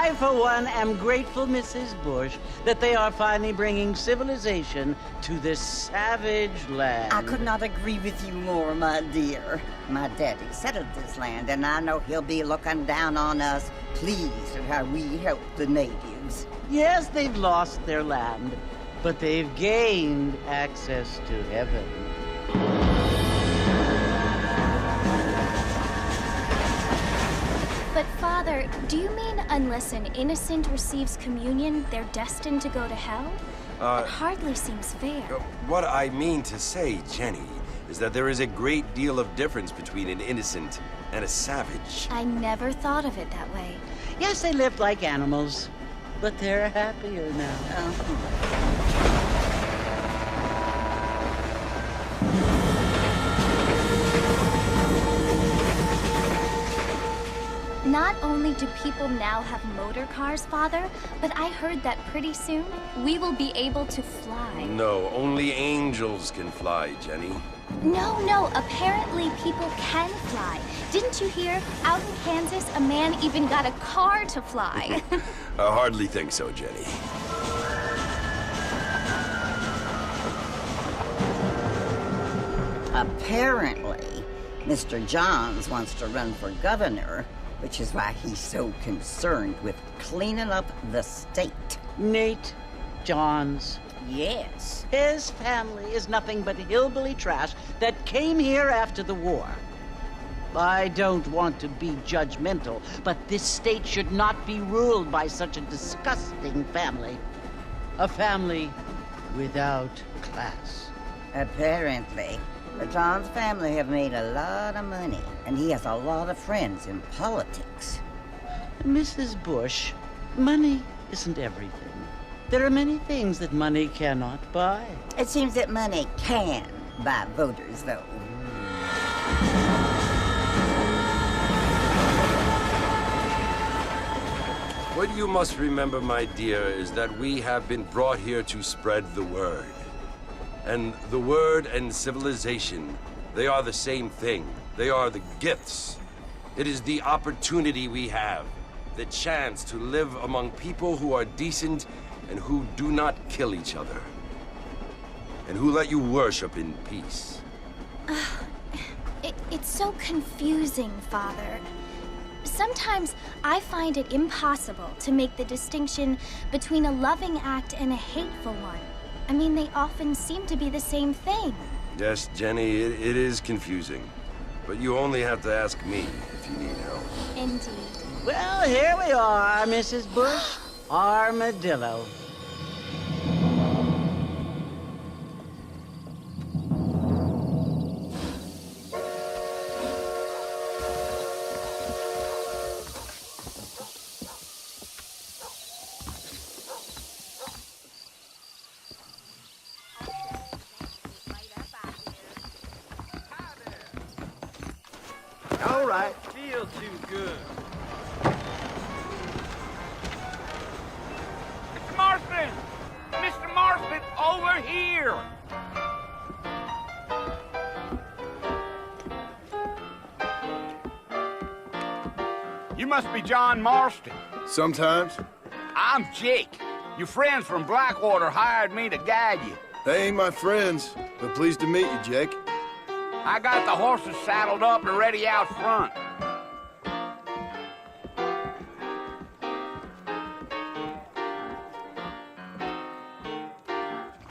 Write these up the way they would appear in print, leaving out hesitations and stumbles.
I, for one, am grateful, Mrs. Bush, that they are finally bringing civilization to this savage land. I could not agree with you more, my dear. My daddy settled this land, and I know he'll be looking down on us, pleased at how we help the natives. Yes, they've lost their land, but they've gained access to heaven. But Father, do you mean unless an innocent receives communion, they're destined to go to hell? That hardly seems fair. What I mean to say, Jenny, is that there is a great deal of difference between an innocent and a savage. I never thought of it that way. Yes, they lived like animals, but they're happier now. Not only do people now have motor cars, Father, but I heard that pretty soon we will be able to fly. No, only angels can fly, Jenny. No, apparently people can fly. Didn't you hear? Out in Kansas, a man even got a car to fly. I hardly think so, Jenny. Apparently, Mr. Johns wants to run for governor, which is why he's so concerned with cleaning up the state. Nate Johns. Yes. His family is nothing but hillbilly trash that came here after the war. I don't want to be judgmental, but this state should not be ruled by such a disgusting family. A family without class. Apparently, the Johns family have made a lot of money, and he has a lot of friends in politics. Mrs. Bush, money isn't everything. There are many things that money cannot buy. It seems that money can buy voters, though. What you must remember, my dear, is that we have been brought here to spread the word. And the word and civilization, they are the same thing. They are the gifts. It is the opportunity we have, the chance to live among people who are decent and who do not kill each other, and who let you worship in peace. It's so confusing, Father. Sometimes I find it impossible to make the distinction between a loving act and a hateful one. I mean, they often seem to be the same thing. Yes, Jenny, it is confusing. But you only have to ask me if you need help. Indeed. Well, here we are, Mrs. Bush. Armadillo. All right, feel too good. Mr. Marston! Mr. Marston, over here! You must be John Marston. Sometimes. I'm Jake. Your friends from Blackwater hired me to guide you. They ain't my friends, but pleased to meet you, Jake. I got the horses saddled up and ready out front.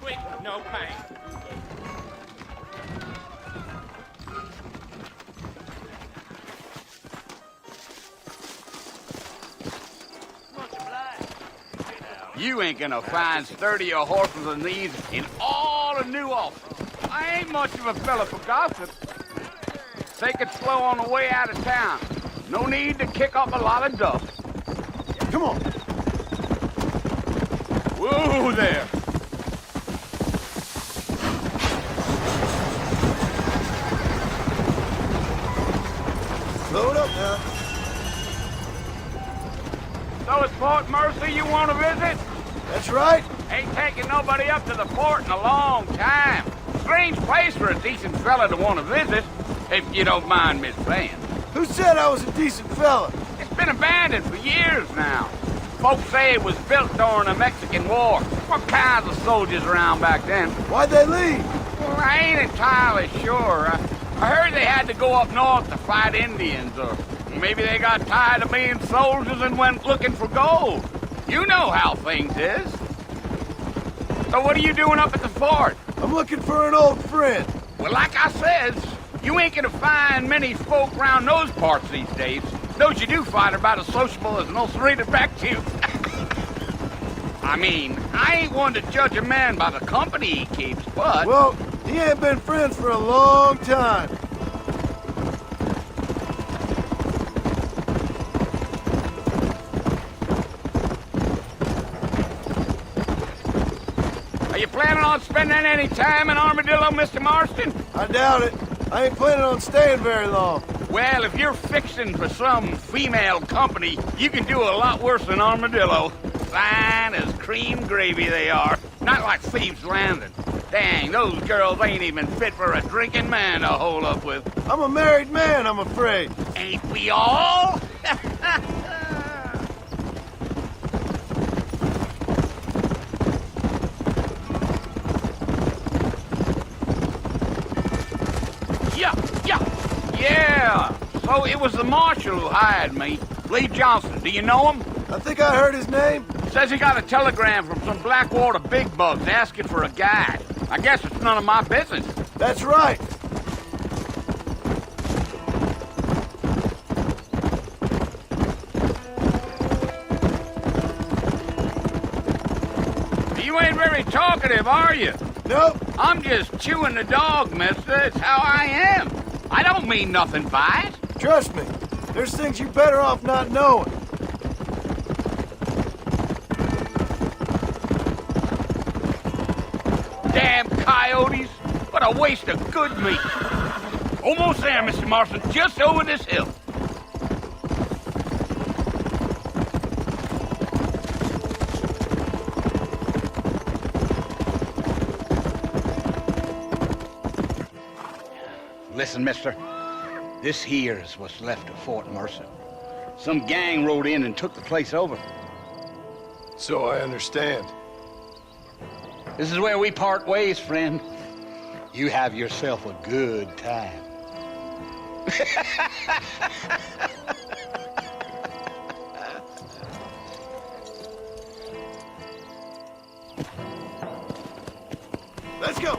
Quick, no pain. You ain't gonna find sturdier horses than these in all of New Ulster. I ain't much of a fella for gossip. Take it slow on the way out of town. No need to kick up a lot of dust. Come on. Whoa there. Load up now. So it's Fort Mercy you want to visit? That's right. Ain't taking nobody up to the fort in a long time. Strange place for a decent fella to want to visit, if you don't mind me saying. Who said I was a decent fella? It's been abandoned for years now. Folks say it was built during the Mexican War. What kinds of soldiers around back then? Why'd they leave? Well, I ain't entirely sure. I heard they had to go up north to fight Indians, or maybe they got tired of being soldiers and went looking for gold. You know how things is. So what are you doing up at the fort? I'm looking for an old friend. Well, like I says, you ain't gonna find many folk around those parts these days. Those you do find are about as sociable as an ulcerated back tooth. I mean, I ain't one to judge a man by the company he keeps, but... Well, he ain't been friends for a long time. Are you planning on spending any time in Armadillo, Mr. Marston? I doubt it. I ain't planning on staying very long. Well, if you're fixing for some female company, you can do a lot worse than Armadillo. Fine as cream gravy they are. Not like Thieves' Landing. Dang, those girls ain't even fit for a drinking man to hole up with. I'm a married man, I'm afraid. Ain't we all? Yeah. So it was the marshal who hired me. Lee Johnson. Do you know him? I think I heard his name. Says he got a telegram from some Blackwater big bugs asking for a guide. I guess it's none of my business. That's right. You ain't very talkative, are you? Nope. I'm just chewing the dog, mister. It's how I am. I don't mean nothing by it. Trust me. There's things you're better off not knowing. Damn coyotes. What a waste of good meat. Almost there, Mr. Marston. Just over this hill. Listen, mister. This here's what's left of Fort Mercer. Some gang rode in and took the place over. So I understand. This is where we part ways, friend. You have yourself a good time. Let's go.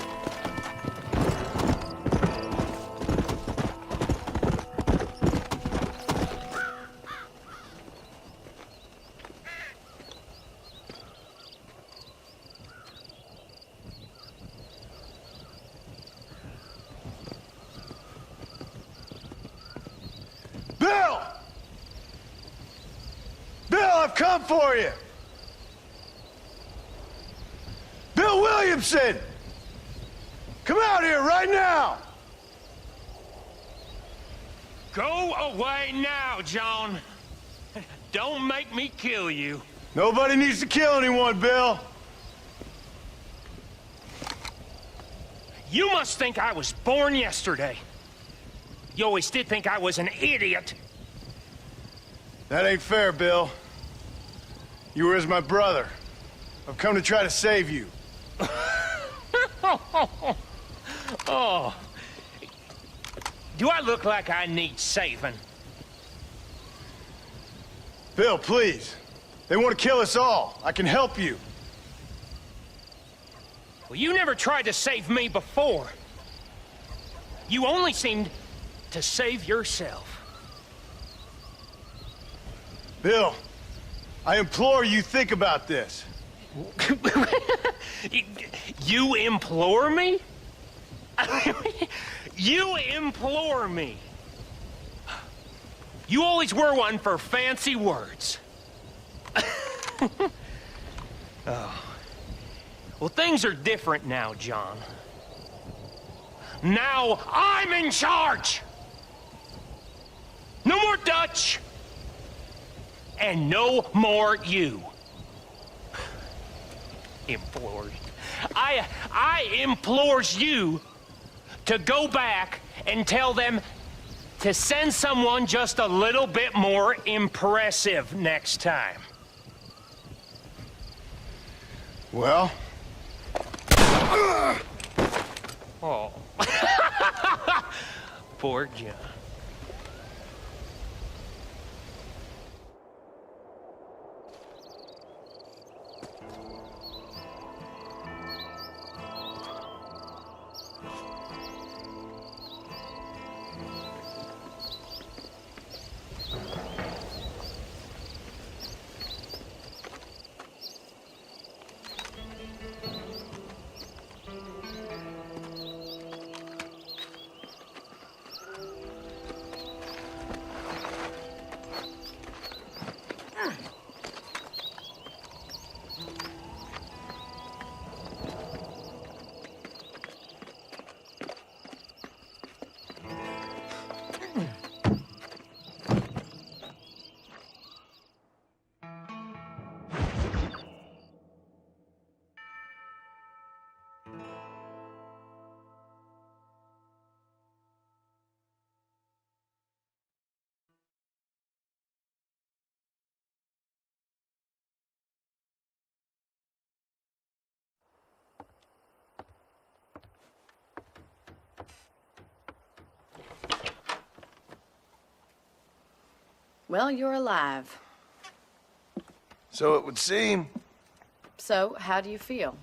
Bill! Bill, I've come for you! Bill Williamson! Come out here right now! Go away now, John. Don't make me kill you. Nobody needs to kill anyone, Bill. You must think I was born yesterday. You always did think I was an idiot. That ain't fair, Bill. You were as my brother. I've come to try to save you. Oh. Do I look like I need saving? Bill, please. They want to kill us all. I can help you. Well, you never tried to save me before. You only seemed to save yourself. Bill, I implore you think about this. You implore me? You implore me? You always were one for fancy words. Oh. Well, things are different now, John. Now I'm in charge! No more Dutch! And no more you. Implores. I implores you to go back and tell them to send someone just a little bit more impressive next time. Well? Oh. Poor John. Well, you're alive. So it would seem. So, how do you feel?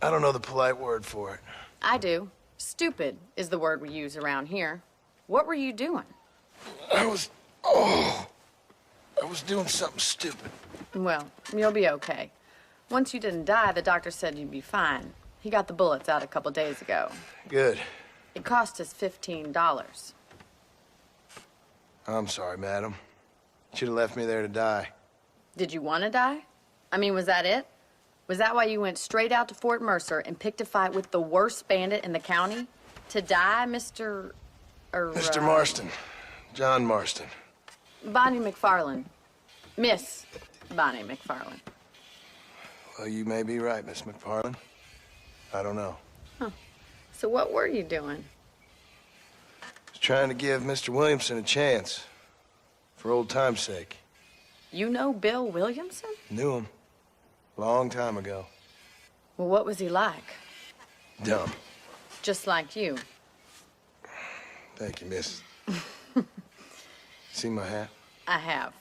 I don't know the polite word for it. I do. Stupid is the word we use around here. What were you doing? I was doing something stupid. Well, you'll be okay. Once you didn't die, the doctor said you'd be fine. He got the bullets out a couple days ago. Good. It cost us $15. I'm sorry, madam. Should have left me there to die. Did you want to die? I mean, was that it? Was that why you went straight out to Fort Mercer and picked a fight with the worst bandit in the county? To die, Mr. Mr. Marston. John Marston. Bonnie McFarland. Miss Bonnie McFarland. Well, you may be right, Miss McFarland. I don't know. Huh. So what were you doing? Was trying to give Mr. Williamson a chance. For old time's sake. You know Bill Williamson? Knew him. Long time ago. Well, what was he like? Dumb. Just like you. Thank you, miss. See my hat? I have.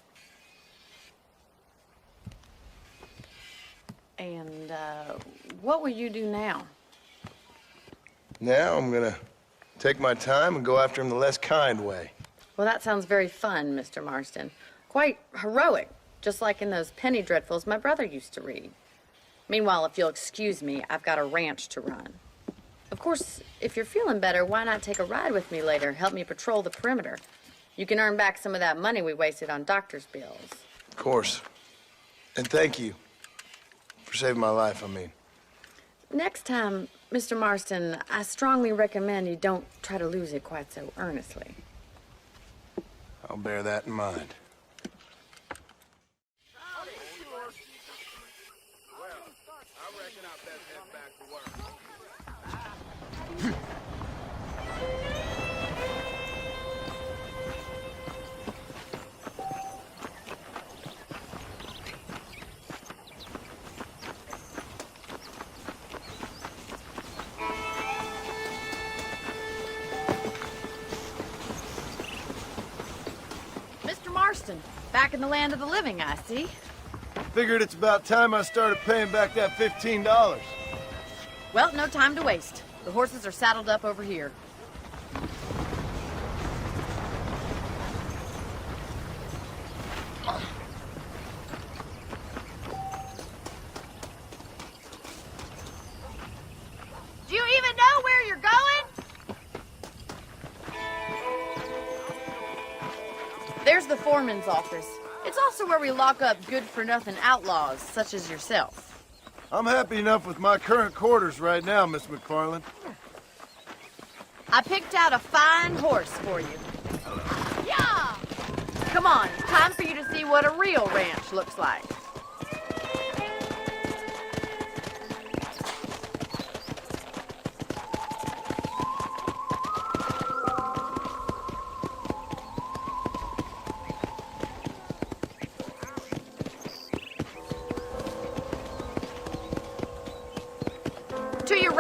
And, what will you do now? Now I'm gonna take my time and go after him the less kind way. Well, that sounds very fun, Mr. Marston. Quite heroic, just like in those penny dreadfuls my brother used to read. Meanwhile, if you'll excuse me, I've got a ranch to run. Of course, if you're feeling better, why not take a ride with me later? Help me patrol the perimeter. You can earn back some of that money we wasted on doctor's bills. Of course. And thank you. For saving my life, I mean. Next time, Mr. Marston, I strongly recommend you don't try to lose it quite so earnestly. I'll bear that in mind. Mr. Marston, back in the land of the living, I see. Figured it's about time I started paying back that $15. Well, no time to waste. The horses are saddled up over here. Do you even know where you're going? There's the foreman's office. It's also where we lock up good-for-nothing outlaws, such as yourself. I'm happy enough with my current quarters right now, Miss McFarland. I picked out a fine horse for you. Yeah! Come on, it's time for you to see what a real ranch looks like.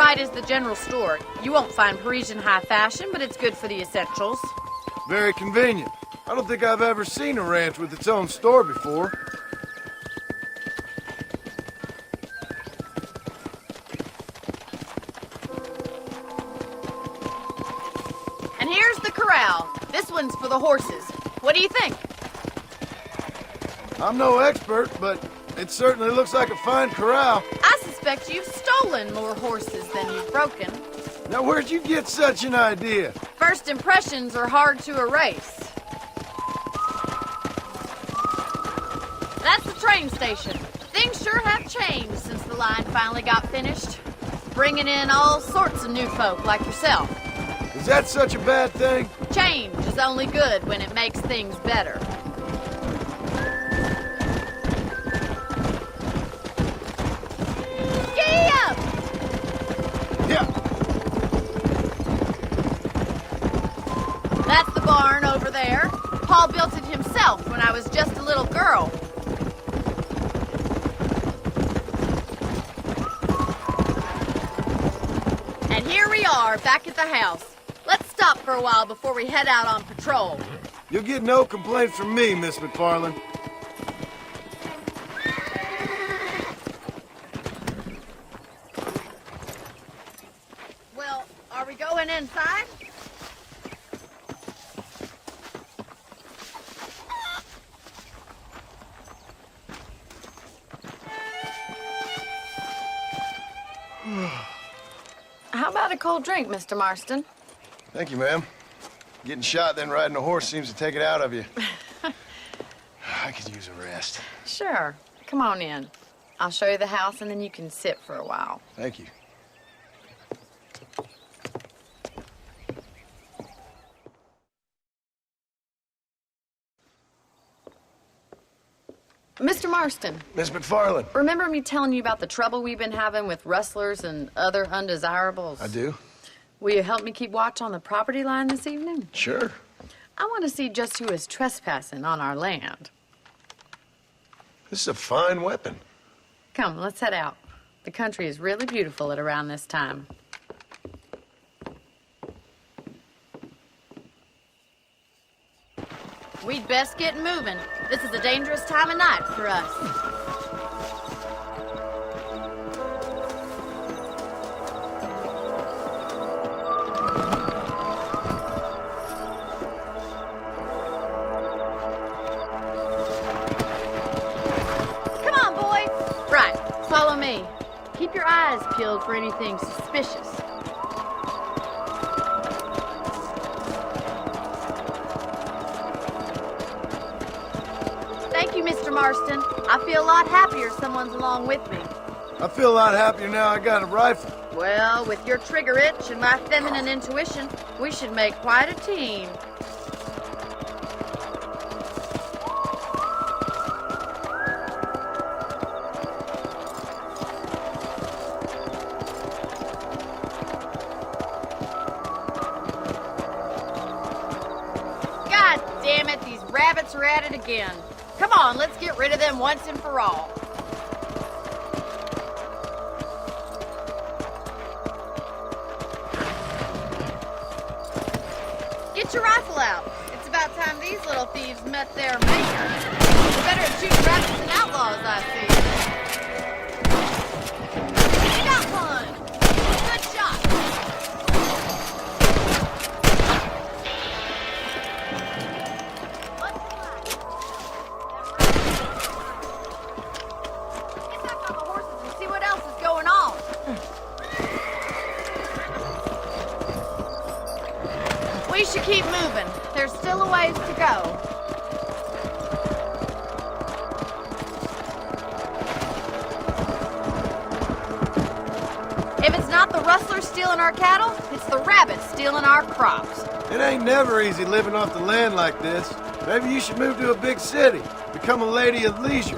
side is the general store. You won't find Parisian high fashion, but it's good for the essentials. Very convenient. I don't think I've ever seen a ranch with its own store before. And here's the corral. This one's for the horses. What do you think? I'm no expert, but it certainly looks like a fine corral. I suspect you've stolen more horses than you've broken. Now, where'd you get such an idea? First impressions are hard to erase. That's the train station. Things sure have changed since the line finally got finished. Bringing in all sorts of new folk like yourself. Is that such a bad thing? Change is only good when it makes things better. Giddy up! Yeah. That's the barn over there. Paul built it himself when I was just a little girl. And here we are, back at the house. Let's stop for a while before we head out on patrol. You'll get no complaints from me, Miss McFarland. Well, are we going inside? How about a cold drink, Mr. Marston? Thank you, ma'am. Getting shot, then riding a horse seems to take it out of you. I could use a rest. Sure. Come on in. I'll show you the house, and then you can sit for a while. Thank you. Mr. Marston, Miss McFarland. remember me telling you about the trouble we've been having with rustlers and other undesirables? I do. Will you help me keep watch on the property line this evening? Sure. I want to see just who is trespassing on our land. This is a fine weapon. Come, let's head out. The country is really beautiful at around this time. We'd best get moving. This is a dangerous time of night for us. Come on, boys. Right, follow me. Keep your eyes peeled for anything suspicious. Thank you, Mr. Marston. I feel a lot happier someone's along with me. I feel a lot happier now I got a rifle. Well, with your trigger itch and my feminine intuition, we should make quite a team. God damn it, these rabbits are at it again. Come on, let's get rid of them once and for all. Get your rifle out. It's about time these little thieves met their maker. You're better at shooting rabbits than outlaws, I see. You got one. Good shot. Get back on the horses and see what else is going on. We should keep moving. There's still a ways to go. If it's not the rustlers stealing our cattle, it's the rabbits stealing our crops. It ain't never easy living off the land like this. Maybe you should move to a big city. Become a lady of leisure.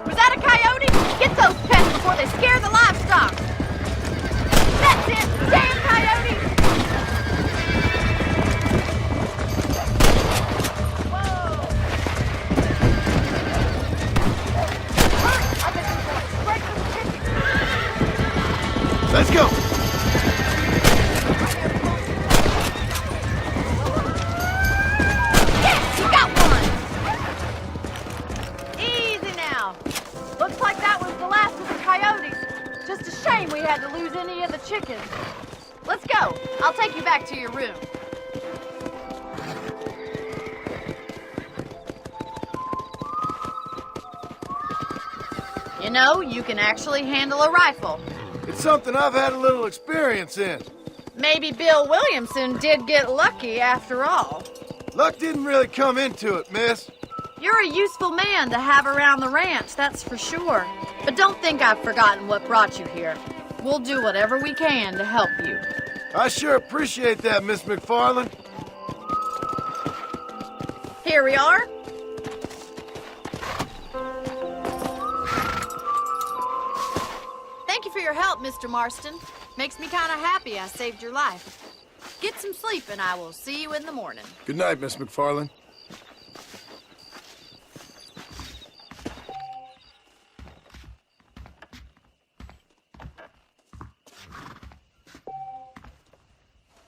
Was that a coyote? Get those pests before they scare the livestock. That's it! Damn coyote! Whoa! Hurry! I bet you're going straight for the chicken. back to your room. You know, you can actually handle a rifle. It's something I've had a little experience in. Maybe Bill Williamson did get lucky after all. Luck didn't really come into it, miss. You're a useful man to have around the ranch, that's for sure. But don't think I've forgotten what brought you here. We'll do whatever we can to help you. I sure appreciate that, Miss McFarland. Here we are. Thank you for your help, Mr. Marston. Makes me kind of happy I saved your life. Get some sleep and I will see you in the morning. Good night, Miss McFarland.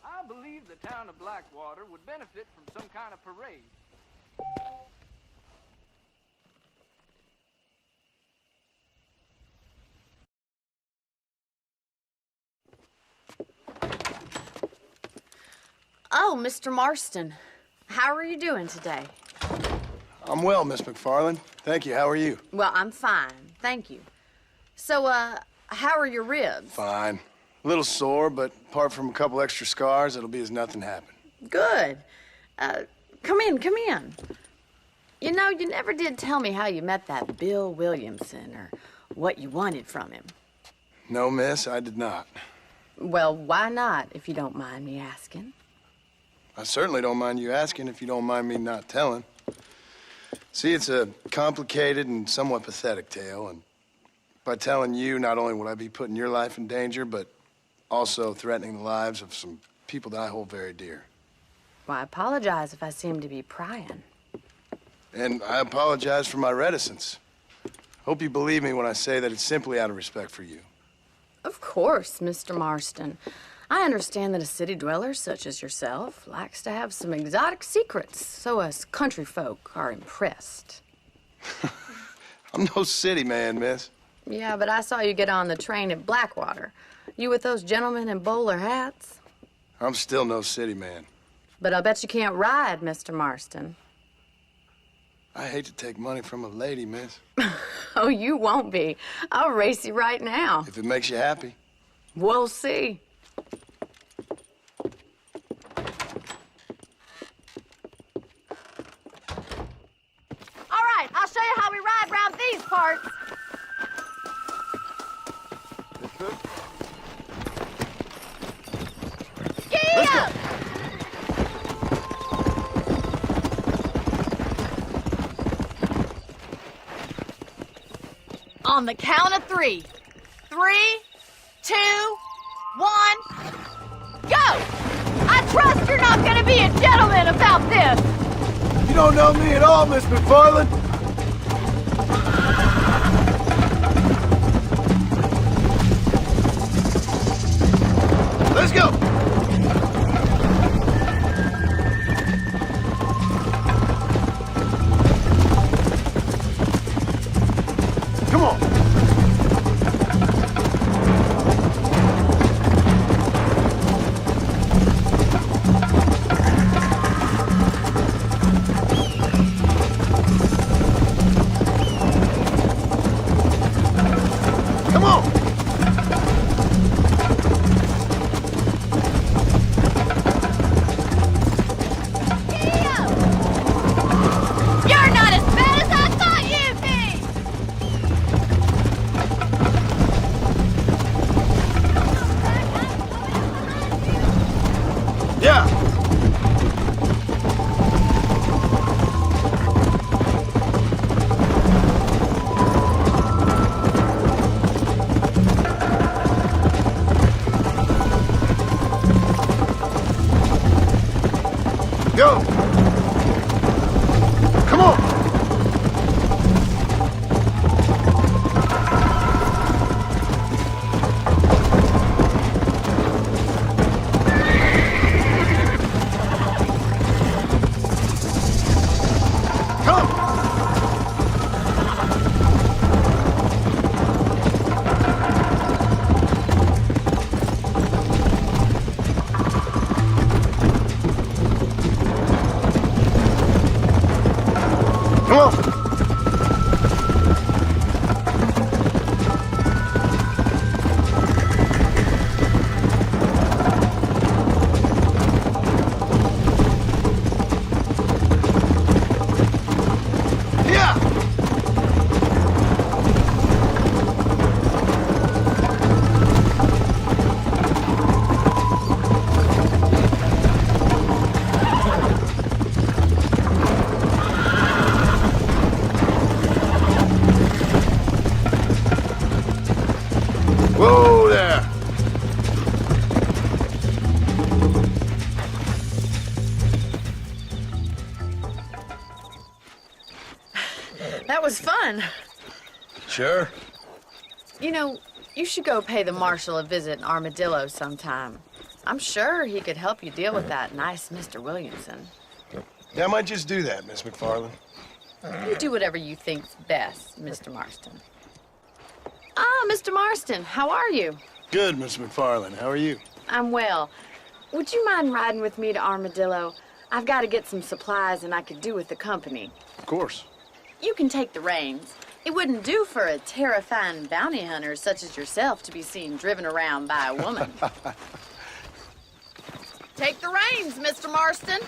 I believe the town of Blackwater would benefit from some kind of parade. Oh, Mr. Marston. How are you doing today? I'm well, Miss McFarland. Thank you. How are you? Well, I'm fine. Thank you. So, how are your ribs? Fine. A little sore, but apart from a couple extra scars, it'll be as nothing happened. Good. Come in, come in. You know, you never did tell me how you met that Bill Williamson or what you wanted from him. No, miss, I did not. Well, why not, if you don't mind me asking? I certainly don't mind you asking if you don't mind me not telling. See, it's a complicated and somewhat pathetic tale, and by telling you, not only would I be putting your life in danger, but also threatening the lives of some people that I hold very dear. Well, I apologize if I seem to be prying. And I apologize for my reticence. Hope you believe me when I say that it's simply out of respect for you. Of course, Mr. Marston. I understand that a city dweller such as yourself likes to have some exotic secrets, so us country folk are impressed. I'm no city man, miss. Yeah, but I saw you get on the train at Blackwater. You with those gentlemen in bowler hats? I'm still no city man. But I bet you can't ride, Mr. Marston. I hate to take money from a lady, miss. Oh, you won't be. I'll race you right now. If it makes you happy. We'll see. All right, I'll show you how we ride around these parts. Giddy up! On the count of 3. 3, 2, 1, go! I trust you're not gonna be a gentleman about this! You don't know me at all, Miss McFarland. Let's go! Come on! Come on! You're not as bad as I thought you'd be! Yeah! Go! Come on! Come! was fun. Sure. You know, you should go pay the Marshal a visit in Armadillo sometime. I'm sure he could help you deal with that nice Mr. Williamson. Yeah, I might just do that, Miss McFarland. You do whatever you think's best, Mr. Marston. Ah, Mr. Marston, how are you? Good, Miss McFarland. How are you? I'm well. Would you mind riding with me to Armadillo? I've got to get some supplies and I could do with the company. Of course. You can take the reins. It wouldn't do for a terrifying bounty hunter such as yourself to be seen driven around by a woman. Take the reins, Mr. Marston.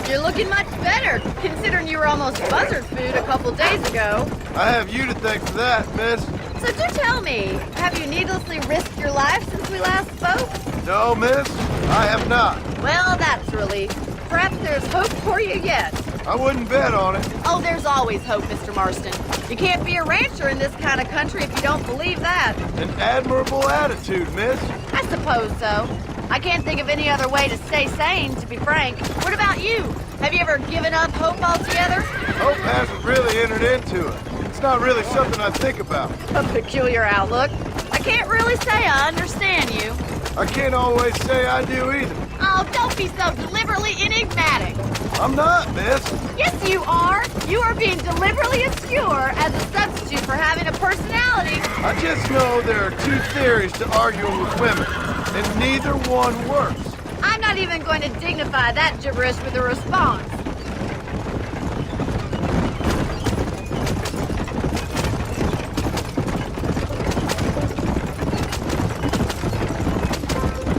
You're looking much better, considering you were almost buzzard food a couple days ago. I have you to thank for that, miss. So do tell me, have you needlessly risked your life since we last spoke? No, miss, I have not. Well, that's a relief. Perhaps there's hope for you yet. I wouldn't bet on it. Oh, there's always hope, Mr. Marston. You can't be a rancher in this kind of country if you don't believe that. An admirable attitude, miss. I suppose so. I can't think of any other way to stay sane, to be frank. What about you? Have you ever given up hope altogether? Hope hasn't really entered into it. It's not really something I think about. A peculiar outlook. I can't really say I understand you. I can't always say I do either. Oh, don't be so deliberately enigmatic. I'm not, miss. Yes, you are. You are being deliberately obscure as a substitute for having a personality. I just know there are two theories to arguing with women, and neither one works. I'm not even going to dignify that gibberish with a response.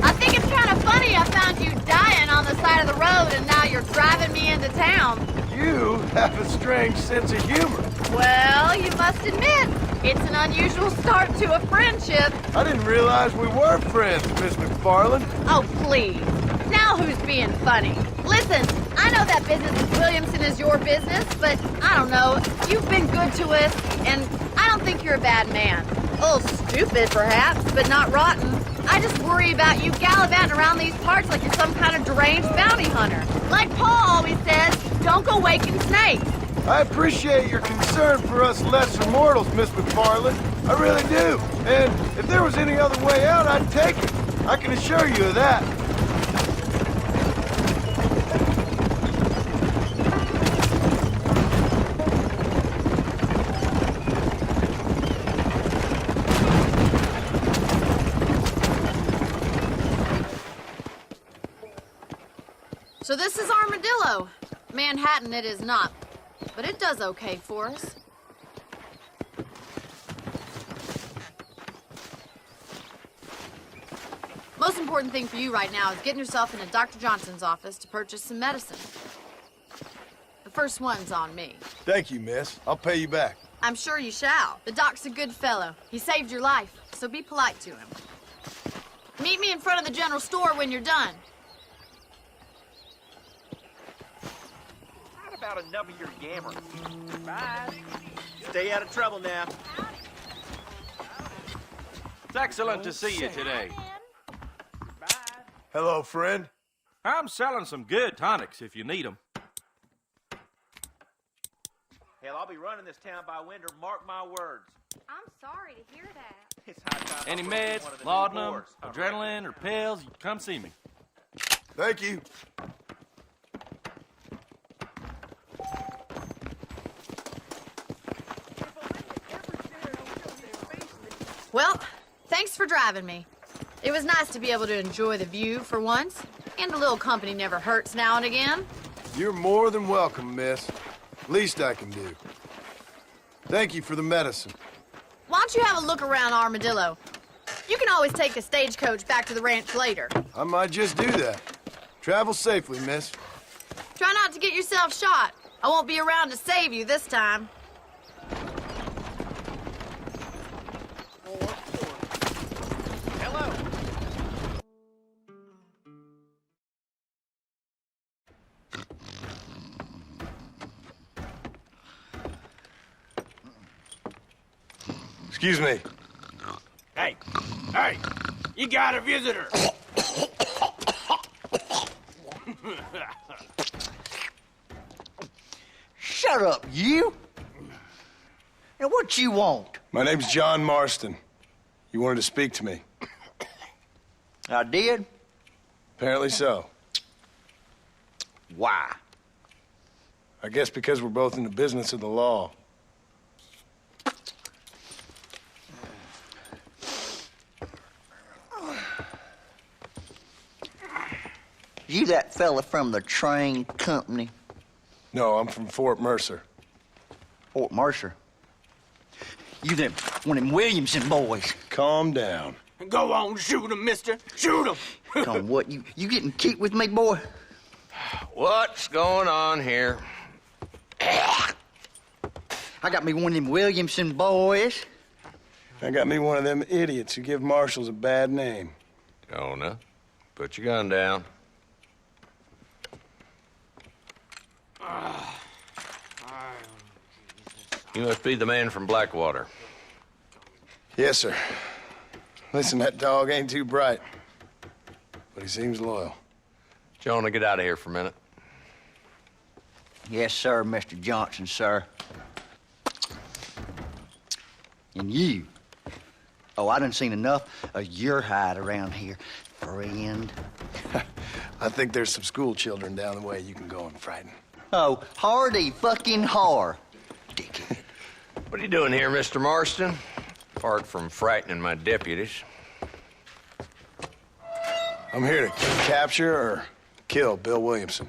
I think it's kind of funny I found you dying on the side of the road and now you're driving me into town. You have a strange sense of humor. Well, you must admit, it's an unusual start to a friendship. I didn't realize we were friends, Miss McFarland. Oh, please. Now who's being funny? Listen, I know that business with Williamson is your business, but I don't know. You've been good to us, and I don't think you're a bad man. A little stupid, perhaps, but not rotten. I just worry about you gallivanting around these parts like you're some kind of deranged bounty hunter. Like Paul always says, don't go waking snakes. I appreciate your concern for us lesser mortals, Miss McFarland. I really do. And if there was any other way out, I'd take it. I can assure you of that. So this is Armadillo. Manhattan it is not, but it does okay for us. Most important thing for you right now is getting yourself into Dr. Johnson's office to purchase some medicine. The first one's on me. Thank you, miss. I'll pay you back. I'm sure you shall. The doc's a good fellow. He saved your life, so be polite to him. Meet me in front of the general store when you're done. About enough of your yammer. Bye. Stay out of trouble now. It's excellent to see you today. Hello, friend. I'm selling some good tonics if you need them. Hell, I'll be running this town by winter, mark my words. I'm sorry to hear that. It's high time Any I put you meds, one of the new laudanum, boars. adrenaline, or pills, you come see me. Thank you. Well, thanks for driving me. It was nice to be able to enjoy the view for once, and a little company never hurts now and again. You're more than welcome, miss. Least I can do. Thank you for the medicine. Why don't you have a look around Armadillo? You can always take a stagecoach back to the ranch later. I might just do that. Travel safely, miss. Try not to get yourself shot. I won't be around to save you this time. Hello. Excuse me. Hey, You got a visitor. Shut up, you. And what you want? My name's John Marston. You wanted to speak to me. I did? Apparently so. Why? I guess because we're both in the business of the law. You that fella from the train company? No, I'm from Fort Mercer. Fort Mercer? You them one of them Williamson boys. Calm down. Go on, shoot him, mister. Shoot him. Come on, what? You getting cute with me, boy? What's going on here? I got me one of them Williamson boys. I got me one of them idiots who give marshals a bad name. Jonah, put your gun down. You must be the man from Blackwater. Yes, sir. Listen, that dog ain't too bright, but he seems loyal. Jonah, get out of here for a minute. Yes, sir, Mr. Johnson, sir. And you. Oh, I done seen enough of your hide around here, friend. I think there's some school children down the way you can go and frighten. Oh, hardy fucking har. Dickhead. What are you doing here, Mr. Marston? Apart from frightening my deputies. I'm here to capture or kill Bill Williamson.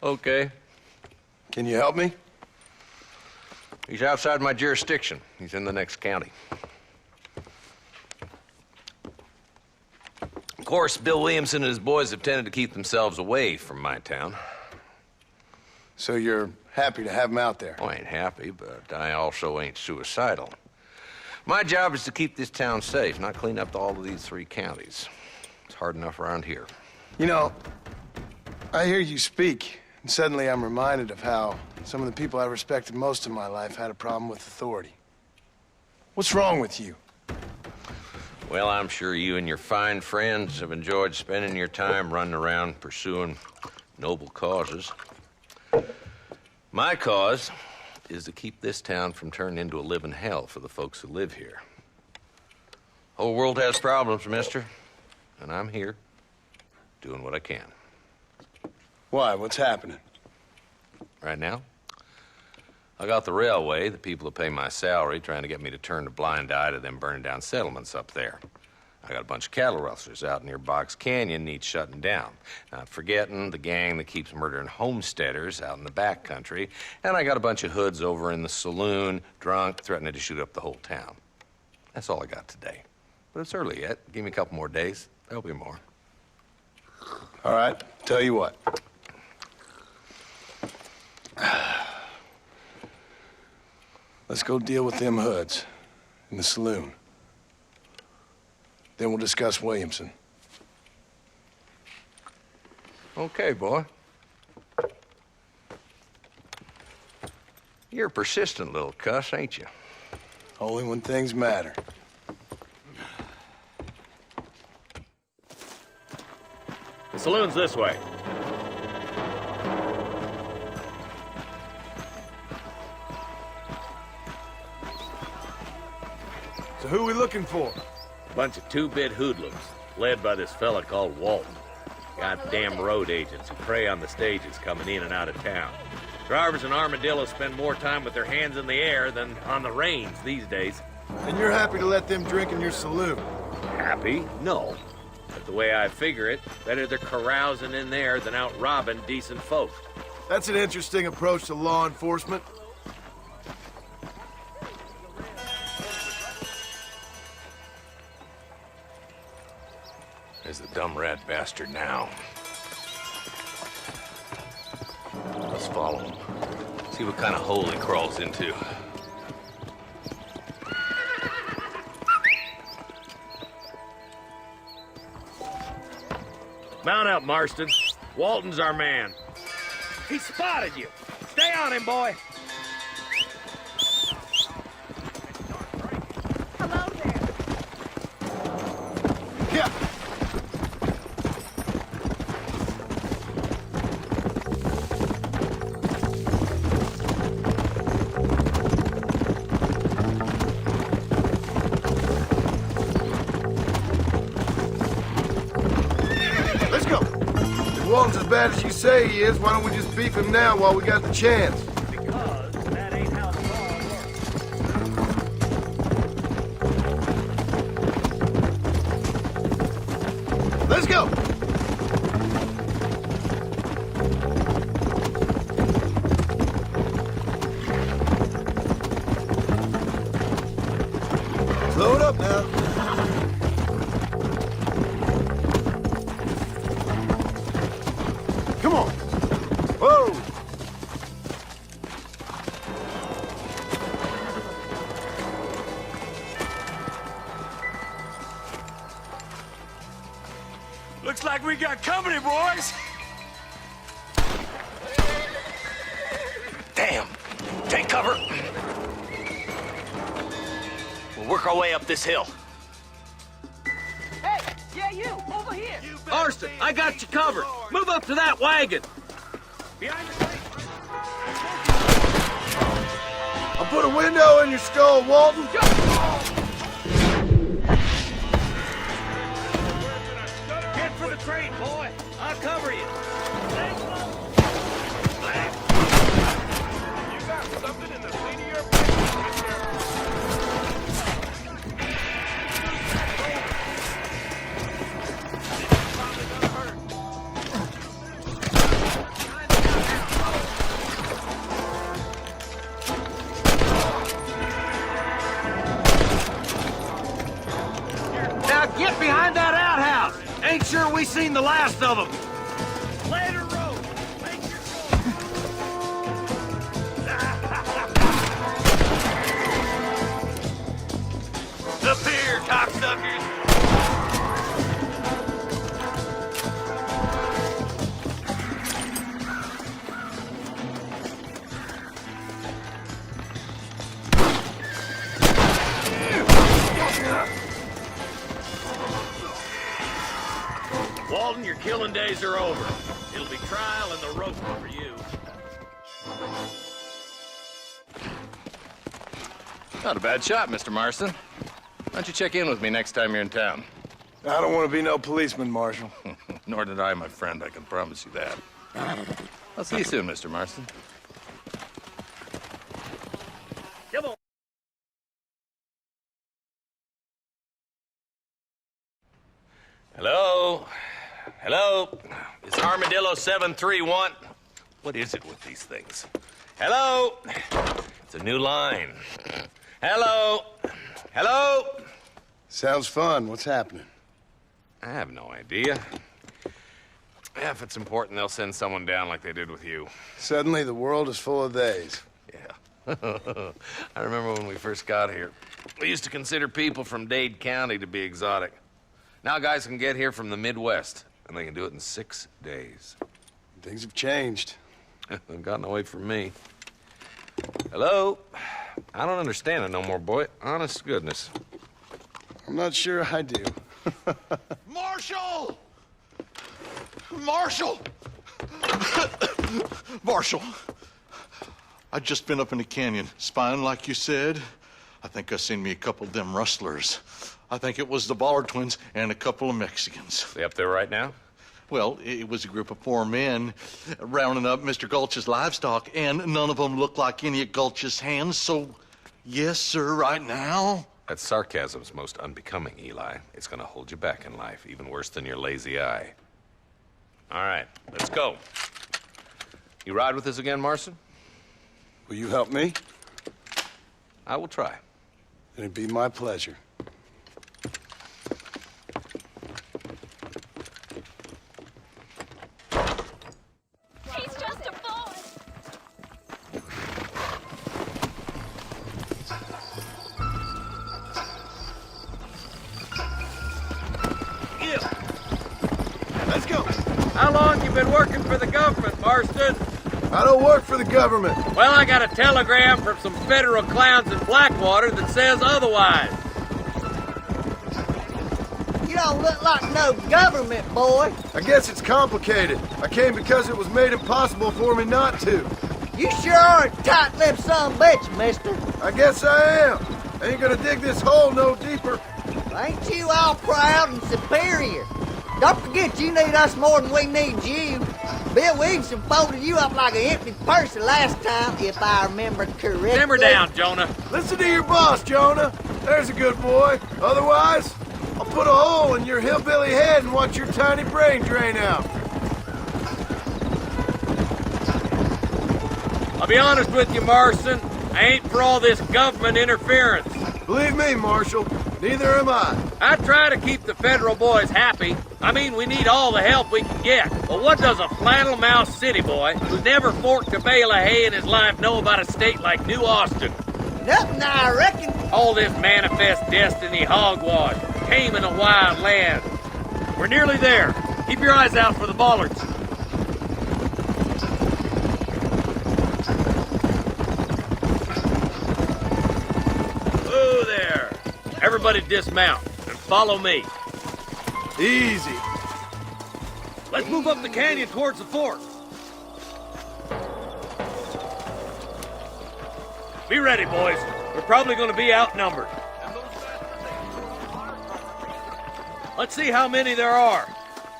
Okay. Can you help me? He's outside my jurisdiction. He's in the next county. Of course, Bill Williamson and his boys have tended to keep themselves away from my town. So you're happy to have him out there? Oh, I ain't happy, but I also ain't suicidal. My job is to keep this town safe, not clean up all of these 3 counties. It's hard enough around here. You know, I hear you speak, and suddenly I'm reminded of how some of the people I respected most in my life had a problem with authority. What's wrong with you? Well, I'm sure you and your fine friends have enjoyed spending your time running around pursuing noble causes. My cause is to keep this town from turning into a living hell for the folks who live here. Whole world has problems, mister, and I'm here doing what I can. Why? What's happening? Right now, I got the railway, the people who pay my salary, trying to get me to turn a blind eye to them burning down settlements up there. I got a bunch of cattle rustlers out near Box Canyon needs shutting down. Not forgetting the gang that keeps murdering homesteaders out in the back country. And I got a bunch of hoods over in the saloon, drunk, threatening to shoot up the whole town. That's all I got today. But it's early yet. Give me a couple more days. There'll be more. All right, tell you what. Let's go deal with them hoods in the saloon. Then we'll discuss Williamson. Okay, boy. You're a persistent little cuss, ain't you? Only when things matter. The saloon's this way. So who are we looking for? Bunch of 2-bit hoodlums, led by this fella called Walton. Goddamn road agents who prey on the stages coming in and out of town. Drivers in Armadillo spend more time with their hands in the air than on the reins these days. And you're happy to let them drink in your saloon? Happy? No. But the way I figure it, better they're carousing in there than out robbing decent folk. That's an interesting approach to law enforcement. There's the dumb rat bastard now. Let's follow him. See what kind of hole he crawls into. Mount up, Marston. Walton's our man. He spotted you. Stay on him, boy. Walton's as bad as you say he is, why don't we just beef him now while we got the chance? Because that ain't how the law works. Let's go! Slow it up now. Come on. Whoa! Looks like we got company, boys. Damn! Take cover! We'll work our way up this hill. Hey, yeah, you, over here. Marston, I got you covered. Move up to that wagon. Behind the tree. I'll put a window in your skull, Walton. Get for the train, boy. I'll cover you. You got something in the seat of your pants, Now get behind that outhouse. Ain't sure we seen the last of them. Later, road. Make your Up here, cocksuckers. Walton, your killing days are over. It'll be trial and the rope for you. Not a bad shot, Mr. Marston. Why don't you check in with me next time you're in town? I don't want to be no policeman, Marshal. Nor did I, my friend. I can promise you that. I'll see you soon, Mr. Marston. Come on. Hello? Hello? It's Armadillo 731. What is it with these things? Hello? It's a new line. Hello? Hello? Sounds fun. What's happening? I have no idea. Yeah, if it's important, they'll send someone down like they did with you. Suddenly, the world is full of theys. Yeah. I remember when we first got here. We used to consider people from Dade County to be exotic. Now guys can get here from the Midwest, and they can do it in 6 days. Things have changed. They've gotten away from me. Hello? I don't understand it no more, boy. Honest to goodness. I'm not sure I do. Marshal! Marshal! Marshal! I just been up in the canyon, spying like you said. I think I seen me a couple of them rustlers. I think it was the Ballard twins and a couple of Mexicans. They up there right now? Well, it was a group of 4 men rounding up Mr. Gulch's livestock, and none of them looked like any of Gulch's hands, so yes, sir, right now. That sarcasm's most unbecoming, Eli. It's gonna hold you back in life, even worse than your lazy eye. All right, let's go. You ride with us again, Marston? Will you help me? I will try. It'd be my pleasure. He's just a boy. Let's go. How long you been working for the government, Marston? I don't work for the government. Well, I got a telegram from some federal clowns in Blackwater that says otherwise. You don't look like no government boy. I guess it's complicated. I came because it was made impossible for me not to. You sure are a tight-lipped son of a bitch, mister. I guess I am. I ain't gonna dig this hole no deeper. Ain't you all proud and superior? Don't forget you need us more than we need you. Bill Williamson folded you up like an empty purse the last time, if I remember correctly. Simmer down, Jonah. Listen to your boss, Jonah. There's a good boy. Otherwise, I'll put a hole in your hillbilly head and watch your tiny brain drain out. I'll be honest with you, Marston. I ain't for all this government interference. Believe me, Marshal, neither am I. I try to keep the federal boys happy. I mean, we need all the help we can get. But what does a flannel-mouthed city boy who's never forked a bale of hay in his life know about a state like New Austin? Nothing, I reckon. All this manifest destiny hogwash, taming a wild land. We're nearly there. Keep your eyes out for the bollards. Whoa there. Everybody dismount and follow me. Easy. Let's move up the canyon towards the fort. Be ready, boys. We're probably going to be outnumbered. Let's see how many there are.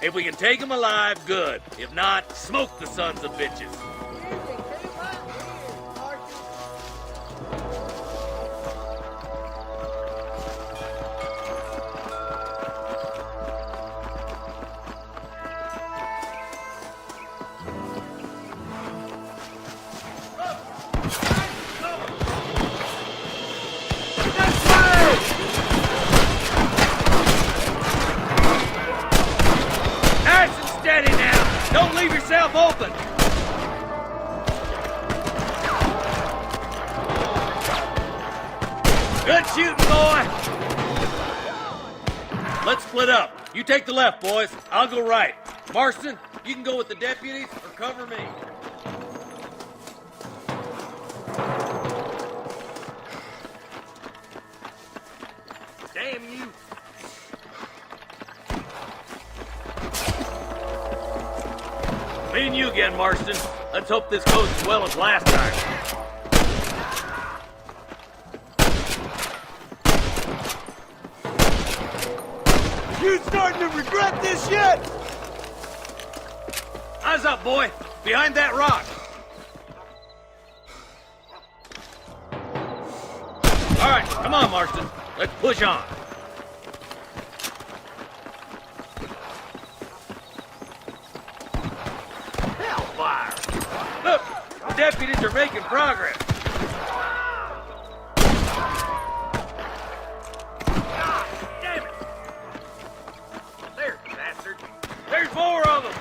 If we can take them alive, good. If not, smoke the sons of bitches. Open! Good shooting, boy! Let's split up. You take the left, boys. I'll go right. Marston, you can go with the deputies or cover me. Damn you! Me and you again, Marston. Let's hope this goes as well as last time. You starting to regret this yet? Eyes up, boy. Behind that rock. All right, come on, Marston. Let's push on. Hellfire! Look, the deputies are making progress. God damn it! There's the bastard. There's more of them.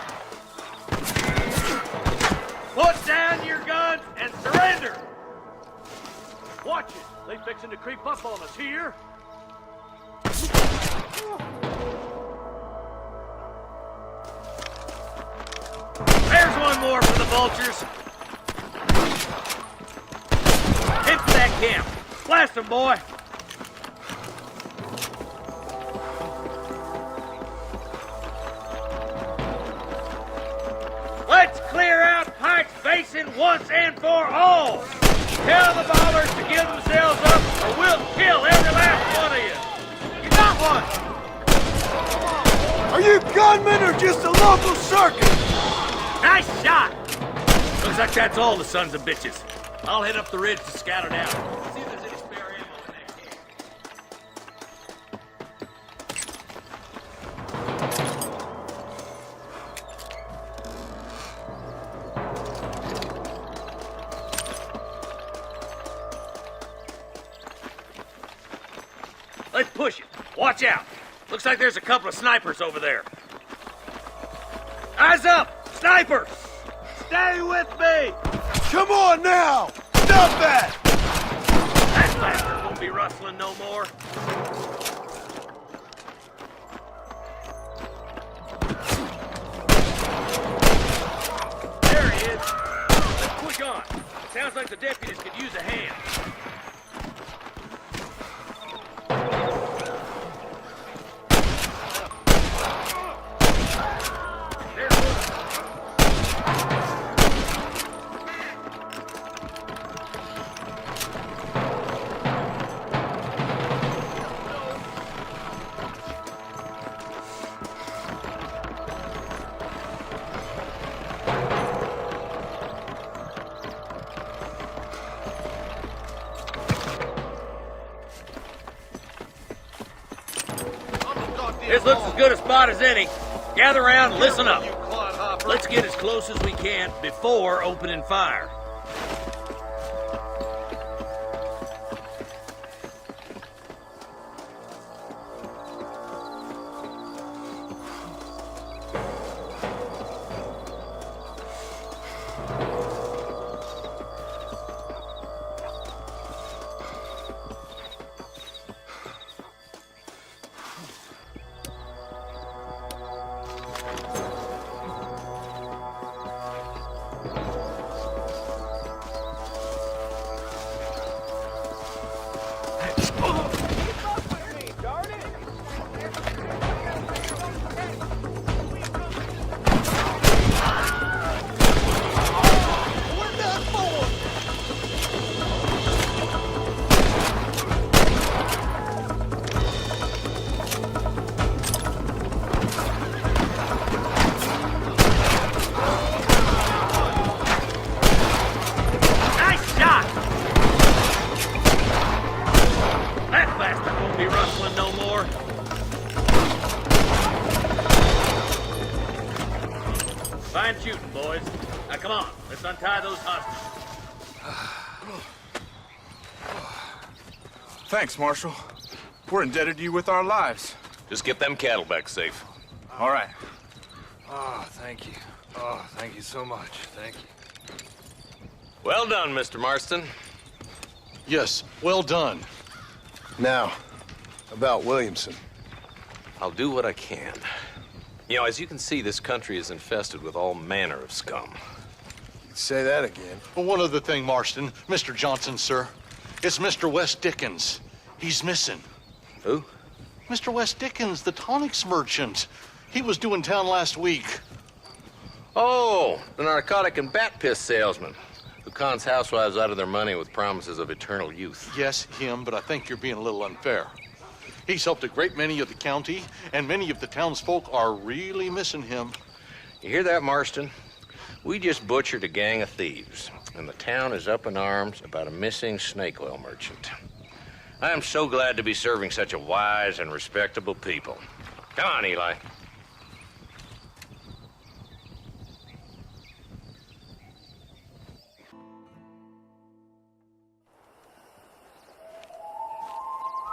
Put down your guns and surrender. Watch it. They fixing to creep up on us here. There's one more for the vultures. Hit that camp. Blast them, boy. Let's clear out Pike's Basin once and for all. Tell the ballers to give themselves up, or we'll kill every last one of you. You got one. Are you gunmen or just a local circus? Nice shot! Looks like that's all the sons of bitches. I'll head up the ridge to scout it out. See if there's any spare ammo in that camp. Let's push it. Watch out. Looks like there's a couple of snipers over there. Eyes up! Snipers! Stay with me! Come on now! Stop that! That bastard won't be rustling no more. There he is. Let's push on. Sounds like the deputies could use a hand. This looks as good a spot as any. Gather around and listen up. Let's get as close as we can before opening fire. Fine shooting, boys. Now, come on. Let's untie those hostages. Thanks, Marshal. We're indebted to you with our lives. Just get them cattle back safe. All right. Oh, thank you. Oh, thank you so much. Thank you. Well done, Mr. Marston. Yes, well done. Now, about Williamson. I'll do what I can. You know, as you can see, this country is infested with all manner of scum. Say that again. Well, one other thing, Marston. Mr. Johnson, sir. It's Mr. Wes Dickens. He's missing. Who? Mr. Wes Dickens, the tonics merchant. He was due in town last week. Oh, the narcotic and bat piss salesman who cons housewives out of their money with promises of eternal youth. Yes, him, but I think you're being a little unfair. He's helped a great many of the county, and many of the townsfolk are really missing him. You hear that, Marston? We just butchered a gang of thieves, and the town is up in arms about a missing snake oil merchant. I am so glad to be serving such a wise and respectable people. Come on, Eli.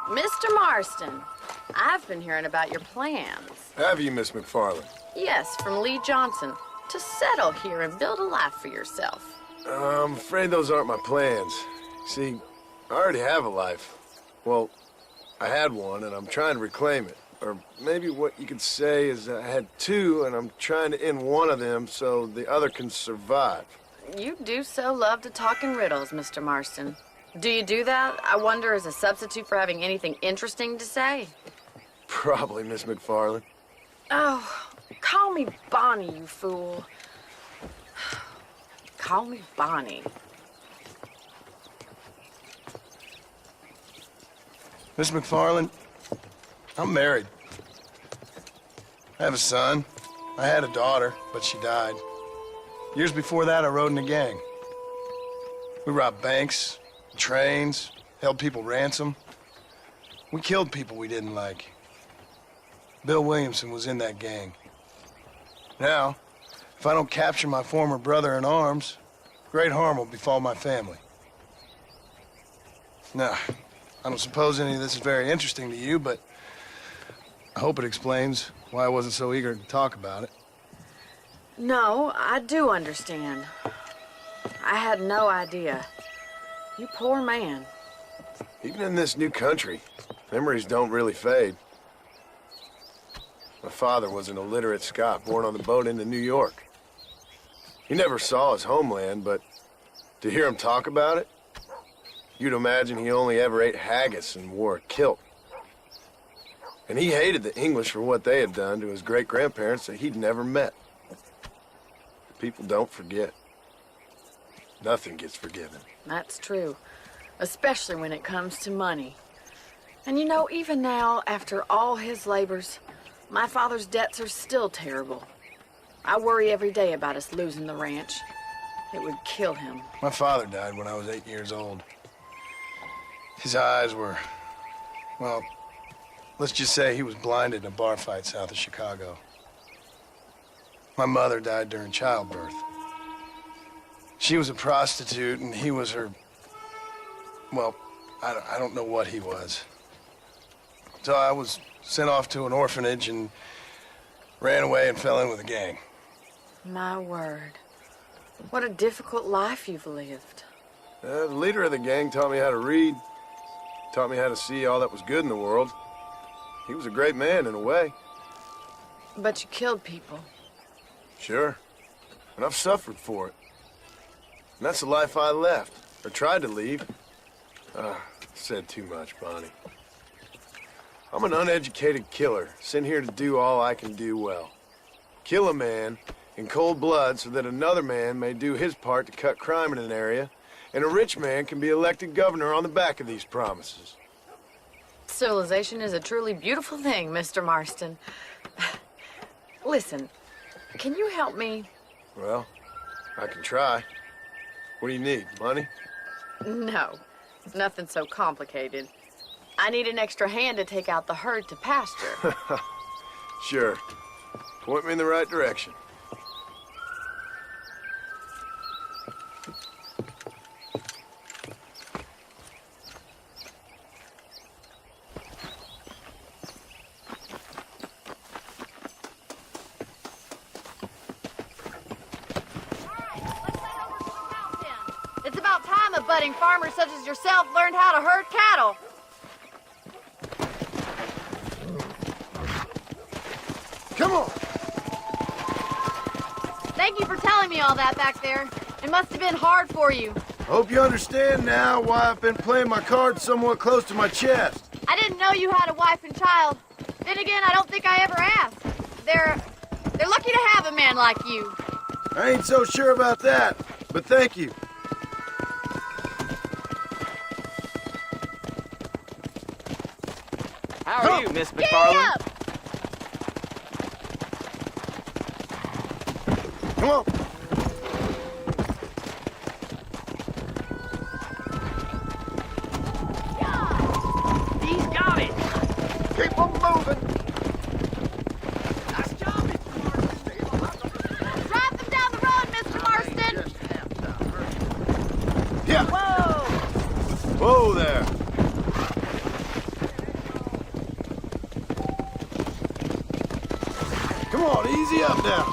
Mr. Marston, I've been hearing about your plans. Have you, Miss McFarland? Yes, from Lee Johnson, to settle here and build a life for yourself. I'm afraid those aren't my plans. See, I already have a life. Well, I had one, and I'm trying to reclaim it. Or maybe what you could say is I had two, and I'm trying to end one of them so the other can survive. You do so love to talk in riddles, Mr. Marston. Do you do that, I wonder, as a substitute for having anything interesting to say? Probably, Miss McFarland. Oh, call me Bonnie, you fool. Call me Bonnie. Miss McFarland, I'm married. I have a son. I had a daughter, but she died. Years before that, I rode in a gang. We robbed banks, trains, held people ransom. We killed people we didn't like. Bill Williamson was in that gang. Now, if I don't capture my former brother-in-arms, great harm will befall my family. Now, I don't suppose any of this is very interesting to you, but I hope it explains why I wasn't so eager to talk about it. No, I do understand. I had no idea. You poor man. Even in this new country, memories don't really fade. My father was an illiterate Scot born on the boat into New York. He never saw his homeland, but to hear him talk about it, you'd imagine he only ever ate haggis and wore a kilt. And he hated the English for what they had done to his great-grandparents that he'd never met. People don't forget. Nothing gets forgiven. That's true, especially when it comes to money. And you know, even now, after all his labors, my father's debts are still terrible. I worry every day about us losing the ranch. It would kill him. My father died when I was 8 years old. His eyes were, well, Let's just say he was blinded in a bar fight south of Chicago. My mother died during childbirth. She was a prostitute, and he was her... Well, I don't know what he was. So I was sent off to an orphanage and ran away and fell in with a gang. My word. What a difficult life you've lived. The leader of the gang taught me how to read, taught me how to see all that was good in the world. He was a great man in a way. But you killed people. Sure. And I've suffered for it. And that's the life I left, or tried to leave. Said too much, Bonnie. I'm an uneducated killer, sent here to do all I can do well. Kill a man in cold blood so that another man may do his part to cut crime in an area, and a rich man can be elected governor on the back of these promises. Civilization is a truly beautiful thing, Mr. Marston. Listen, can you help me? Well, I can try. What do you need, money? No, nothing so complicated. I need an extra hand to take out the herd to pasture. Sure. Point me in the right direction. It's about time a budding farmer such as yourself learned how to herd cattle. Come on! Thank you for telling me all that back there. It must have been hard for you. Hope you understand now why I've been playing my cards somewhat close to my chest. I didn't know you had a wife and child. Then again, I don't think I ever asked. They're lucky to have a man like you. I ain't so sure about that, but thank you. How are you, Miss McFarland? Come on. He's got it. Keep on moving. Nice job, Mr. Marston. Drive them down the road, Mr. Marston. Yeah. Whoa. Whoa there. Come on, easy up now.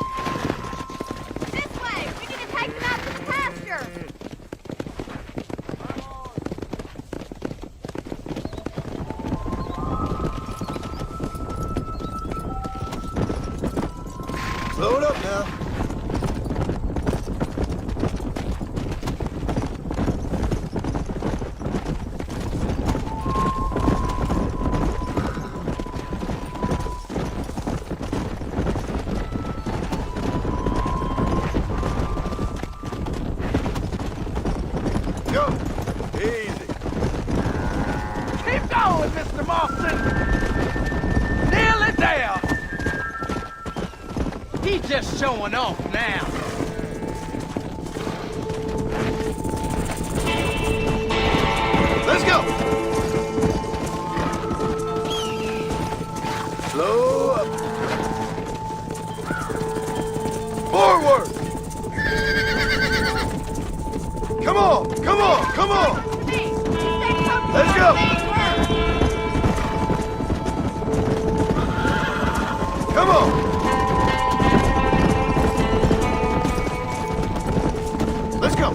Slow it up now. Go. Easy. Keep going, Mr. Marston. Nearly there. He's just showing off now. Let's go. Slow up. Forward. Come on, come on, come on. Let's go. Come on. Let's go.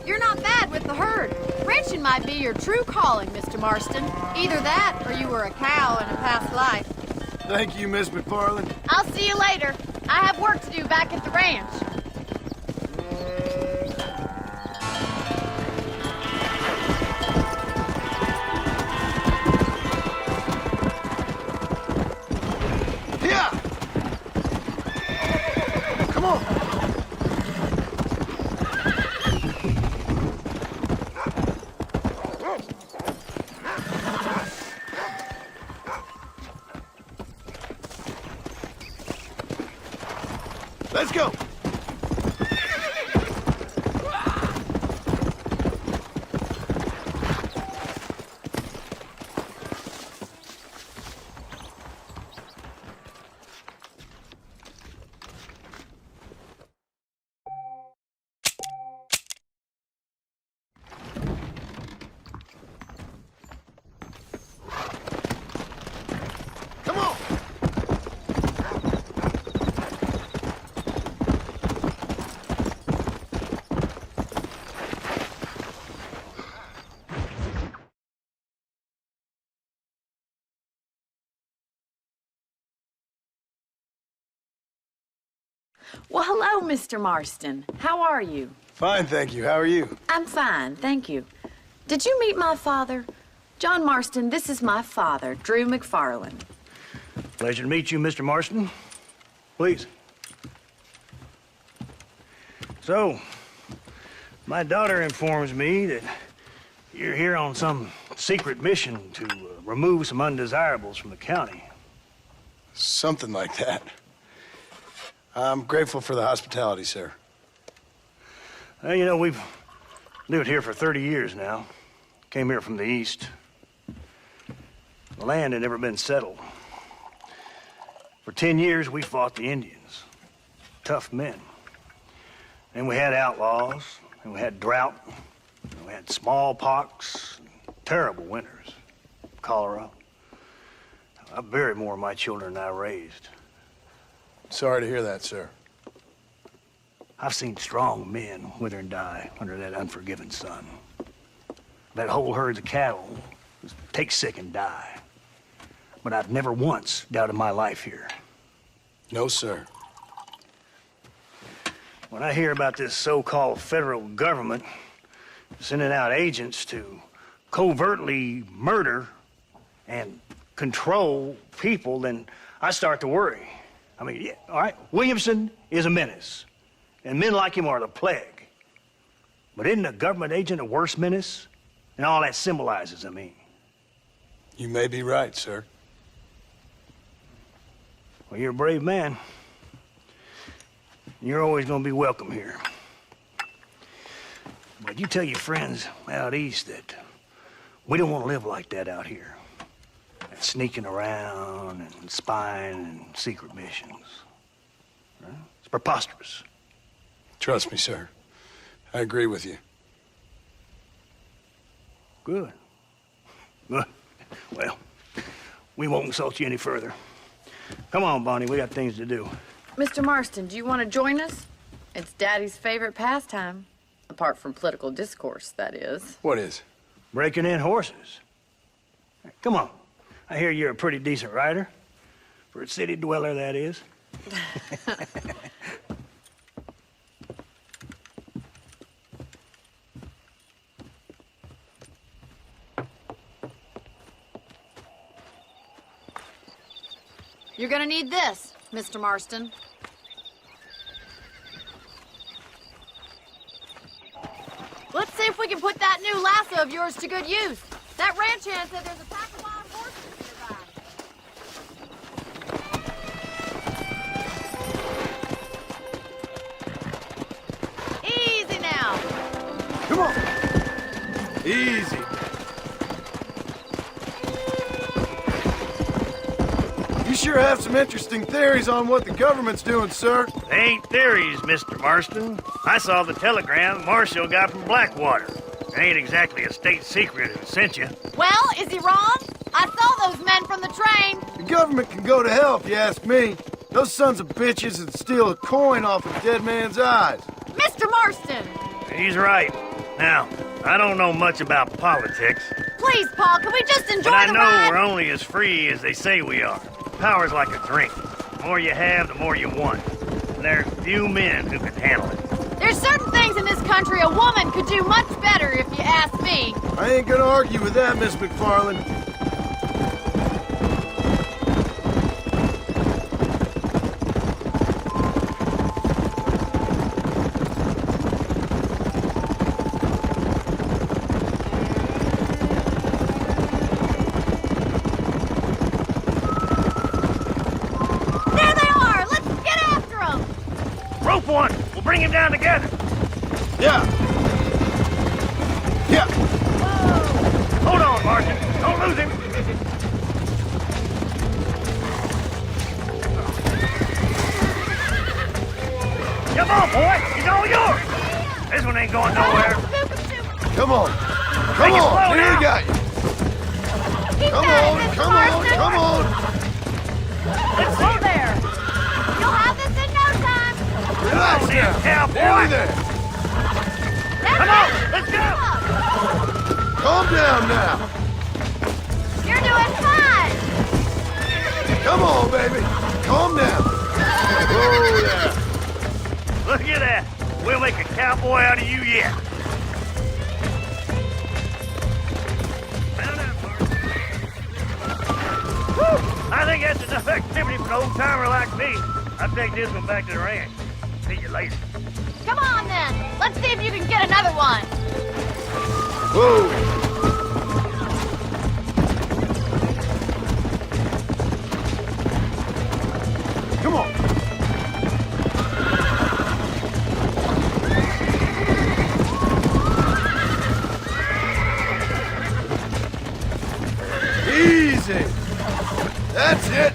You're not bad with the herd. Ranching might be your true calling, Mr. Marston. Either that, or you were a cow in a past life. Thank you, Miss McFarland. I'll see you later. I have work to do back at the ranch. Yeah. Come on. Let's go! Well, hello, Mr. Marston. How are you? Fine, thank you. How are you? I'm fine, thank you. Did you meet my father? John Marston, this is my father, Drew McFarland. Pleasure to meet you, Mr. Marston. Please. So, my daughter informs me that you're here on some secret mission to remove some undesirables from the county. Something like that. I'm grateful for the hospitality, sir. Well, you know, we've lived here for 30 years now. Came here from the east. The land had never been settled. For 10 years, we fought the Indians. Tough men. And we had outlaws, and we had drought, and we had smallpox, terrible winters, cholera. I buried more of my children than I raised. Sorry to hear that, sir. I've seen strong men wither and die under that unforgiving sun. That whole herds of cattle take sick and die. But I've never once doubted my life here. No, sir. When I hear about this so-called federal government sending out agents to covertly murder and control people, then I start to worry. I mean, yeah, all right, Williamson is a menace, and men like him are the plague. But isn't a government agent a worse menace? And all that symbolizes, I mean. You may be right, sir. Well, you're a brave man. You're always gonna be welcome here. But you tell your friends out east that we don't want to live like that out here. Sneaking around and spying and secret missions. Right? It's preposterous. Trust me, sir. I agree with you. Good. Good. Well, we won't insult you any further. Come on, Bonnie, we got things to do. Mr. Marston, do you want to join us? It's Daddy's favorite pastime. Apart from political discourse, that is. What is? Breaking in horses. Come on. I hear you're a pretty decent rider. For a city dweller, that is. You're gonna need this, Mr. Marston. Let's see if we can put that new lasso of yours to good use. That ranch hand said there's a pack of wild horses nearby. Easy now. Come on. Easy. You sure have some interesting theories on what the government's doing, sir. They ain't theories, Mr. Marston. I saw the telegram Marshall got from Blackwater. It ain't exactly a state secret who sent you. Well, is he wrong? I saw those men from the train. The government can go to hell if you ask me. Those sons of bitches would steal a coin off a dead man's eyes. Mr. Marston! He's right. Now, I don't know much about politics. Please, Paul, can we just enjoy but the I know ride? we're only as free as they say we are. Power's like a drink. The more you have, the more you want. And there's few men who can handle it. There's certain things in this country a woman could do much better, if you ask me. I ain't gonna argue with that, Miss McFarland. There they are! Let's get after them! Rope one. We'll bring him down together. Yeah. Yeah. Hold on, Martin. Don't lose him. Come on, boy. He's all yours. This one ain't going nowhere. Come on. Come on. Here we got you. Come on. Come on. Come on. Let's go there. You'll have this in no time. Relax now. Nearly there. Come on. Let's go. Calm down now. You're doing fine. Come on, baby. Calm down. Oh, yeah. Look at that. We'll make a cowboy out of you yet. Whew. I think that's enough activity for an old-timer like me. I'll take this one back to the ranch. See you later. Come on, then. Let's see if you can get another one. Whoa. Come on. Easy. That's it.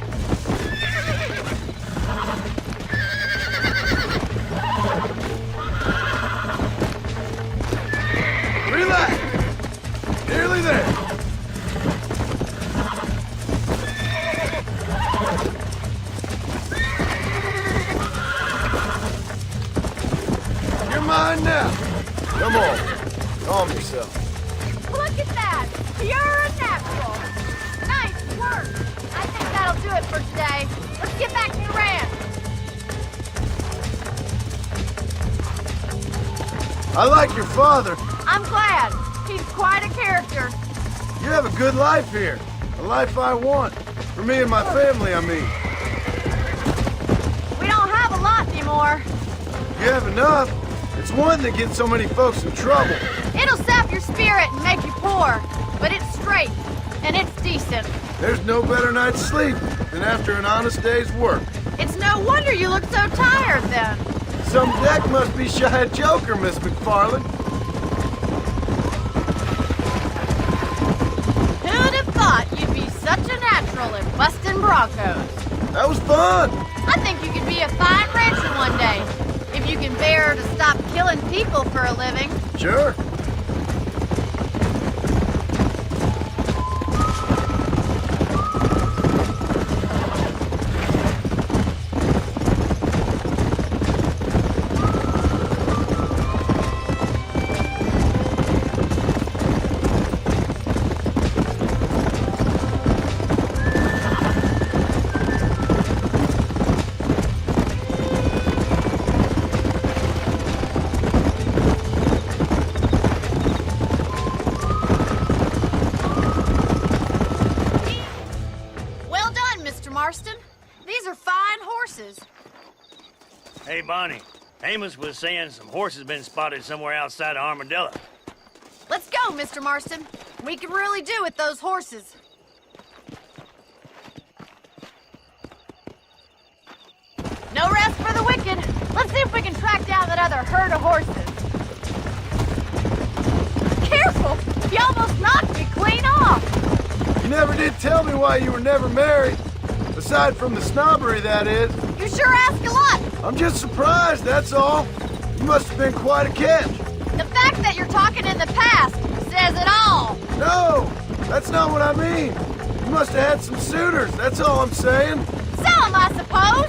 Relax. Nearly there. You're mine now. Come on. Calm yourself. Look at that. You're a natural. Nice work. I think that'll do it for today. Let's get back to the ranch. I like your father. I'm glad. He's quite a character. You have a good life here. A life I want. For me and my family, I mean. We don't have a lot anymore. You have enough. It's one that gets so many folks in trouble. It'll sap your spirit and make you poor. But it's straight. And it's decent. There's no better night's sleep than after an honest day's work. It's no wonder you look so tired then. Some deck must be shy of Joker, Miss McFarland. Who'd have thought you'd be such a natural in busting Broncos? That was fun. I think you could be a fine rancher one day. If you can bear to stop killing people for a living. Sure. Hey, Bonnie. Amos was saying some horses been spotted somewhere outside of Armadillo. Let's go, Mr. Marston. We can really do with those horses. No rest for the wicked. Let's see if we can track down that other herd of horses. Careful! You almost knocked me clean off! You never did tell me why you were never married. Aside from the snobbery, that is. You sure ask a lot. I'm just surprised, that's all. You must have been quite a catch. The fact that you're talking in the past says it all. No, that's not what I mean. You must have had some suitors, that's all I'm saying. Some, I suppose.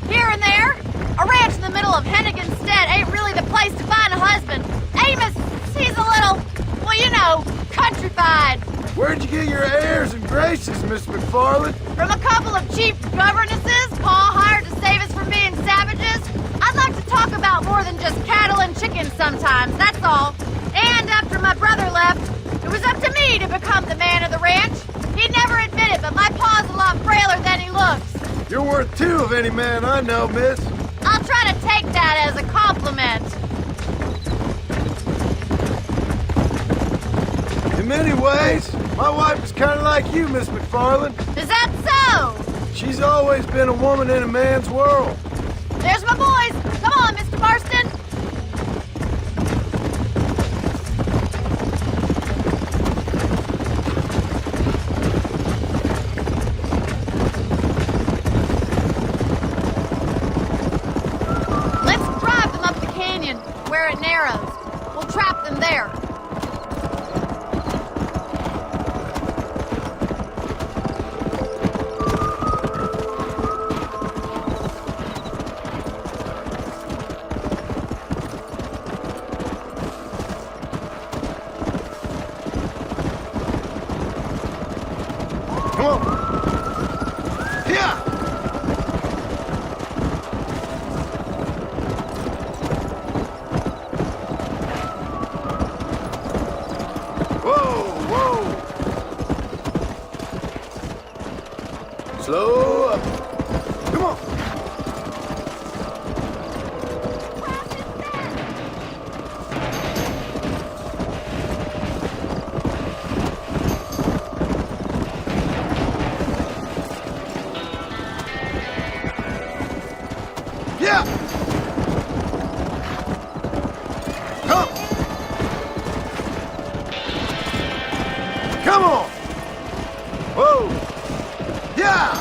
Here and there. A ranch in the middle of Hennigan's Stead ain't really the place to find a husband. Amos, he's a little, well, you know, countrified. Where'd you get your airs and graces, Miss McFarland? From a couple of cheap governesses Pa hired to save us from being savages. I'd like to talk about more than just cattle and chickens sometimes, that's all. And after my brother left, it was up to me to become the man of the ranch. He'd never admit it, but my pa's a lot frailer than he looks. You're worth two of any man I know, miss. I'll try to take that as a compliment. In many ways, my wife is kind of like you, Miss McFarland. Is that so? She's always been a woman in a man's world. There's my boys. Come on, at Narrows. We'll trap them there. Slow up. Come on. Yeah. Come. Come on. Whoa. Yeah!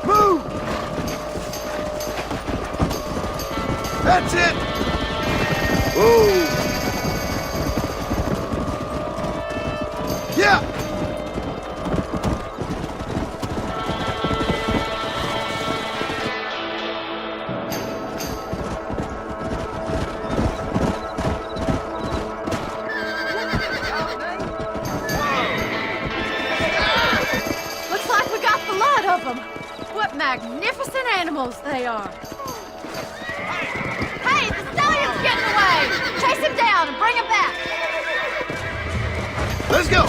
Move! That's it! Whoa! Yeah! What magnificent animals they are. Hey, the stallion's getting away! Chase him down and bring him back! Let's go!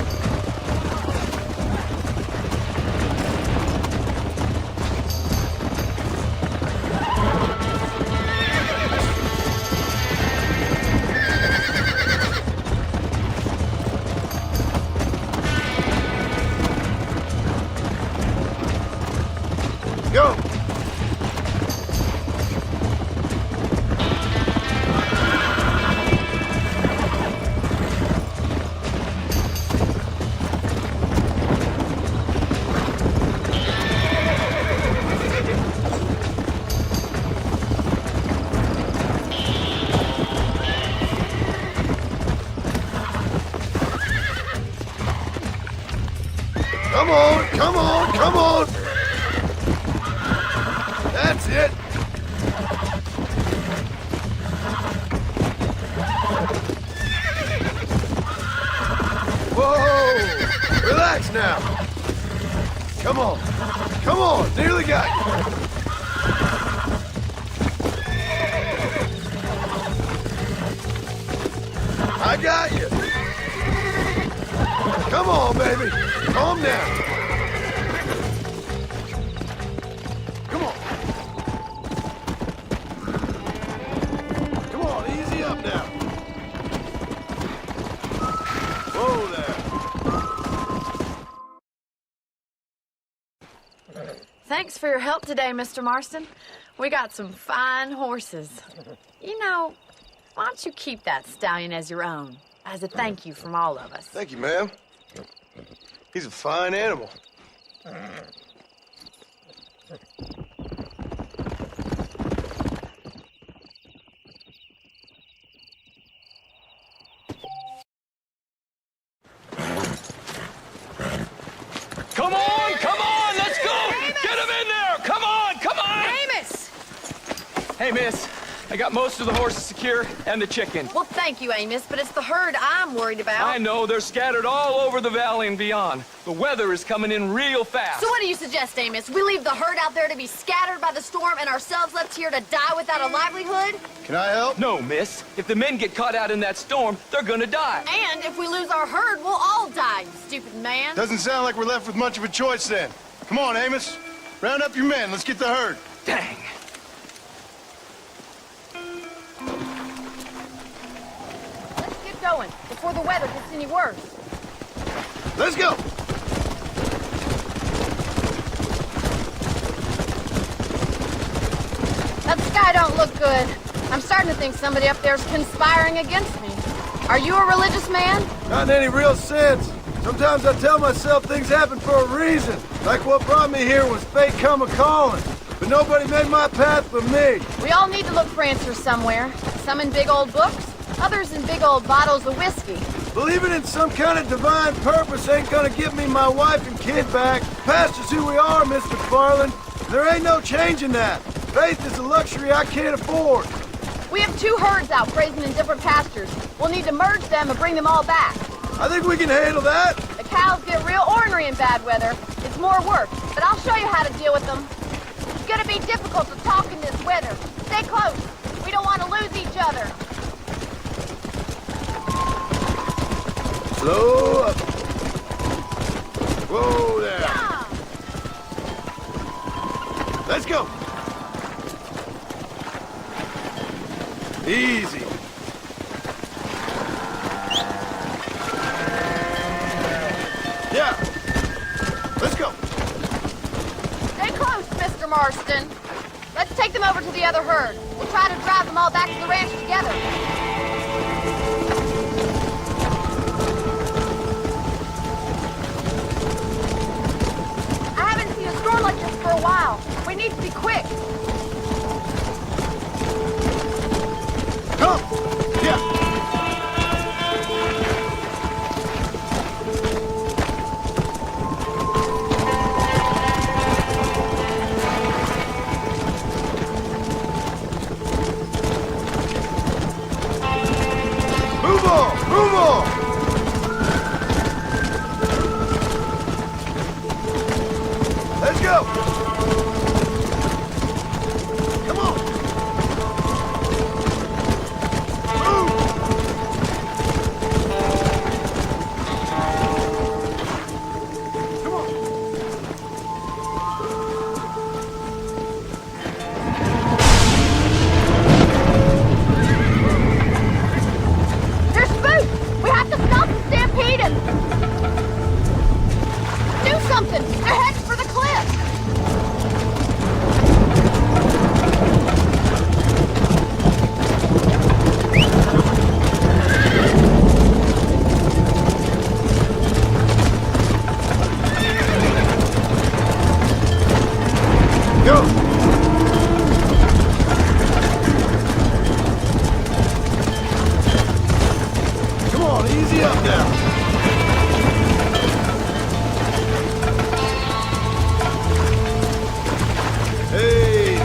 Go! Come on, come on, come on! That's it! Whoa! Relax now! Come on! Come on! Nearly got you! I got you! Come on, baby! Calm down! Thanks for your help today, Mr. Marston. We got some fine horses. You know, why don't you keep that stallion as your own, as a thank you from all of us? Thank you, ma'am. He's a fine animal. Come on, let's go! Amos! Get him in there! Come on! Amos! Hey, miss. I got most of the horses secure and the chicken. Well, thank you, Amos, but it's the herd I'm worried about. I know, they're scattered all over the valley and beyond. The weather is coming in real fast. So what do you suggest, Amos? We leave the herd out there to be scattered by the storm and ourselves left here to die without a livelihood? Can I help? No, miss. If the men get caught out in that storm, they're gonna die. And if we lose our herd, we'll all die, you stupid man. Doesn't sound like we're left with much of a choice then. Come on, Amos. Round up your men. Let's get the herd. Dang. Let's get going before the weather gets any worse. Let's go. That sky don't look good. I'm starting to think somebody up there's conspiring against me. Are you a religious man? Not in any real sense. Sometimes I tell myself things happen for a reason. Like what brought me here was fate come a-calling. But but nobody made my path but me. We all need to look for answers somewhere. Some in big old books, others in big old bottles of whiskey. Believing in some kind of divine purpose ain't gonna give me my wife and kid back. Past is who we are, Mr. Farland. There ain't no changing that. Faith is a luxury I can't afford. We have 2 herds out grazing in different pastures. We'll need to merge them and bring them all back. I think we can handle that. The cows get real ornery in bad weather. It's more work, but I'll show you how to deal with them. It's gonna be difficult to talk in this weather. Stay close. We don't want to lose each other. Slow up. Whoa there. Yeah. Let's go. Easy. Yeah. Let's go. Stay close, Mr. Marston. Let's take them over to the other herd. We'll try to drive them all back to the ranch together. I haven't seen a storm like this for a while. We need to be quick. Come. Yeah. Move on! Move on! Let's go! Come on! They're spooked! We have to stop and stampede them! Do something! They're heading for the cliff! Go! Come on, easy up now. Hey!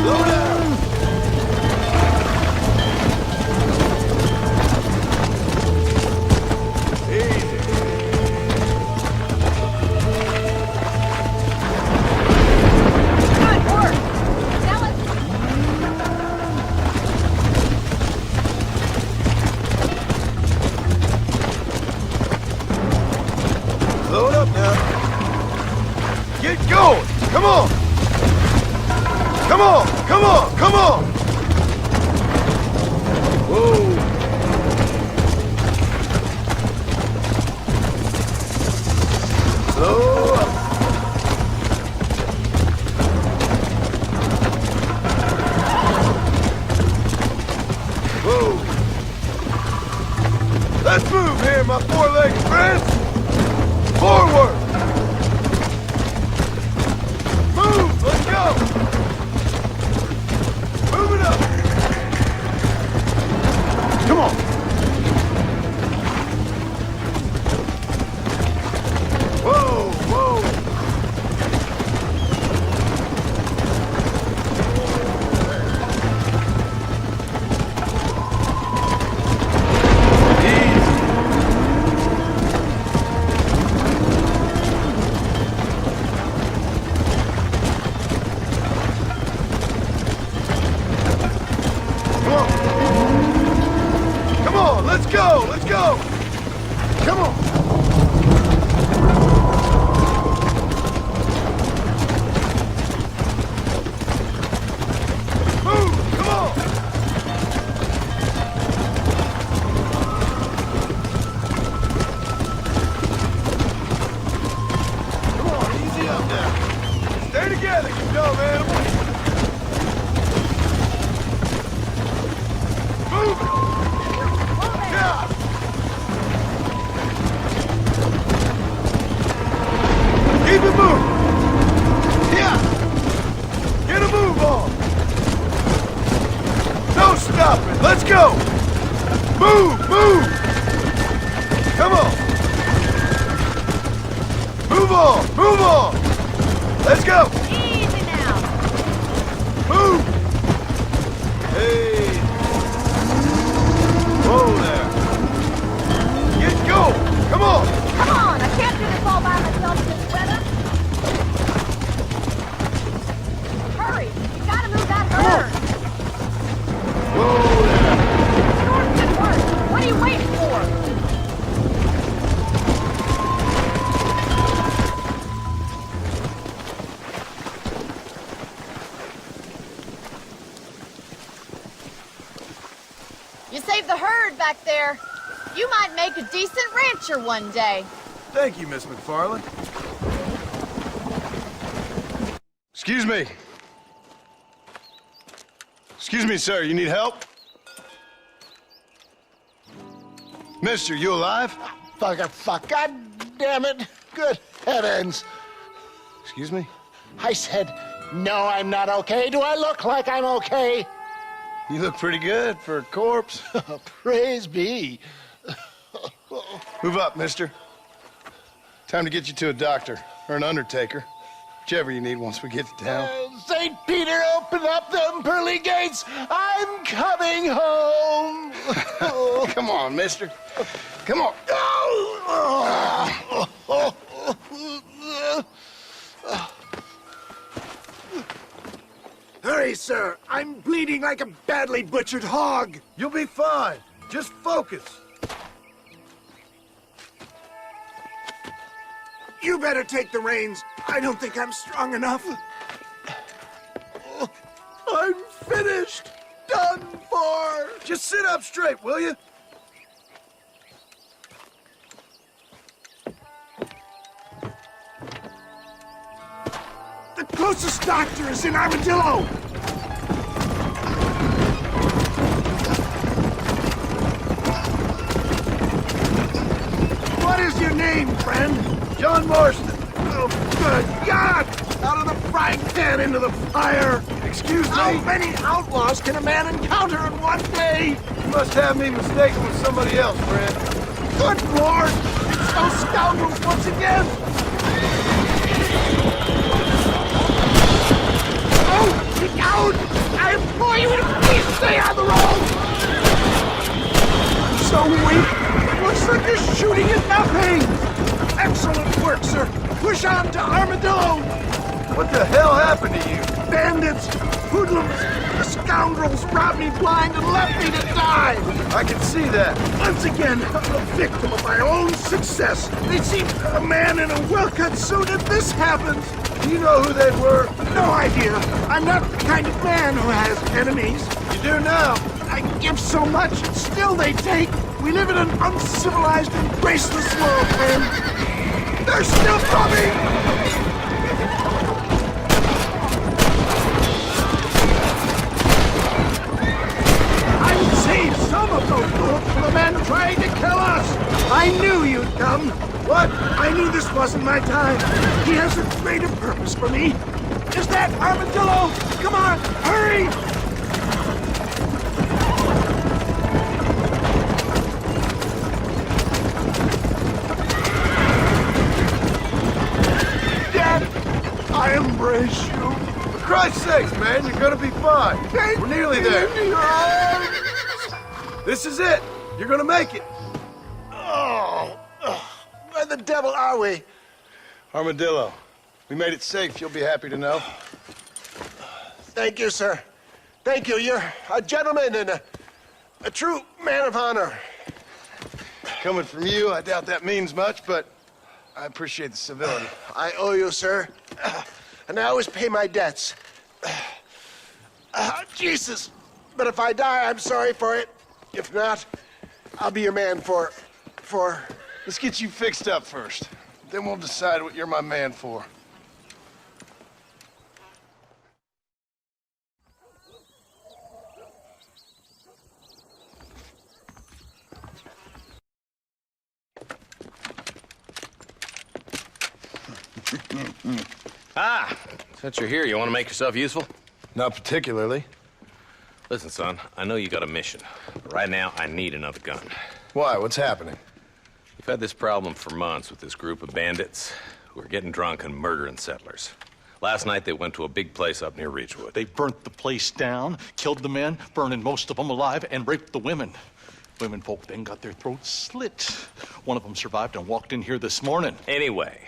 Slow down! Easy. Good work! Now let's... Load up now. Get going! Come on! Come on! Come on! Come on! Whoa! Slow up. Whoa! Let's move here, my four-legged friends! Forward! Move! Let's go! Move it up! Come on! Whoa! Whoa! Come on, let's go, let's go! Come on! Move, come on! Come on, easy up now. Stay together, you dumb animal. Move! Move! Come on! Move on! Move on! Let's go! Easy now! Move! Hey! Whoa there! Get going! Come on! Come on! I can't do this all by myself in this weather! Hurry! You gotta move that herd! Whoa there! Storm's been worse! What are you waiting for? You saved the herd back there. You might make a decent rancher one day. Thank you, Miss McFarland. Excuse me. Excuse me, sir. You need help? Mister, you alive? Fuck. God damn it. Good heavens. Excuse me? I said, no, I'm not okay. Do I look like I'm okay? You look pretty good for a corpse. Praise be. Move up, mister. Time to get you to a doctor or an undertaker. Whichever you need once we get to town. St. Peter, open up them pearly gates. I'm coming home. Come on, mister. Come on. Hurry, sir. I'm bleeding like a badly butchered hog. You'll be fine. Just focus. You better take the reins. I don't think I'm strong enough. I'm finished. Done for. Just sit up straight, will you? The closest doctor is in Armadillo. What is your name, friend? John Marston. Oh, good God! Out of the frying pan into the fire! Excuse me? How many outlaws can a man encounter in one day? You must have me mistaken with somebody else, friend. Good Lord! It's those scoundrels once again! Oh, get down! I implore you to please stay on the road! So weak! It looks like you're shooting at nothing! Excellent work, sir! Push on to Armadillo! What the hell happened to you? Bandits! Hoodlums! The scoundrels robbed me blind and left me to die! I can see that. Once again, I'm a victim of my own success. They seem a man in a well-cut suit and this happens! Do you know who they were? No idea. I'm not the kind of man who has enemies. You do now. I give so much and still they take. We live in an uncivilized and graceless world, man. They're still coming! I saved some of those bullets from the men trying to kill us! I knew you'd come! What? I knew this wasn't my time. He has a greater purpose for me. Is that Armadillo? Come on, hurry! I embrace you. For Christ's sakes, man, you're gonna be fine. We're nearly there. This is it. You're gonna make it. Where the devil are we? Armadillo. We made it safe, you'll be happy to know. Thank you, sir. Thank you. You're a gentleman and a true man of honor. Coming from you, I doubt that means much, but I appreciate the civility. I owe you, sir. And I always pay my debts. Jesus. But if I die, I'm sorry for it. If not, I'll be your man for... Let's get you fixed up first. Then we'll decide what you're my man for. Since you're here, you want to make yourself useful? Not particularly. Listen, son, I know you got a mission. But right now, I need another gun. Why? What's happening? We've had this problem for months with this group of bandits who are getting drunk and murdering settlers. Last night, they went to a big place up near Reachwood. They burnt the place down, killed the men, burning most of them alive, and raped the women. Women folk then got their throats slit. One of them survived and walked in here this morning. Anyway,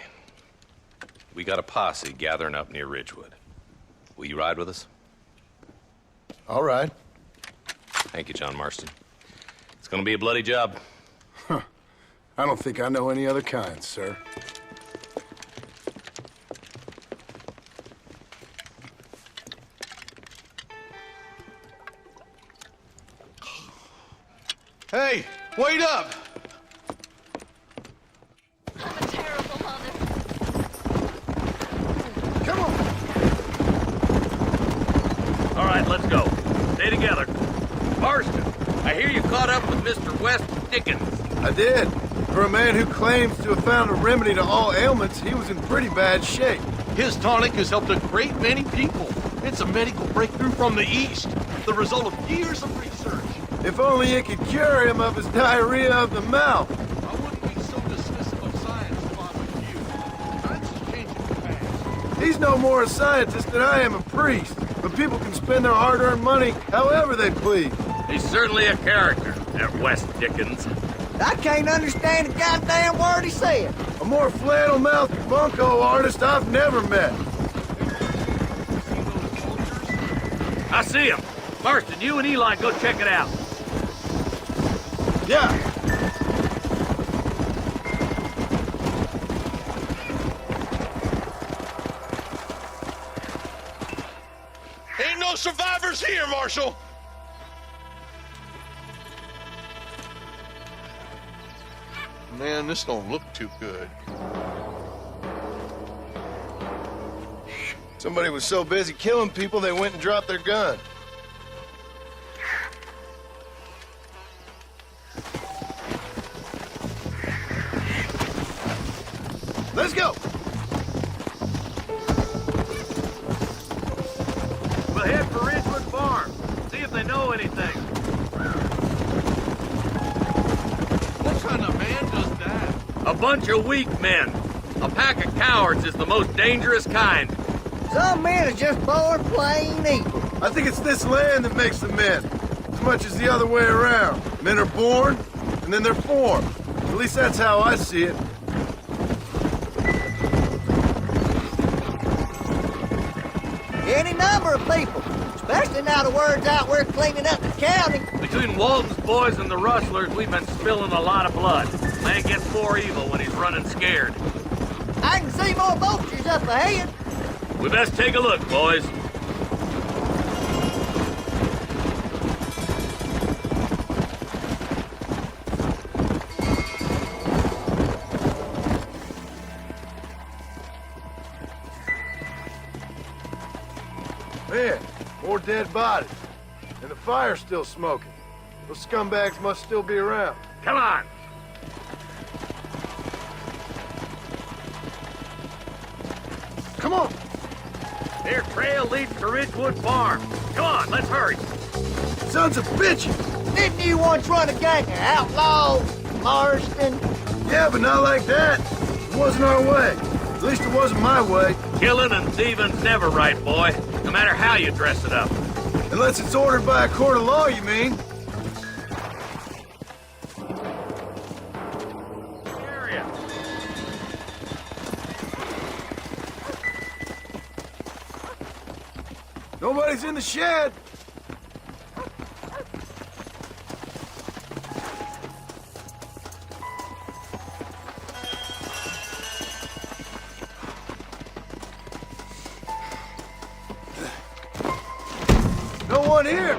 we got a posse gathering up near Ridgewood. Will you ride with us? All right. Thank you, John Marston. It's gonna be a bloody job. Huh. I don't think I know any other kind, sir. Hey, wait up! I'm a terrible mother. Come on! All right, let's go. Stay together. Marston, I hear you caught up with Mr. West Dickens. I did. For a man who claims to have found a remedy to all ailments, he was in pretty bad shape. His tonic has helped a great many people. It's a medical breakthrough from the East, the result of years of research. If only it could cure him of his diarrhea of the mouth. I wouldn't be so dismissive of science if I were you. Science is changing fast. He's no more a scientist than I am a priest. But people can spend their hard-earned money however they please. He's certainly a character, that West Dickens. I can't understand a goddamn word he said. A more flannel-mouthed bunco artist I've never met. I see him. Marston, you and Eli go check it out. Yeah. Ain't no survivors here, Marshal! Man, this don't look too good. Somebody was so busy killing people, they went and dropped their gun. Let's go! We'll head for Ridgewood Farm. See if they know anything. What kind of man does that? A bunch of weak men. A pack of cowards is the most dangerous kind. Some men are just born plain evil. I think it's this land that makes the men, as much as the other way around. Men are born, and then they're formed. At least that's how I see it. Any number of people, especially now the word's out we're cleaning up the county. Between Walton's boys and the rustlers, we've been spilling a lot of blood. Man gets more evil when he's running scared. I can see more vultures up ahead. We best take a look, boys. Man, more dead bodies. And the fire's still smoking. Those scumbags must still be around. Come on! Come on! Their trail leads to Ridgewood Farm. Come on, let's hurry. Sons of bitches! Didn't you once run a gang of outlaws, Marston? Yeah, but not like that. It wasn't our way. At least it wasn't my way. Killing and thieving's never right, boy. No matter how you dress it up. Unless it's ordered by a court of law, you mean? Area. Nobody's in the shed. No one here.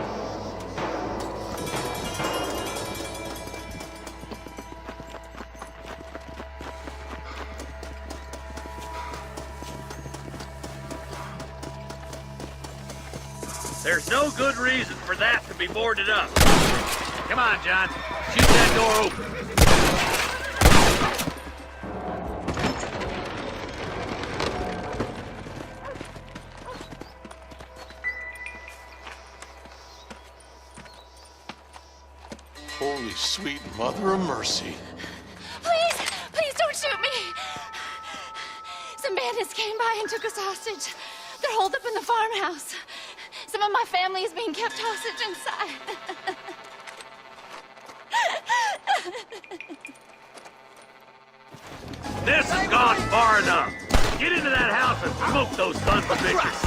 There's no good reason for that to be boarded up. Come on, John. Shoot that door open. Holy sweet Mother of mercy. Please, please don't shoot me. Some bandits came by and took us hostage. They're holed up in the farmhouse. Some of my family is being kept hostage inside. This has gone far enough. Get into that house and smoke those sons of bitches.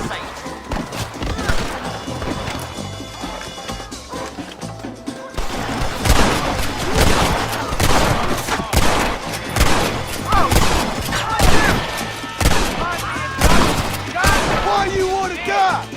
Why you want to die?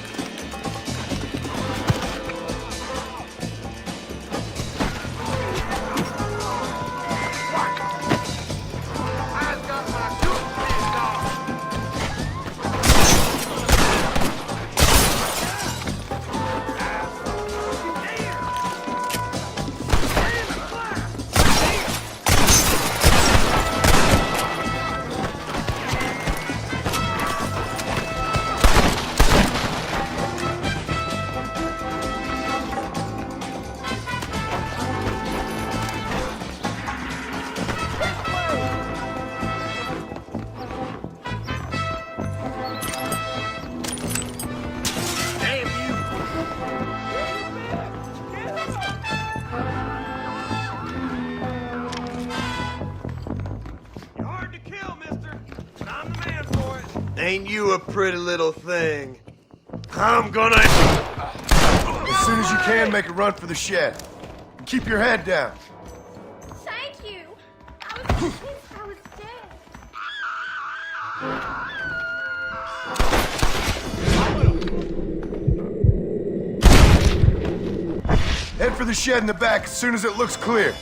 Ain't you a pretty little thing? I'm gonna... As soon as you can, make a run for the shed. And keep your head down. Thank you. I was dead. Head for the shed in the back as soon as it looks clear.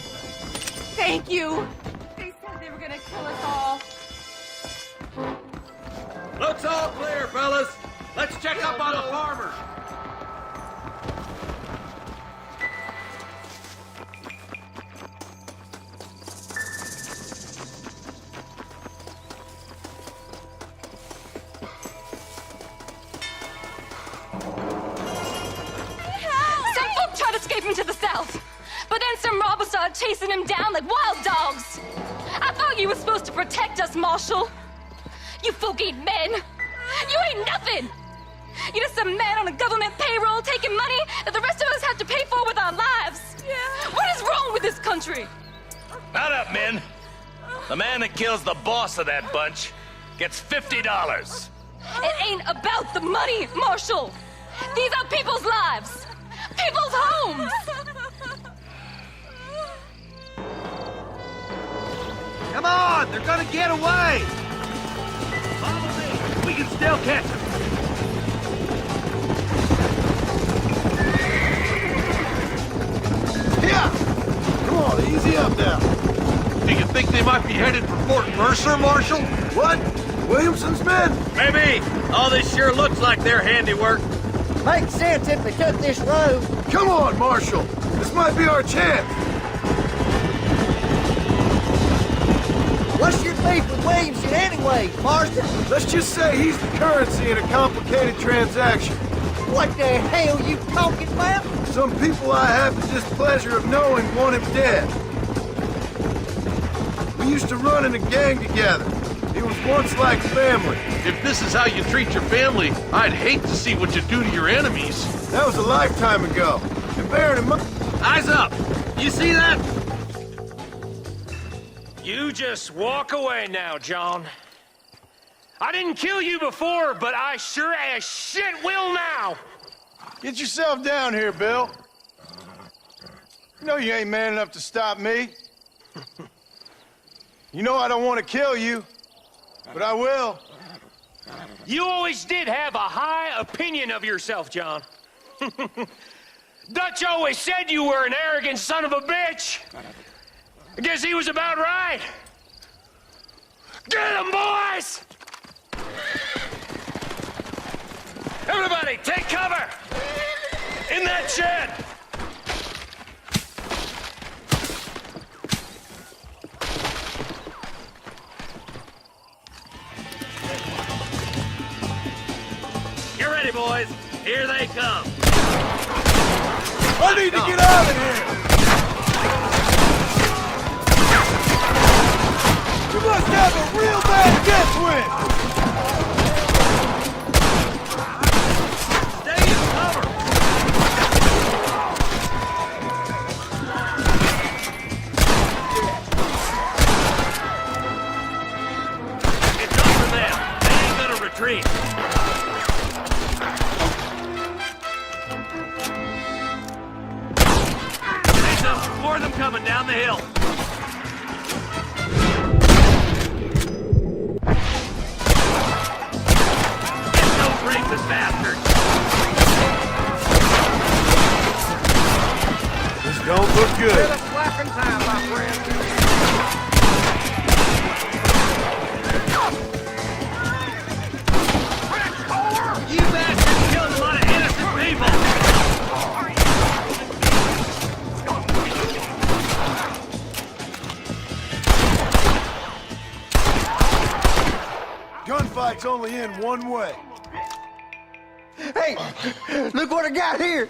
Thank you. They said they were gonna kill us all. Looks all clear, fellas. Let's check up on the farmer. Some folk tried escaping to the south, but then some robbers started chasing him down like wild dogs. I thought you were supposed to protect us, Marshal. You folk ain't men. You ain't nothing. You're just a man on a government payroll taking money that the rest of us have to pay for with our lives. Yeah. What is wrong with this country? Not up, men. The man that kills the boss of that bunch gets $50. It ain't about the money, Marshal. These are people's lives. People's homes. Come on, they're gonna get away! We can still catch him. Yeah! Come on, easy up now. Do you think they might be headed for Fort Mercer, Marshal? What? Williamson's men? Maybe. All this sure looks like their handiwork. Makes sense if they took this road. Come on, Marshal. This might be our chance. What's your beef with Williamson anyway, Marston? Let's just say he's the currency in a complicated transaction. What the hell you talking about? Some people I have the displeasure of knowing want him dead. We used to run in a gang together. He was once like family. If this is how you treat your family, I'd hate to see what you do to your enemies. That was a lifetime ago. And bearing in mind... Eyes up! You see that? You just walk away now, John. I didn't kill you before, but I sure as shit will now! Get yourself down here, Bill. You know you ain't man enough to stop me. You know I don't want to kill you, but I will. You always did have a high opinion of yourself, John. Dutch always said you were an arrogant son of a bitch. I guess he was about right. Get him, boys! Everybody, take cover! In that shed! You're ready, boys. Here they come. I need to get out of here! moving! Stay in cover! It's up to them. They ain't gonna retreat. More of them coming down the hill. Get those racist bastards. This don't look good. Bit of slapping time, my friend. You bastards killed a lot of innocent people. Gunfight's only in one way. Hey, look what I got here.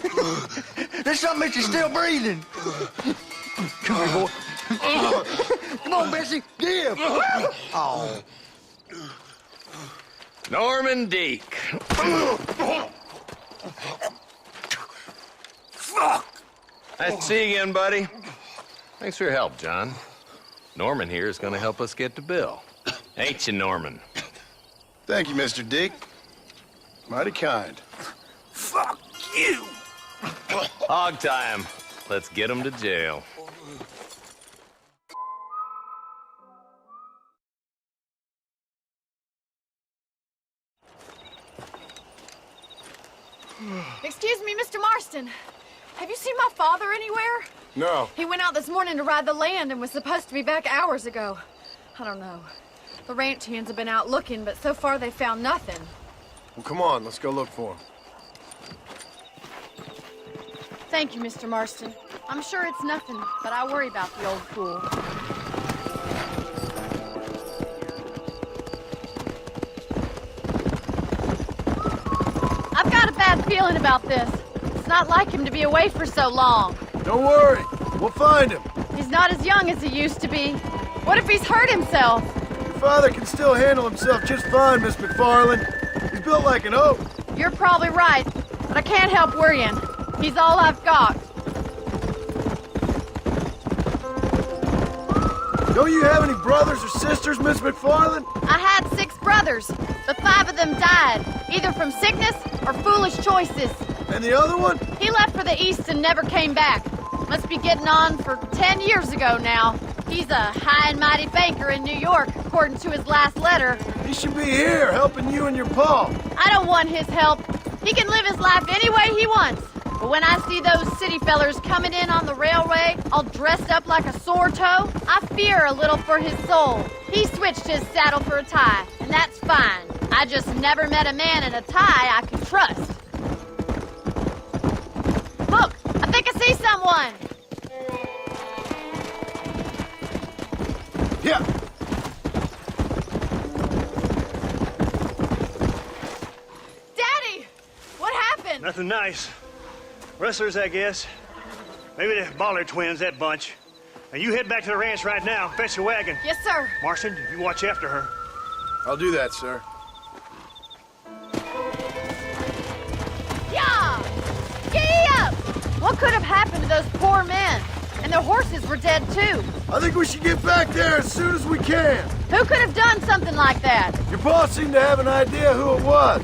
There's something that you're still breathing. Come here, boy. Come on, Bessie, give. Oh. Norman Deek. Fuck! Nice to see you again, buddy. Thanks for your help, John. Norman here is going to help us get to Bill. Ain't you, Norman? Thank you, Mr. Dick. Mighty kind. Fuck you! Hog time. Let's get him to jail. Excuse me, Mr. Marston. Have you seen my father anywhere? No. He went out this morning to ride the land and was supposed to be back hours ago. I don't know. The ranch hands have been out looking, but so far they found nothing. Well, come on, let's go look for him. Thank you, Mr. Marston. I'm sure it's nothing, but I worry about the old fool. I've got a bad feeling about this. It's not like him to be away for so long. Don't worry, we'll find him. He's not as young as he used to be. What if he's hurt himself? Your father can still handle himself just fine, Miss McFarland. He's built like an oak. You're probably right, but I can't help worrying. He's all I've got. Don't you have any brothers or sisters, Miss McFarland? I had 6 brothers, but 5 of them died, either from sickness or foolish choices. And the other one? He left for the east and never came back. Must be getting on for 10 years ago now. He's a high and mighty banker in New York, according to his last letter. He should be here, helping you and your pa. I don't want his help. He can live his life any way he wants. But when I see those city fellers coming in on the railway, all dressed up like a sore toe, I fear a little for his soul. He switched his saddle for a tie, and that's fine. I just never met a man in a tie I could trust. Look, I think I see someone. Yeah. Daddy! What happened? Nothing nice. Rustlers, I guess. Maybe the Ballard twins, that bunch. Now you head back to the ranch right now. Fetch the wagon. Yes, sir. Marston, you watch after her. I'll do that, sir. Yeah! Giddy up! What could have happened to those poor men? And their horses were dead, too. I think we should get back there as soon as we can. Who could have done something like that? Your boss seemed to have an idea who it was.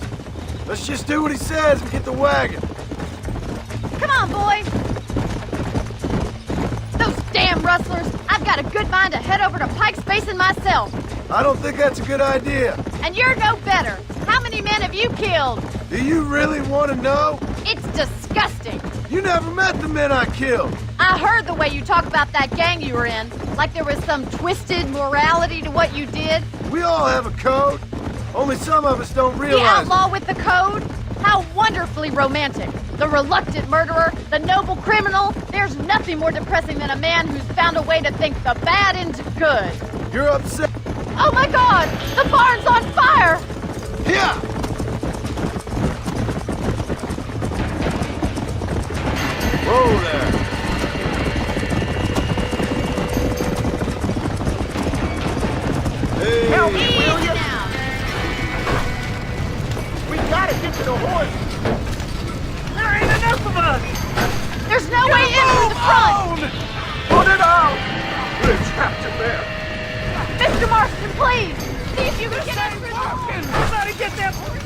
Let's just do what he says and get the wagon. Come on, boy! Those damn rustlers! I've got a good mind to head over to Pike's Basin myself. I don't think that's a good idea. And you're no better. How many men have you killed? Do you really want to know? It's disgusting. You never met the men I killed. I heard the way you talk about that gang you were in, like there was some twisted morality to what you did. We all have a code. Only some of us don't realize The outlaw with the code? How wonderfully romantic. The reluctant murderer, the noble criminal. There's nothing more depressing than a man who's found a way to think the bad into good. You're upset. Oh my God! The barn's on fire! Yeah! Whoa there. Hey. Help me, will you? Now. a horse! There ain't enough of us! There's no way in through the front! Put it out! We're trapped in there! Mr. Marston, please! See if you can get us through the Marston! Somebody get that horse!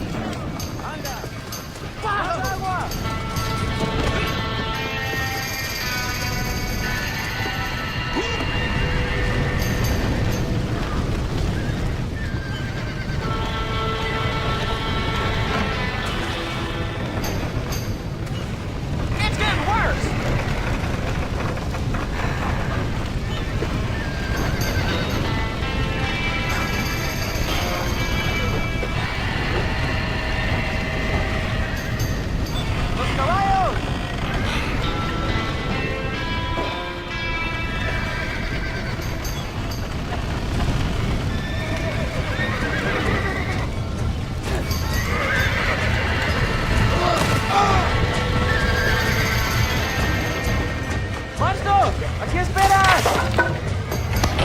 It's getting worse! ¡Los caballos! ¡Marston! ¡Aquí esperas!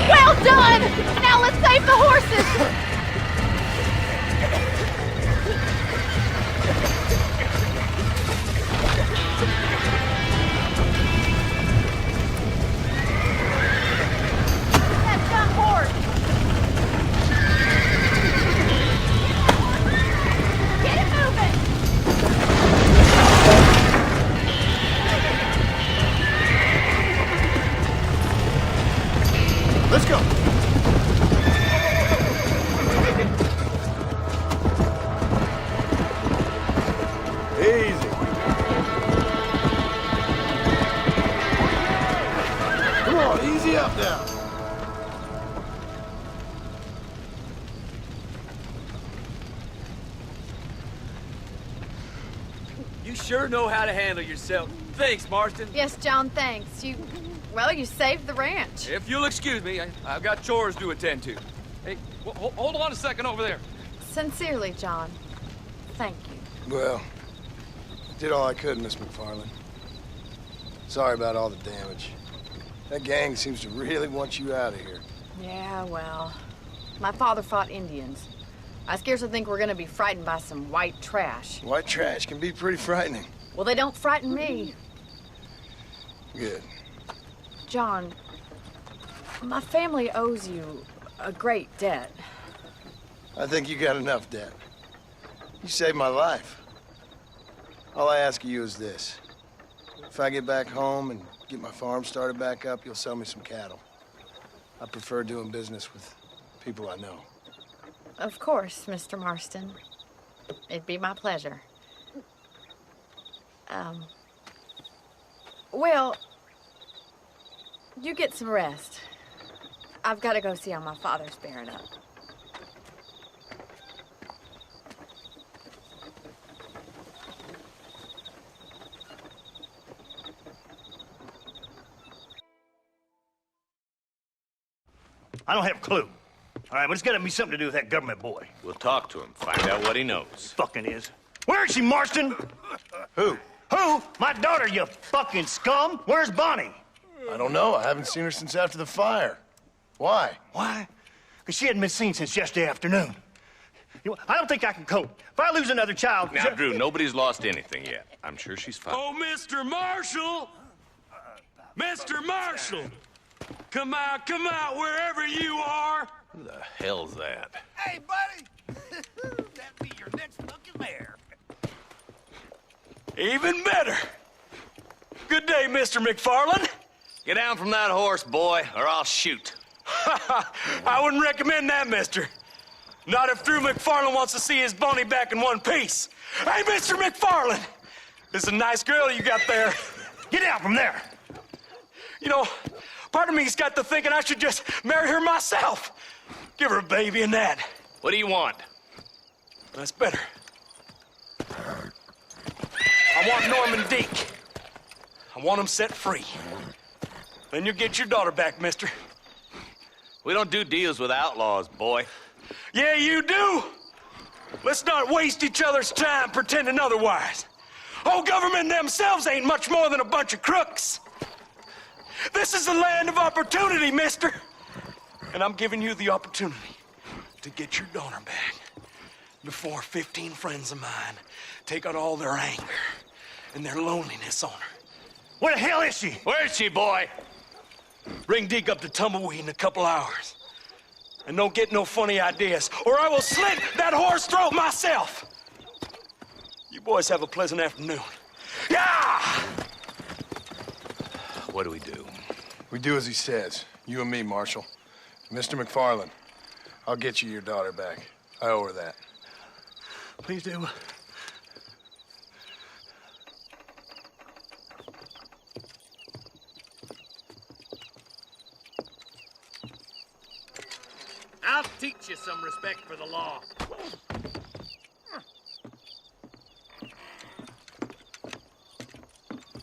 Well done! Now let's save the horses! That dumb horse! Get it moving! Let's go. Easy. Come on, easy up now. You sure know how to handle yourself. Thanks, Marston. Yes, John, thanks. Well, you saved the ranch. If you'll excuse me, I've got chores to attend to. Hey, hold on a second over there. Sincerely, John. Thank you. Well, did all I could, Miss McFarland. Sorry about all the damage. That gang seems to really want you out of here. Yeah, well, my father fought Indians. I scarcely think we're gonna be frightened by some white trash. White trash can be pretty frightening. Well, they don't frighten me. Good. John, my family owes you a great debt. I think you got enough debt. You saved my life. All I ask of you is this. If I get back home and get my farm started back up, you'll sell me some cattle. I prefer doing business with people I know. Of course, Mr. Marston. It'd be my pleasure. Well, you get some rest. I've got to go see how my father's bearing up. I don't have a clue. All right, but it's gotta be something to do with that government boy. We'll talk to him, find out what he knows. Fucking is. Where is she, Marston? Who? Who? My daughter, you fucking scum! Where's Bonnie? I don't know. I haven't seen her since after the fire. Why? Why? Because she hadn't been seen since yesterday afternoon. You know, I don't think I can cope. If I lose another child... Now, Drew, nobody's lost anything yet. I'm sure she's fine. Oh, Mr. Marshall! Mr. Marshall! Come out, wherever you are! Who the hell's that? Hey, buddy! That be your next looking mare. Even better. Good day, Mr. McFarland. Get down from that horse, boy, or I'll shoot. I wouldn't recommend that, mister. Not if Drew McFarland wants to see his Bonnie back in one piece. Hey, Mr. McFarland! This is a nice girl you got there. Get out from there! You know, part of me's got to thinking I should just marry her myself. Give her a baby and that. What do you want? That's better. I want Norman Deke. I want him set free. Then you'll get your daughter back, mister. We don't do deals with outlaws, boy. Yeah, you do. Let's not waste each other's time pretending otherwise. Old government themselves ain't much more than a bunch of crooks. This is the land of opportunity, mister. And I'm giving you the opportunity to get your daughter back. before 15 friends of mine take out all their anger and their loneliness on her. Where the hell is she? Where is she, boy? Bring Deke up to Tumbleweed in a couple hours. And don't get no funny ideas, or I will slit that whore's throat myself. You boys have a pleasant afternoon. Yeah! What do we do? We do as he says. You and me, Marshal. Mr. McFarland, I'll get you your daughter back. I owe her that. Please do. I'll teach you some respect for the law.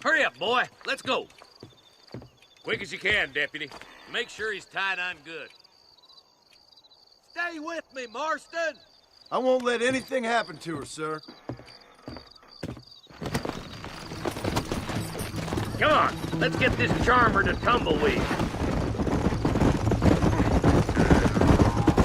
Hurry up, boy. Let's go. Quick as you can, Deputy. Make sure he's tied on good. Stay with me, Marston. I won't let anything happen to her, sir. Come on, let's get this charmer to Tumbleweed.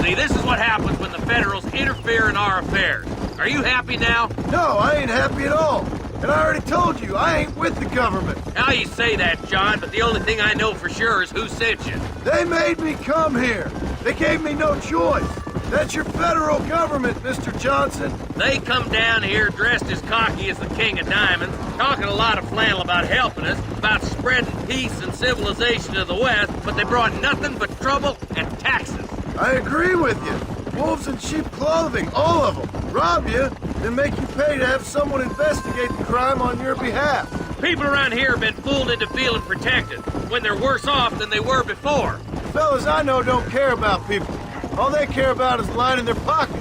See, this is what happens when the Federals interfere in our affairs. Are you happy now? No, I ain't happy at all. And I already told you, I ain't with the government. Now you say that, John, but the only thing I know for sure is who sent you. They made me come here. They gave me no choice. That's your federal government, Mr. Johnson. They come down here dressed as cocky as the King of Diamonds, talking a lot of flannel about helping us, about spreading peace and civilization to the West, but they brought nothing but trouble and taxes. I agree with you. Wolves in sheep clothing, all of them. Rob you, then make you pay to have someone investigate the crime on your behalf. People around here have been fooled into feeling protected, when they're worse off than they were before. Fellas I know don't care about people. All they care about is lining their pockets.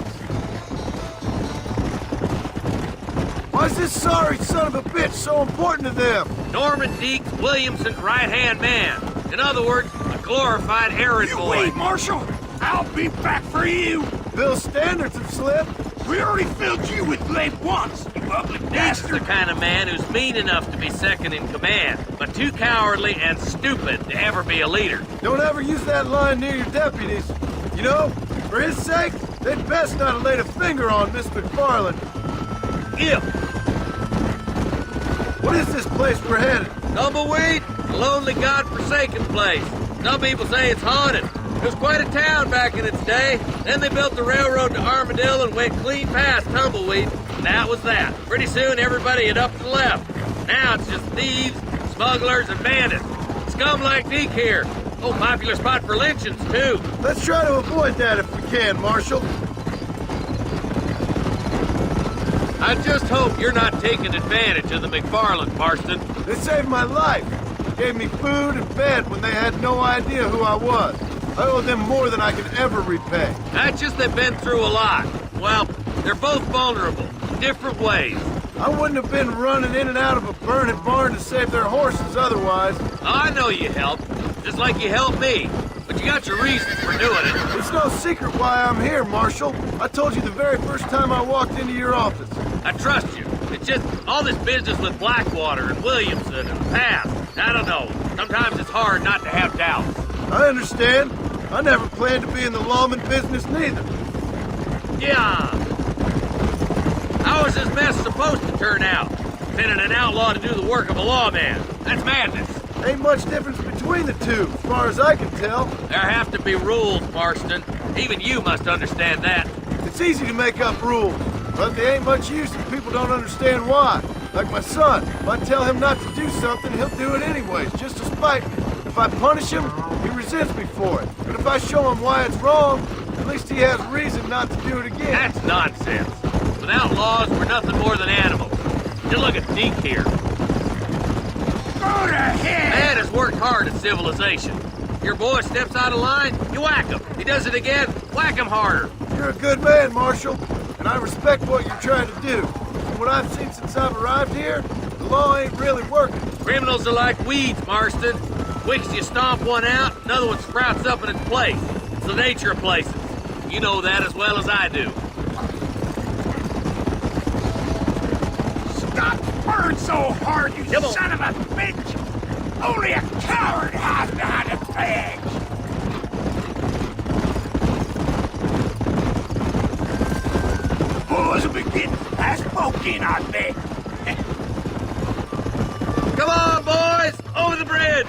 Why is this sorry son of a bitch so important to them? Norman Deeks Williamson's right-hand man. In other words, a glorified errand boy. Wait, Marshal! I'll be back for you! Bill's standards have slipped. We already filled you with lead once, you ugly Deeks is bastard! the kind of man who's mean enough to be second in command, but too cowardly and stupid to ever be a leader. Don't ever use that line near your deputies. You know, for his sake, they'd best not have laid a finger on Miss McFarland. Yeah. What is this place we're headed? Tumbleweed, a lonely, god-forsaken place. Some people say it's haunted. It was quite a town back in its day. Then they built the railroad to Armadillo and went clean past Tumbleweed. And that was that. Pretty soon, everybody had up and left. Now it's just thieves, smugglers, and bandits. Scum like Deke here. Oh, popular spot for lynchings, too. Let's try to avoid that if we can, Marshal. I just hope you're not taking advantage of the McFarland, Marston. They saved my life. Gave me food and bed when they had no idea who I was. I owe them more than I can ever repay. That's just they've been through a lot. Well, they're both vulnerable, in different ways. I wouldn't have been running in and out of a burning barn to save their horses otherwise. I know you helped, just like you helped me. But you got your reasons for doing it. It's no secret why I'm here, Marshal. I told you the very first time I walked into your office. I trust you. It's just all this business with Blackwater and Williamson and the past. I don't know. Sometimes it's hard not to have doubts. I understand. I never planned to be in the lawman business neither. Yeah. How is this mess supposed to turn out? Sending an outlaw to do the work of a lawman. That's madness. Ain't much difference between the two, as far as I can tell. There have to be rules, Marston. Even you must understand that. It's easy to make up rules, but they ain't much use if people don't understand why. Like my son, if I tell him not to do something, he'll do it anyways, just to spite me. If I punish him, he resents me for it. But if I show him why it's wrong, at least he has reason not to do it again. That's nonsense. Without laws, we're nothing more than animals. Just look at Deke here. Go to hell! Man has worked hard at civilization. Your boy steps out of line, you whack him. He does it again, whack him harder. You're a good man, Marshal, and I respect what you're trying to do. From what I've seen since I've arrived here, the law ain't really working. Criminals are like weeds, Marston. Quick as you stomp one out, another one sprouts up in its place. It's the nature of places. You know that as well as I do. Stop burning so hard, you son of a bitch! Only a coward hides behind a badge! fellas will be getting fast poking, I bet. Come on, boys! Over the bridge!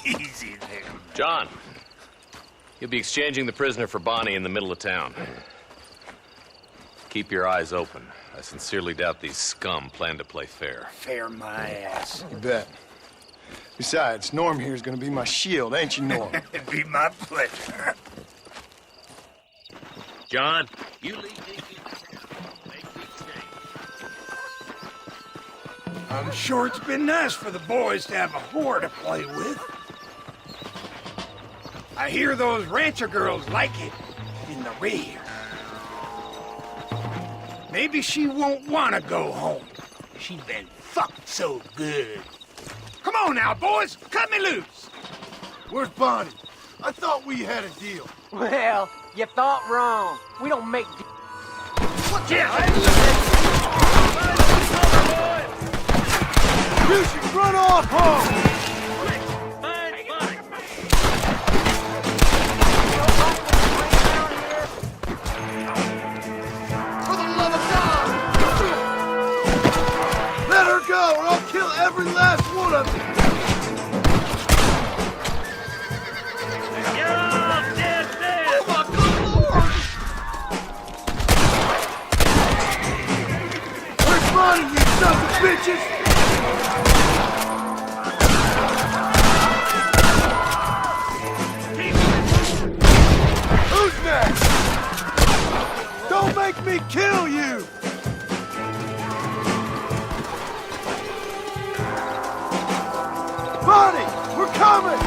Easy there. John, you'll be exchanging the prisoner for Bonnie in the middle of town. Keep your eyes open. I sincerely doubt these scum plan to play fair. Fair my ass. You bet. Besides, Norm here's gonna be my shield, ain't you, Norm? It'd be my pleasure. John, you lead these people. Make the exchange. I'm sure it's been nice for the boys to have a whore to play with. I hear those rancher girls like it in the rear. Maybe she won't want to go home. She's been fucked so good. Come on now, boys. Cut me loose. Where's Bonnie? I thought we had a deal. Well, you thought wrong. We don't make Watch out! You should run off home! For the love of God! Let her go, or I'll kill every last one of you! Bonnie, you sons of bitches! Who's next? Don't make me kill you! Bonnie, we're coming!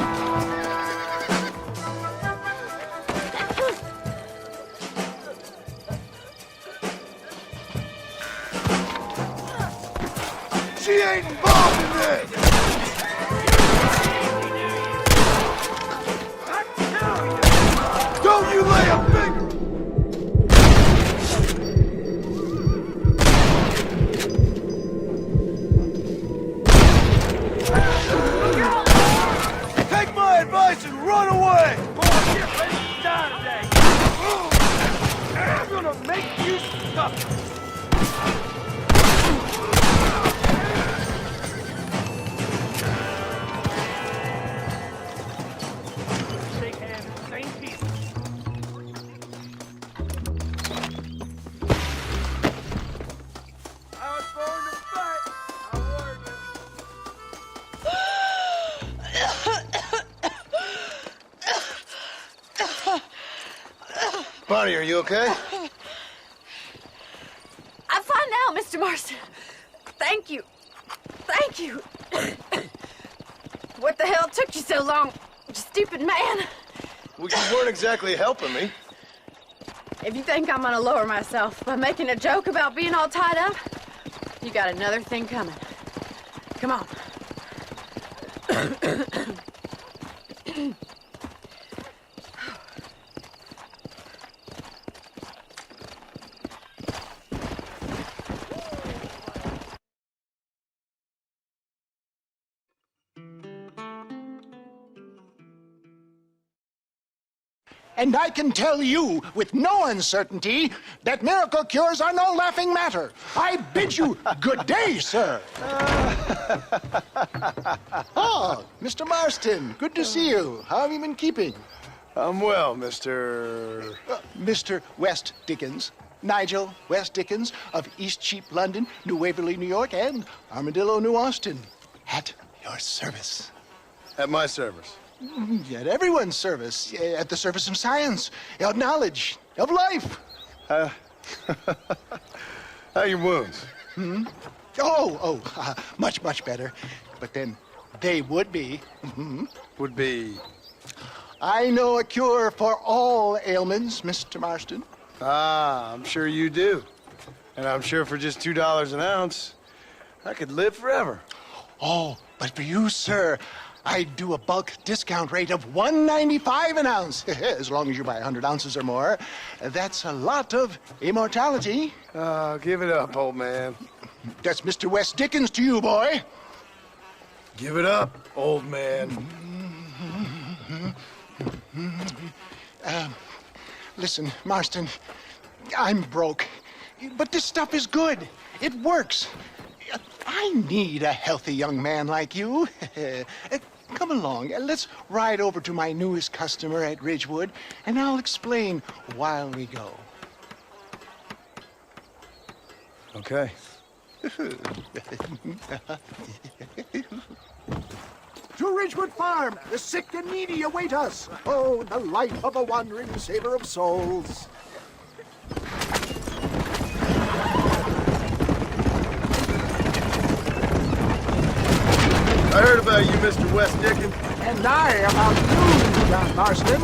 She ain't involved in this! Don't you lay a finger! Take my advice and run away! I'm gonna make you suffer! Bonnie, are you okay? I'm fine now, Mr. Marston. Thank you. Thank you. What the hell took you so long, you stupid man? Well, you weren't exactly helping me. If you think I'm gonna lower myself by making a joke about being all tied up, you got another thing coming. Come on. And I can tell you with no uncertainty that miracle cures are no laughing matter. I bid you good day, sir. Oh, Mr. Marston, good to see you. How have you been keeping? I'm well, Mr. Mr. West Dickens. Nigel West Dickens of East Cheap, London, New Waverly, New York, and Armadillo, New Austin. At your service. At my service. At everyone's service. At the service of science, of knowledge, of life. How are your wounds? Much, much better. But then they would be. Would be? I know a cure for all ailments, Mr. Marston. Ah, I'm sure you do. And I'm sure for just $2 an ounce, I could live forever. Oh, but for you, sir, I'd do a bulk discount rate of $1.95 an ounce, as long as you buy 100 ounces or more. That's a lot of immortality. Give it up, old man. That's Mr. West Dickens to you, boy. Give it up, old man. Listen, Marston, I'm broke, but this stuff is good. It works. I need a healthy young man like you. Come along, let's ride over to my newest customer at Ridgewood, and I'll explain while we go. Okay. To Ridgewood Farm, the sick and needy await us. Oh, the life of a wandering saver of souls. I heard about you, Mr. West Dickens. And I about you, John Marston.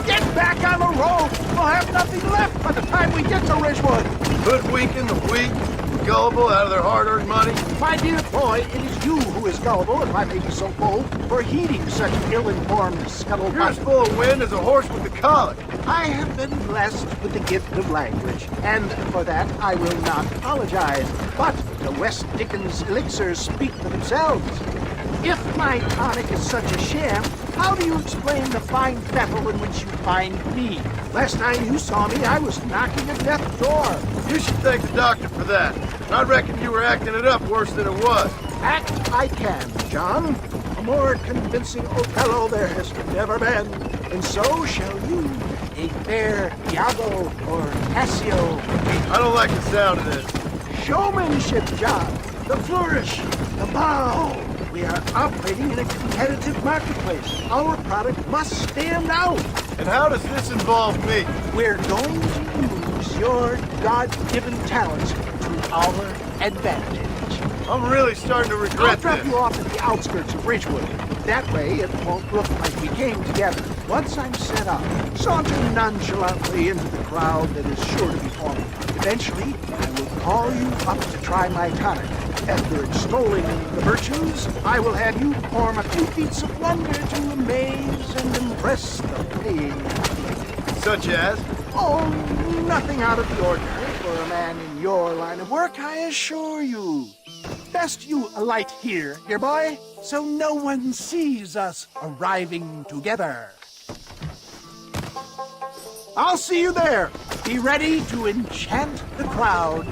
Get back on the road. We'll have nothing left by the time we get to Ridgewood. Hoodwinking the weak, gullible out of their hard-earned money. My dear boy, it is you who is gullible, if I may be so bold, for heeding such ill-informed scuttlebutt. You're as full of wind as a horse with the colic. I have been blessed with the gift of language, and for that I will not apologize. But the West Dickens elixirs speak for themselves. If my tonic is such a sham, how do you explain the fine fettle in which you find me? Last time you saw me, I was knocking at death's door. You should thank the doctor for that. I reckon you were acting it up worse than it was. Act I can, John. A more convincing Othello there has never been. And so shall you, a fair Iago or Cassio. I don't like the sound of this. Showmanship, John. The flourish, the bow. We are operating in a competitive marketplace. Our product must stand out. And how does this involve me? We're going to use your God-given talents to our advantage. I'm really starting to regret I'll drop this. you off at the outskirts of Ridgewood. That way it won't look like we came together. Once I'm set up, saunter nonchalantly into the crowd that is sure to be forming. Eventually, I will call you up to try my tonic. After extolling the virtues, I will have you perform a few feats of wonder to amaze and impress the paying public. Such as? Oh, nothing out of the ordinary for a man in your line of work, I assure you. Best you alight here, dear boy, so no one sees us arriving together. I'll see you there. Be ready to enchant the crowd.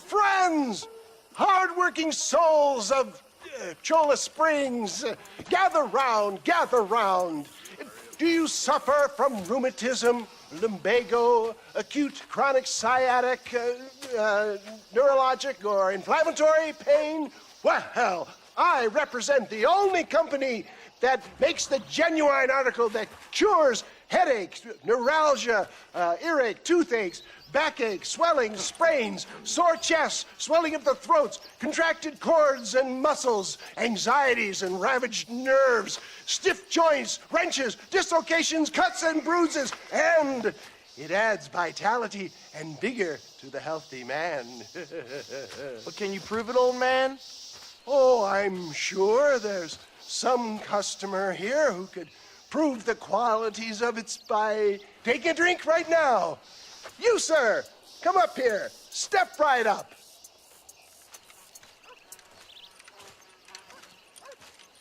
Friends, hard-working souls of Cholla Springs, gather round, gather round. Do you suffer from rheumatism, lumbago, acute chronic sciatic, neurologic, or inflammatory pain? Well, I represent the only company that makes the genuine article that cures headaches, neuralgia, earache, toothaches, backache, swelling, sprains, sore chests, swelling of the throats, contracted cords and muscles, anxieties and ravaged nerves, stiff joints, wrenches, dislocations, cuts and bruises, and it adds vitality and vigor to the healthy man. But can you prove it, old man? Oh, I'm sure there's some customer here who could prove the qualities of it by taking a drink right now. You, sir, come up here. Step right up.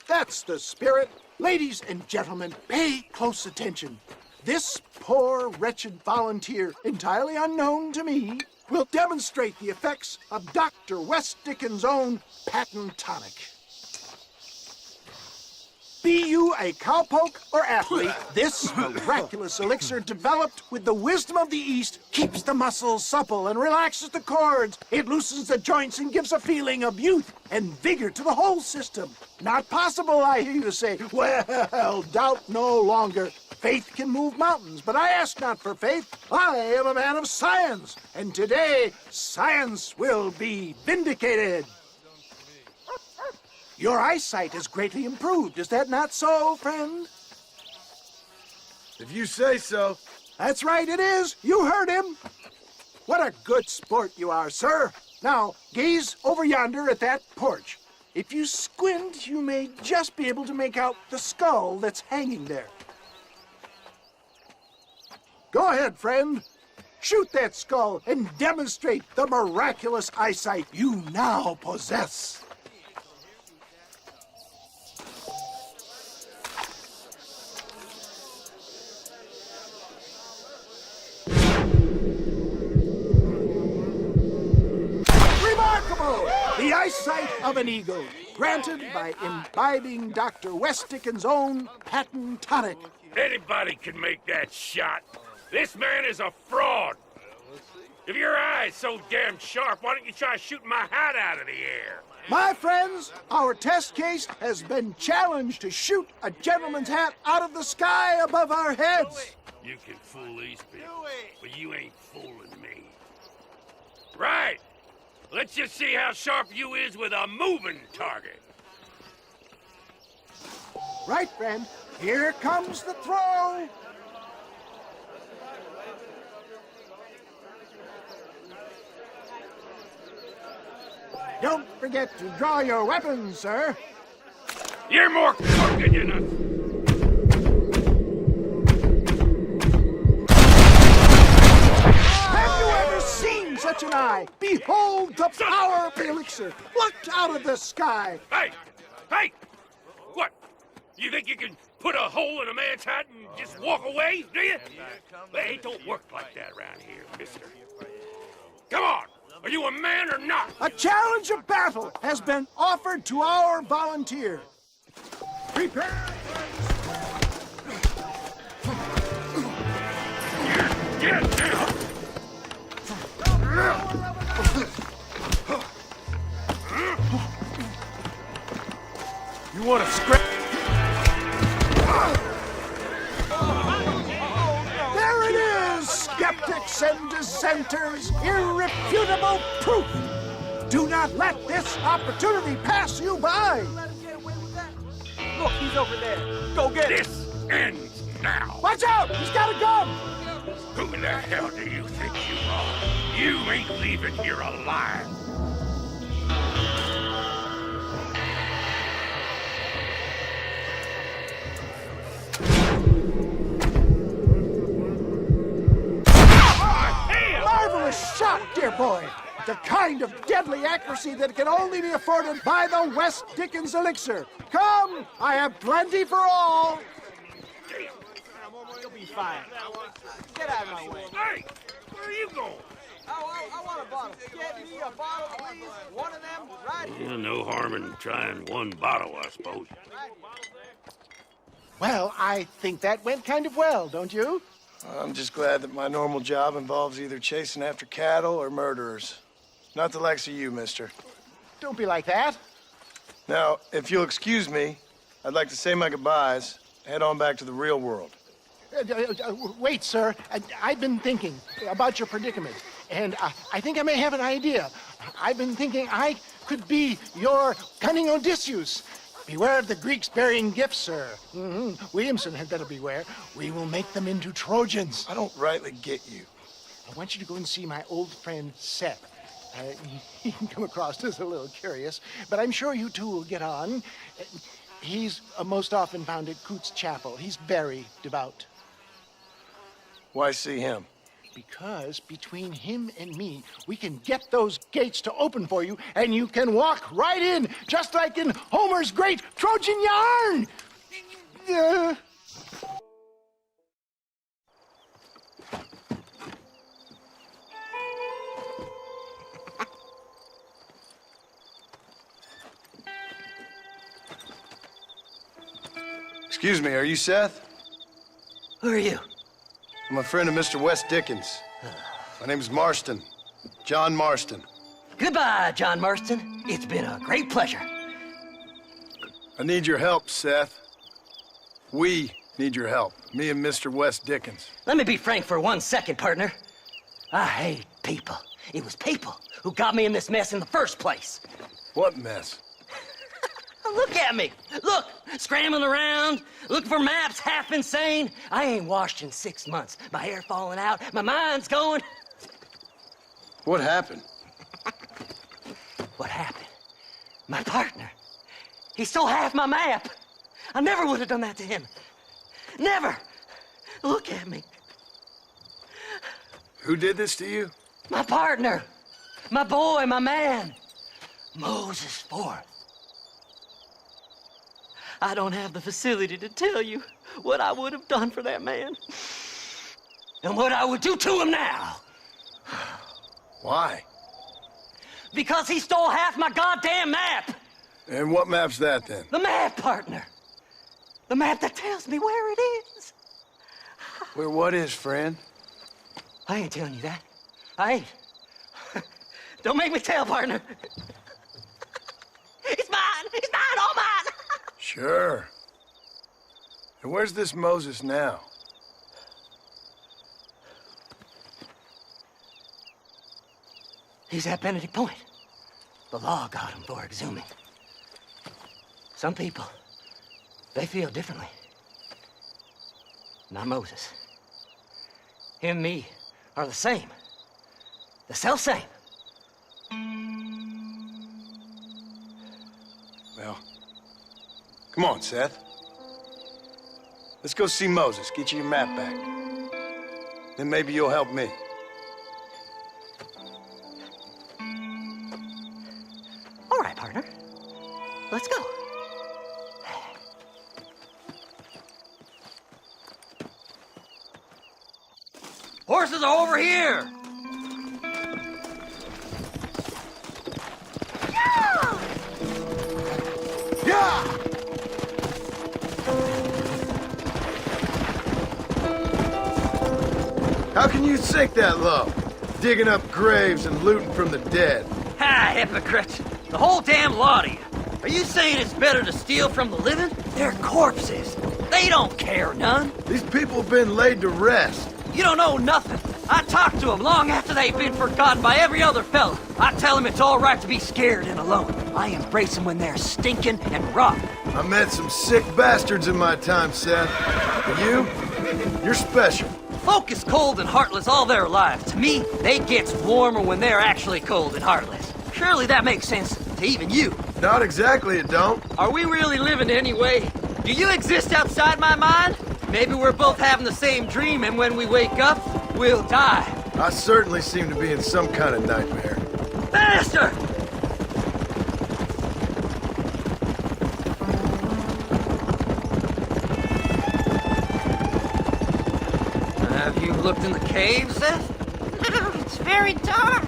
That's the spirit. Ladies and gentlemen, pay close attention. This poor, wretched volunteer, entirely unknown to me, will demonstrate the effects of Dr. West Dickens' own patent tonic. Be you a cowpoke or athlete, this miraculous elixir developed with the wisdom of the East keeps the muscles supple and relaxes the cords. It loosens the joints and gives a feeling of youth and vigor to the whole system. Not possible, I hear you say. Well, doubt no longer. Faith can move mountains, but I ask not for faith. I am a man of science, and today science will be vindicated. Your eyesight has greatly improved. Is that not so, friend? If you say so. That's right, it is. You heard him. What a good sport you are, sir. Now, gaze over yonder at that porch. If you squint, you may just be able to make out the skull that's hanging there. Go ahead, friend. Shoot that skull and demonstrate the miraculous eyesight you now possess. The eyesight of an eagle, granted by imbibing Dr. West Dickens' own patent tonic. Anybody can make that shot. This man is a fraud. If your eye's so damn sharp, why don't you try shooting my hat out of the air? My friends, our test case has been challenged to shoot a gentleman's hat out of the sky above our heads. You can fool these people, but you ain't fooling me. Right. Let's just see how sharp you is with a moving target. Right, friend. Here comes the throw. Don't forget to draw your weapons, sir. You're more crooked than us. Such an eye. Behold the power of the elixir plucked out of the sky. Hey! Hey! What? You think you can put a hole in a man's hat and just walk away, do you? Hey, it don't work like that around here, mister. Come on! Are you a man or not? A challenge of battle has been offered to our volunteer. Prepare! Get down! You want to scrap? There it is, skeptics and dissenters, irrefutable proof. Do not let this opportunity pass you by. Look, he's over there. Go get him. This ends now. Watch out! He's got a gun! Who the hell do you think you are? You ain't leaving here alive. Marvelous shot, dear boy. The kind of deadly accuracy that can only be afforded by the West Dickens elixir. Come, I have plenty for all. You'll be fine. Get out of my way. Hey, where are you going? I want a bottle. Get me a bottle, please. One of them, right here. Yeah, no harm in trying one bottle, I suppose. Well, I think that went kind of well, don't you? I'm just glad that my normal job involves either chasing after cattle or murderers. Not the likes of you, mister. Don't be like that. Now, if you'll excuse me, I'd like to say my goodbyes, head on back to the real world. Wait, sir. I've been thinking about your predicament, and I think I may have an idea. I've been thinking I could be your cunning Odysseus. Beware of the Greeks burying gifts, sir. Williamson had better beware. We will make them into Trojans. I don't rightly get you. I want you to go and see my old friend Seth. He can come across as a little curious, but I'm sure you two will get on. He's most often found at Coots Chapel. He's very devout. Why see him? Because between him and me, we can get those gates to open for you, and you can walk right in, just like in Homer's great Trojan yarn! Excuse me, are you Seth? Who are you? I'm a friend of Mr. Wes Dickens. My name's Marston. John Marston. Goodbye, John Marston. It's been a great pleasure. I need your help, Seth. We need your help. Me and Mr. Wes Dickens. Let me be frank for 1 second, partner. I hate people. It was people who got me in this mess in the first place. What mess? Look at me. Look, scrambling around, looking for maps, half insane. I ain't washed in 6 months. My hair falling out, my mind's going. What happened? What happened? My partner. He stole half my map. I never would have done that to him. Never. Look at me. Who did this to you? My partner. My boy, my man. Moses Forth. I don't have the facility to tell you what I would have done for that man. And what I would do to him now. Why? Because he stole half my goddamn map. And what map's that, then? The map, partner. The map that tells me where it is. Where what is, friend? I ain't telling you that. I ain't. Don't make me tell, partner. It's mine! It's mine! All mine! Sure. And where's this Moses now? He's at Benedict Point. The law got him for exhuming. Some people, they feel differently. Not Moses. Him and me are the same. The self-same. Well, come on, Seth. Let's go see Moses, get you your map back. Then maybe you'll help me. All right, partner. Let's go. Horses are over here! Yeah! How can you sink that low? Digging up graves and looting from the dead. Ha, hypocrite! The whole damn lot of you. Are you saying it's better to steal from the living? They're corpses. They don't care none. These people have been laid to rest. You don't know nothing. I talk to them long after they've been forgotten by every other fella. I tell them it's all right to be scared and alone. I embrace them when they're stinking and rotten. I met some sick bastards in my time, Seth. But you're special. Folk is cold and heartless all their lives. To me, they gets warmer when they're actually cold and heartless. Surely that makes sense to even you. Not exactly, it don't. Are we really living anyway? Do you exist outside my mind? Maybe we're both having the same dream, and when we wake up, we'll die. I certainly seem to be in some kind of nightmare. Faster! Have you looked in the cave, Seth? It's very dark.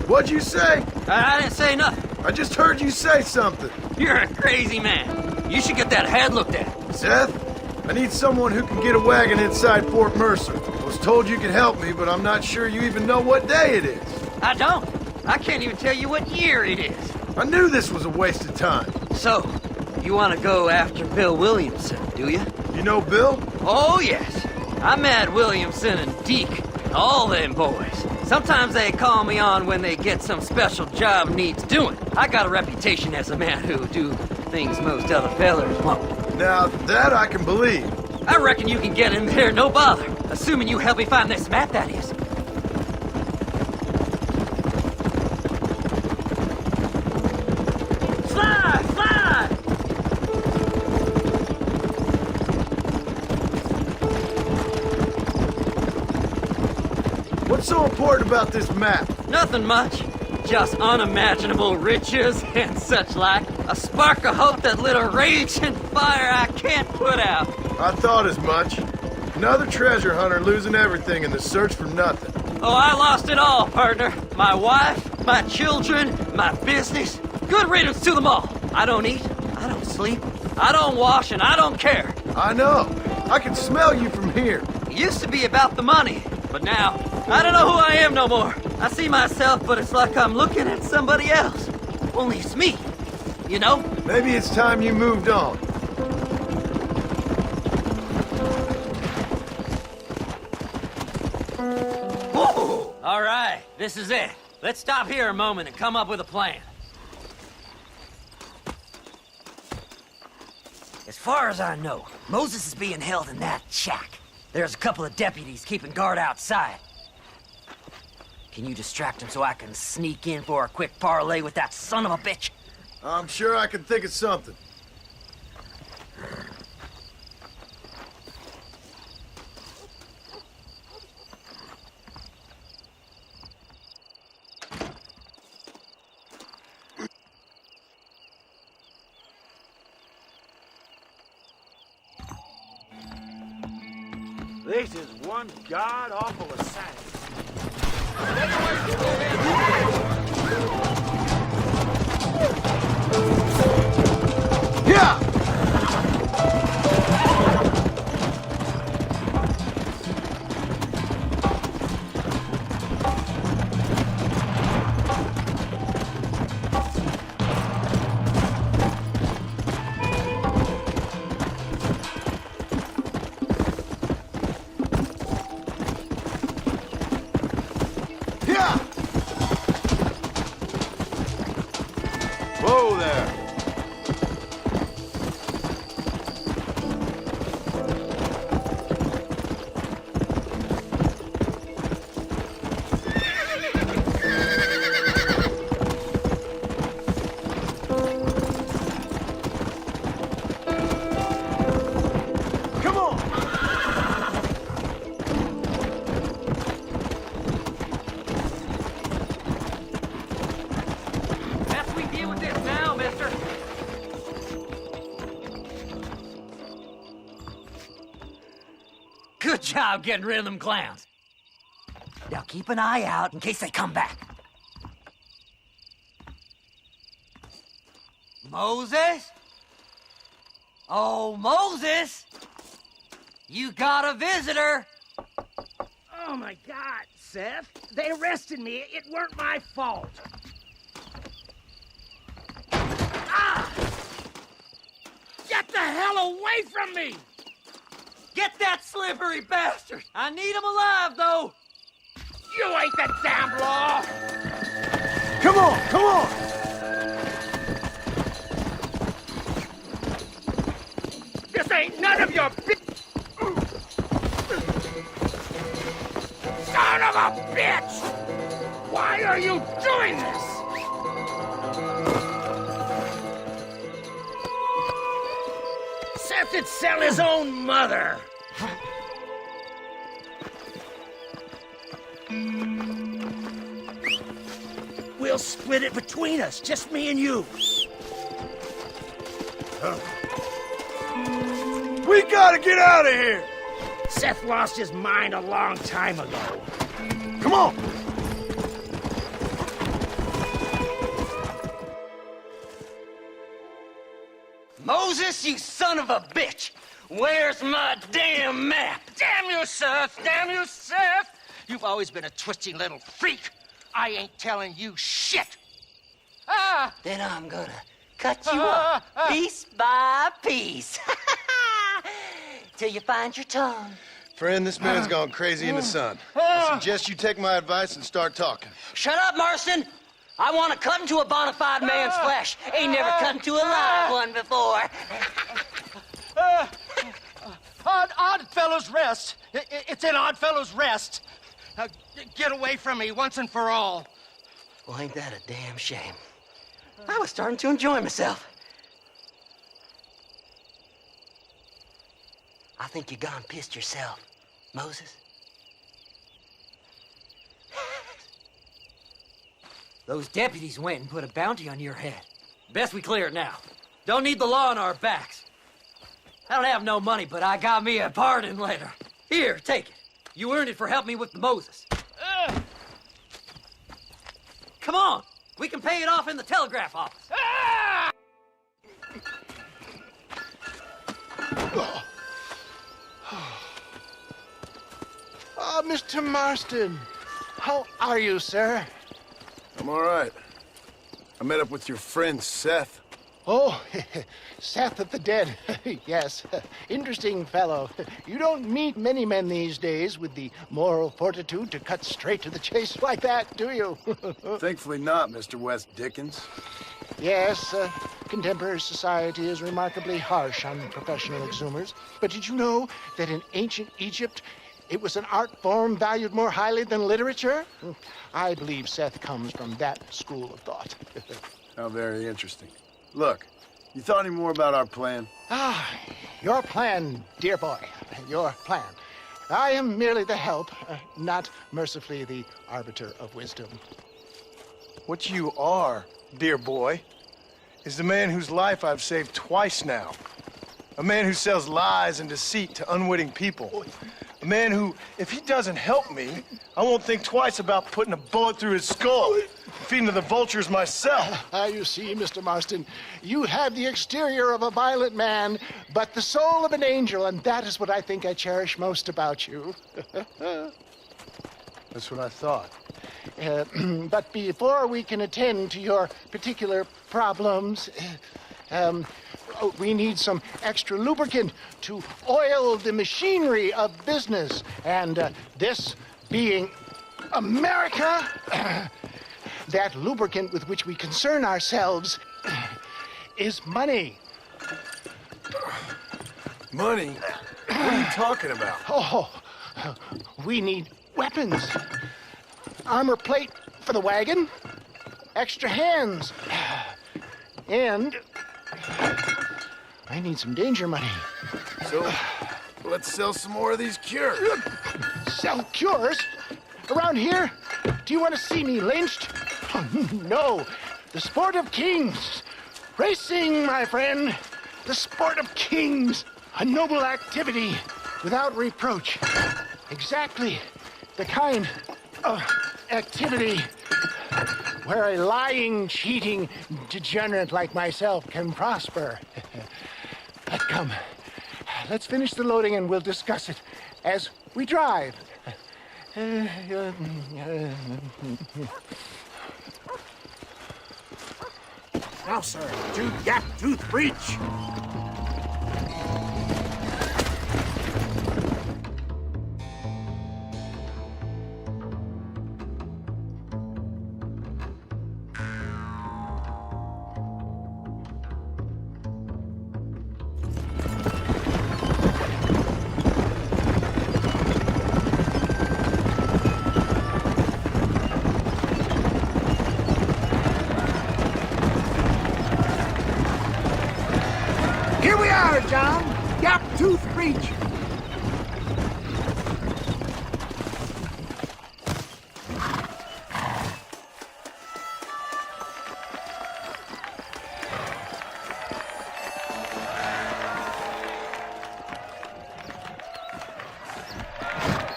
What'd you say? I didn't say nothing. I just heard you say something. You're a crazy man. You should get that head looked at. Seth, I need someone who can get a wagon inside Fort Mercer. I was told you could help me, but I'm not sure you even know what day it is. I don't. I can't even tell you what year it is. I knew this was a waste of time. So, you want to go after Bill Williamson, do you? You know Bill? Oh, yes. I met Williamson and Deke, all them boys. Sometimes they call me on when they get some special job needs doing. I got a reputation as a man who do things most other fellers won't. Now, that I can believe. I reckon you can get in there, no bother. Assuming you help me find this map, that is. Slide! Slide! What's so important about this map? Nothing much. Just unimaginable riches and such like. A spark of hope that lit a raging fire I can't put out. I thought as much. Another treasure hunter losing everything in the search for nothing. Oh, I lost it all, partner. My wife, my children, my business. Good riddance to them all. I don't eat, I don't sleep, I don't wash and I don't care. I know. I can smell you from here. It used to be about the money, but now, I don't know who I am no more. I see myself, but it's like I'm looking at somebody else. Only it's me, you know? Maybe it's time you moved on. Whoa! All right, this is it. Let's stop here a moment and come up with a plan. As far as I know, Moses is being held in that shack. There's a couple of deputies keeping guard outside. Can you distract him so I can sneak in for a quick parlay with that son of a bitch? I'm sure I can think of something. This is one god-awful assassin. Yeah! Whoa there! Come on! Best we deal with this now, mister. Good job getting rid of them clowns. Now keep an eye out in case they come back. Moses? Oh, Moses! You got a visitor! Oh my God, Seth. They arrested me. It weren't my fault. Ah! Get the hell away from me! Get that slippery bastard! I need him alive, though! You ain't the damn law! Come on, come on! This ain't none of your Son of a bitch! Why are you doing this? Seth would sell his own mother. We'll split it between us, just me and you. We gotta get out of here! Seth lost his mind a long time ago. Come on! Moses, you son of a bitch! Where's my damn map? Damn you, Seth! Damn you, Seth! You've always been a twisty little freak. I ain't telling you shit. Ah! Then I'm gonna cut you up piece by piece. Till you find your tongue. Friend, this man's gone crazy in the sun. I suggest you take my advice and start talking. Shut up, Marston! I want to cut into a bona fide man's flesh. Ain't never cut into a live one before. Oddfellows Rest. It's in Oddfellows Rest. Get away from me once and for all. Well, ain't that a damn shame? I was starting to enjoy myself. I think you gone pissed yourself, Moses. Those deputies went and put a bounty on your head. Best we clear it now. Don't need the law on our backs. I don't have no money, but I got me a pardon letter. Here, take it. You earned it for helping me with the Moses. Come on, we can pay it off in the telegraph office. Oh, Mr. Marston. How are you, sir? I'm all right. I met up with your friend, Seth. Oh, Seth of the Dead. Yes, interesting fellow. You don't meet many men these days with the moral fortitude to cut straight to the chase like that, do you? Thankfully not, Mr. West Dickens. Yes, contemporary society is remarkably harsh on professional exhumers. But did you know that in ancient Egypt, it was an art form valued more highly than literature? I believe Seth comes from that school of thought. How very interesting. Look, you thought any more about our plan? Ah, your plan, dear boy. Your plan. I am merely the help, not mercifully the arbiter of wisdom. What you are, dear boy, is the man whose life I've saved twice now. A man who sells lies and deceit to unwitting people. A man who, if he doesn't help me, I won't think twice about putting a bullet through his skull, feeding to the vultures myself. You see, Mr. Marston, you have the exterior of a violent man, but the soul of an angel, and that is what I think I cherish most about you. That's what I thought. But before we can attend to your particular problems, we need some extra lubricant to oil the machinery of business. And this being America, that lubricant with which we concern ourselves is money. Money? What are you talking about? Oh, we need weapons. Armor plate for the wagon, extra hands, and I need some danger money. So, let's sell some more of these cures. Sell cures? Around here? Do you want to see me lynched? Oh, no. The sport of kings. Racing, my friend. The sport of kings. A noble activity without reproach. Exactly the kind of activity where a lying, cheating degenerate like myself can prosper. But come, let's finish the loading and we'll discuss it as we drive. Now, sir, to Gap Tooth Breach. Here we are, John. Gap Tooth Breach.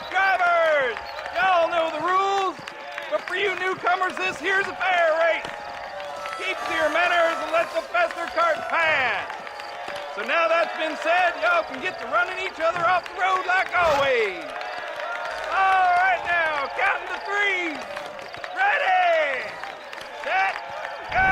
Drivers! Y'all know the rules, but for you newcomers, this here's a fair race. Keep to your manners and let the faster cart pass. So now that's been said, y'all can get to running each other off the road like always. All right now, counting to three. Ready, set, go!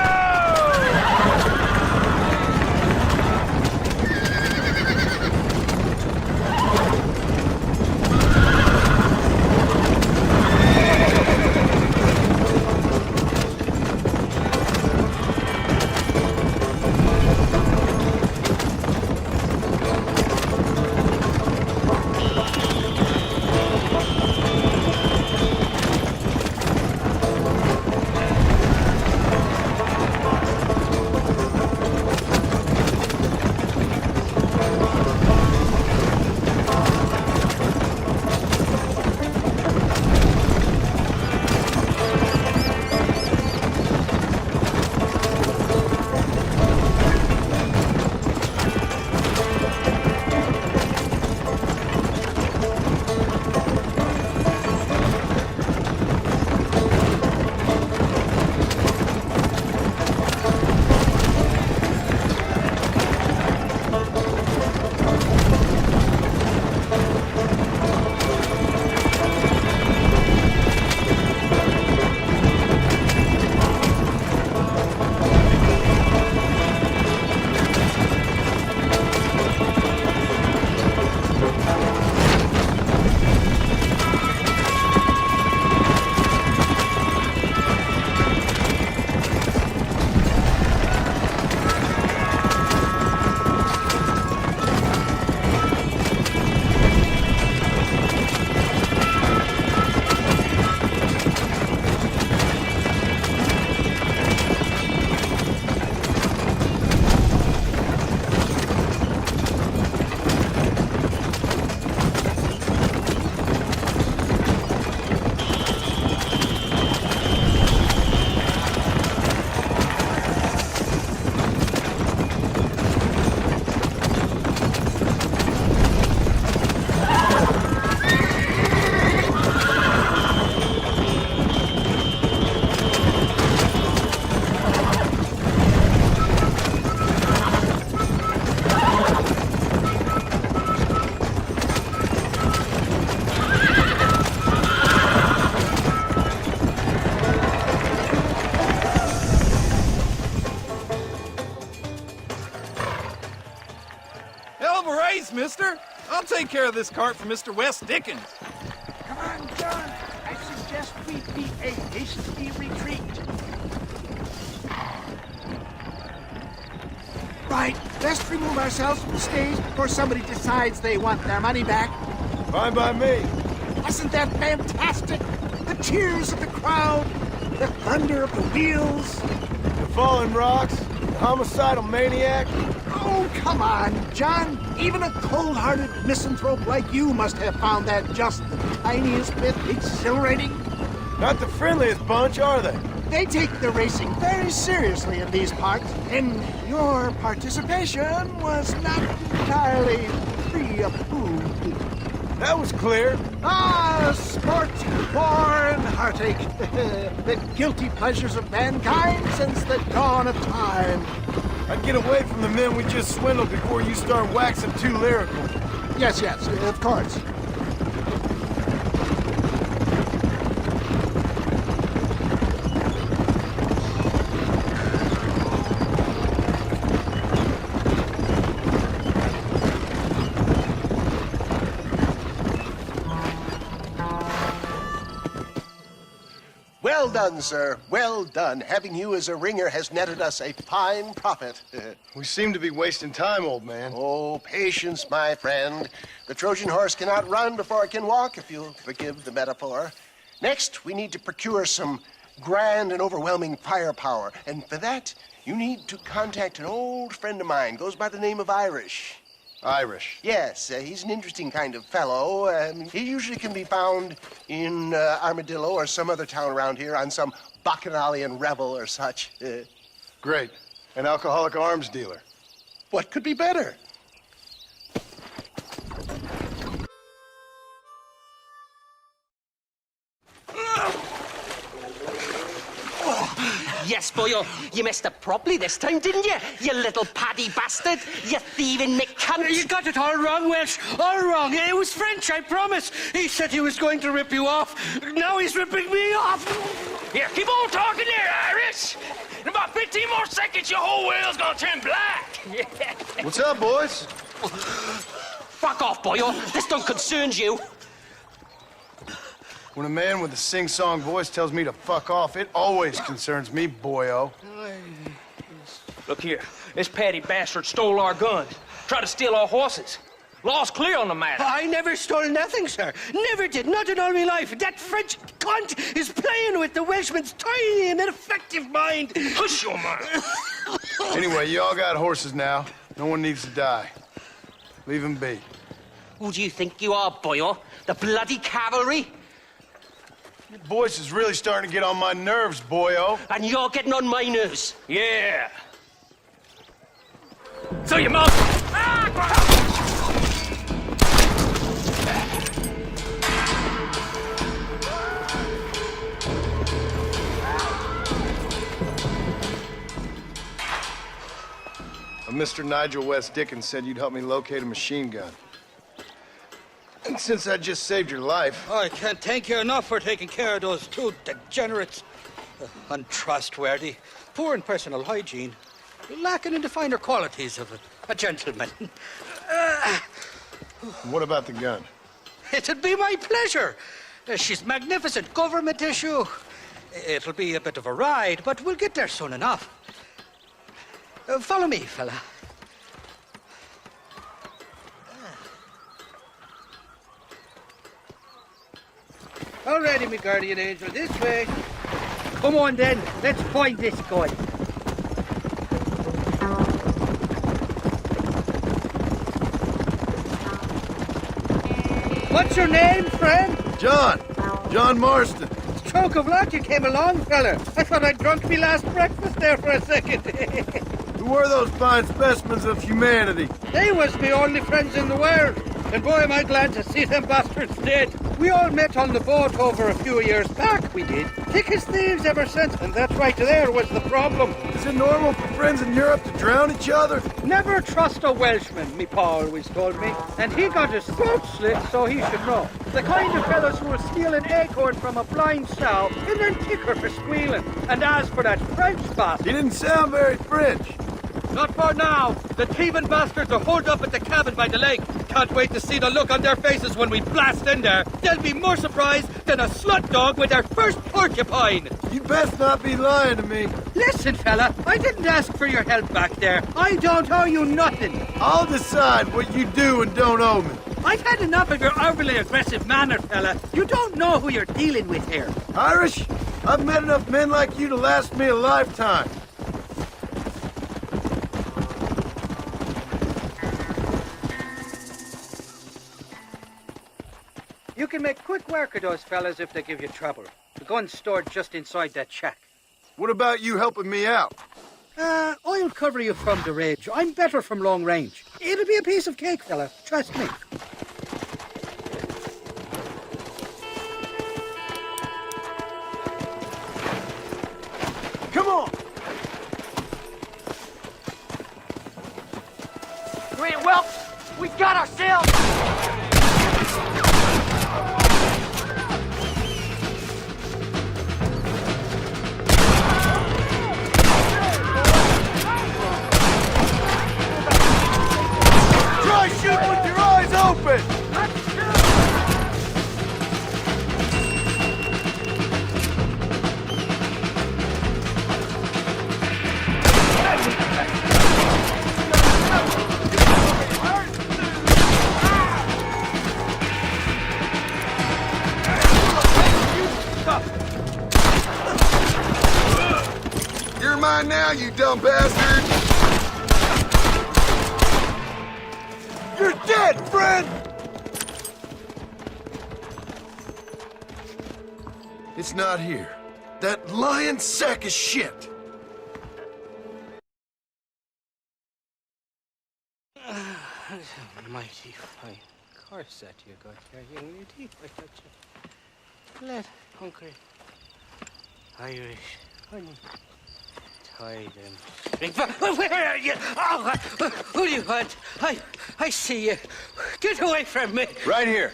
I'll take care of this cart for Mr. West Dickens. Come on, John. I suggest we beat a hasty retreat. Right, best remove ourselves from the stage before somebody decides they want their money back. Fine by me. Wasn't that fantastic? The cheers of the crowd, the thunder of the wheels. The falling rocks, the homicidal maniac. Oh, come on, John. Even a cold-hearted misanthrope like you must have found that just the tiniest bit exhilarating. Not the friendliest bunch, are they? They take the racing very seriously in these parts, and your participation was not entirely free of food. That was clear. Ah, sport, war, and heartache. The guilty pleasures of mankind since the dawn of time. I'd get away from the men we just swindled before you start waxing too lyrical. Yes, of course. Well done, sir. Well done. Having you as a ringer has netted us a fine profit. We seem to be wasting time, old man. Oh, patience, my friend. The Trojan horse cannot run before it can walk, if you'll forgive the metaphor. Next, we need to procure some grand and overwhelming firepower. And for that, you need to contact an old friend of mine. Goes by the name of Irish. Irish? Yes, he's an interesting kind of fellow. He usually can be found in Armadillo or some other town around here on some bacchanalian revel or such. Great. An alcoholic arms dealer. What could be better? Yes, boyo, you messed up properly this time, didn't you? You little paddy bastard. You thieving McCunt. You got it all wrong, Welsh. All wrong. It was French, I promise. He said he was going to rip you off. Now he's ripping me off. Here, keep on talking there, Irish. In about 15 more seconds, your whole whale's gonna turn black. What's up, boys? Fuck off, boyo. This don't concern you. When a man with a sing-song voice tells me to fuck off, it always concerns me, boyo. Look here. This paddy bastard stole our guns. Tried to steal our horses. Law's clear on the matter. I never stole nothing, sir. Never did. Not in all my life. That French cunt is playing with the Welshman's tiny and ineffective mind. Hush your mouth. Anyway, you all got horses now. No one needs to die. Leave them be. Who do you think you are, boyo? The bloody cavalry? Your voice is really starting to get on my nerves, boyo. And you're getting on my nerves. Yeah. So you must. Mr. Nigel West Dickens said you'd help me locate a machine gun. And since I just saved your life... I can't thank you enough for taking care of those two degenerates. Untrustworthy, poor in personal hygiene, lacking in the finer qualities of a gentleman. What about the gun? It'd be my pleasure. She's magnificent, government issue. It'll be a bit of a ride, but we'll get there soon enough. Follow me, fella. All righty, me guardian angel, this way. Come on, then. Let's find this guy. What's your name, friend? John. John Marston. Stroke of luck you came along, fella. I thought I'd drunk me last breakfast there for a second. Who were those fine specimens of humanity? They was me only friends in the world. And boy, am I glad to see them bastards dead. We all met on the boat over a few years back, we did. Thick as thieves ever since, and that right there was the problem. Is it normal for friends in Europe to drown each other? Never trust a Welshman, me pa always told me. And he got his throat slit, so he should know. The kind of fellows who will steal an acorn from a blind sow and then kick her for squealing. And as for that French bastard... He didn't sound very French. Not for now. The thieving bastards are holed up at the cabin by the lake. can't wait to see the look on their faces when we blast in there. They'll be more surprised than a slut dog with their first porcupine. You best not be lying to me. Listen, fella, I didn't ask for your help back there. I don't owe you nothing. I'll decide what you do and don't owe me. I've had enough of your overly aggressive manner, fella. You don't know who you're dealing with here. Irish, I've met enough men like you to last me a lifetime. You can make quick work of those fellas if they give you trouble. The gun's stored just inside that shack. What about you helping me out? I'll cover you from the ridge. I'm better from long range. It'll be a piece of cake, fella. Trust me. Come on! Grant Welp, we got ourselves! Try shooting with your eyes open! You're mine now, you dumb bastard! You're dead, friend! It's not here. That lying sack of shit! Mighty fine course that you got here, young lady. I thought you let hungry Irish honey tie them. Where are you? Oh, who do you want? I see you. Get away from me. Right here.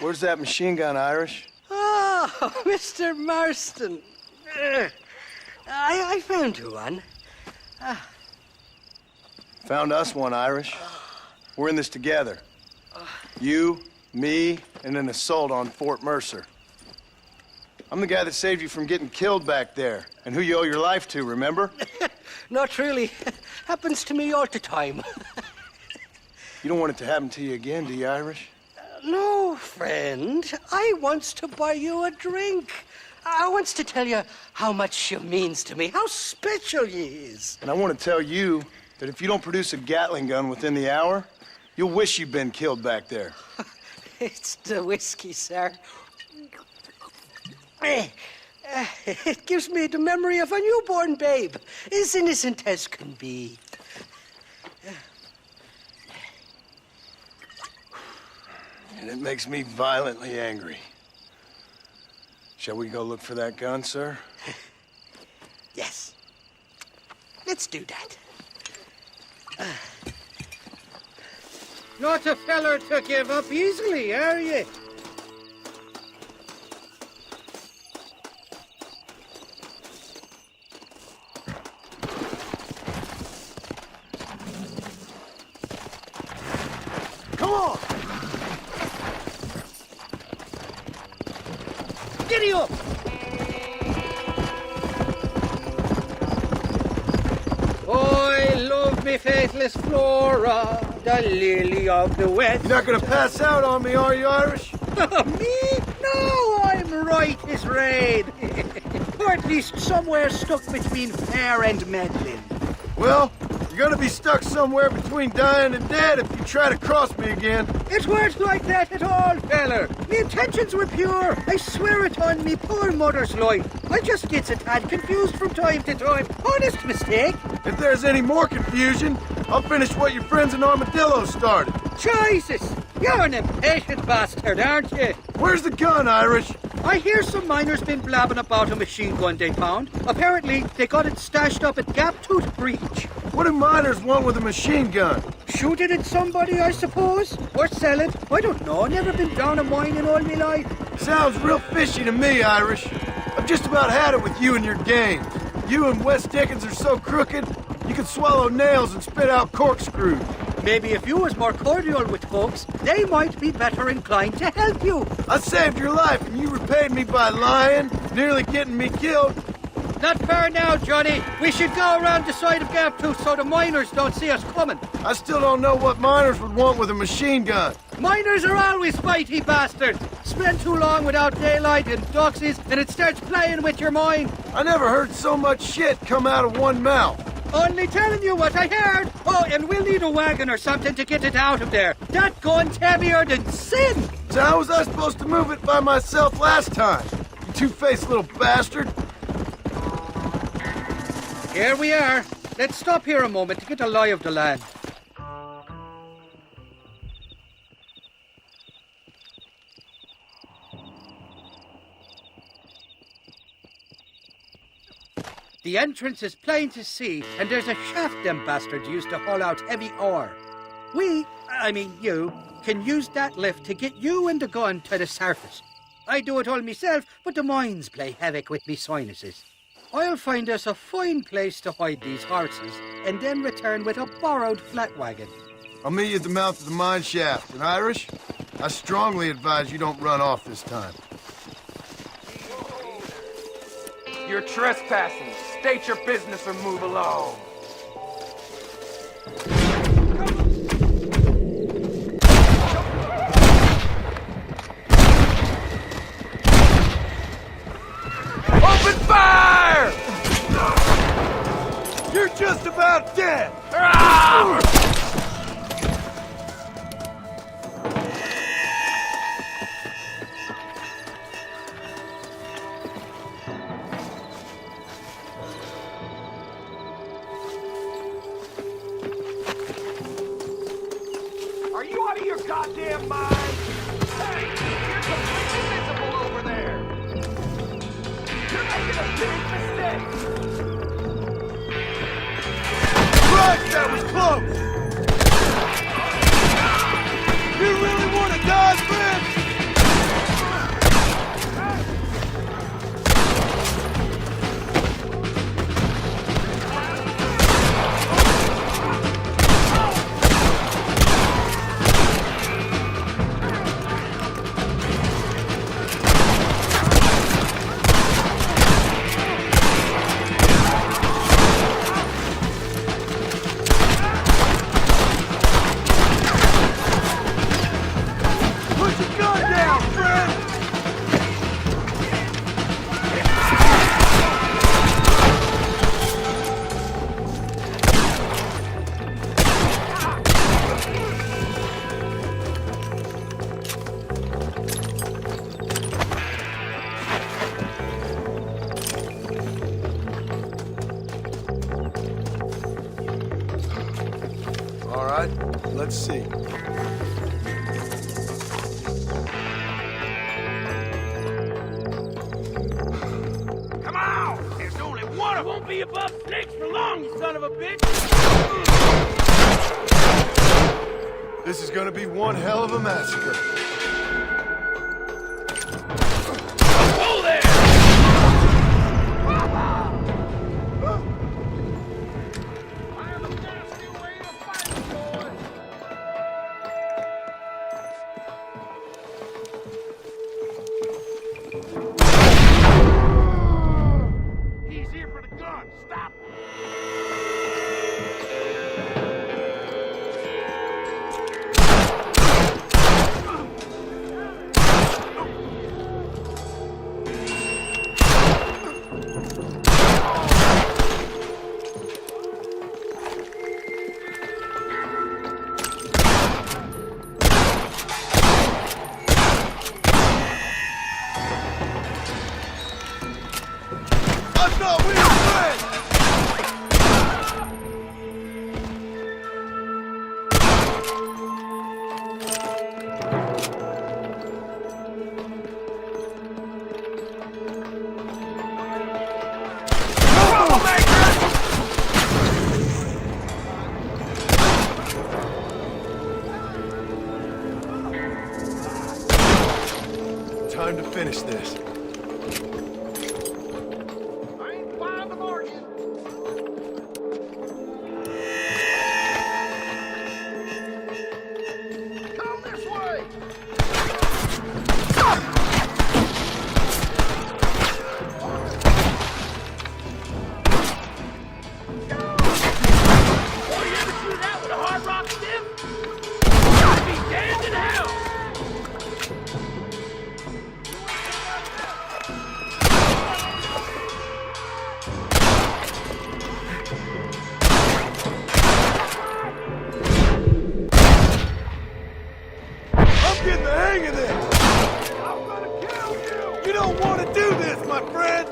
Where's that machine gun, Irish? Oh, Mr. Marston. I found you one. Found us one, Irish. We're in this together. You, me, and an assault on Fort Mercer. I'm the guy that saved you from getting killed back there, and who you owe your life to, remember? Not really. Happens to me all the time. You don't want it to happen to you again, do you, Irish? No, friend. I wants to buy you a drink. I wants to tell you how much you means to me, how special you is. And I want to tell you that if you don't produce a Gatling gun within the hour, you'll wish you'd been killed back there. It's the whiskey, sir. It gives me the memory of a newborn babe, as innocent as can be. And it makes me violently angry. Shall we go look for that gun, sir? Yes. Let's do that. Not a feller to give up easily, are you? Come on! Giddy up! I love me faithless Flora, the lily of the west. You're not gonna pass out on me, are you, Irish? Me? No, I'm right as rain. Or at least somewhere stuck between fair and meddling. Well, you're gonna be stuck somewhere between dying and dead if you try to cross me again. It weren't like that at all, feller. Me intentions were pure. I swear it on me poor mother's life. I just gets a tad confused from time to time. Honest mistake. If there's any more confusion, I'll finish what your friends in Armadillo started. Jesus! You're an impatient bastard, aren't you? Where's the gun, Irish? I hear some miners been blabbing about a machine gun they found. Apparently, they got it stashed up at Gap Tooth Breach. What do miners want with a machine gun? Shoot it at somebody, I suppose? Or sell it? I don't know. Never been down a mine in all my life. Sounds real fishy to me, Irish. I've just about had it with you and your games. You and Wes Dickens are so crooked, you can swallow nails and spit out corkscrews. Maybe if you was more cordial with folks, they might be better inclined to help you. I saved your life, and you repaid me by lying, nearly getting me killed. Not fair now, Johnny. We should go around the side of Gap Tooth so the miners don't see us coming. I still don't know what miners would want with a machine gun. Miners are always fighty bastards. Spend too long without daylight and doxies, and it starts playing with your mind. I never heard so much shit come out of one mouth. Only telling you what I heard. Oh, and we'll need a wagon or something to get it out of there. That gun's heavier than sin. So how was I supposed to move it by myself last time? You two-faced little bastard. Here we are. Let's stop here a moment to get a lie of the land. The entrance is plain to see, and there's a shaft them bastards used to haul out heavy ore. You, can use that lift to get you and the gun to the surface. I do it all myself, but the mines play havoc with me sinuses. I'll find us a fine place to hide these horses, and then return with a borrowed flat wagon. I'll meet you at the mouth of the mine shaft. And Irish, I strongly advise you don't run off this time. You're trespassing. State your business or move along. Open fire! You're just about dead! Are you out of your goddamn mind? Hey, you're completely visible over there. You're making a big mistake. Christ, that was close! You really want to die, friend? All right, let's see. Come on! There's only one. I won't be above snakes for long, you son of a bitch! This is gonna be one hell of a massacre. Hold there! He's here for the gun. Stop! I thought we were friends! Time to finish this. my friend.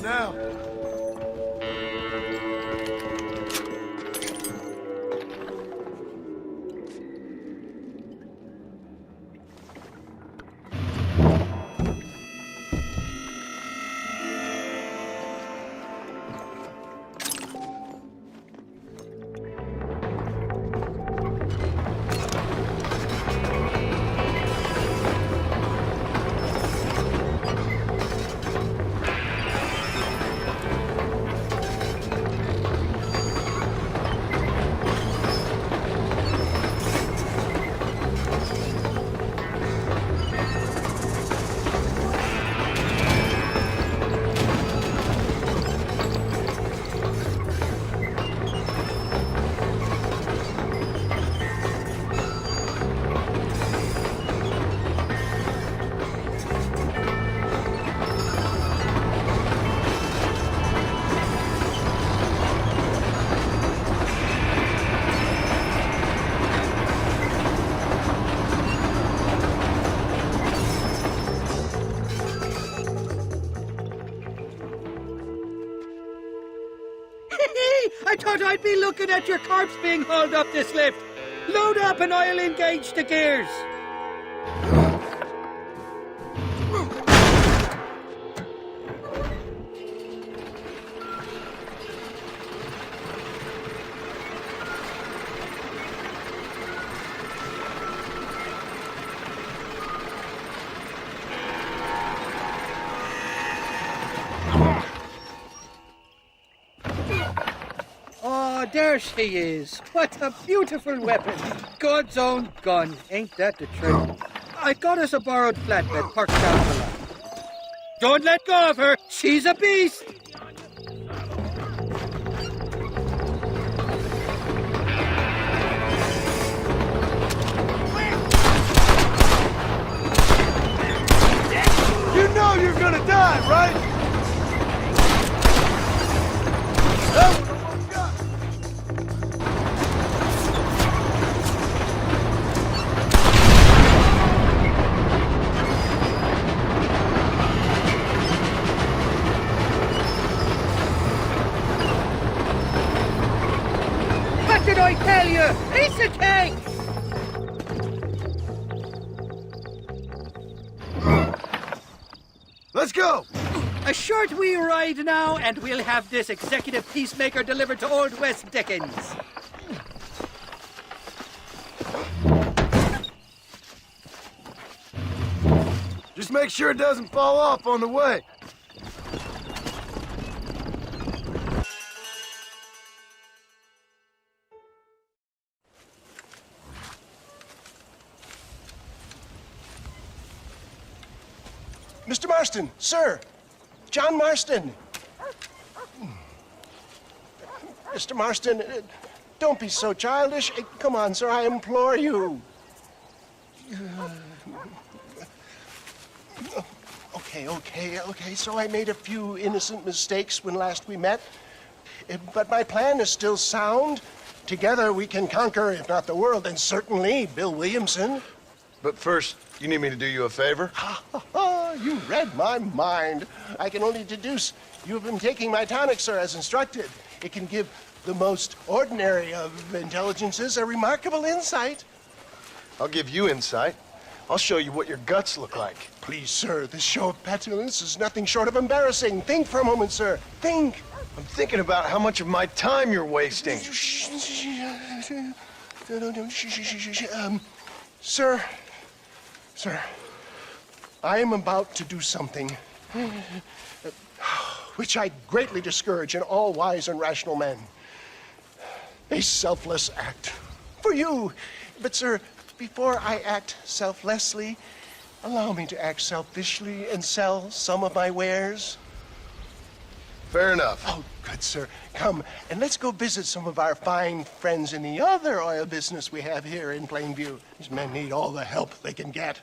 Now. I thought I'd be looking at your corpse being hauled up this lift. Load up and I'll engage the gears. Oh, there she is. What a beautiful weapon. God's own gun. Ain't that the truth? I got us a borrowed flatbed parked down the line. Don't let go of her. She's a beast. You know you're gonna die, right? What did I tell you? Piece of cake! Let's go! A short wee ride now, and we'll have this executive peacemaker delivered to Old West Dickens. Just make sure it doesn't fall off on the way. Mr. Marston, sir. John Marston. Mr. Marston, don't be so childish. Come on, sir, I implore you. Okay, so I made a few innocent mistakes when last we met. But my plan is still sound. Together we can conquer, if not the world, then certainly Bill Williamson. But first, you need me to do you a favor? You read my mind. I can only deduce you have been taking my tonic, sir, as instructed. It can give the most ordinary of intelligences a remarkable insight. I'll give you insight. I'll show you what your guts look like. Please, sir, this show of petulance is nothing short of embarrassing. Think for a moment, sir. Think. I'm thinking about how much of my time you're wasting. Sir, I am about to do something which I greatly discourage in all wise and rational men. A selfless act for you. But, sir, before I act selflessly, allow me to act selfishly and sell some of my wares. Fair enough. Oh, good, sir. Come, and let's go visit some of our fine friends in the other oil business we have here in Plainview. These men need all the help they can get.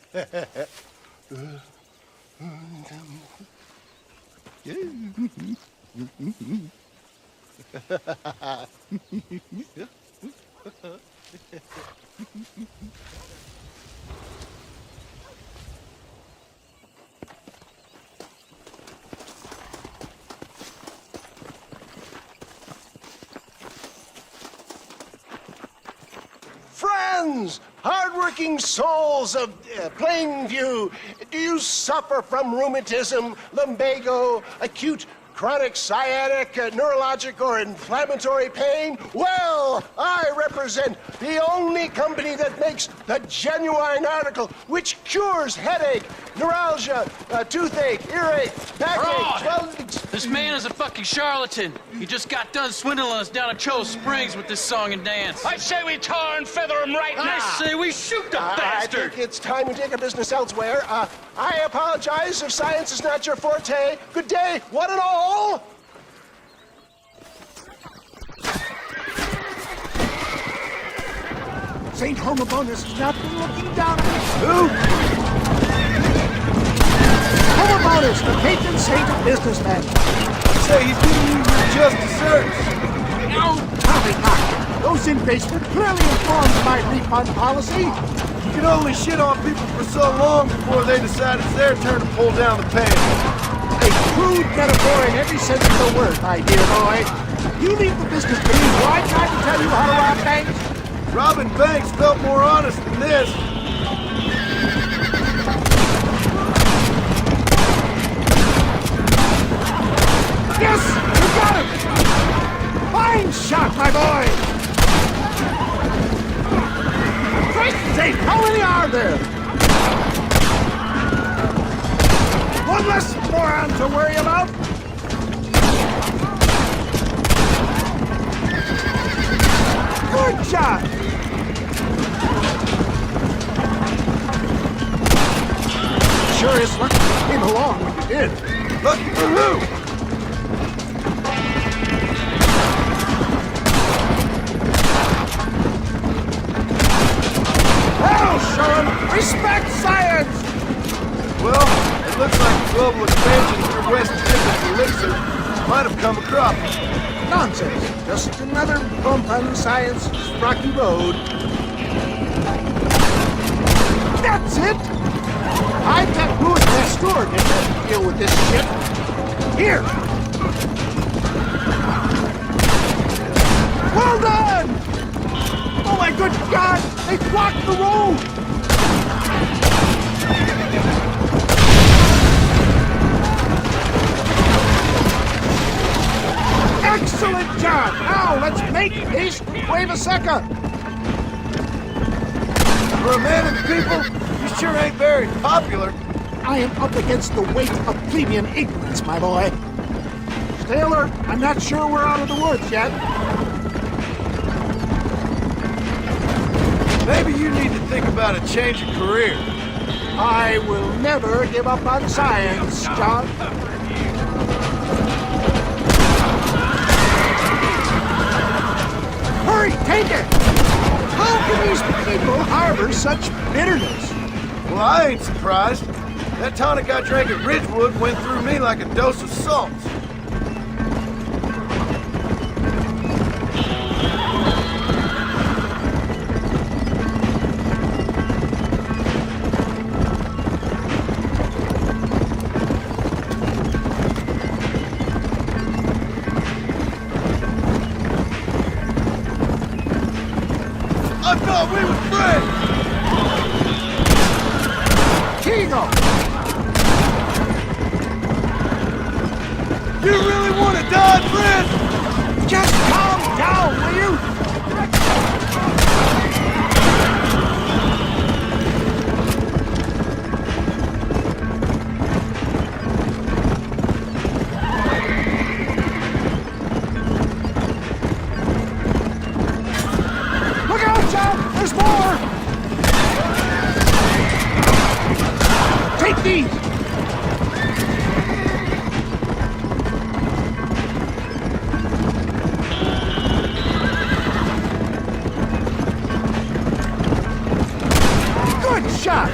Friends, hardworking souls of Plainview, do you suffer from rheumatism, lumbago, acute chronic sciatic, neurologic, or inflammatory pain? Well, I represent the only company that makes the genuine article which cures headache, neuralgia, toothache, earache, backache, This man is a fucking charlatan. He just got done swindling us down at Cho Springs with this song and dance. I say we tar and feather him right now. I say we shoot the bastard. I think it's time we take our business elsewhere. I apologize if science is not your forte. Good day, one and all. St. Homobonus has not been looking down on us. Who? Homobonus, the patron saint of businessmen. Say he's giving you your just desserts. No, poppycock. Those inmates were clearly informed of my refund policy. You can only shit on people for so long before they decide it's their turn to pull down the pants. A crude metaphor in every sense of the word, my dear boy. You leave the business to me, so I tried to tell you how to rob banks. Robbing banks felt more honest than this. Yes! You got him! Fine shot, my boy! Christ's sake, how many are there? One less moron to worry about. Good shot! Sure is lucky you came along when you did. Lucky for who? Hell, Sherman! Respect science! Well, it looks like global expansion through West Pacific Elixir might have come a crop. Nonsense. Just another bump on science's rocky road. That's it! High-tech Louis Pasteur didn't have to deal with this shit. Here! Well done! Oh my good God! They blocked the road! Excellent job! Now let's make haste and wave a second! For a man of the people, you sure ain't very popular. I am up against the weight of plebeian ignorance, my boy. Stay alert. I'm not sure we're out of the woods yet. Maybe you need to think about a change of career. I will never give up on science, John. Hurry, take it! How can these people harbor such bitterness? Well, I ain't surprised. That tonic I drank at Ridgewood went through me like a dose of salt. I thought we were friends! go. You really want to die, friend? Just calm down, will you? Look out, John! There's more! Take these! Good shot!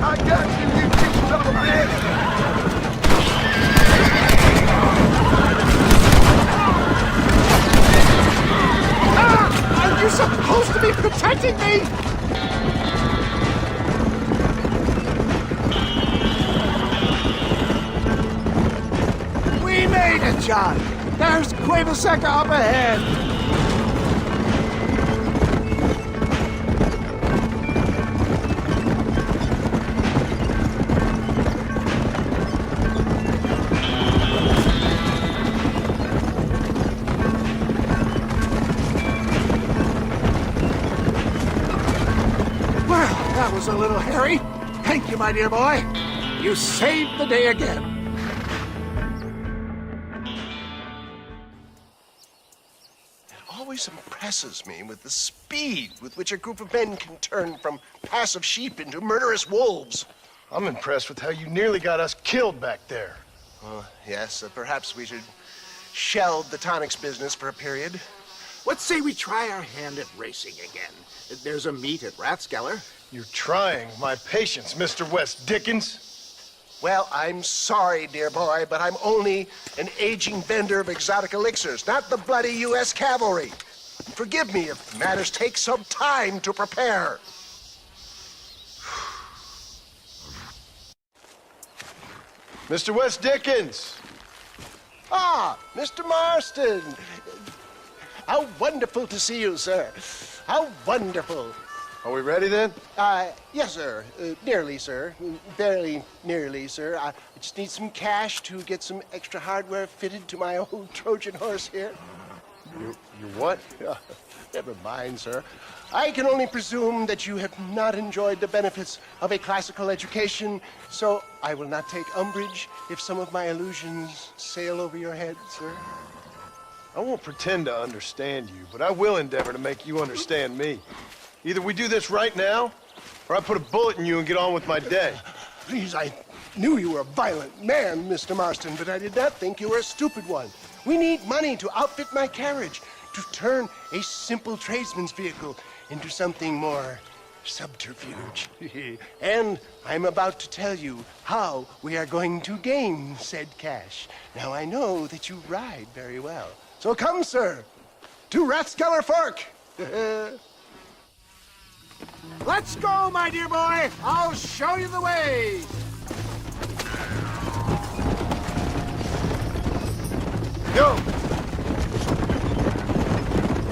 I got you, you big son of a bitch! Are you supposed to be protecting me? We made it, John. There's Cueva Seca up ahead. Well, that was a little hairy. Thank you, my dear boy. You saved the day again. Always impresses me with the speed with which a group of men can turn from passive sheep into murderous wolves. I'm impressed with how you nearly got us killed back there. Yes, perhaps we should shelve the tonics business for a period. What say we try our hand at racing again? There's a meet at Rathskeller. You're trying my patience, Mr. West Dickens. Well, I'm sorry, dear boy, but I'm only an aging vendor of exotic elixirs, not the bloody U.S. cavalry. Forgive me if matters take some time to prepare. Mr. West Dickens! Ah, Mr. Marston. How wonderful to see you, sir. How wonderful. Are we ready then? Yes, sir. Nearly, sir. Barely nearly, sir. I just need some cash to get some extra hardware fitted to my old Trojan horse here. You what? Never mind, sir. I can only presume that you have not enjoyed the benefits of a classical education, so I will not take umbrage if some of my allusions sail over your head, sir. I won't pretend to understand you, but I will endeavor to make you understand me. Either we do this right now, or I put a bullet in you and get on with my day. Please, I knew you were a violent man, Mr. Marston, but I did not think you were a stupid one. We need money to outfit my carriage, to turn a simple tradesman's vehicle into something more subterfuge. And I'm about to tell you how we are going to gain said cash. Now, I know that you ride very well. So come, sir, to Rathskeller Fork. Let's go, my dear boy. I'll show you the way. Go!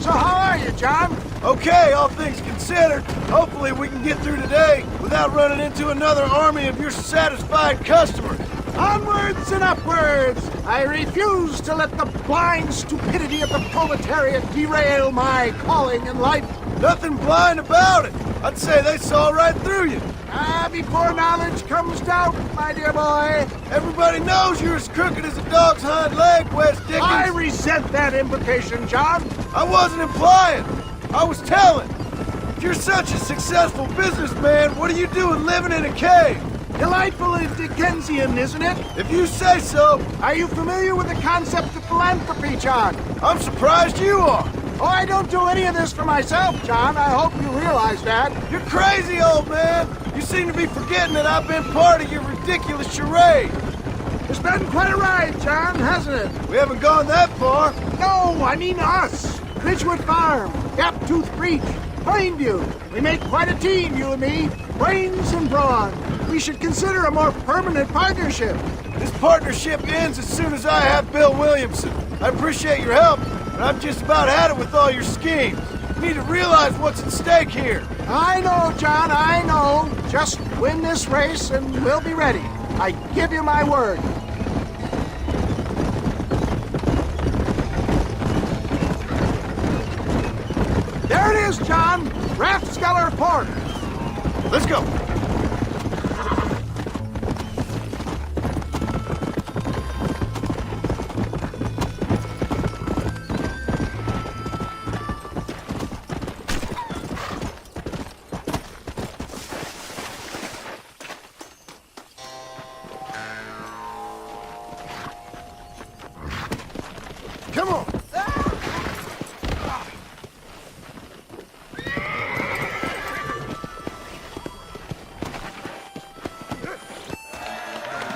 So how are you, John? Okay, all things considered. Hopefully we can get through today without running into another army of your satisfied customers. Onwards and upwards! I refuse to let the blind stupidity of the proletariat derail my calling in life. Nothing blind about it. I'd say they saw right through you. Before knowledge comes doubt, my dear boy. Everybody knows you're as crooked as a dog's hind leg, West Dickens. I resent that implication, John. I wasn't implying. I was telling. If you're such a successful businessman, what are you doing living in a cave? Delightfully Dickensian, isn't it? If you say so. Are you familiar with the concept of philanthropy, John? I'm surprised you are. Oh, I don't do any of this for myself, John. I hope you realize that. You're crazy, old man. You seem to be forgetting that I've been part of your ridiculous charade. It's been quite a ride, John, hasn't it? We haven't gone that far. No, I mean us. Ridgewood Farm, Gaptooth Breach, Plainview. We make quite a team, you and me. Brains and brawn. We should consider a more permanent partnership. This partnership ends as soon as I have Bill Williamson. I appreciate your help, but I'm just about had it with all your schemes. You need to realize what's at stake here. I know, John, I know. Just win this race and we'll be ready. I give you my word. There it is, John. Rathskeller Port. Let's go. Come on.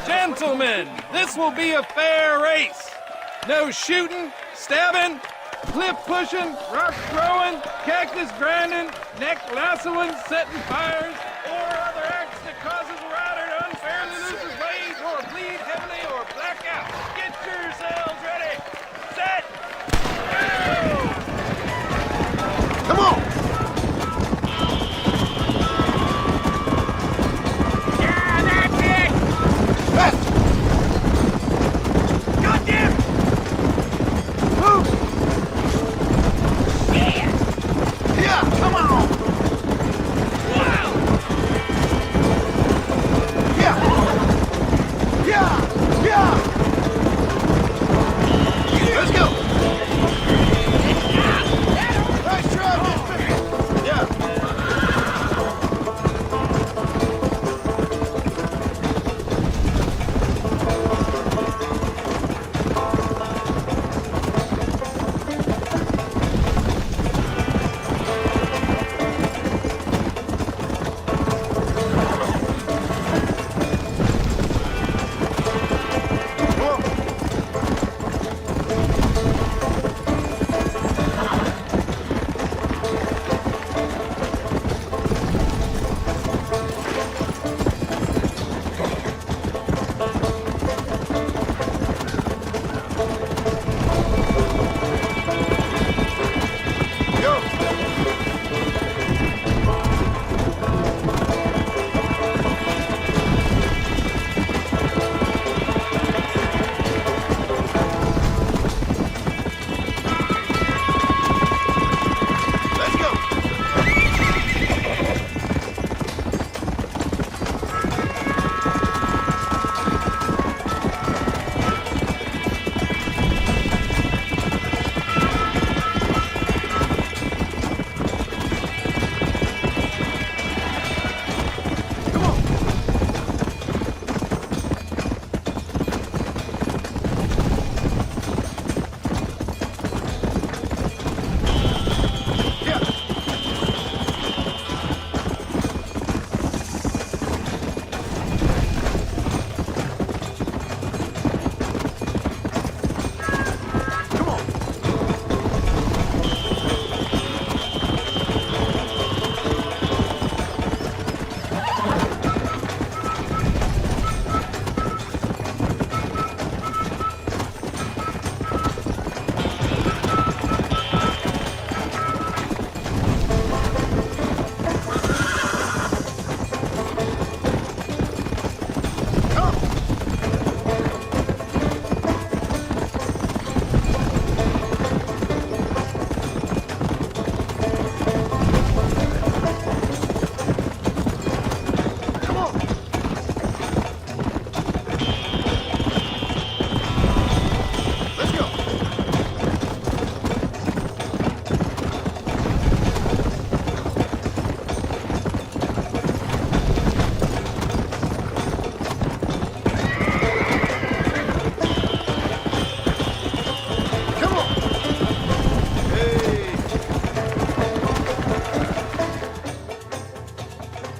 Gentlemen, this will be a fair race. No shooting, stabbing, cliff pushing, rock throwing, cactus grinding, neck lassoing, setting fires, or other acts that causes a rider to unfairly lose his legs or bleed heavily or black out. Get yourselves ready. Set. Go! Come on. Yeah, that's it. Left. Goddamn. Move. Yeah, come on. Wow. Yeah. Yeah. Yeah. Let's go. Nice job, mister. Yeah.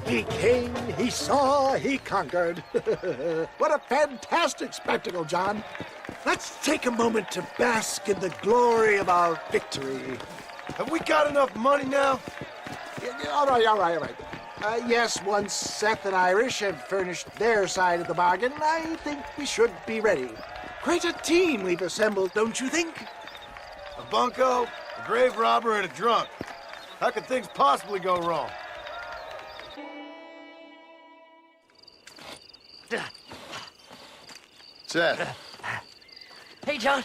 He came, he saw, he conquered. What a fantastic spectacle, John. Let's take a moment to bask in the glory of our victory. Have we got enough money now? All right. Yes, once Seth and Irish have furnished their side of the bargain, I think we should be ready. Quite a team we've assembled, don't you think? A bunco, a grave robber, and a drunk. How could things possibly go wrong? Seth, Hey, John.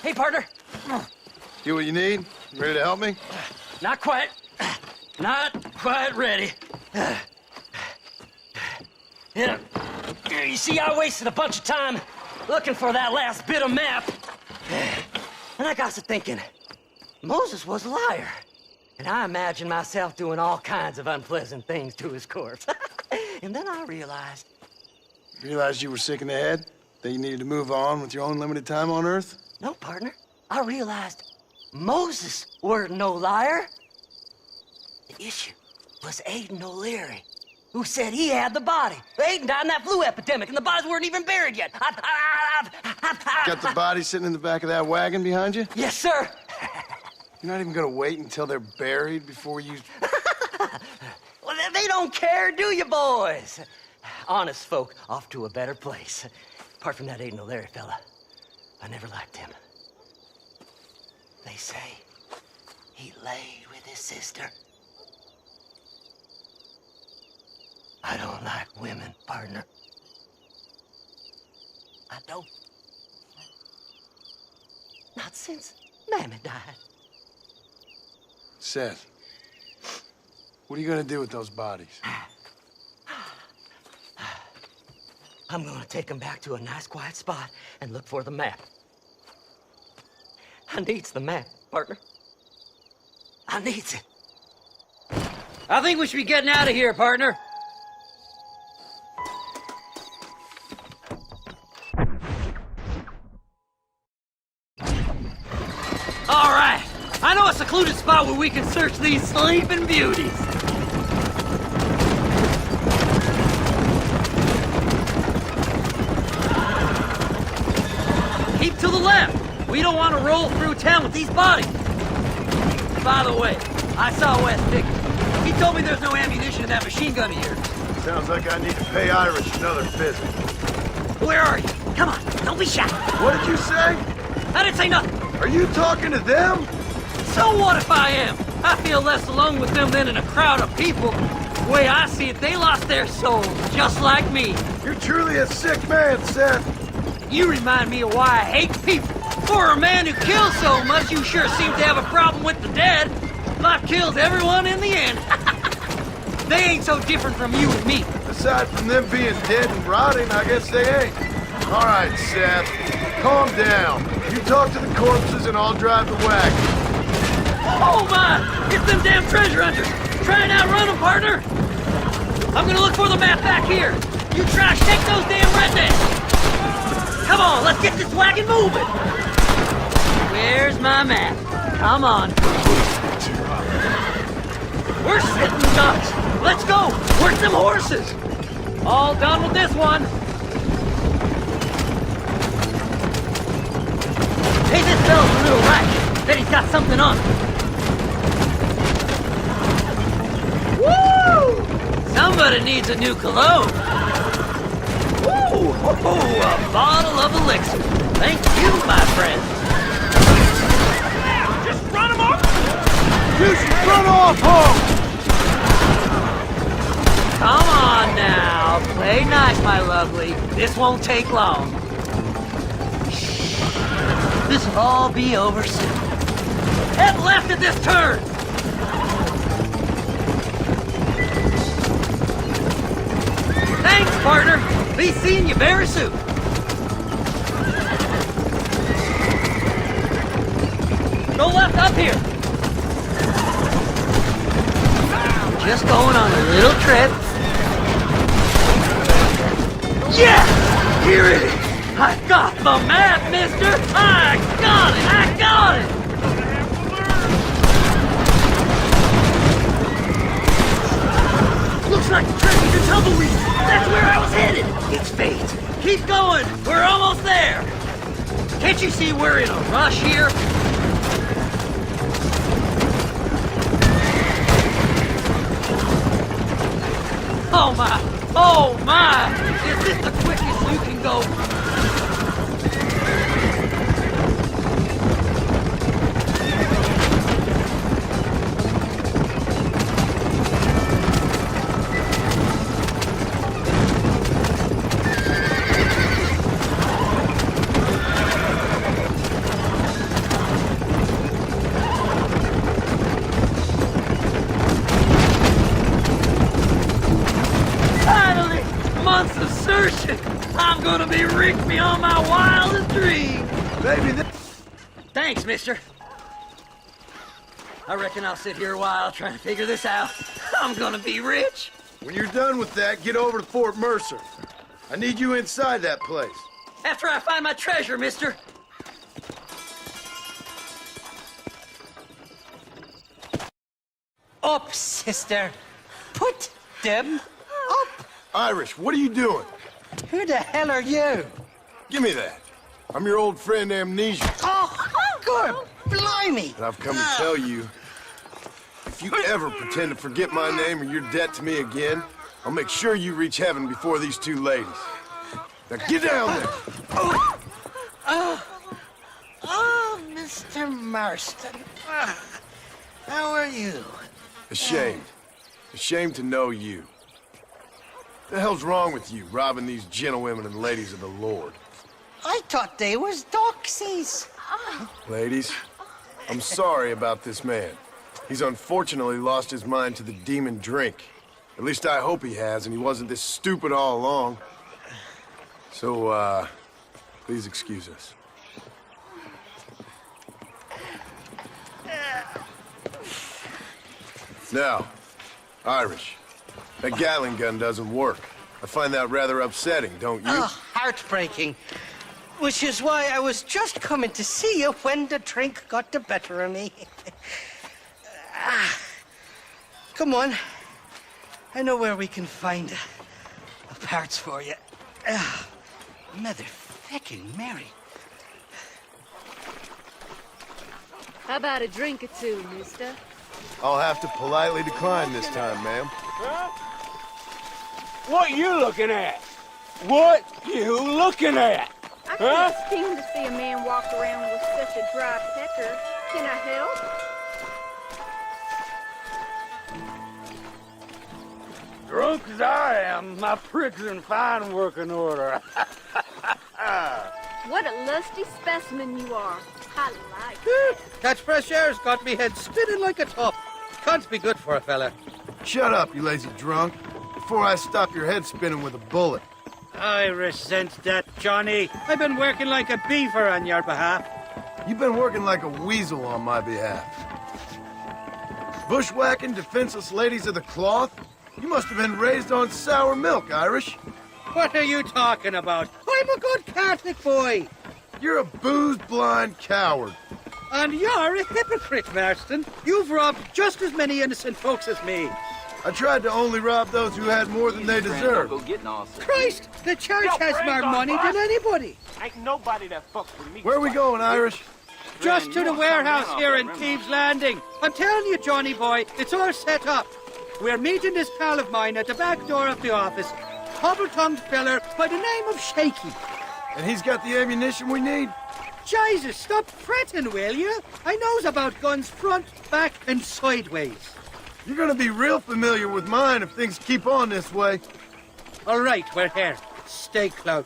Hey, partner. get what you need? Ready to help me? Not quite. Not quite ready. Yeah. You see, I wasted a bunch of time looking for that last bit of map. And I got to thinking, Moses was a liar. And I imagined myself doing all kinds of unpleasant things to his corpse. And then I realized... Realized you were sick in the head? That you needed to move on with your own limited time on Earth? No, partner. I realized Moses weren't no liar. The issue was Aiden O'Leary, who said he had the body. Aiden died in that flu epidemic, and the bodies weren't even buried yet. Got the body sitting in the back of that wagon behind you? Yes, sir. You're not even gonna wait until they're buried before you... Well, they don't care, do you, boys? Honest folk off to a better place. Apart from that Aiden O'Leary fella, I never liked him. They say he laid with his sister. I don't like women, partner. I don't. Not since Mammy died. Seth, what are you gonna do with those bodies? I'm gonna take them back to a nice quiet spot and look for the map. I needs the map, partner. I needs it. I think we should be getting out of here, partner. All right. I know a secluded spot where we can search these sleeping beauties. Keep to the left. We don't want to roll through town with these bodies. By the way, I saw Wes Dickens. He told me there's no ammunition in that machine gun of yours. Sounds like I need to pay Irish another visit. Where are you? Come on, don't be shy. What did you say? I didn't say nothing. Are you talking to them? So what if I am? I feel less alone with them than in a crowd of people. The way I see it, they lost their souls, just like me. You're truly a sick man, Seth. You remind me of why I hate people. For a man who kills so much, you sure seem to have a problem with the dead. Life kills everyone in the end. They ain't so different from you and me. Aside from them being dead and rotting, I guess they ain't. All right, Seth, calm down. You talk to the corpses and I'll drive the wagon. Oh my! It's them damn treasure hunters! Try and outrun them, partner! I'm gonna look for the map back here! You trash take those damn rednecks! Come on, let's get this wagon moving! Where's my map? Come on. We're sitting ducks! Let's go! Where's them horses? All done with this one. Hey, this fella's a little right. Bet he's got something on him. Woo! Somebody needs a new cologne. Woo! A bottle of elixir. Thank you, my friend. Just run him off! You should run off home! Come on now. Play nice, my lovely. This won't take long. This'll all be over soon. Head left at this turn! Thanks, partner. Be seeing you very soon. Go left up here. Just going on a little trip. Yeah! Here it is. I got the map, mister! I got it! I got it! Looks like the treasure's in tumbleweed. That's where I was headed. It's fate. Keep going. We're almost there. Can't you see we're in a rush here? Oh my! Oh my! Is this the quickest you can go? tricked me on my wildest dreams. Baby, Thanks, mister. I reckon I'll sit here a while trying to figure this out. I'm gonna be rich. when you're done with that, get over to Fort Mercer. I need you inside that place. After I find my treasure, mister. Up, sister. Put them up. Irish, what are you doing? Who the hell are you? Give me that. I'm your old friend Amnesia. Oh, good blimey. And I've come to tell you, if you ever pretend to forget my name or your debt to me again, I'll make sure you reach heaven before these two ladies. Now get down there. Oh, Mr. Marston. How are you? Ashamed. Ashamed to know you. The hell's wrong with you, robbing these gentlewomen and ladies of the Lord? I thought they was doxies. Ladies, I'm sorry about this man. He's unfortunately lost his mind to the demon drink. At least I hope he has, and he wasn't this stupid all along. So, please excuse us. Now, Irish, that Gatling gun doesn't work. I find that rather upsetting, don't you? Oh, heartbreaking. Which is why I was just coming to see you when the drink got the better of me. Come on. I know where we can find the parts for you. Motherfucking Mary. How about a drink or two, mister? I'll have to politely decline this time, ma'am. Huh? What you looking at? What you looking at? I Huh? can't stand to see a man walk around with such a dry pecker. Can I help? Drunk as I am, my prick's in fine working order. What a lusty specimen you are. I like it. That fresh air's got me head spinning like a top. Can't be good for a fella. Shut up, you lazy drunk, before I stop your head spinning with a bullet. I resent that, Johnny. I've been working like a beaver on your behalf. You've been working like a weasel on my behalf. Bushwhacking defenseless ladies of the cloth? You must have been raised on sour milk, Irish. What are you talking about? I'm a good Catholic boy. You're a booze-blind coward. And you're a hypocrite, Marston. You've robbed just as many innocent folks as me. I tried to only rob those who had more than they deserved. Christ, the church has more money than anybody. Ain't nobody that fucks with me. Where are we going, Irish? Just to the warehouse here in Thieves' Landing. I'm telling you, Johnny boy, it's all set up. We're meeting this pal of mine at the back door of the office. Hobble-tongued feller by the name of Shaky. And he's got the ammunition we need? Jesus, stop fretting, will you? I knows about guns front, back, and sideways. You're gonna be real familiar with mine if things keep on this way. All right, we're here. Stay close.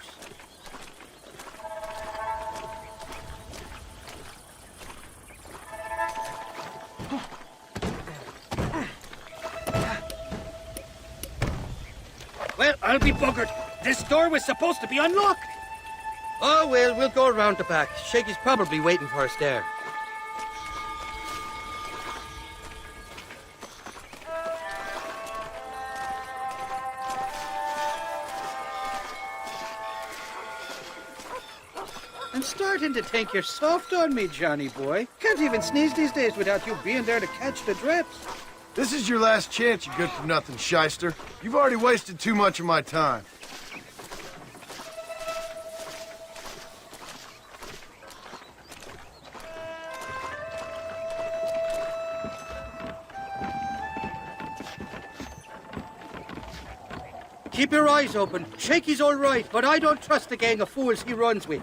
Well, I'll be buggered. This door was supposed to be unlocked. Oh, well, we'll go around the back. Shaky's probably waiting for us there. I'm starting to think you're soft on me, Johnny boy. Can't even sneeze these days without you being there to catch the drips. This is your last chance, you good-for-nothing shyster. You've already wasted too much of my time. Keep your eyes open. Shaky's all right, but I don't trust the gang of fools he runs with.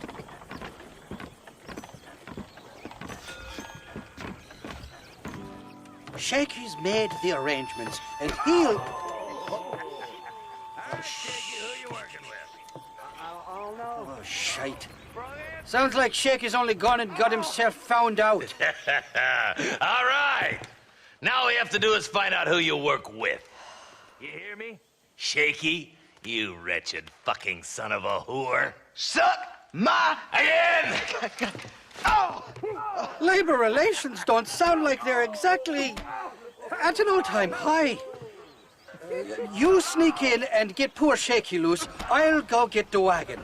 Shaky's made the arrangements, and he'll... Oh, shite. Sounds like Shaky's only gone and got himself found out. All right. Now all we have to do is find out who you work with. You hear me? Shaky, You wretched fucking son of a whore. Suck my... Again! Oh! Labor relations don't sound like they're exactly at an all-time high. You sneak in and get poor Shaky loose. I'll go get the wagon.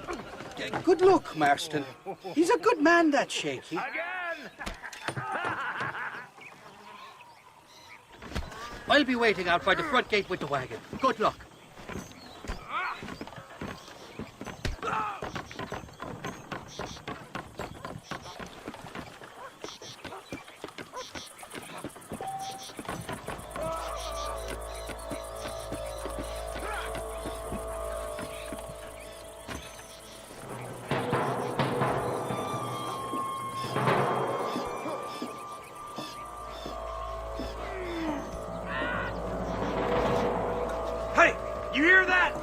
Good luck, Marston. He's a good man, that Shaky. I'll be waiting out by the front gate with the wagon. Good luck. Hey, you hear that?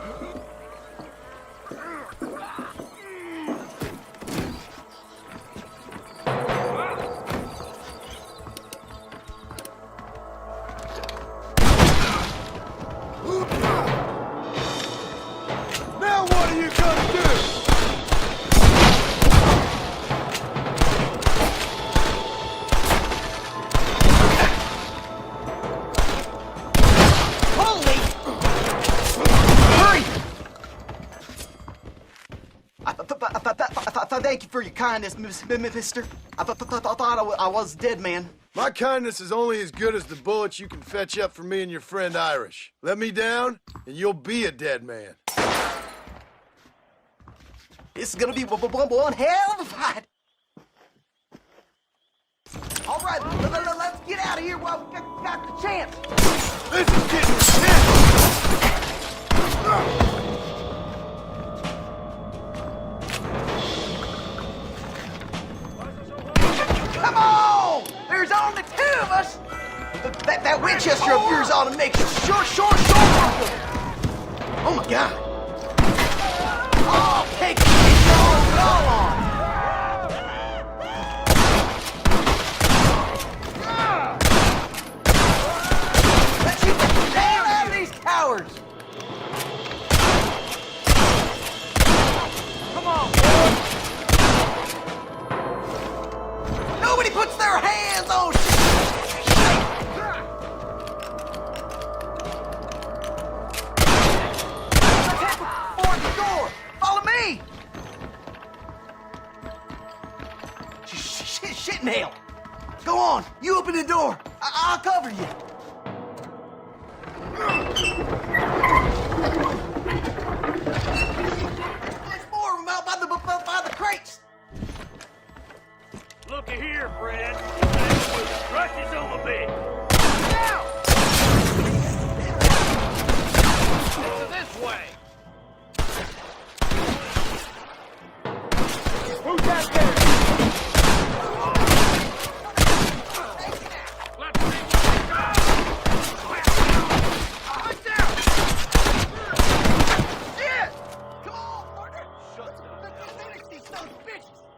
Now what are you gonna do? Holy! Hurry! Thank you for your kindness, mister. I thought I was dead, man. My kindness is only as good as the bullets you can fetch up for me and your friend Irish. Let me down, and you'll be a dead man. This is gonna be one hell of a fight. All right, let's get out of here while we got the chance. This is getting intense. Come on! There's only two of us. That Winchester of yours ought to make sure. Oh my God! Oh, take it! Go on! Let's shoot the hell out of these cowards! Come on, boy! Nobody puts their hands on shit! Follow me! Shit, nail! Go on, you open the door. I'll cover you. There's more of them out by the crates. Looky here, Fred. Rush is on the bed. Now! This way. Who's that there?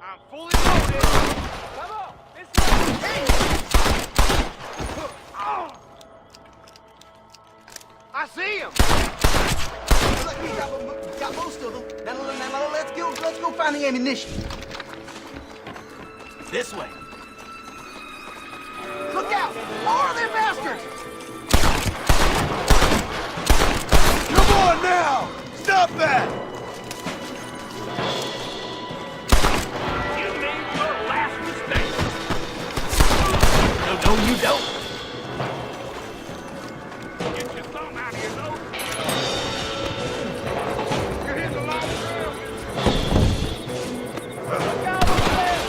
I'm fully loaded. Come on, this way. I see him. Look, we got most of them. Now let's go find the ammunition. This way. Look out! More of them bastards! Come on now! Stop that! You made your last mistake. No, you don't. Get your thumb out of your nose. You're hitting the long trail. Look out over there.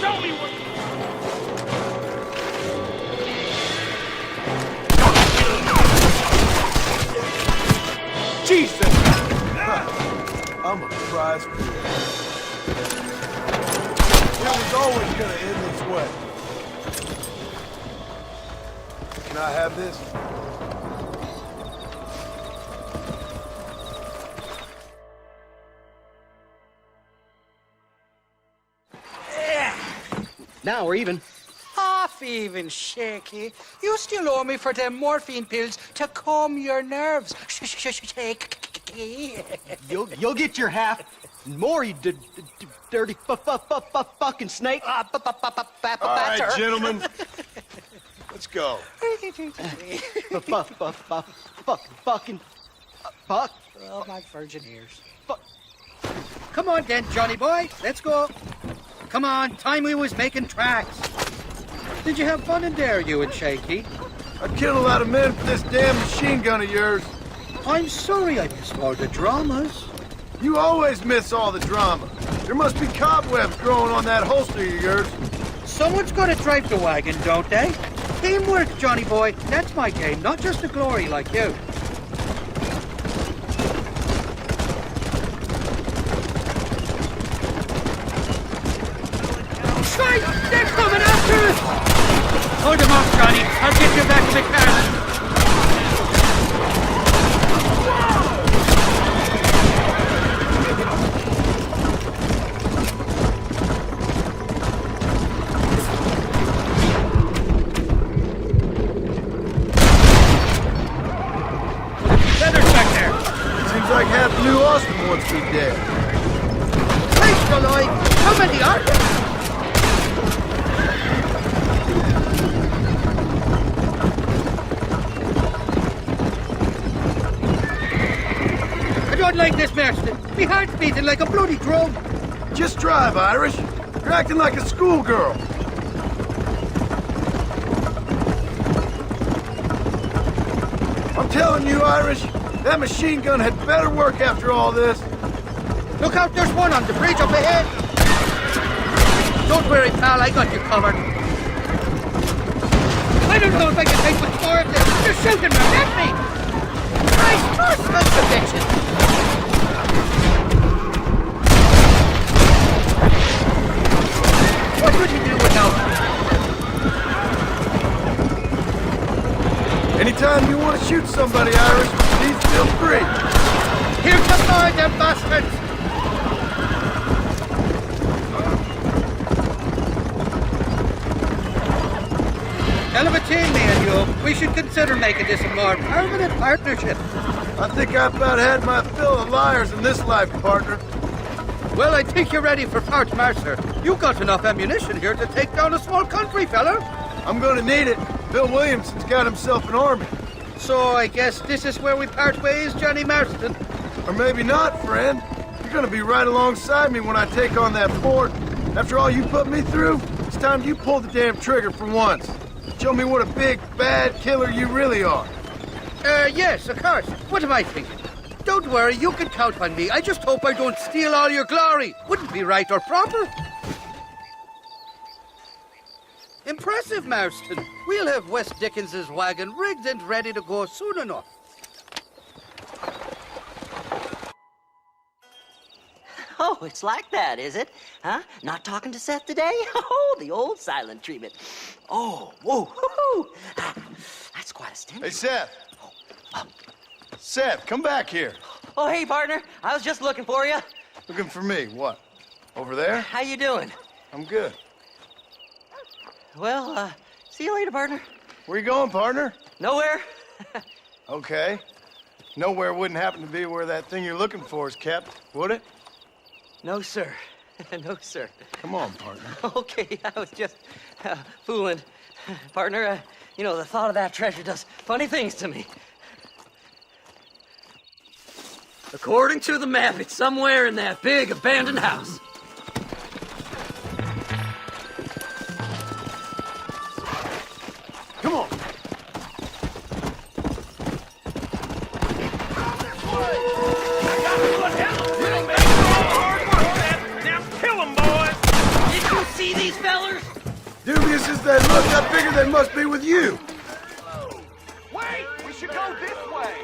Show me what. Jesus! I'm a prize for you. It was always gonna end this way. Can I have this? Now we're even. Half even, Shaky. You still owe me for them morphine pills to calm your nerves. Shaky. You'll get your half. More, you dirty fucking snake. All right, gentlemen. Let's go. Fucking fuck. Oh, my virgin ears. Come on then, Johnny boy. Let's go. Come on, time we was making tracks. Did you have fun in there, you and Shaky? I killed a lot of men for this damn machine gun of yours. I'm sorry I missed all the dramas. You always miss all the drama. There must be cobwebs growing on that holster of yours. Someone's got to drive the wagon, don't they? Teamwork, Johnny boy. That's my game, not just the glory like you. Strike! They're coming after us! Hold them off, Johnny. I'll get you back to the car. Like half New Austin wants me dead. Christ alive! How many are there? I don't like this, Marston. My heart's beating like a bloody drum. Just drive, Irish. You're acting like a schoolgirl. I'm telling you, Irish, that machine gun had better work after all this. Look out, there's one on the bridge up ahead. Don't worry, pal, I got you covered. I don't know if I can take much more of this. They're shooting right at me. Christ, personal conviction. What would you do without me? Anytime you want to shoot somebody, Irish, please feel free. Here come more, them bastards! Hell of a team, me and you. We should consider making this a more permanent partnership. I think I've about had my fill of liars in this life, partner. Well, I think you're ready for Fort Mercer. You got enough ammunition here to take down a small country, fella. I'm gonna need it. Bill Williamson's got himself an army. So I guess this is where we part ways, Johnny Marston. Or maybe not, friend. You're gonna be right alongside me when I take on that fort. After all you put me through, it's time you pull the damn trigger for once. Show me what a big, bad killer you really are. Yes, of course. What am I thinking? Don't worry, you can count on me. I just hope I don't steal all your glory. Wouldn't be right or proper. Impressive, Marston. We'll have West Dickens's wagon rigged and ready to go soon enough. Oh, it's like that, is it? Huh? Not talking to Seth today? Oh, the old silent treatment. Oh, whoa, hoo-hoo. That's quite a stimulus. Hey, Seth. Seth, come back here. Oh, hey, partner. I was just looking for you. Looking for me? What? Over there? How you doing? I'm good. Well, see you later, partner. Where you going, partner? Nowhere. Okay. Nowhere wouldn't happen to be where that thing you're looking for is kept, would it? No, sir. No, sir. Come on, partner. Okay, I was just fooling. Partner, you know, the thought of that treasure does funny things to me. According to the map, it's somewhere in that big abandoned house. Come on. See these fellers? Dubious as they look, I figure they must be with you. Wait! We should go this way!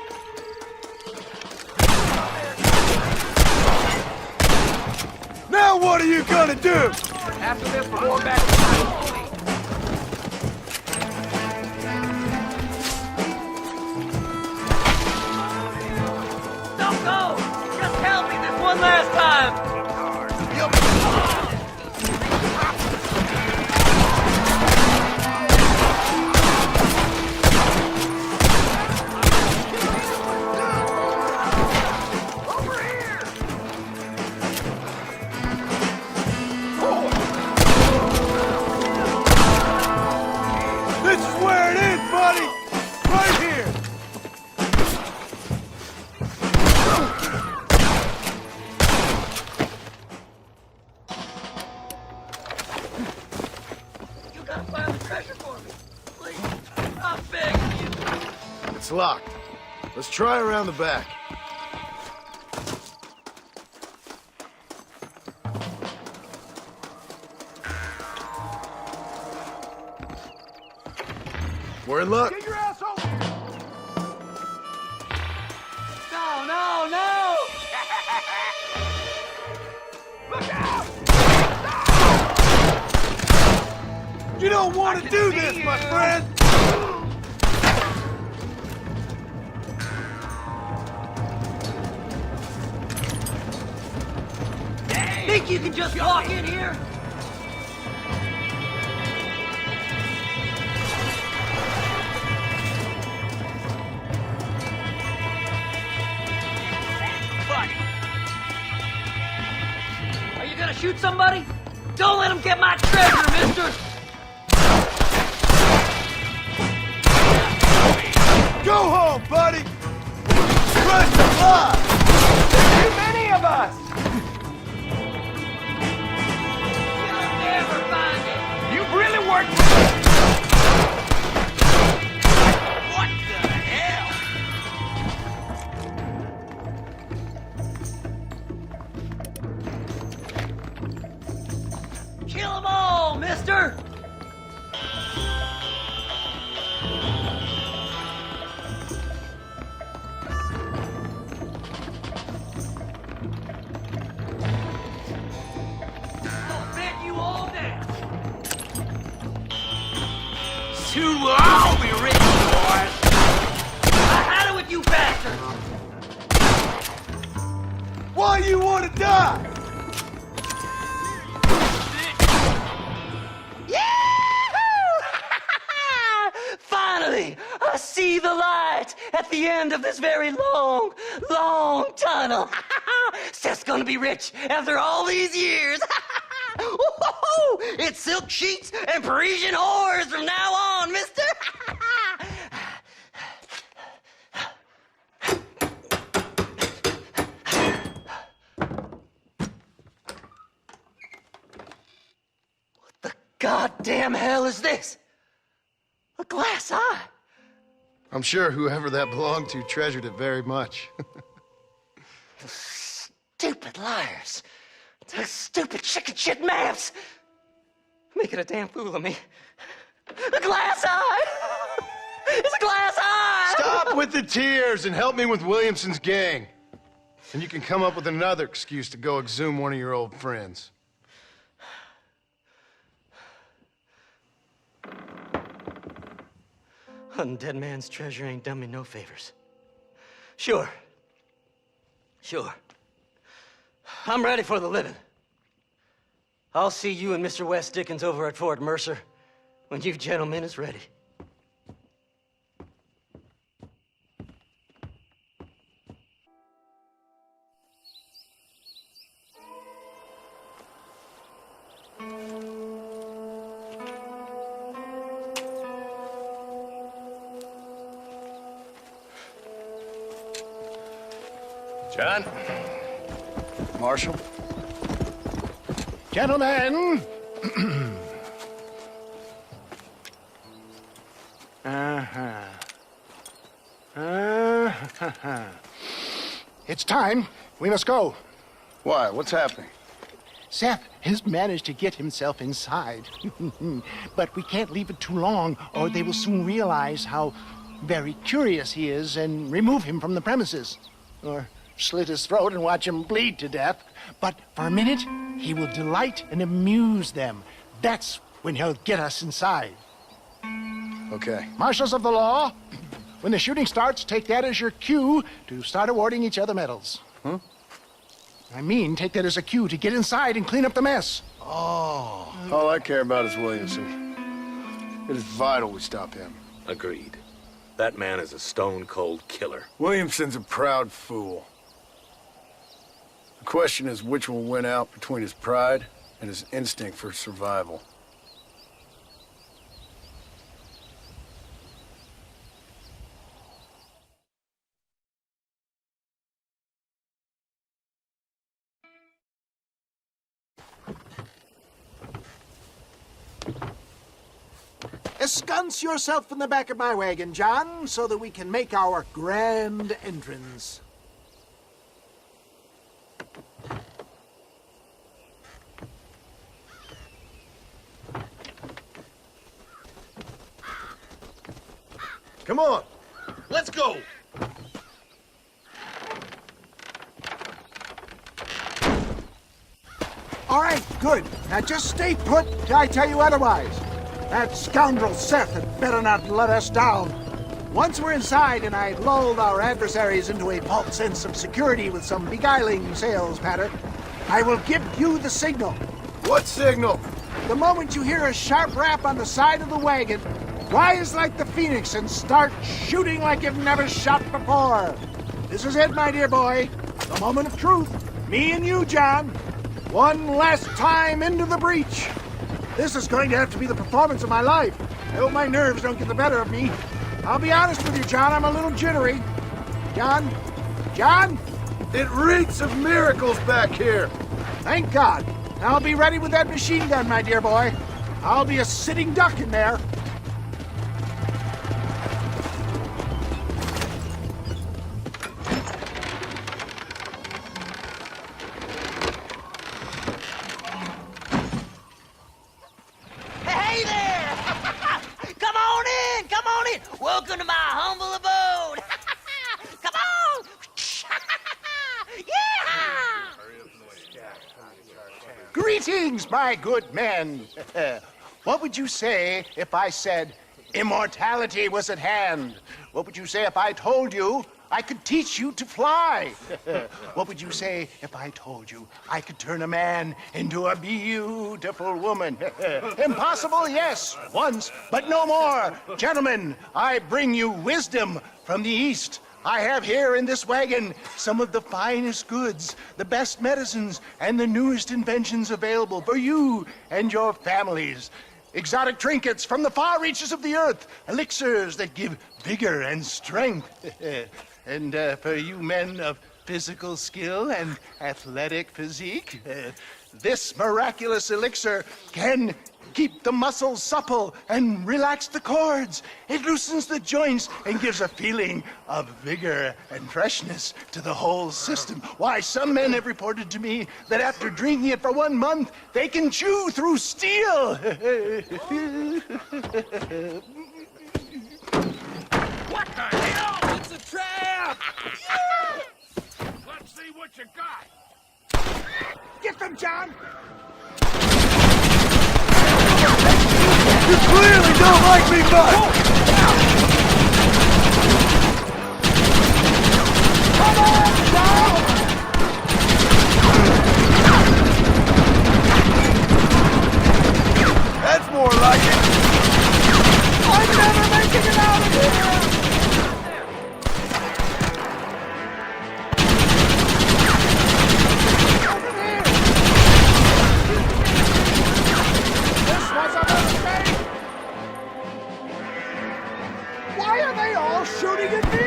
Now what are you gonna do? After this, we're going back to my Don't go! Just help me this one last time! buddy! Right here! You gotta find the treasure for me. Please. I'm begging you. It's locked. Let's try around the back. We're in luck. Get your ass over here! No, no, no! Look out! You don't want to do this, my friend! Think you can just walk in here? Are you gonna shoot somebody? Don't let them get my treasure, mister! Go home, buddy! Run the block! Too many of us! You'll never find it! You've really worked. What the hell? Kill them all, mister! I'll bet you all down. Soon we'll all be rich, boys. I had it with you bastards! Why you want to die? Finally, I see the light at the end of this very long, long tunnel. Seth's gonna be rich after all these years. Woo-hoo-hoo! It's silk sheets and Parisian whores from now on, mister. What the goddamn hell is this? A glass eye? I'm sure whoever that belonged to treasured it very much. Stupid liars. Those stupid chicken shit maps. Making a damn fool of me. A glass eye! It's a glass eye! Stop with the tears and help me with Williamson's gang. And you can come up with another excuse to go exhume one of your old friends. Hunting dead man's treasure ain't done me no favors. Sure. I'm ready for the living. I'll see you and Mr. West Dickens over at Fort Mercer when you gentlemen is ready. John? Marshal? Gentlemen! It's time. We must go. Why? What's happening? Seth has managed to get himself inside. But we can't leave it too long, or they will soon realize how very curious he is and remove him from the premises. Or slit his throat and watch him bleed to death. But for a minute, he will delight and amuse them. That's when he'll get us inside. Okay. Marshals of the law, when the shooting starts, take that as your cue to start awarding each other medals. Huh? I mean, take that as a cue to get inside and clean up the mess. Oh. All I care about is Williamson. It is vital we stop him. Agreed. That man is a stone-cold killer. Williamson's a proud fool. The question is which will win out between his pride and his instinct for survival. Ensconce yourself in the back of my wagon, John, so that we can make our grand entrance. Come on. Let's go. All right, good. Now just stay put till I tell you otherwise. That scoundrel Seth had better not let us down. Once we're inside and I've lulled our adversaries into a false sense of security with some beguiling sales patter, I will give you the signal. What signal? The moment you hear a sharp rap on the side of the wagon, rise like the phoenix and start shooting like you've never shot before. This is it, my dear boy. The moment of truth. Me and you, John. One last time into the breach. This is going to have to be the performance of my life. I hope my nerves don't get the better of me. I'll be honest with you, John, I'm a little jittery. John? John? It reeks of miracles back here. Thank God. I'll be ready with that machine gun, my dear boy. I'll be a sitting duck in there. Hey there! Come on in! Come on in! Welcome to my humble abode! Come on! Greetings, my good men. What would you say if I said immortality was at hand? What would you say if I told you I could teach you to fly? What would you say if I told you I could turn a man into a beautiful woman? Impossible, yes, once, but no more. Gentlemen, I bring you wisdom from the East. I have here in this wagon some of the finest goods, the best medicines, and the newest inventions available for you and your families. Exotic trinkets from the far reaches of the earth, elixirs that give vigor and strength. And for you men of physical skill and athletic physique, this miraculous elixir can keep the muscles supple and relax the cords. It loosens the joints and gives a feeling of vigor and freshness to the whole system. Why, some men have reported to me that after drinking it for 1 month, they can chew through steel. What the hell? It's a trap! Let's see what you got. Get them, John! You clearly don't like me much! Come on, John! That's more like it! I'm never making it out of here! This was a mistake! Why are they all shooting at me?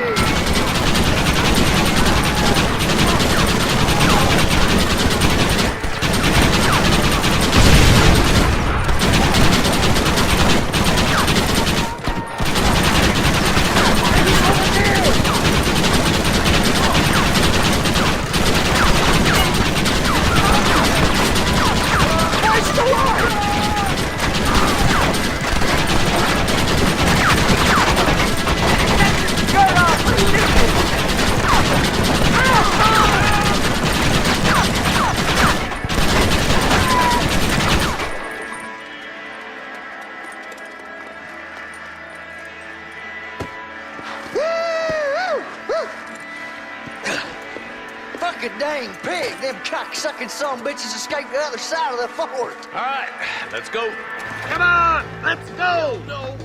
Fucking dang pig! Them cock-sucking son bitches escaped the other side of the fort. All right, let's go. Come on, let's go! No.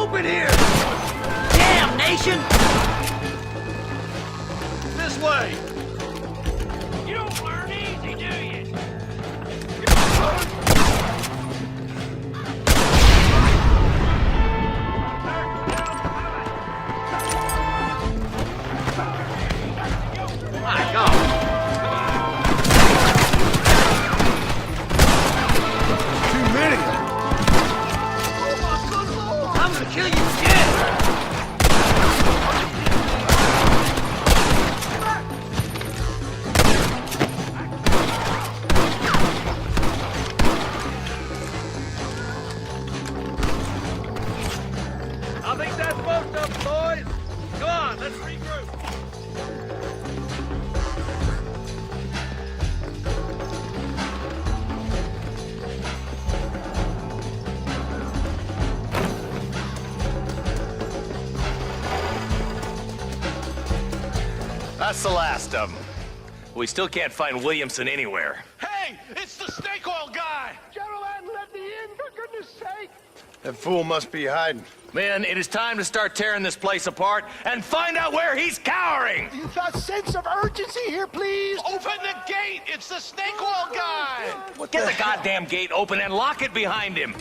open here! Damn, nation! This way! You don't learn easy, do you? My God! Too many. I'm gonna kill you again! I think that's most of them, boys. Come on, let's regroup. That's the last of them. We still can't find Williamson anywhere. Hey, it's the snake oil guy! Gentlemen, let me in, for goodness sake! That fool must be hiding. Men, it is time to start tearing this place apart and find out where he's cowering! A sense of urgency here, please! Open the gate! It's the snake oil guy! Get the goddamn gate open and lock it behind him!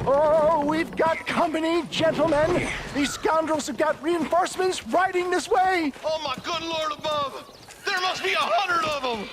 Oh, we've got company, gentlemen. These scoundrels have got reinforcements riding this way. Oh, my good Lord above! There must be 100 of them!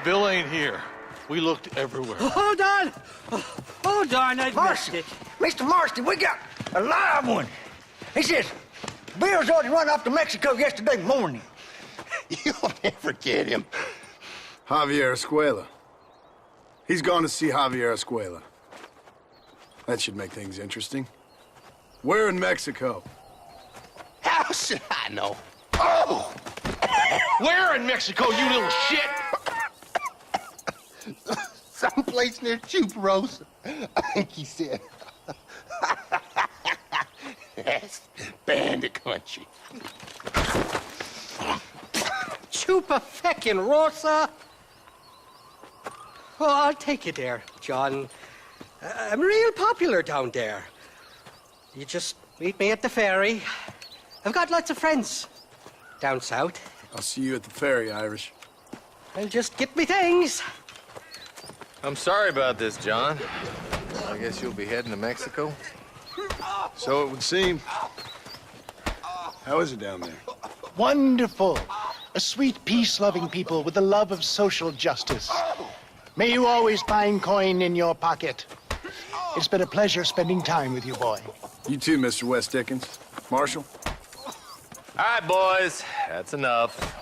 Bill ain't here. We looked everywhere. Hold on! Oh, darn, I've missed it. Mr. Marston, we got a live one. He says, Bill's already run off to Mexico yesterday morning. You'll never get him. Javier Escuela. He's gone to see Javier Escuela. That should make things interesting. Where in Mexico? How should I know? Oh! Where in Mexico, you little shit? Someplace near Chuparosa. I think he said. That's bandit country. Chupa feckin' Rosa. Oh, I'll take you there, John. I'm real popular down there. You just meet me at the ferry. I've got lots of friends down south. I'll see you at the ferry, Irish. I'll just get me things. I'm sorry about this, John. I guess you'll be heading to Mexico? So it would seem. How is it down there? Wonderful. A sweet, peace-loving people with the love of social justice. May you always find coin in your pocket. It's been a pleasure spending time with you, boy. You too, Mr. West Dickens. Marshal? All right, boys. That's enough.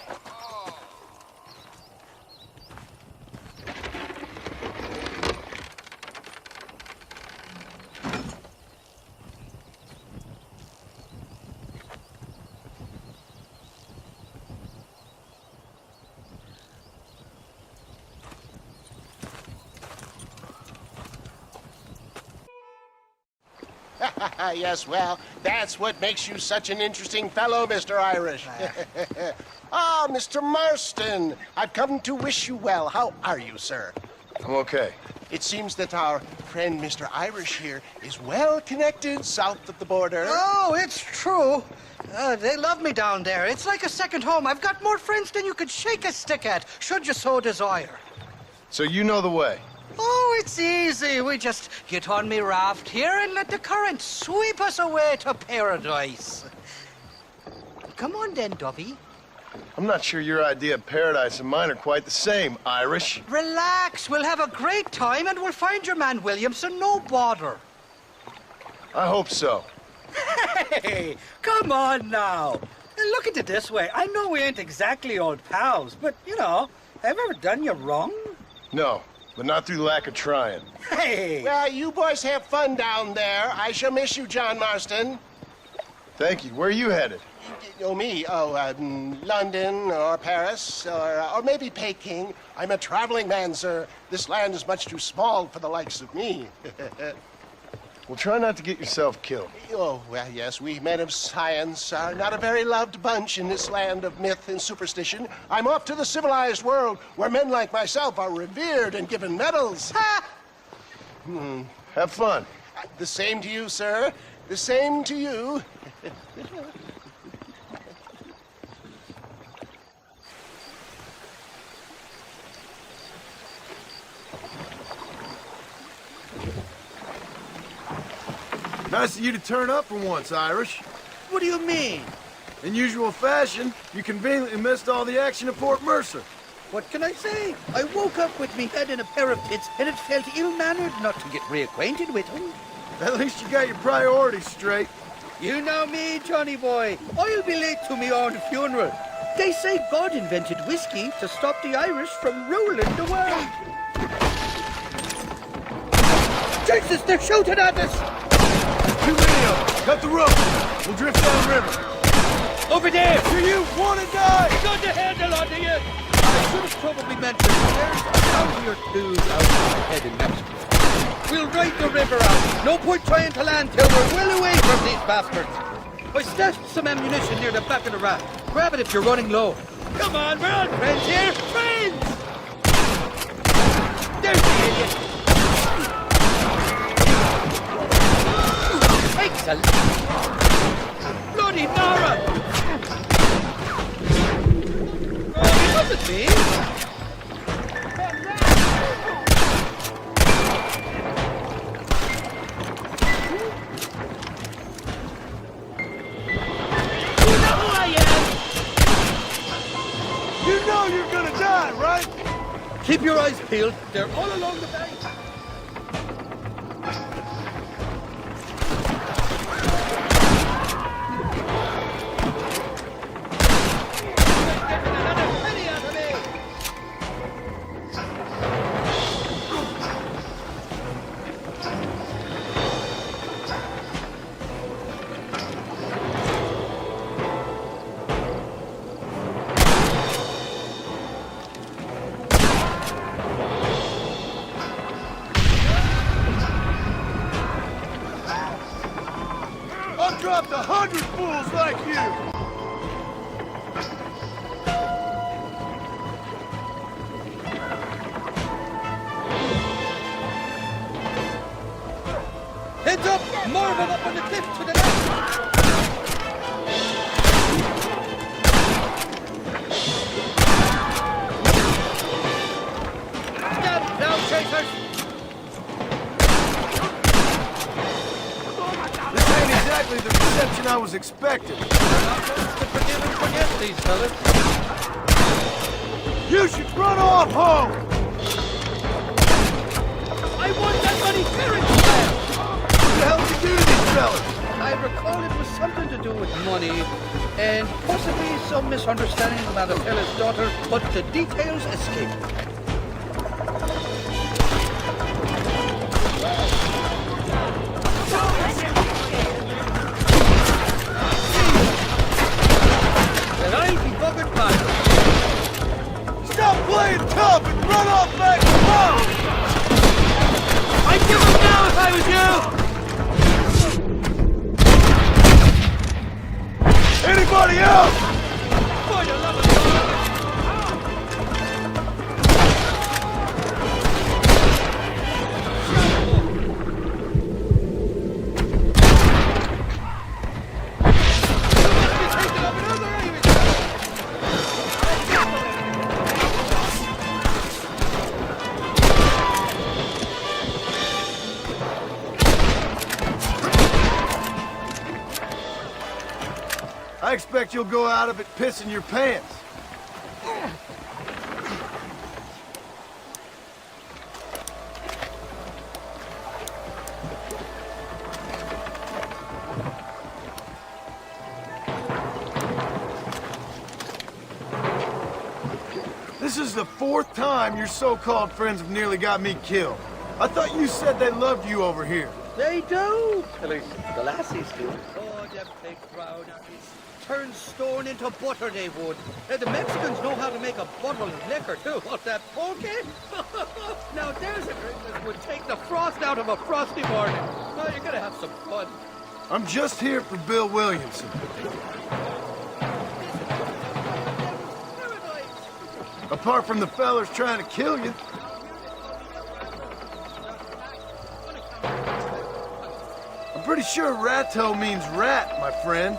Yes, well, that's what makes you such an interesting fellow, Mr. Irish. Ah, Mr. Marston, I've come to wish you well. How are you, sir? I'm okay. It seems that our friend Mr. Irish here is well connected south of the border. Oh, it's true. They love me down there. It's like a second home. I've got more friends than you could shake a stick at, should you so desire. So you know the way? Oh, it's easy. We just get on me raft here and let the current sweep us away to paradise. Come on then, Dovey. I'm not sure your idea of paradise and mine are quite the same, Irish. Relax. We'll have a great time and we'll find your man Williamson, no bother. I hope so. Hey, come on now. Look at it this way. I know we ain't exactly old pals, but, you know, have I ever done you wrong? No, but not through lack of trying. Hey! Well, you boys have fun down there. I shall miss you, John Marston. Thank you. Where are you headed? Oh, me? Oh, London or Paris or maybe Peking. I'm a traveling man, sir. This land is much too small for the likes of me. Well, try not to get yourself killed. Oh, well, yes, we men of science are not a very loved bunch in this land of myth and superstition. I'm off to the civilized world where men like myself are revered and given medals. Ha! Have fun. The same to you, sir. The same to you. Nice of you to turn up for once, Irish. What do you mean? In usual fashion, you conveniently missed all the action at Port Mercer. What can I say? I woke up with me head in a pair of tits, and it felt ill-mannered not to get reacquainted with him. At least you got your priorities straight. You know me, Johnny boy. I'll be late to me own funeral. They say God invented whiskey to stop the Irish from ruling the world. Jesus, they're shooting at us! Too many of them. Cut the rope. We'll drift downriver. Over there! Do you want to die? Got the handle on you! I should have probably mentioned there's a county or two out ahead in Mexico. We'll ride the river out. No point trying to land till we're well away from these bastards. I stashed some ammunition near the back of the raft. Grab it if you're running low. Come on, we're all friends here. Friends! There's the idiot. Excellent. Bloody Nora! Oh, it wasn't me. You know who I am! You know you're gonna die, right? Keep your eyes peeled. They're all along the bank. I've dropped 100 fools like you! Heads up! More of them up on the cliff to the left! Stand down, chasers! This ain't exactly the reception I was expecting. To forgive and forget these fellas. You should run off home! I want that money carriage! What the hell did you do to these fellas? I recall it was something to do with money and possibly some misunderstanding about a fella's daughter, but the details escape me. Then I'll be buggered by them. Stop playing tough and run off back home! I'd give them now if I was you! I expect you'll go out of it pissing your pants. This is the 4th time your so-called friends have nearly got me killed. I thought you said they loved you over here. They do. At least the lassies do. Oh, them big brown appies. Turn stone into butter, they would. The Mexicans know how to make a bottle of liquor, too. What's that, poke? Now, there's a drink that would take the frost out of a frosty morning. Oh, you're gonna have some fun. I'm just here for Bill Williamson. Apart from the fellers trying to kill you. I'm pretty sure ratto means rat, my friend.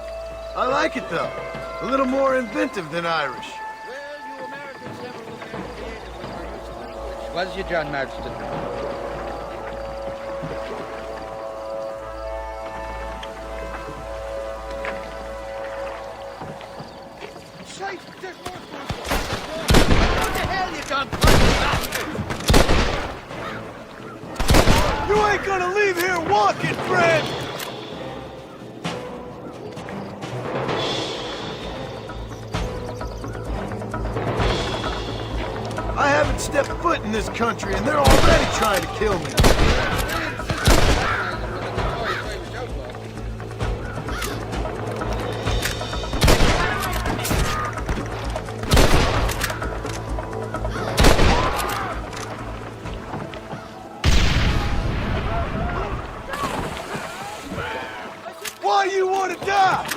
I like it, though. A little more inventive than Irish. Was you, John Marston? Shite, there's more food. What the hell, you done bastard? You ain't gonna leave here walking, friend! I haven't stepped foot in this country, and they're already trying to kill me. Why you want to die?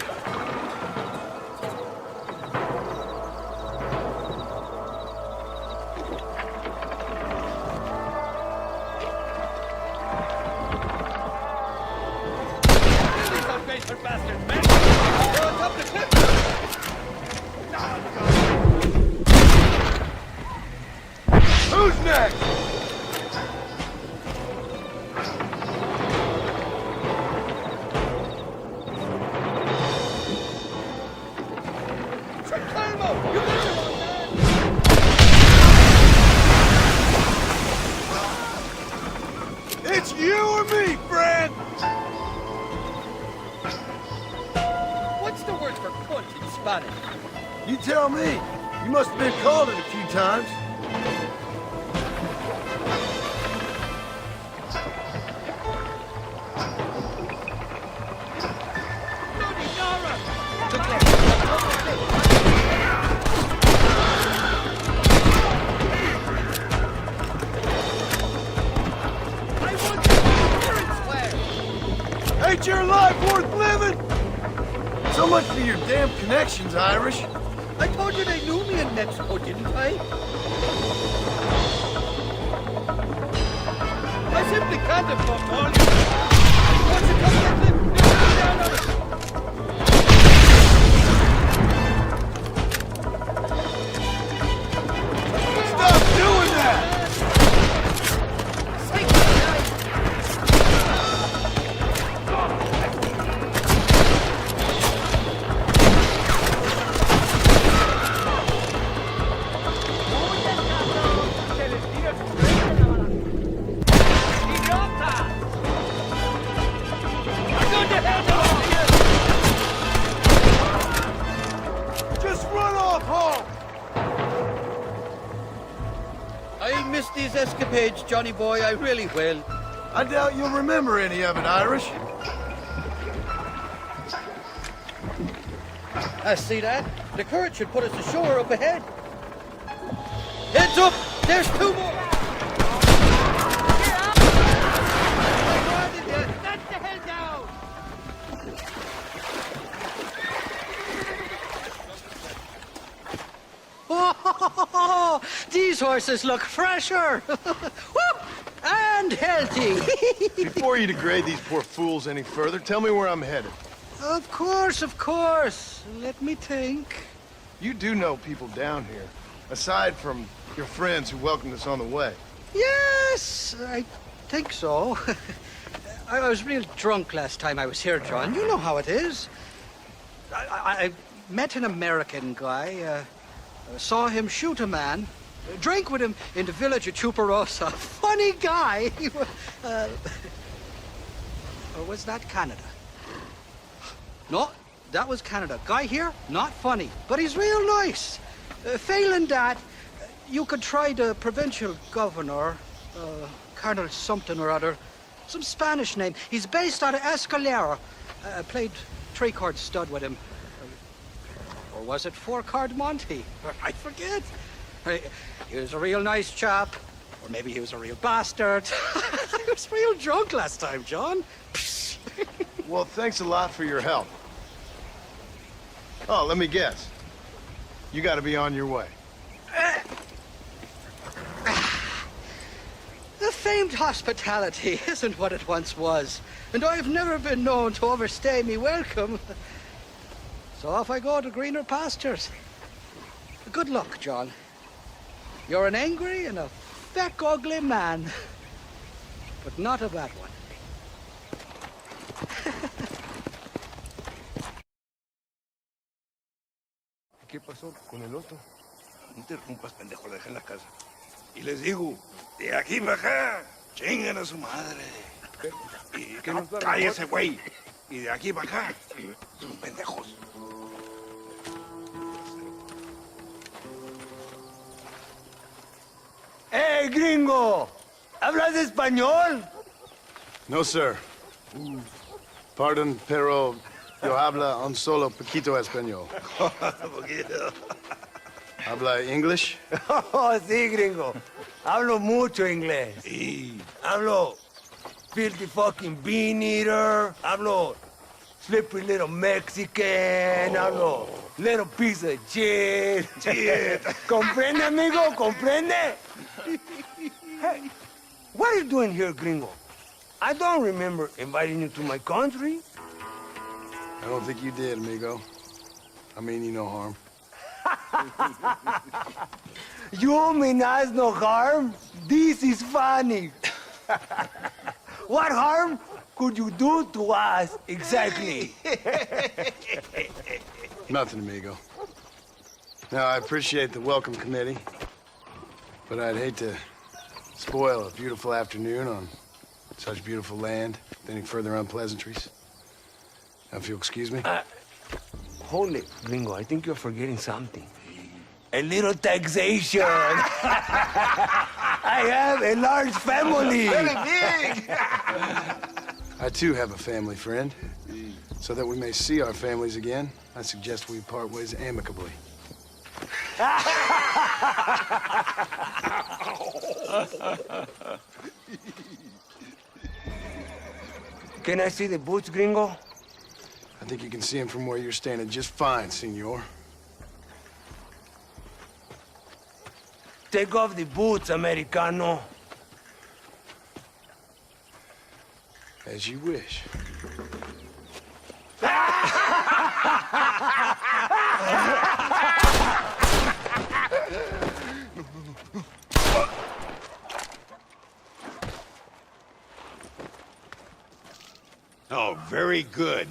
Who's next? It's you or me, friend! What's the word for cunt in Spanish? You tell me. You must have been called it a few times. Ain't your life worth living? So much for your damn connections, Irish. I told you they knew me in Mexico, didn't I? I simply can't afford all you. Won't you come get them? Down on it. Stop doing that! Just run off home! I miss these escapades, Johnny boy, I really will. I doubt you'll remember any of it, Irish. I see that. The current should put us ashore up ahead. Heads up! There's 2 more! Let the hell down! Oh, these horses look fresher. Whoop! And healthy. Before you degrade these poor fools any further, tell me where I'm headed. Of course, of course. Let me think. You do know people down here, aside from your friends who welcomed us on the way. Yes, I think so. I was real drunk last time I was here, John. You know how it is. I met an American guy, saw him shoot a man, drank with him in the village of Chuparosa. Funny guy. Or was that Canada? No, that was Canada. Guy here, not funny, but he's real nice. Failing that, you could try the provincial governor, Colonel something or other, some Spanish name. He's based out of Escalera. Played three-card stud with him. Or was it four-card Monty? I forget. He was a real nice chap. Or maybe he was a real bastard. I was real drunk last time, John. Well, thanks a lot for your help. Oh, let me guess. You gotta be on your way. The famed hospitality isn't what it once was, and I've never been known to overstay me welcome. So off I go to greener pastures. Good luck, John. You're an angry and a feck ugly man, but not a bad one. ¿Qué pasó con el otro? No interrumpas, pendejo, deja en la casa. Y les digo, de aquí para acá, chingan a su madre. Y que no cállese, güey. Y de aquí para acá, son pendejos. ¡Hey, gringo! ¿Hablas español? No, sir. Pardon, pero yo habla un solo poquito español. ¿Habla English? Oh, sí, gringo. Hablo mucho inglés. Sí. Hablo filthy fucking bean eater. Hablo slippery little Mexican. Hablo little piece of shit. ¿Comprende, amigo? ¿Comprende? Hey, what are you doing here, gringo? I don't remember inviting you to my country. I don't think you did, amigo. I mean you no harm. You mean us no harm? This is funny. What harm could you do to us exactly? Nothing, amigo. Now, I appreciate the welcome committee, but I'd hate to spoil a beautiful afternoon on such beautiful land with any further unpleasantries. Now, if you'll excuse me. Hold it, gringo. I think you're forgetting something. A little taxation. I have a large family. Very big. I, too, have a family friend. So that we may see our families again, I suggest we part ways amicably. Can I see the boots, gringo? I think you can see him from where you're standing just fine, senor. Take off the boots, Americano. As you wish. Oh, very good.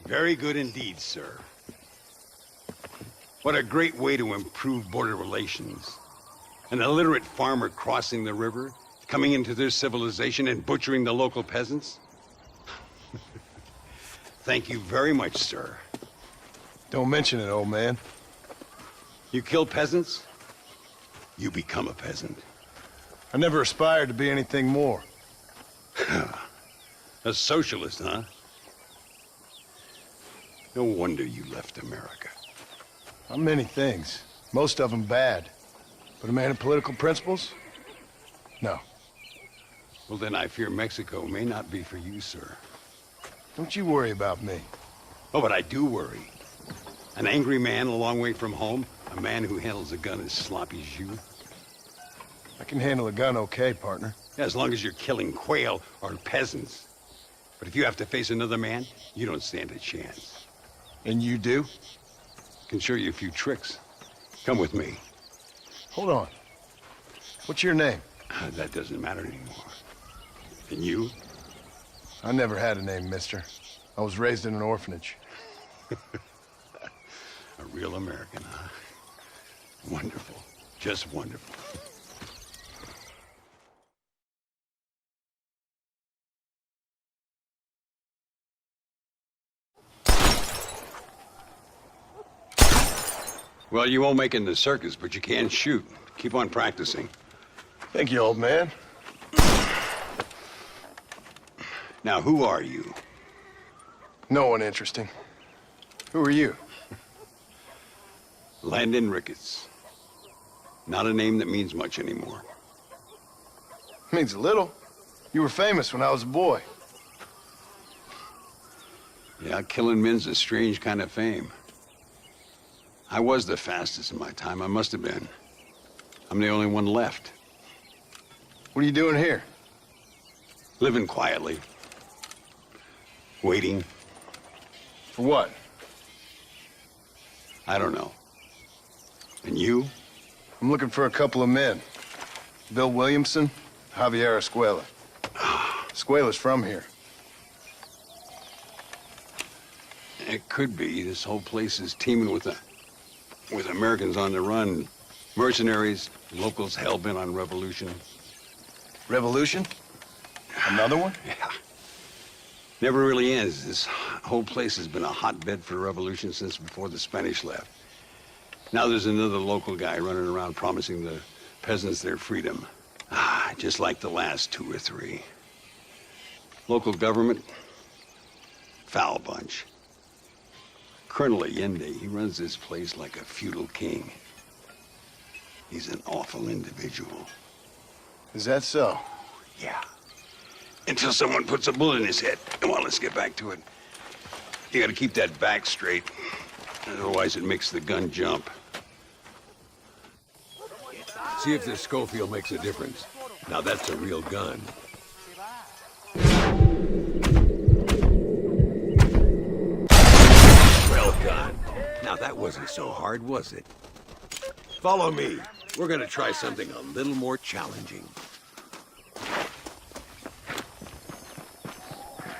Very good indeed, sir. What a great way to improve border relations. An illiterate farmer crossing the river, coming into their civilization and butchering the local peasants? Thank you very much, sir. Don't mention it, old man. You kill peasants, you become a peasant. I never aspired to be anything more. A socialist, huh? No wonder you left America. I'm many things. Most of them bad. But a man of political principles? No. Well, then I fear Mexico may not be for you, sir. Don't you worry about me. Oh, but I do worry. An angry man a long way from home, a man who handles a gun as sloppy as you. I can handle a gun okay, partner. As long as you're killing quail or peasants. But if you have to face another man, you don't stand a chance. And you do? Can show you a few tricks. Come with me. Hold on. What's your name? That doesn't matter anymore. And you? I never had a name, mister. I was raised in an orphanage. A real American, huh? Wonderful. Just wonderful. Well, you won't make it in the circus, but you can shoot. Keep on practicing. Thank you, old man. Now, who are you? No one interesting. Who are you? Landon Ricketts. Not a name that means much anymore. Means a little. You were famous when I was a boy. Yeah, killing men's a strange kind of fame. I was the fastest in my time. I must have been. I'm the only one left. What are you doing here? Living quietly. Waiting. For what? I don't know. And you? I'm looking for a couple of men. Bill Williamson, Javier Escuela. Escuela's from here. It could be. This whole place is teeming with Americans on the run. Mercenaries, locals hell-bent on revolution. Revolution? Another one? Yeah. Never really ends. This whole place has been a hotbed for revolution since before the Spanish left. Now there's another local guy running around promising the peasants their freedom. Just like the last 2 or 3. Local government, foul bunch. Colonel Allende, he runs this place like a feudal king. He's an awful individual. Is that so? Yeah. Until someone puts a bullet in his head. Come on, let's get back to it. You gotta keep that back straight. Otherwise it makes the gun jump. See if this Schofield makes a difference. Now that's a real gun. Well done. Now that wasn't so hard, was it? Follow me. We're gonna try something a little more challenging.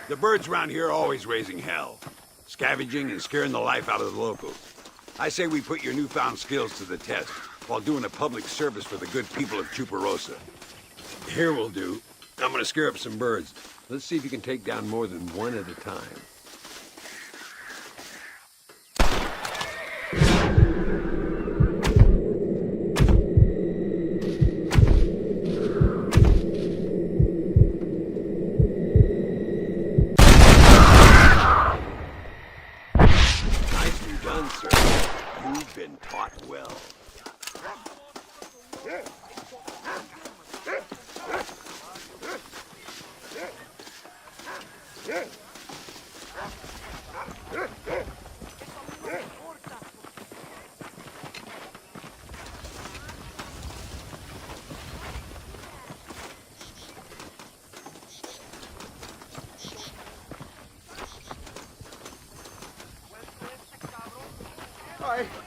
The birds around here are always raising hell, scavenging and scaring the life out of the locals. I say we put your newfound skills to the test while doing a public service for the good people of Chuparosa. Here will do. I'm gonna scare up some birds. Let's see if you can take down more than one at a time.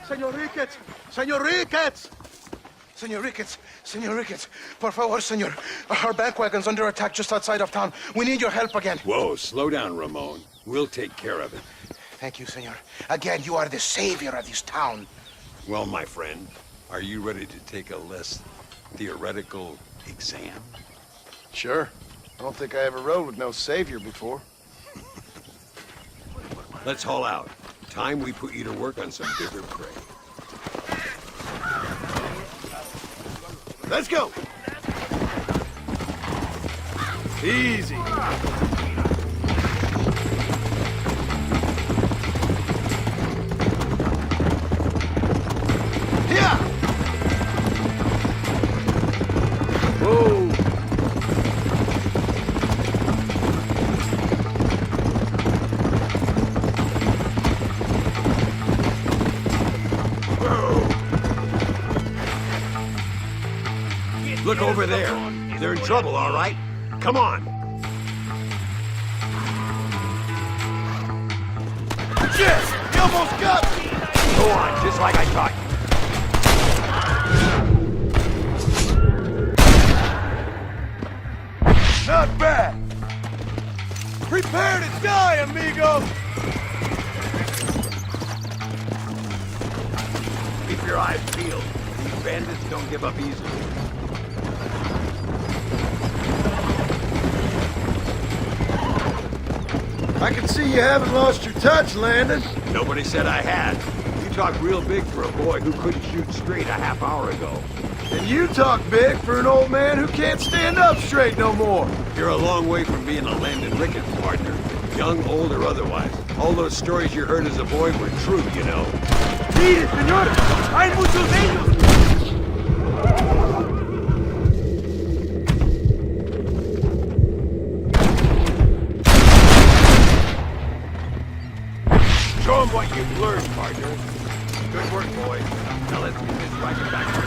Señor Ricketts! Señor Ricketts! Señor Ricketts, por favor, señor. Our bank wagon's under attack just outside of town. We need your help again. Whoa, slow down, Ramon. We'll take care of it. Thank you, señor. Again, you are the savior of this town. Well, my friend, are you ready to take a less theoretical exam? Sure. I don't think I ever rode with no savior before. Let's haul out. Time we put you to work on some bigger prey. Let's go! Easy. Here! Whoa! Look over there. They're in trouble, all right? Come on. Shit! You almost got me! Go on, just like I taught you. Not bad. Prepare to die, amigo! Keep your eyes peeled. These bandits don't give up easily. I can see you haven't lost your touch, Landon. Nobody said I had. You talk real big for a boy who couldn't shoot straight a half hour ago. And you talk big for an old man who can't stand up straight no more. You're a long way from being a Landon Ricketts, partner. Young, old, or otherwise. All those stories you heard as a boy were true, you know. ¡Mire, señor! ¡Hay muchos de ellos! Show them what you've learned, partner. Good work, boys. Now let's get this wagon back to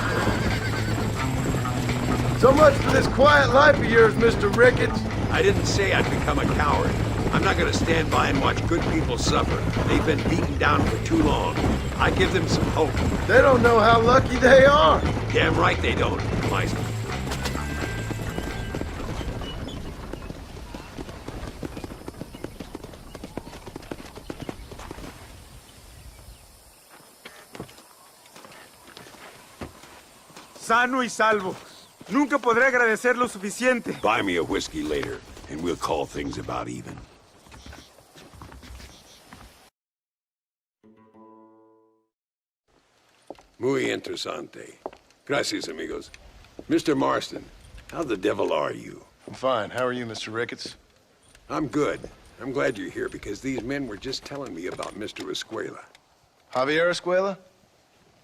the So much for this quiet life of yours, Mr. Ricketts. I didn't say I'd become a coward. I'm not gonna stand by and watch good people suffer. They've been beaten down for too long. I give them some hope. They don't know how lucky they are. Damn right they don't, Meister. Sano y salvo. Nunca podré agradecer lo suficiente. Buy me a whiskey later, and we'll call things about even. Muy interesante. Gracias, amigos. Mr. Marston, how the devil are you? I'm fine. How are you, Mr. Ricketts? I'm good. I'm glad you're here because these men were just telling me about Mr. Escuela. Javier Escuela?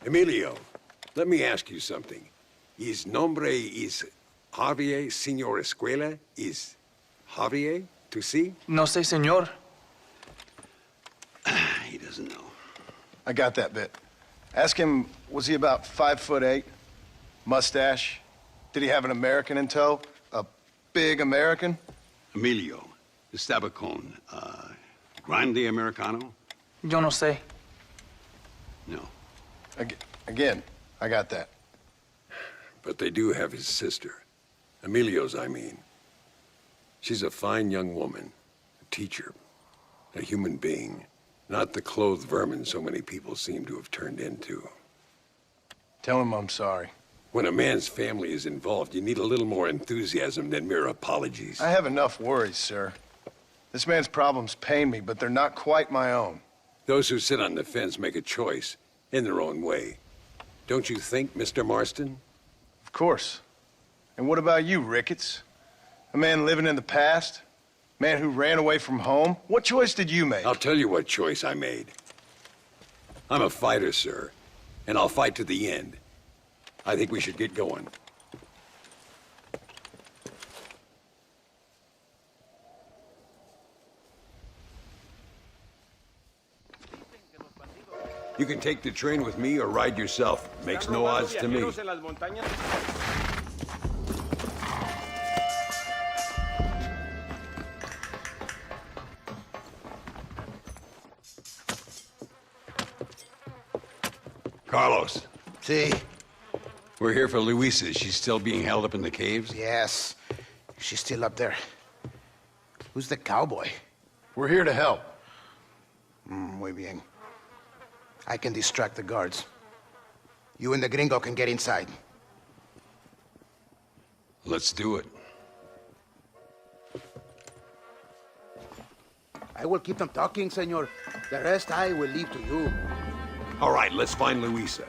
Emilio, let me ask you something. His nombre is Javier Señor Escuela? Is Javier to see? No sé, señor. He doesn't know. I got that bit. Ask him, was he about 5'8"? Mustache? Did he have an American in tow? A big American? Emilio, estaba con, Grande Americano? Yo no sé. No. Again, I got that. But they do have his sister. Emilio's, I mean. She's a fine young woman, a teacher, a human being, not the clothed vermin so many people seem to have turned into. Tell him I'm sorry. When a man's family is involved, you need a little more enthusiasm than mere apologies. I have enough worries, sir. This man's problems pain me, but they're not quite my own. Those who sit on the fence make a choice, in their own way. Don't you think, Mr. Marston? Of course. And what about you, Ricketts? A man living in the past? Man who ran away from home? What choice did you make? I'll tell you what choice I made. I'm a fighter, sir, and I'll fight to the end. I think we should get going. You can take the train with me or ride yourself. Makes no odds to me. Carlos. See? We're here for Luisa. She's still being held up in the caves? Yes. She's still up there. Who's the cowboy? We're here to help. Muy bien. I can distract the guards. You and the gringo can get inside. Let's do it. I will keep them talking, senor. The rest I will leave to you. All right, let's find Luisa.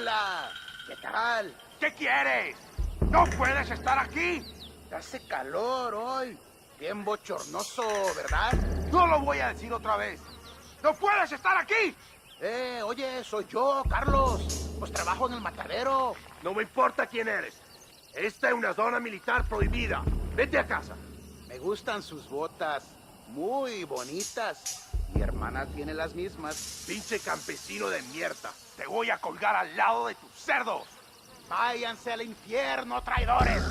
Hola, ¿qué tal? ¿Qué quieres? ¡No puedes estar aquí! Hace calor hoy. Bien bochornoso, ¿verdad? No lo voy a decir otra vez. ¡No puedes estar aquí! Oye, soy yo, Carlos. Pues trabajo en el matadero. No me importa quién eres. Esta es una zona militar prohibida. Vete a casa. Me gustan sus botas. Muy bonitas. Mi hermana tiene las mismas. Pinche campesino de mierda. Te voy a colgar al lado de tus cerdos. Váyanse al infierno, traidores.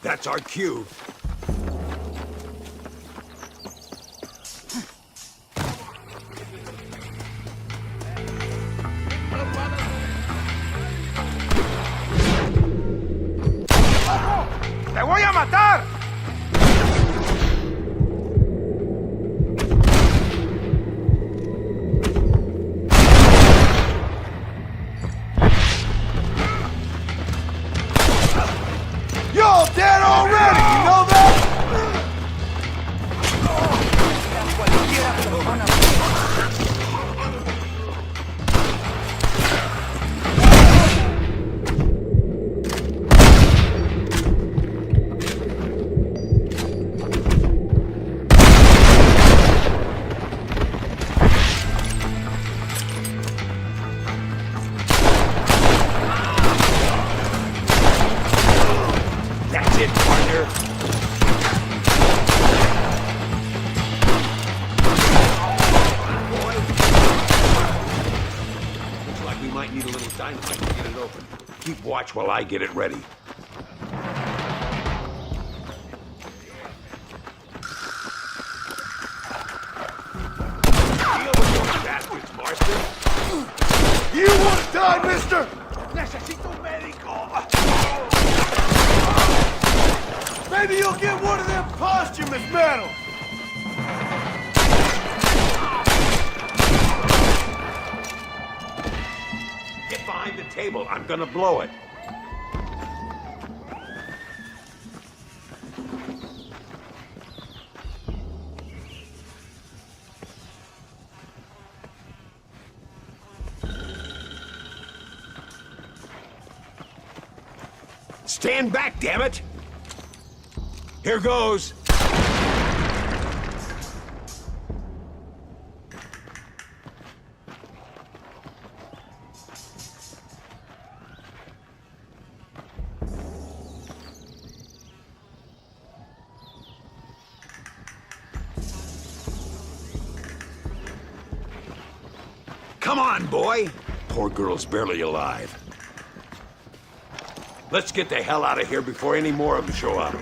That's our cue. ¡Te voy a matar! You're dead already, you know that? That's it, partner. Looks like we might need a little dynamite to get it open. Keep watch while I get it ready. Deal with those bastards, Marston. You want to die, mister? Necesito un médico. Maybe you'll get one of them posthumous medals. Get behind the table. I'm gonna blow it. Stand back, damn it! Here goes. Come on, boy. Poor girl's barely alive. Let's get the hell out of here before any more of them show up.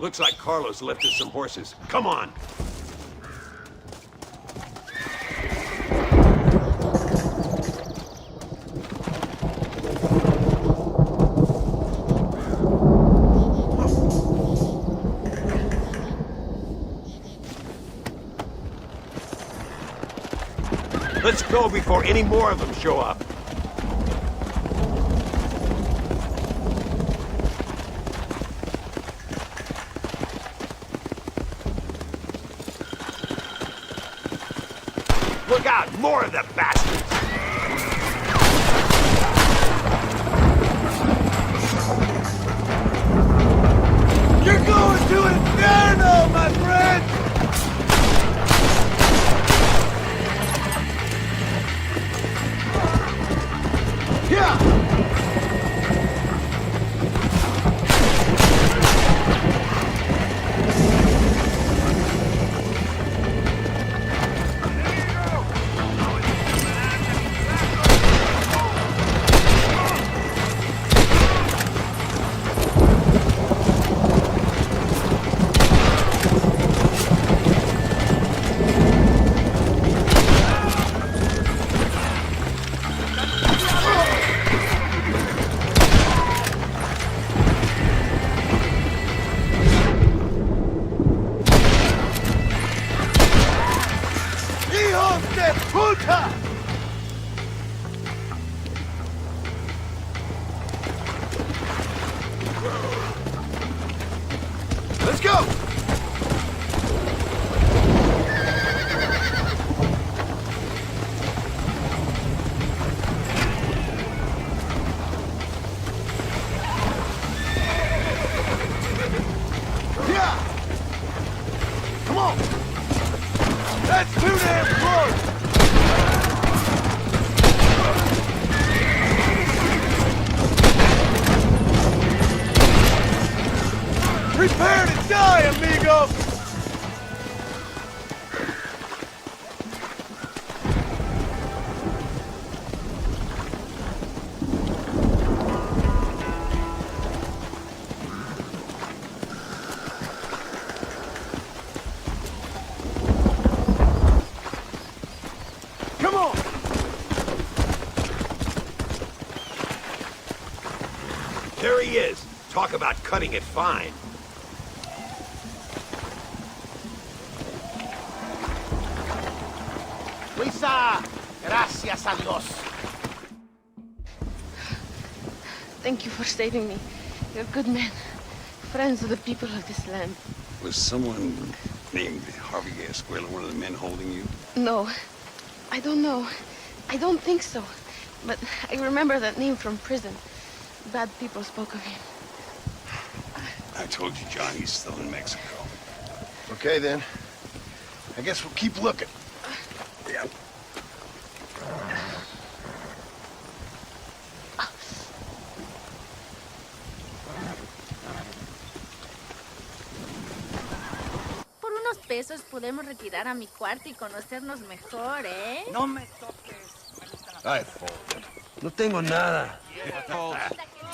Looks like Carlos left us some horses. Come on. Let's go before any more of them show up. Look out! More of the bastards! You're going to Inferno, my friend! Yeah! Let's go! Yeah! Come on! That's too damn close! Prepare to die, amigo! Come on! There he is. Talk about cutting it fine. Luisa, gracias a Dios. Thank you for saving me. You're good men. Friends of the people of this land. Was someone named Harvey Escuela one of the men holding you? No, I don't know. I don't think so. But I remember that name from prison. Bad people spoke of him. I told you, John, he's still in Mexico. Okay, then. I guess we'll keep looking. Yeah. Por unos pesos podemos retirar a mi cuarto y conocernos mejor, ¿eh? No me toques. I fold. No tengo nada.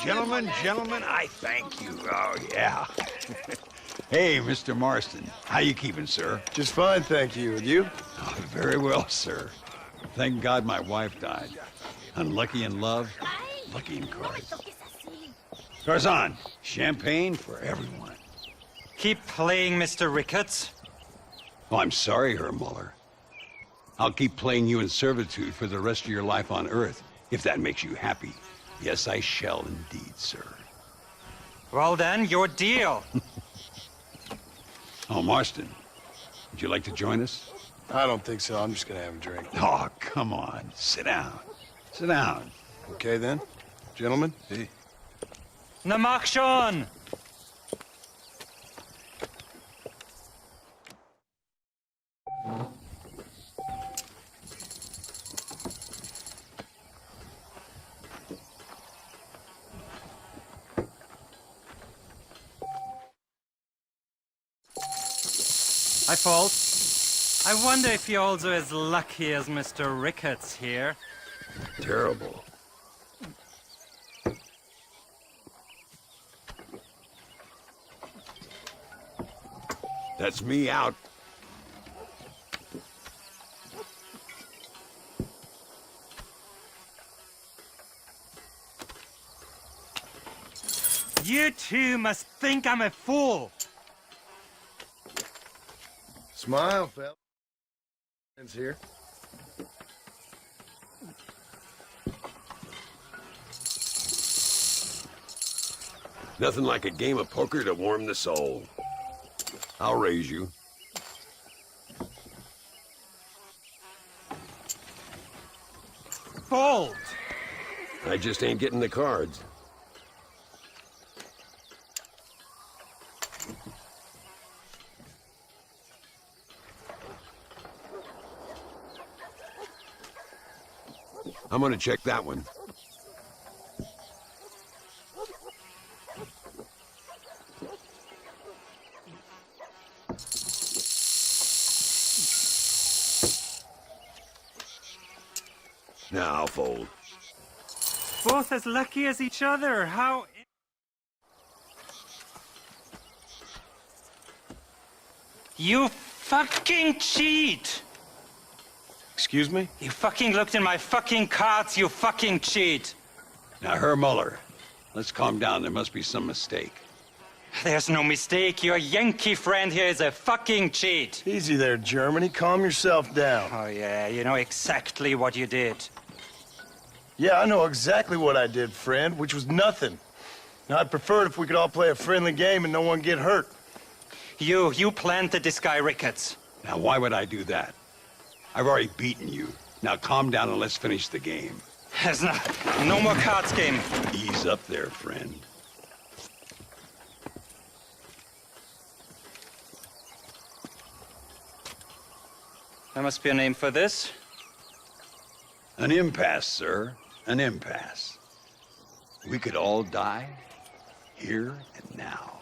Gentlemen, I thank you. Oh, yeah. Hey, Mr. Marston. How you keeping, sir? Just fine, thank you. And you? Oh, very well, sir. Thank God my wife died. Unlucky in love, lucky in cards. Tarzan, champagne for everyone. Keep playing, Mr. Ricketts. Oh, I'm sorry, Herr Muller. I'll keep playing you in servitude for the rest of your life on Earth, if that makes you happy. Yes, I shall indeed, sir. Well then, your deal. Oh, Marston, would you like to join us? I don't think so. I'm just gonna have a drink. Oh, come on. Sit down. Sit down. Okay, then. Gentlemen? Hey. Na mach schon! I fault. I wonder if you're also as lucky as Mr. Ricketts here. Terrible. That's me out. You two must think I'm a fool. Smile, fella. Friends here. Nothing like a game of poker to warm the soul. I'll raise you. Fold. I just ain't getting the cards. I'm gonna check that one. Now I'll fold. Both as lucky as each other. How... You fucking cheat! Excuse me? You fucking looked in my fucking cards, you fucking cheat! Now, Herr Muller, let's calm down. There must be some mistake. There's no mistake. Your Yankee friend here is a fucking cheat. Easy there, Germany. Calm yourself down. Oh, yeah, you know exactly what you did. Yeah, I know exactly what I did, friend, which was nothing. Now, I'd prefer it if we could all play a friendly game and no one get hurt. You planted this guy Ricketts. Now, why would I do that? I've already beaten you. Now, calm down and let's finish the game. There's no more cards game. Ease up there, friend. There must be a name for this. An impasse, sir. An impasse. We could all die, here and now.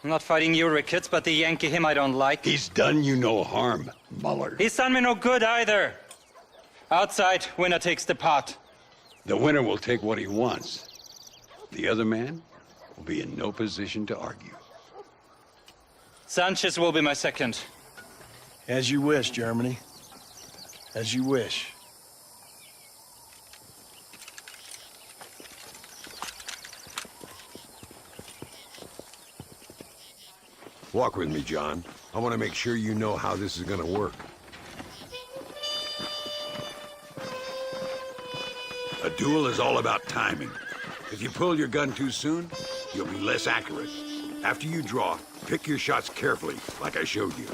I'm not fighting you, Ricketts, but the Yankee him I don't like. He's done you no harm, Muller. He's done me no good either. Outside, winner takes the pot. The winner will take what he wants. The other man will be in no position to argue. Sanchez will be my second. As you wish, Germany. As you wish. Walk with me, John. I want to make sure you know how this is going to work. A duel is all about timing. If you pull your gun too soon, you'll be less accurate. After you draw, pick your shots carefully, like I showed you.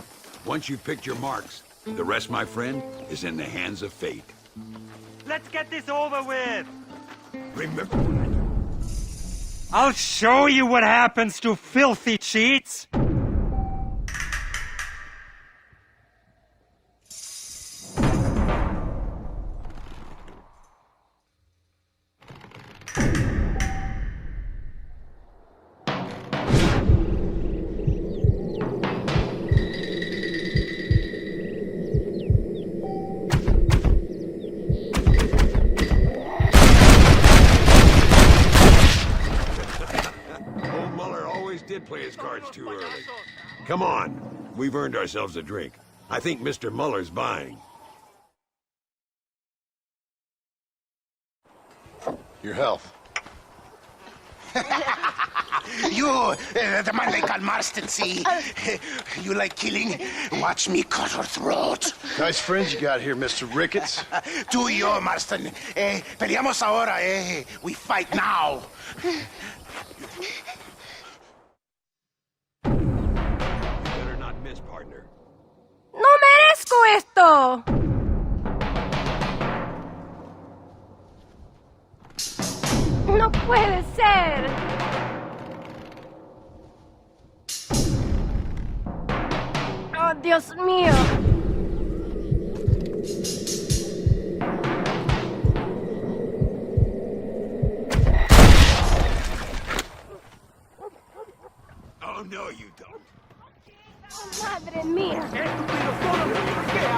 Once you've picked your marks, the rest, my friend, is in the hands of fate. Let's get this over with. Remember... I'll show you what happens to filthy cheats. Play his cards too early. Come on. We've earned ourselves a drink. I think Mr. Muller's buying. Your health. You, the man they call Marston, see? You like killing? Watch me cut her throat. Nice friends you got here, Mr. Ricketts. Tú y yo, Marston. Peleamos ahora, We fight now. ¡No merezco esto! ¡No puede ser! ¡Oh, Dios mío! Oh, no, you don't. ¡Madre mía!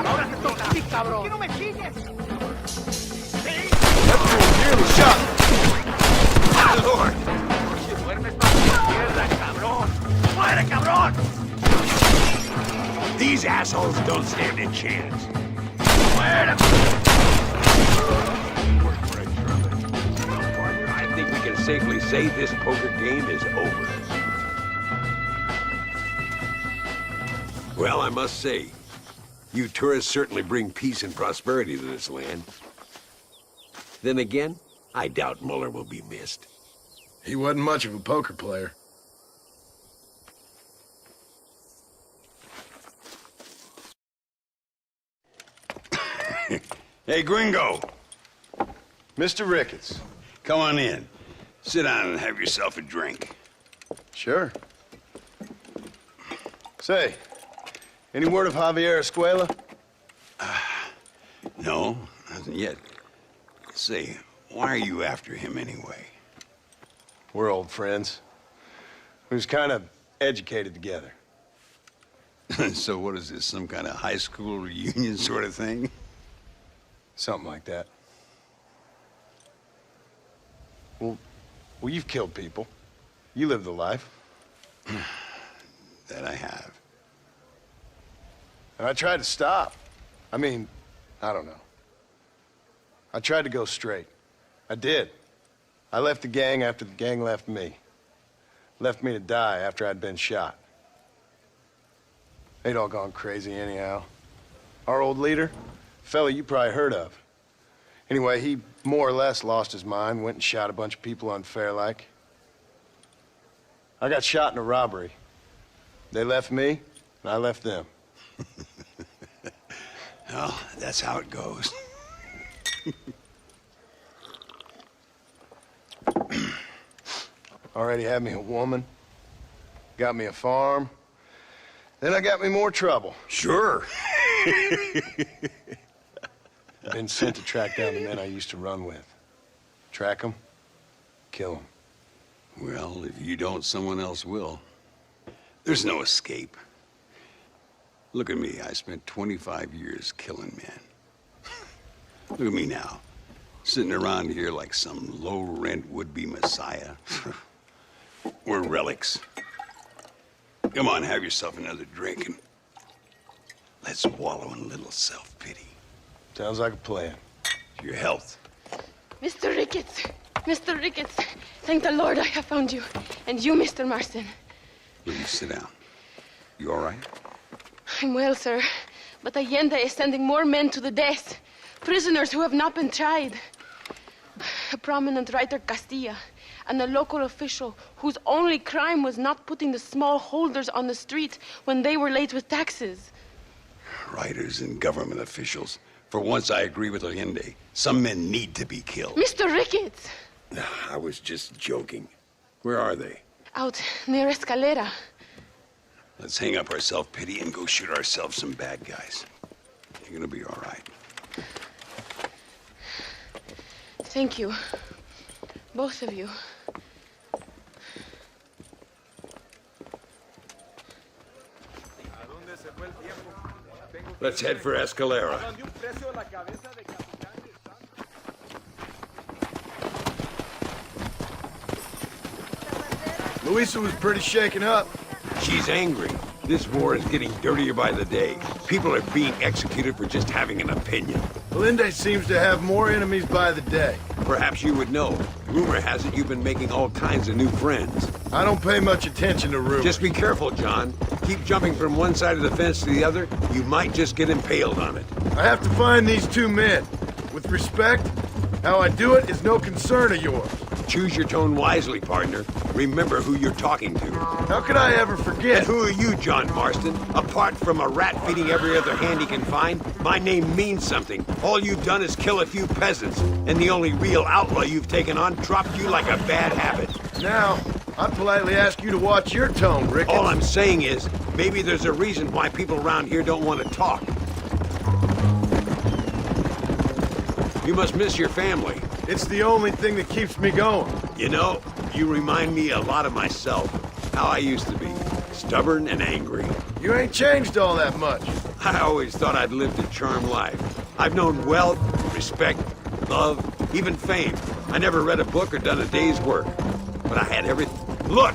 Ahora te toca a ti, cabrón. ¿Por qué no me sigues? Shot. Ah, Lord. Si duermes más mierda, cabrón. ¡Muere, cabrón! These assholes don't stand a chance. ¡Muere! Partner, I think we can safely say this poker game is over. Well, I must say, you tourists certainly bring peace and prosperity to this land. Then again, I doubt Muller will be missed. He wasn't much of a poker player. Hey, Gringo. Mr. Ricketts. Come on in. Sit down and have yourself a drink. Sure. Say, any word of Javier Escuela? No, hasn't yet. Say, why are you after him anyway? We're old friends. We was kind of educated together. So what is this, some kind of high school reunion sort of thing? Something like that. Well, you've killed people. You lived the life. That I have. And I tried to stop. I mean, I don't know. I tried to go straight. I did. I left the gang after the gang left me. Left me to die after I'd been shot. They'd all gone crazy anyhow. Our old leader, fella you probably heard of. Anyway, he more or less lost his mind, went and shot a bunch of people unfair like. I got shot in a robbery. They left me, and I left them. Well, that's how it goes. Already had me a woman, got me a farm, then I got me more trouble. Sure. Been sent to track down the men I used to run with. Track them, kill them. Well, if you don't, someone else will. There's no escape. Look at me. I spent 25 years killing men. Look at me now. Sitting around here like some low-rent would-be messiah. We're relics. Come on, have yourself another drink and let's wallow in a little self-pity. Sounds like a plan. Your health. Mr. Ricketts! Mr. Ricketts! Thank the Lord I have found you. And you, Mr. Marston. Will you sit down? You all right? I'm well, sir. But Allende is sending more men to the death. Prisoners who have not been tried. A prominent writer, Castilla, and a local official whose only crime was not putting the small holders on the street when they were late with taxes. Writers and government officials. For once, I agree with Allende. Some men need to be killed. Mr. Ricketts! I was just joking. Where are they? Out near Escalera. Let's hang up our self-pity and go shoot ourselves some bad guys. You're gonna be all right. Thank you. Both of you. Let's head for Escalera. Luisa was pretty shaken up. She's angry. This war is getting dirtier by the day. People are being executed for just having an opinion. Allende seems to have more enemies by the day. Perhaps you would know. Rumor has it you've been making all kinds of new friends. I don't pay much attention to rumors. Just be careful, John. Keep jumping from one side of the fence to the other. You might just get impaled on it. I have to find these two men. With respect, how I do it is no concern of yours. Choose your tone wisely, partner. Remember who you're talking to. How could I ever forget? And who are you, John Marston? Apart from a rat feeding every other hand he can find, my name means something. All you've done is kill a few peasants, and the only real outlaw you've taken on dropped you like a bad habit. Now, I'd politely ask you to watch your tone, Ricketts. All I'm saying is, maybe there's a reason why people around here don't want to talk. You must miss your family. It's the only thing that keeps me going. You know, you remind me a lot of myself. How I used to be. Stubborn and angry. You ain't changed all that much. I always thought I'd lived a charmed life. I've known wealth, respect, love, even fame. I never read a book or done a day's work. But I had everything. Look!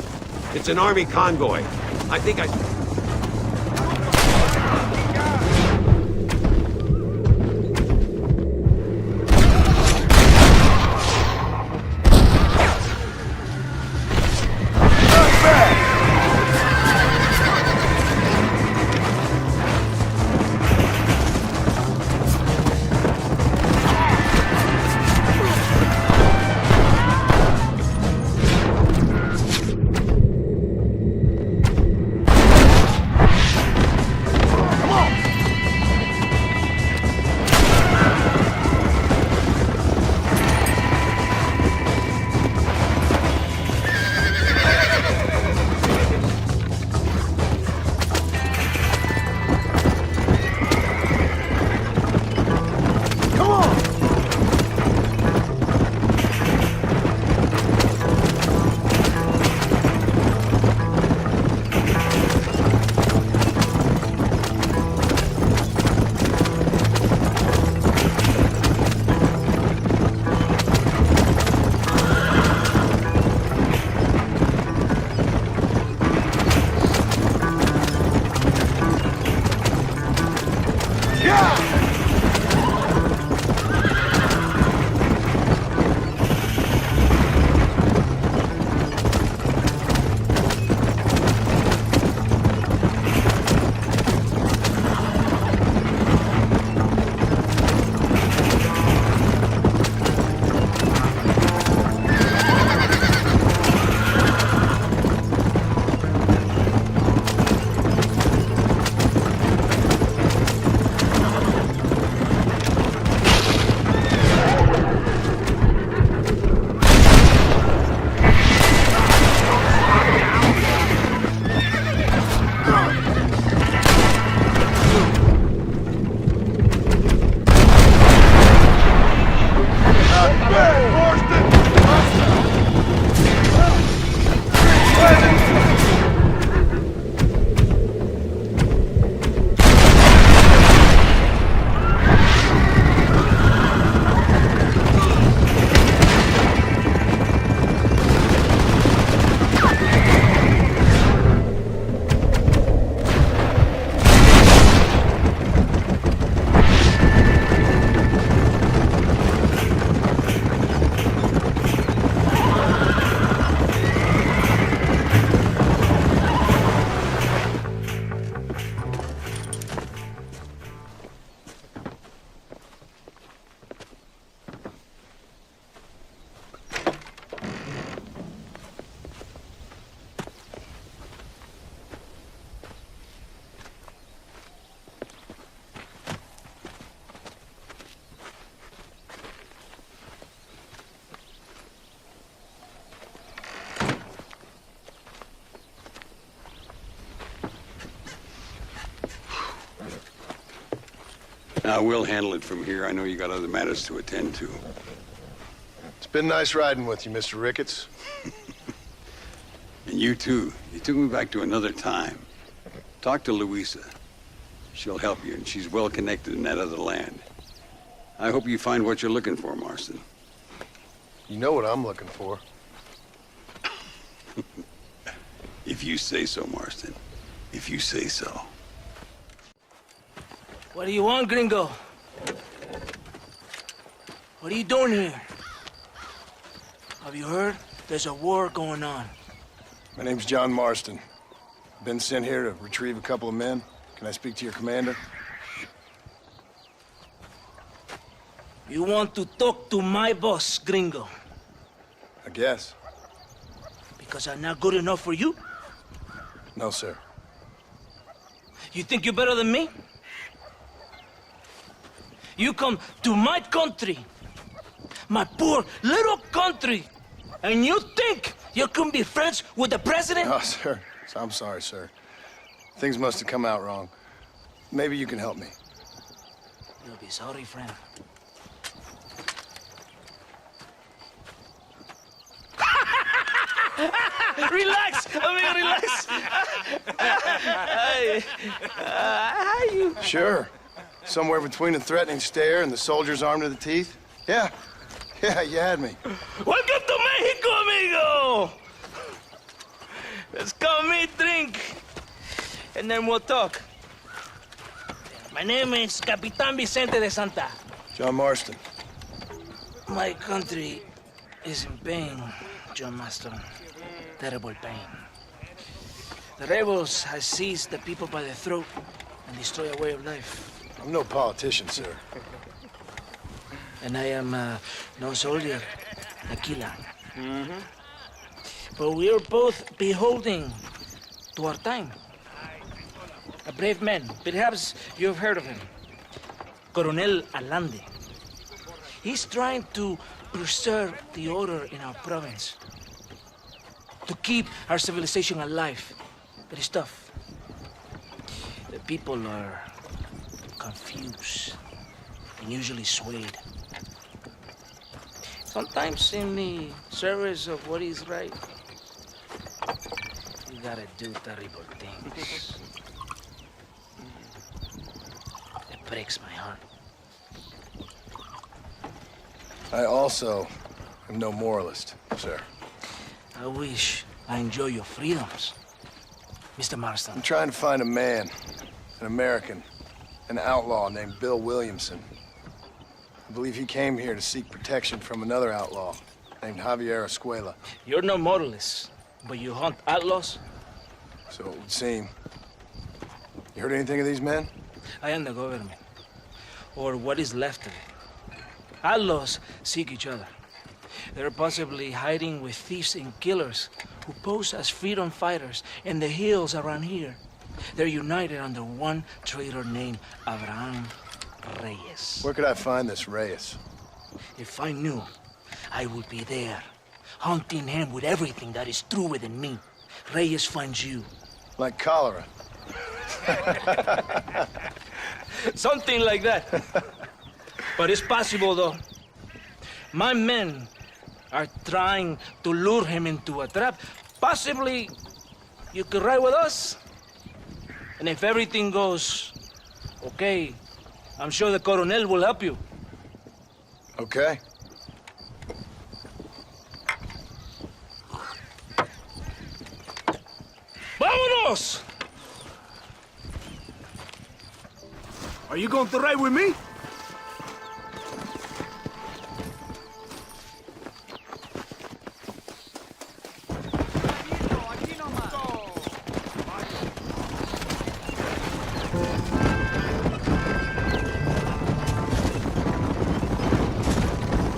It's an army convoy. I think I... Now, we'll handle it from here. I know you got other matters to attend to. It's been nice riding with you, Mr. Ricketts. And you, too. You took me back to another time. Talk to Louisa. She'll help you, and she's well connected in that other land. I hope you find what you're looking for, Marston. You know what I'm looking for. If you say so, Marston. If you say so. What do you want, gringo? What are you doing here? Have you heard? There's a war going on. My name's John Marston. Been sent here to retrieve a couple of men. Can I speak to your commander? You want to talk to my boss, gringo? I guess. Because I'm not good enough for you? No, sir. You think you're better than me? You come to my country, my poor little country, and you think you can be friends with the president? No, sir. I'm sorry, sir. Things must have come out wrong. Maybe you can help me. You'll be sorry, friend. Relax, amigo, relax. How you? Sure. Somewhere between a threatening stare and the soldier's armed to the teeth? Yeah. Yeah, you had me. Welcome to Mexico, amigo! Let's come eat, drink, and then we'll talk. My name is Capitan Vicente de Santa. John Marston. My country is in pain, John Marston. Terrible pain. The rebels have seized the people by the throat and destroy a way of life. I'm no politician, sir. And I am no soldier, a killer. But we are both beholding to our time. A brave man, perhaps you've heard of him. Coronel Allende. He's trying to preserve the order in our province. To keep our civilization alive. But it's tough. The people are confused and usually swayed. Sometimes in the service of what is right, you gotta do terrible things. It breaks my heart. I also am no moralist, sir. I wish I enjoy your freedoms, Mr. Marston. I'm trying to find a man, an American, an outlaw named Bill Williamson. I believe he came here to seek protection from another outlaw named Javier Escuela. You're no moralist, but you hunt outlaws? So it would seem. You heard anything of these men? I am the government, or what is left of it. Outlaws seek each other. They're possibly hiding with thieves and killers who pose as freedom fighters in the hills around here. They're united under one traitor named Abraham Reyes. Where could I find this Reyes? If I knew, I would be there, hunting him with everything that is true within me. Reyes finds you. Like cholera. Something like that. But it's possible, though. My men are trying to lure him into a trap. Possibly you could ride with us. And if everything goes okay, I'm sure the Coronel will help you. Okay. ¡Vámonos! Are you going to ride with me?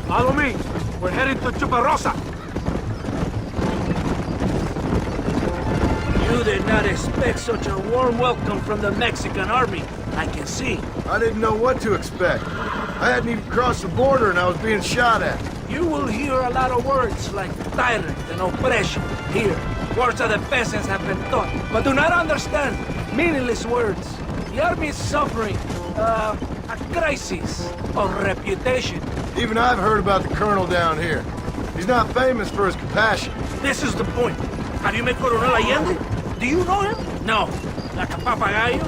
Follow me. We're heading to Chuparosa. You did not expect such a warm welcome from the Mexican army. I can see. I didn't know what to expect. I hadn't even crossed the border and I was being shot at. You will hear a lot of words like tyrant and oppression here. Words that the peasants have been taught, but do not understand. Meaningless words. The army is suffering. A crisis of reputation. Even I've heard about the colonel down here. He's not famous for his compassion. This is the point. Have you met Coronel Allende? Do you know him? No. Like a papagayo?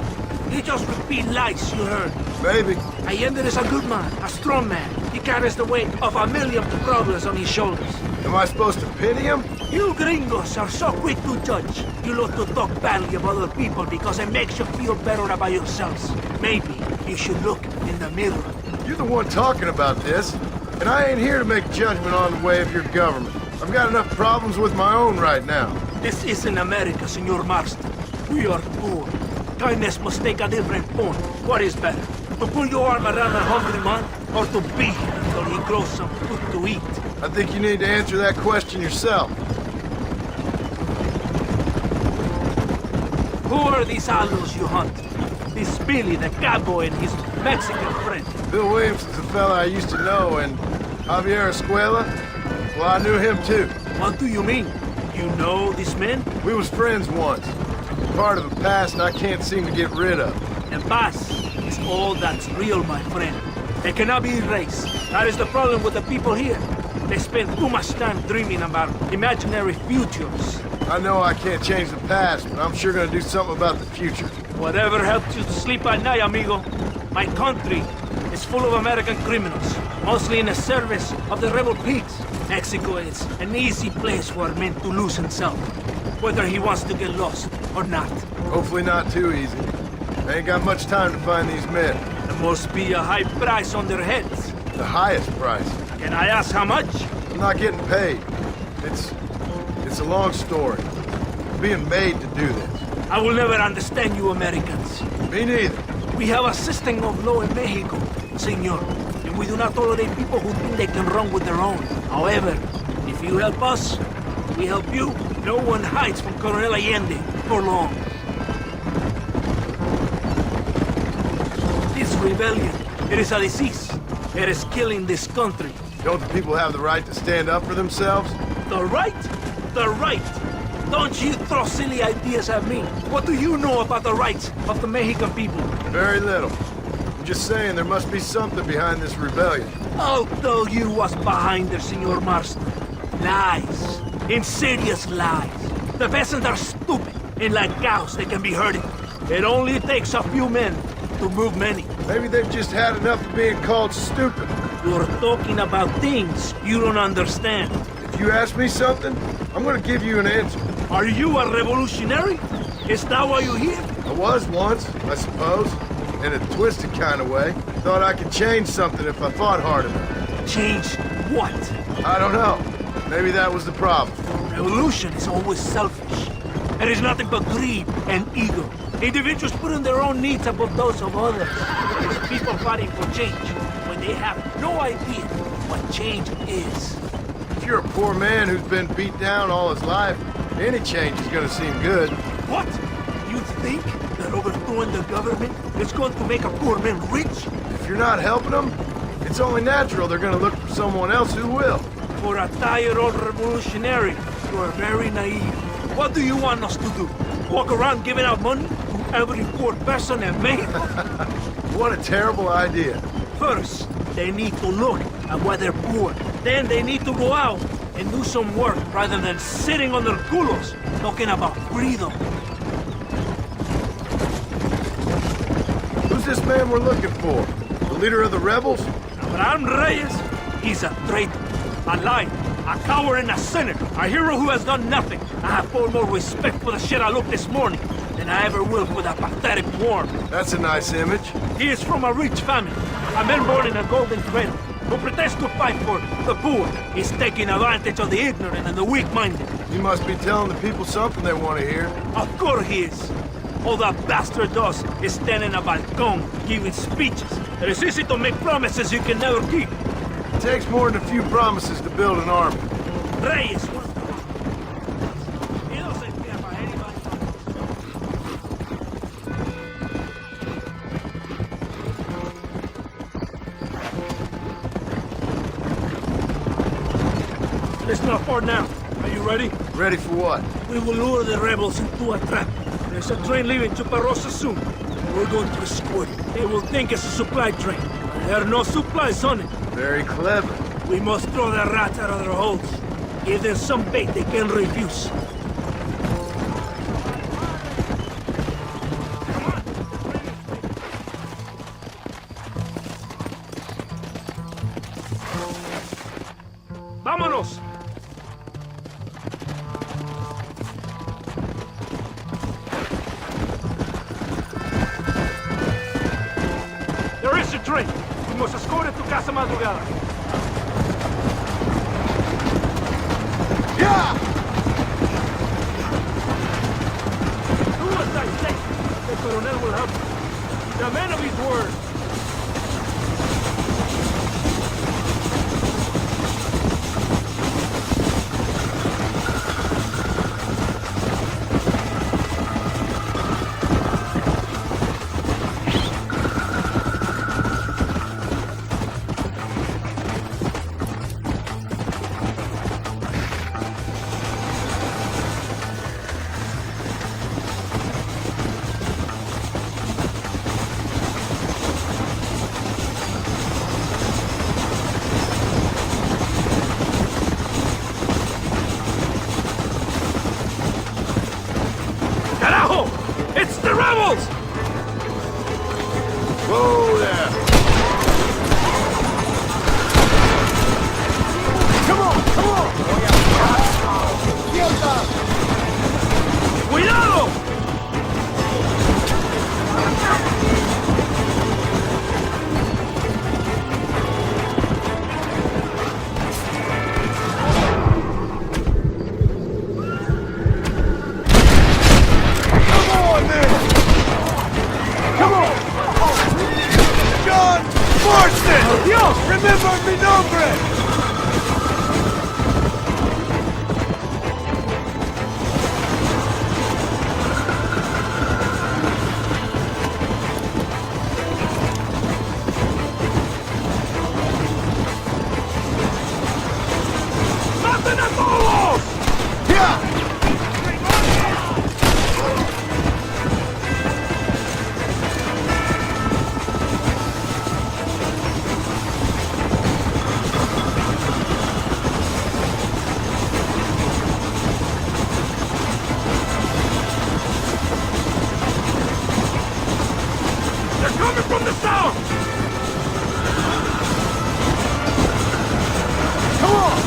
He just repeats lies you heard. Maybe. Allende is a good man, a strong man. He carries the weight of 1,000,000 problems on his shoulders. Am I supposed to pity him? You gringos are so quick to judge. You love to talk badly about other people because it makes you feel better about yourselves. Maybe you should look in the mirror. You're the one talking about this, and I ain't here to make judgment on the way of your government. I've got enough problems with my own right now. This isn't America, Senor Marston. We are poor. Kindness must take a different form. What is better? To put your arm around a hungry man, or to beat him until he grows some food to eat? I think you need to answer that question yourself. Who are these Aldos you hunt? This Billy, the cowboy, and his Mexican friend. Bill Williamson's a fella I used to know, and Javier Escuela, well, I knew him too. What do you mean? You know these men? We was friends once. Part of a past I can't seem to get rid of. The past is all that's real, my friend. It cannot be erased. That is the problem with the people here. They spend too much time dreaming about imaginary futures. I know I can't change the past, but I'm sure gonna do something about the future. Whatever helps you to sleep at night, amigo. My country is full of American criminals, mostly in the service of the rebel pigs. Mexico is an easy place for a man to lose himself, whether he wants to get lost or not. Hopefully not too easy. I ain't got much time to find these men. There must be a high price on their heads. The highest price. Can I ask how much? I'm not getting paid. It's a long story. I'm being made to do this. I will never understand you Americans. Me neither. We have a system of law in Mexico, senor, and we do not tolerate people who think they can run with their own. However, if you help us, we help you. No one hides from Coronel Allende for long. This rebellion, it is a disease. It is killing this country. Don't the people have the right to stand up for themselves? The right? The right! Don't you throw silly ideas at me. What do you know about the rights of the Mexican people? Very little. I'm just saying there must be something behind this rebellion. I'll tell you what's behind there, Senor Marston. Lies. Insidious lies. The peasants are stupid, and like cows, they can be herded. It only takes a few men to move many. Maybe they've just had enough of being called stupid. You're talking about things you don't understand. If you ask me something, I'm gonna give you an answer. Are you a revolutionary? Is that why you're here? I was once, I suppose. In a twisted kind of way. Thought I could change something if I fought hard enough. Change what? I don't know. Maybe that was the problem. Revolution is always selfish. It is nothing but greed and ego. Individuals putting their own needs above those of others. It is people fighting for change when they have no idea what change is. If you're a poor man who's been beat down all his life, any change is gonna seem good. What? You think that overthrowing the government is going to make a poor man rich? If you're not helping them, it's only natural they're gonna look for someone else who will. For a tired old revolutionary, you are very naive. What do you want us to do? Walk around giving out money to every poor person in Mexico? What a terrible idea. First, they need to look at why they're poor. Then they need to go out and do some work rather than sitting on their culos talking about freedom. Who's this man we're looking for? The leader of the rebels? Abraham Reyes, he's a traitor, a liar, a coward and a sinner, a hero who has done nothing. I have far more respect for the shit I looked this morning than I ever will for that pathetic worm. That's a nice image. He is from a rich family, a man born in a golden cradle, who pretends to fight for the poor. He's taking advantage of the ignorant and the weak-minded. He must be telling the people something they want to hear. Of course he is. All that bastard does is stand in a balcón giving speeches. It is easy to make promises you can never keep. It takes more than a few promises to build an army. Reyes, it's not far now. Are you ready? Ready for what? We will lure the rebels into a trap. There's a train leaving Chuparosa soon. We're going to escort it. They will think it's a supply train. There are no supplies on it. Very clever. We must throw the rats out of their holes. Give them some bait they can refuse. Vámonos! There is a train. We must escort it to Casa Madrugada. Yeah! Do as I say. The Colonel will help you. The man of his word. Carajo! It's the rebels! Whoa there! Come on, come on! ¡Cuidado! Come on! John Marston! Dios! Remember mi nombre! ¡Maten a todos! Yeah! They're coming from the south! Come on!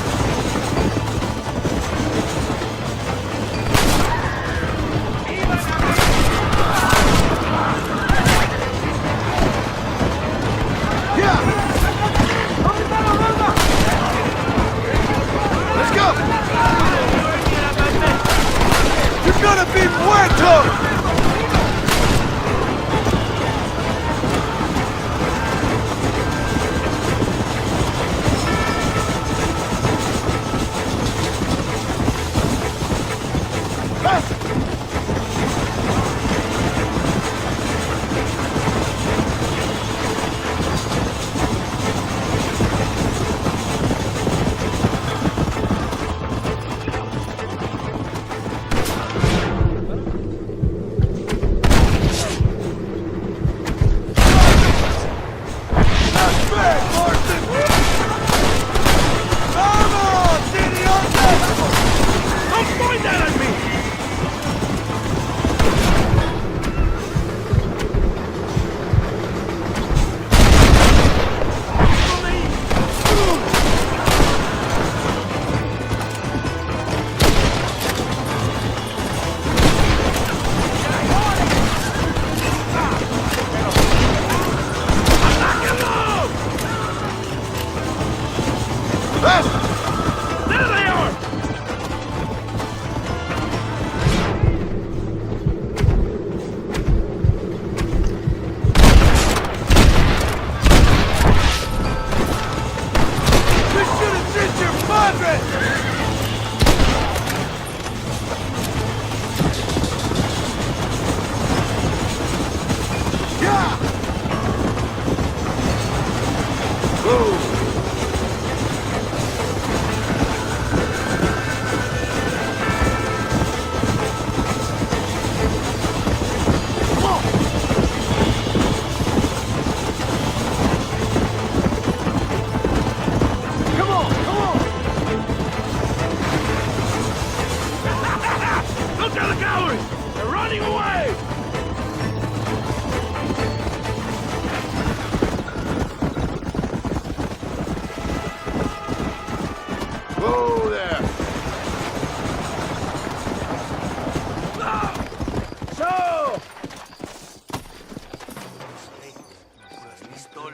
Yeah! Let's go! You're gonna be muerto!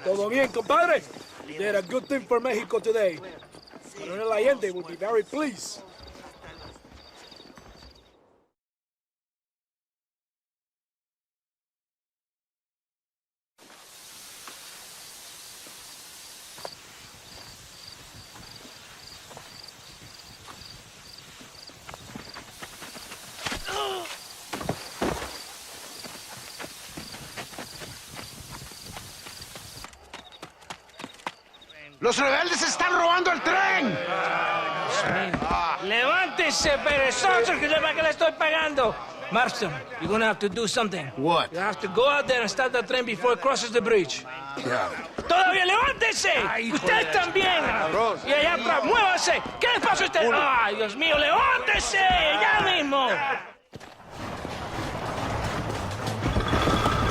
Todo bien, compadre? You did a good thing for Mexico today. Colonel Allende will be very pleased. ¡Los rebeldes están robando el tren! ¡Levántese, perezosos, que sepa que le estoy pagando! Marston, you're gonna have to do something. What? You have to go out there and stop the train before it crosses the bridge. Yeah. ¡Todavía levántese! ¡Usted también! Y allá atrás, muévase. ¿Qué le pasa a usted? ¡Ay, Dios mío, levántese! ¡Ya mismo!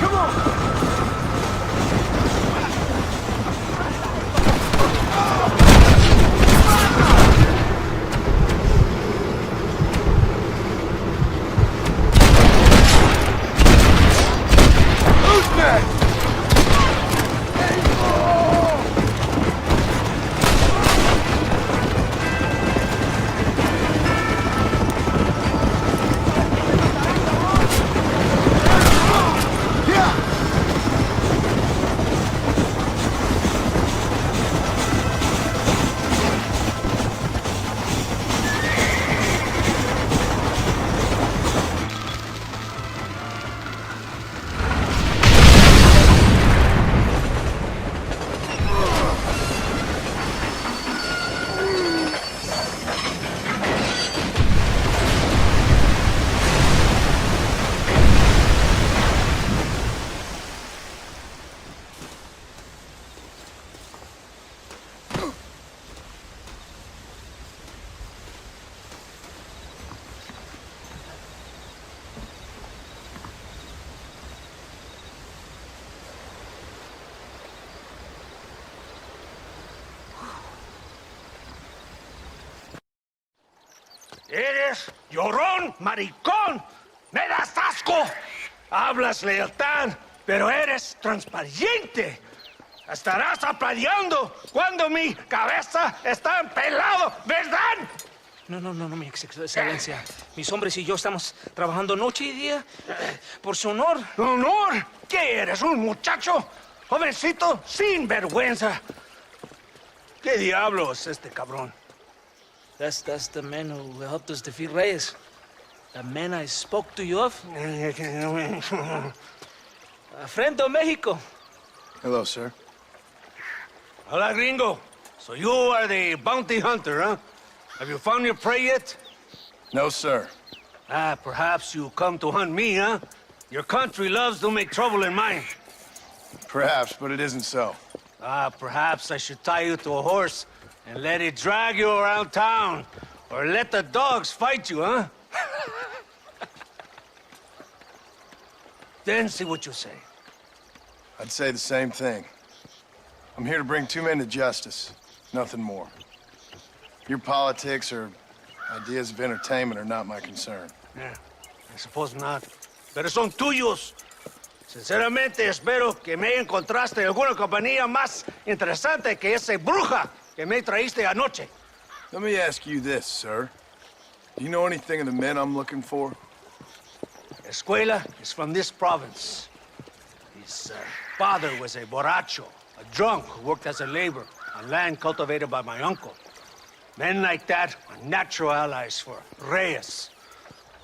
Come on! Eres llorón, maricón. ¡Me das asco! Hablas lealtad, pero eres transparente. Estarás aplaudiendo cuando mi cabeza está pelado, ¿verdad? No, mi excelencia. Mis hombres y yo estamos trabajando noche y día por su honor. ¿Honor? ¿Qué eres, un muchacho? Jovencito, sin vergüenza. ¿Qué diablos este cabrón? That's the man who helped us defeat Reyes. The man I spoke to you of. A friend of Mexico. Hello, sir. Hola, gringo. So you are the bounty hunter, huh? Have you found your prey yet? No, sir. Perhaps you come to hunt me, huh? Your country loves to make trouble in mine. Perhaps, but it isn't so. Perhaps I should tie you to a horse and let it drag you around town. Or let the dogs fight you, huh? Then see what you say. I'd say the same thing. I'm here to bring two men to justice, nothing more. Your politics or ideas of entertainment are not my concern. Yeah, I suppose not. Pero son tuyos. Sinceramente, espero que me encontraste alguna compañía más interesante que esa bruja que me traíste anoche. Let me ask you this, sir. Do you know anything of the men I'm looking for? Escuela is from this province. His father was a borracho, a drunk who worked as a laborer on land cultivated by my uncle. Men like that are natural allies for Reyes.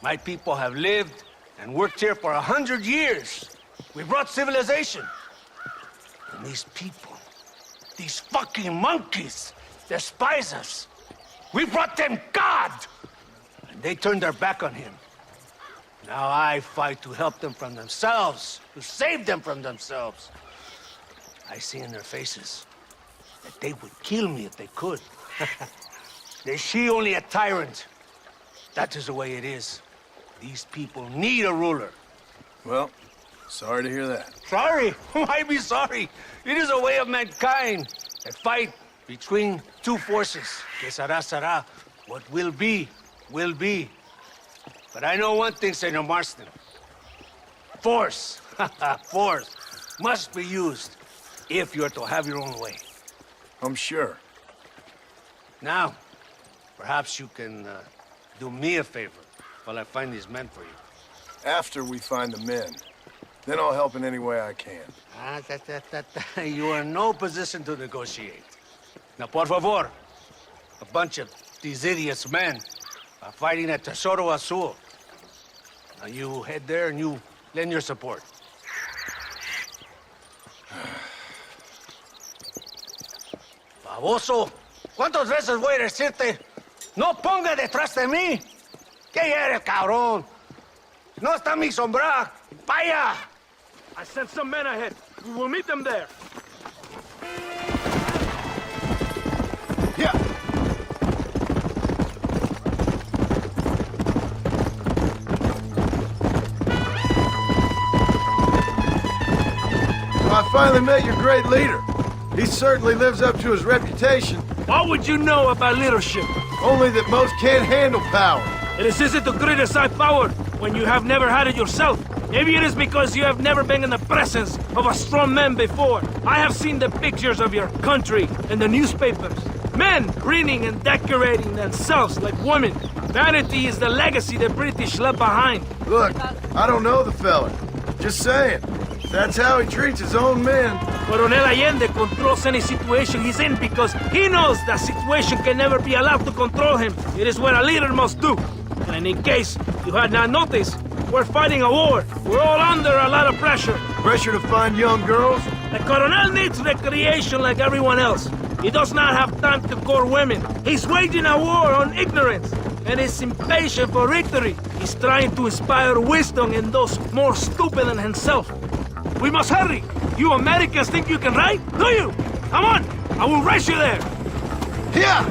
My people have lived and worked here for 100 years. We brought civilization. And these people, these fucking monkeys, despise us. We brought them God! And they turned their back on him. Now I fight to help them from themselves, to save them from themselves. I see in their faces that they would kill me if they could. They see only a tyrant. That is the way it is. These people need a ruler. Well, sorry to hear that. Sorry? Why be sorry? It is a way of mankind. A fight between two forces. Que será. What will be, will be. But I know one thing, Senor Marston. Force, force, must be used. if you are to have your own way. I'm sure. Now, perhaps you can do me a favor while I find these men for you. After we find the men, then I'll help in any way I can. You are in no position to negotiate. Now, por favor, a bunch of these idiots men are fighting at Tesoro Azul. Now, you head there and you lend your support. Baboso, ¿cuántas veces voy a decirte? No ponga detrás de mí. ¿Qué eres, cabrón? No está mi sombra. Vaya. I sent some men ahead. We will meet them there. Yeah. I finally met your great leader. He certainly lives up to his reputation. What would you know about leadership? Only that most can't handle power. It is easy to criticize power when you have never had it yourself. Maybe it is because you have never been in the presence of a strong man before. I have seen the pictures of your country in the newspapers. Men reading and decorating themselves like women. Vanity is the legacy the British left behind. Look, I don't know the fella. Just saying. That's how he treats his own men. Coronel Allende controls any situation he's in because he knows that situation can never be allowed to control him. It is what a leader must do. And in case you had not noticed, we're fighting a war. We're all under a lot of pressure. Pressure to find young girls? The Coronel needs recreation like everyone else. He does not have time to court women. He's waging a war on ignorance and is impatient for victory. He's trying to inspire wisdom in those more stupid than himself. We must hurry. You Americans think you can ride? Do you? Come on, I will race you there. Yeah.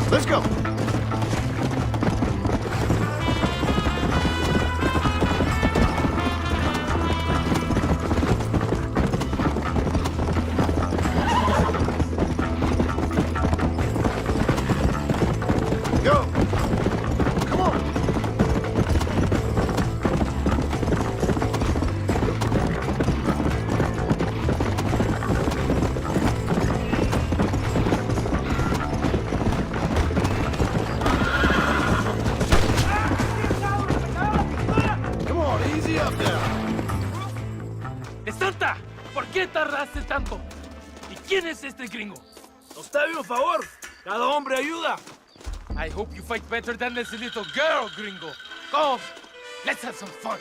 Let's go. ¡Santa! ¿Por qué tardaste tanto? ¿Y quién es este gringo? Nos debe un favor. Cada hombre ayuda. I hope you fight better than this little girl, gringo. Come, let's have some fun.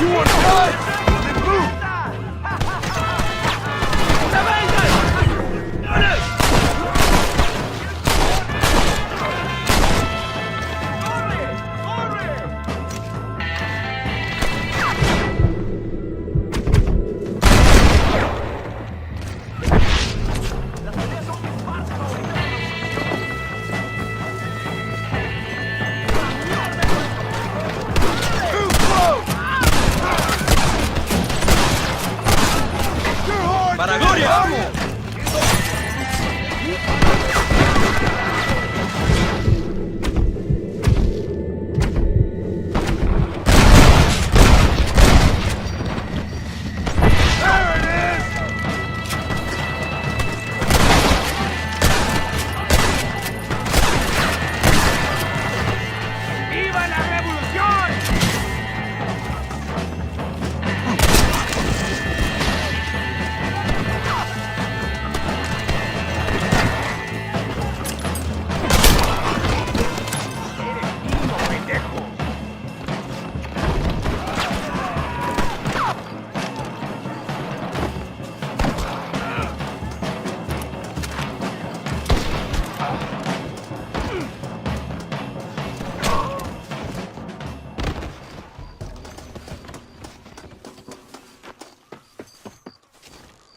You want to run?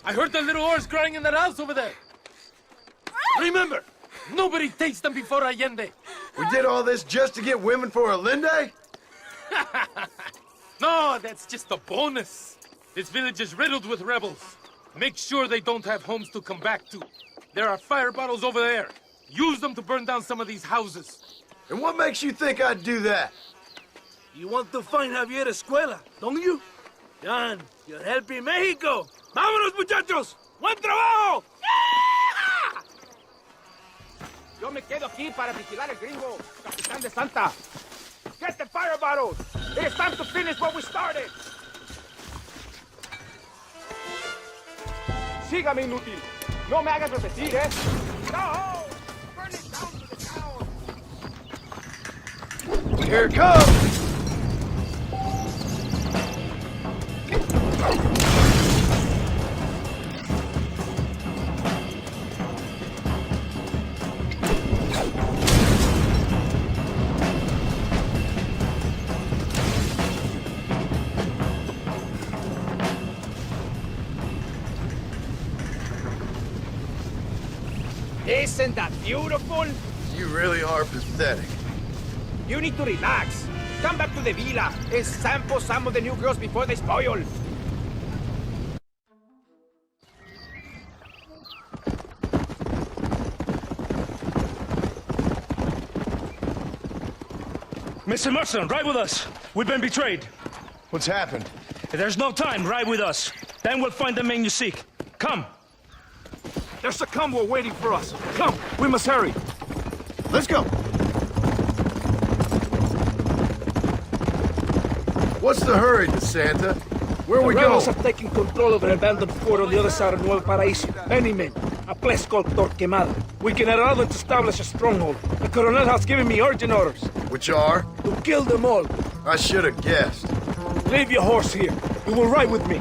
I heard the little oars crying in that house over there. Remember, nobody takes them before Allende. We did all this just to get women for Allende? No, that's just a bonus. This village is riddled with rebels. Make sure they don't have homes to come back to. There are fire bottles over there. Use them to burn down some of these houses. And what makes you think I'd do that? You want to find Javier Escuela, don't you? John, you're helping Mexico. ¡Vámonos, muchachos! ¡Buen trabajo! Yo me quedo aquí para vigilar el gringo, Capitán de Santa. Get the fire bottles! It's time to finish what we started! Sígame, inútil. No me hagas repetir, ¿eh? No! Burn it down to the town! Here it comes! Isn't that beautiful? You really are pathetic. You need to relax. Come back to the villa and sample some of the new girls before they spoil. Mr. Marston, ride with us. We've been betrayed. What's happened? There's no time. Ride with us. Then we'll find the man you seek. Come. There's a convoy waiting for us. Come, we must hurry. Let's go. What's the hurry, DeSanta? Where are we The rebels going? have taken control of an abandoned fort on the other side of Nuevo Paraíso. Many men. A place called Torquemada. We can allow them to establish a stronghold. The Coronel has given me urgent orders. Which are? To kill them all. I should have guessed. Leave your horse here. You will ride with me.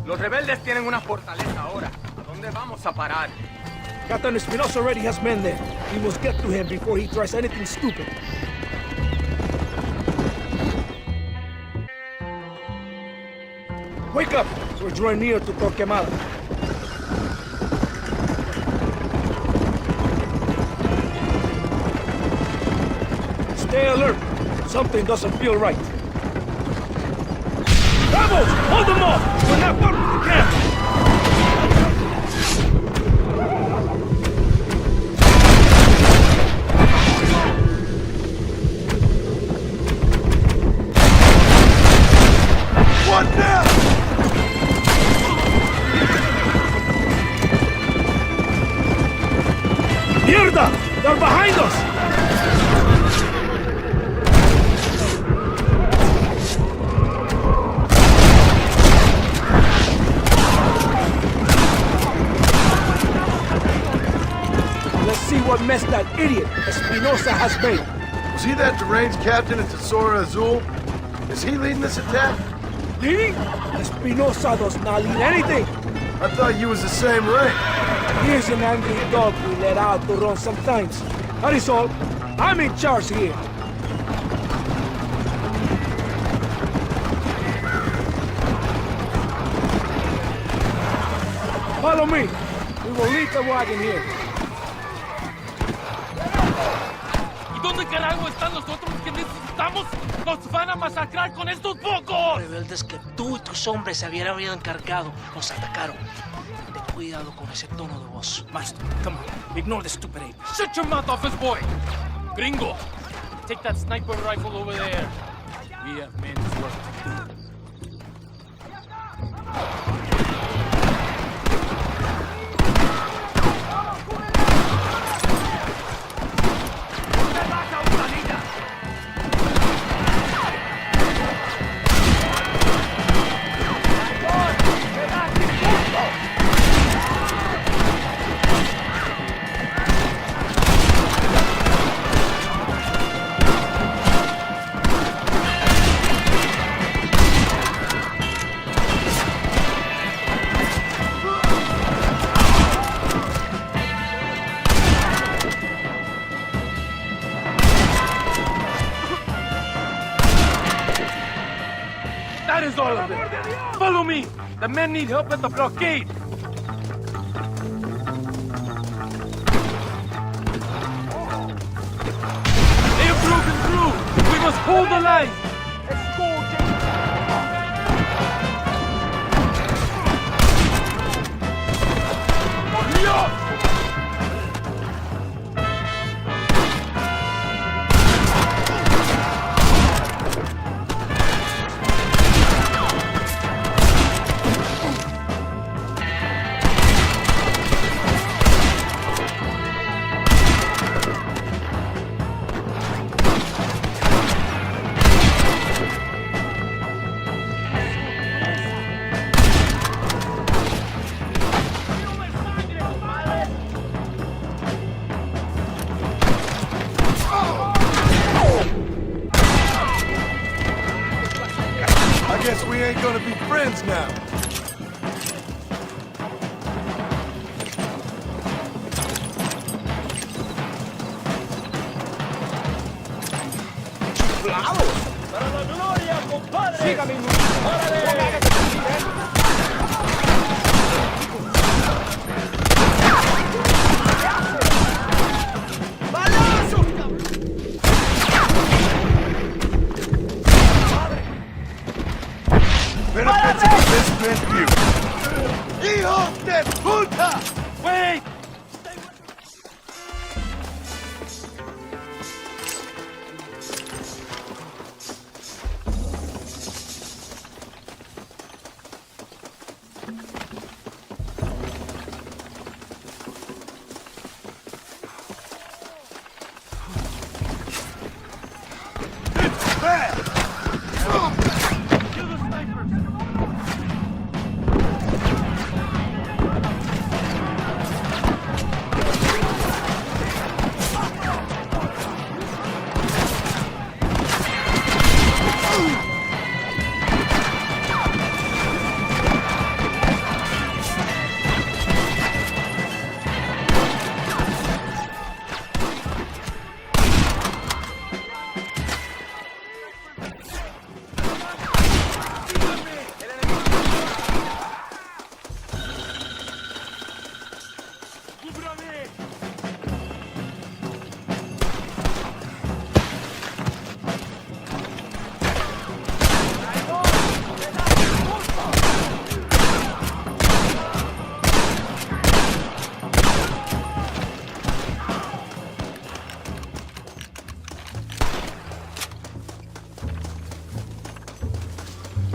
Los rebeldes tienen una fortaleza ahora. ¿A dónde vamos a parar? Captain Espinosa already has men there. We must get to him before he tries anything stupid. Wake up! We're drawing near to Torquemada. Stay alert. Something doesn't feel right. Rebels! Hold them off! We're not done with the camp! What now? Mierda! They're behind us! Let's see what mess that idiot Espinosa has made. Was he that deranged captain at Tesoro Azul? Is he leading this attack? Leading? Espinosa does not lead anything. I thought you was the same rank. Here's an angry dog we let out to run sometimes. That is all. I'm in charge here. Follow me. We will leave the wagon here. ¿Y dónde carajo están los otros que necesitamos? ¡Nos van a masacrar con estos pocos! Rebeldes que tú y tus hombres se habían encargado nos atacaron. Ten cuidado con ese tono de voz. Master, come on. Ignore the stupid ape. Shut your mouth, office boy! Gringo, take that sniper rifle over there. We have men's work to do. me! The men need help at the blockade! They have broken through! We must hold the line! I guess we ain't gonna be friends now. Benefits of a misspent view. ¡Hijos de puta! Wait!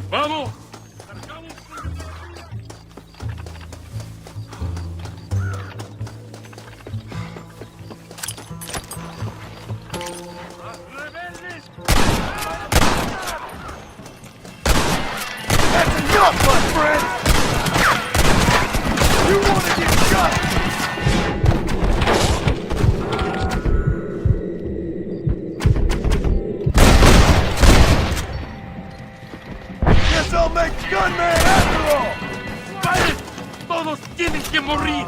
¡Vamos! That's enough, my friend! You want to get shot! Guess I'll make gunman after all! ¡Paren! ¡Todos tienen que morir!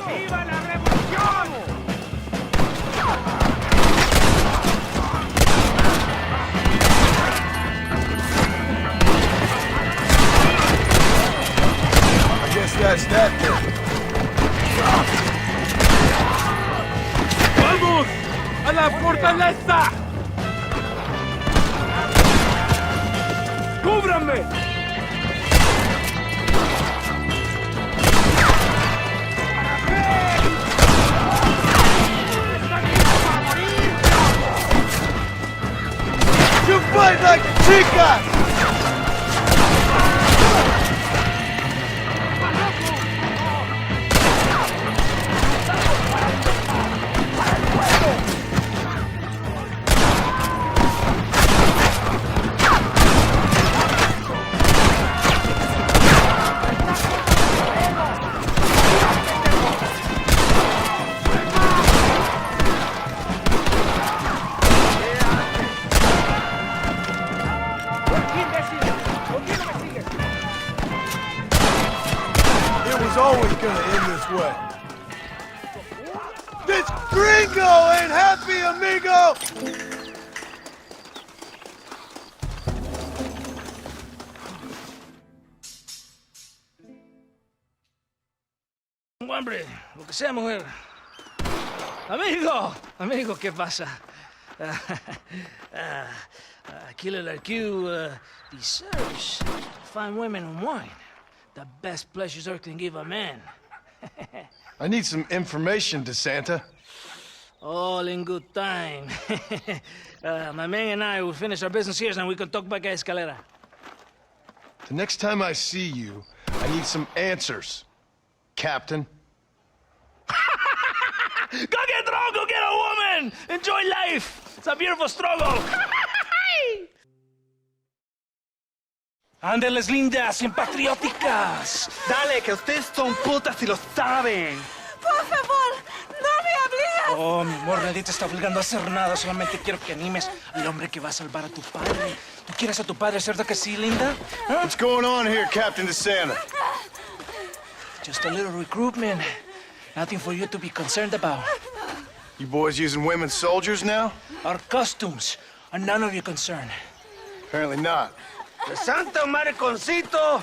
¡Viva la revolución! I guess that's that then. ¡Vamos! ¡A la fortaleza! ¡Cúbranme! You fight like chicas! Always gonna end this way. This gringo ain't happy, amigo! hambre. Lo que sea, mujer. Amigo, ¿qué pasa? Killer like you deserves fine women and wine. The best pleasures Earth can give a man. I need some information, DeSanta. All in good time. My man and I will finish our business here and we can talk back at Escalera. The next time I see you, I need some answers, Captain. Go get drunk, go get a woman! Enjoy life! It's a beautiful struggle! Ándeles lindas y patrióticas. Dale, que ustedes son putas y lo saben. Por favor, no me obligues. Oh, mi amor, nadie te está obligando a hacer nada. Solamente quiero que animes al hombre que va a salvar a tu padre. ¿Tú quieres a tu padre, cierto que sí, linda? ¿Ah? What's going on here, Captain DeSanta? Just a little recruitment. Nothing for you to be concerned about. You boys using women soldiers now? Our costumes are none of your concern. Apparently not. ¡Santo mariconcito!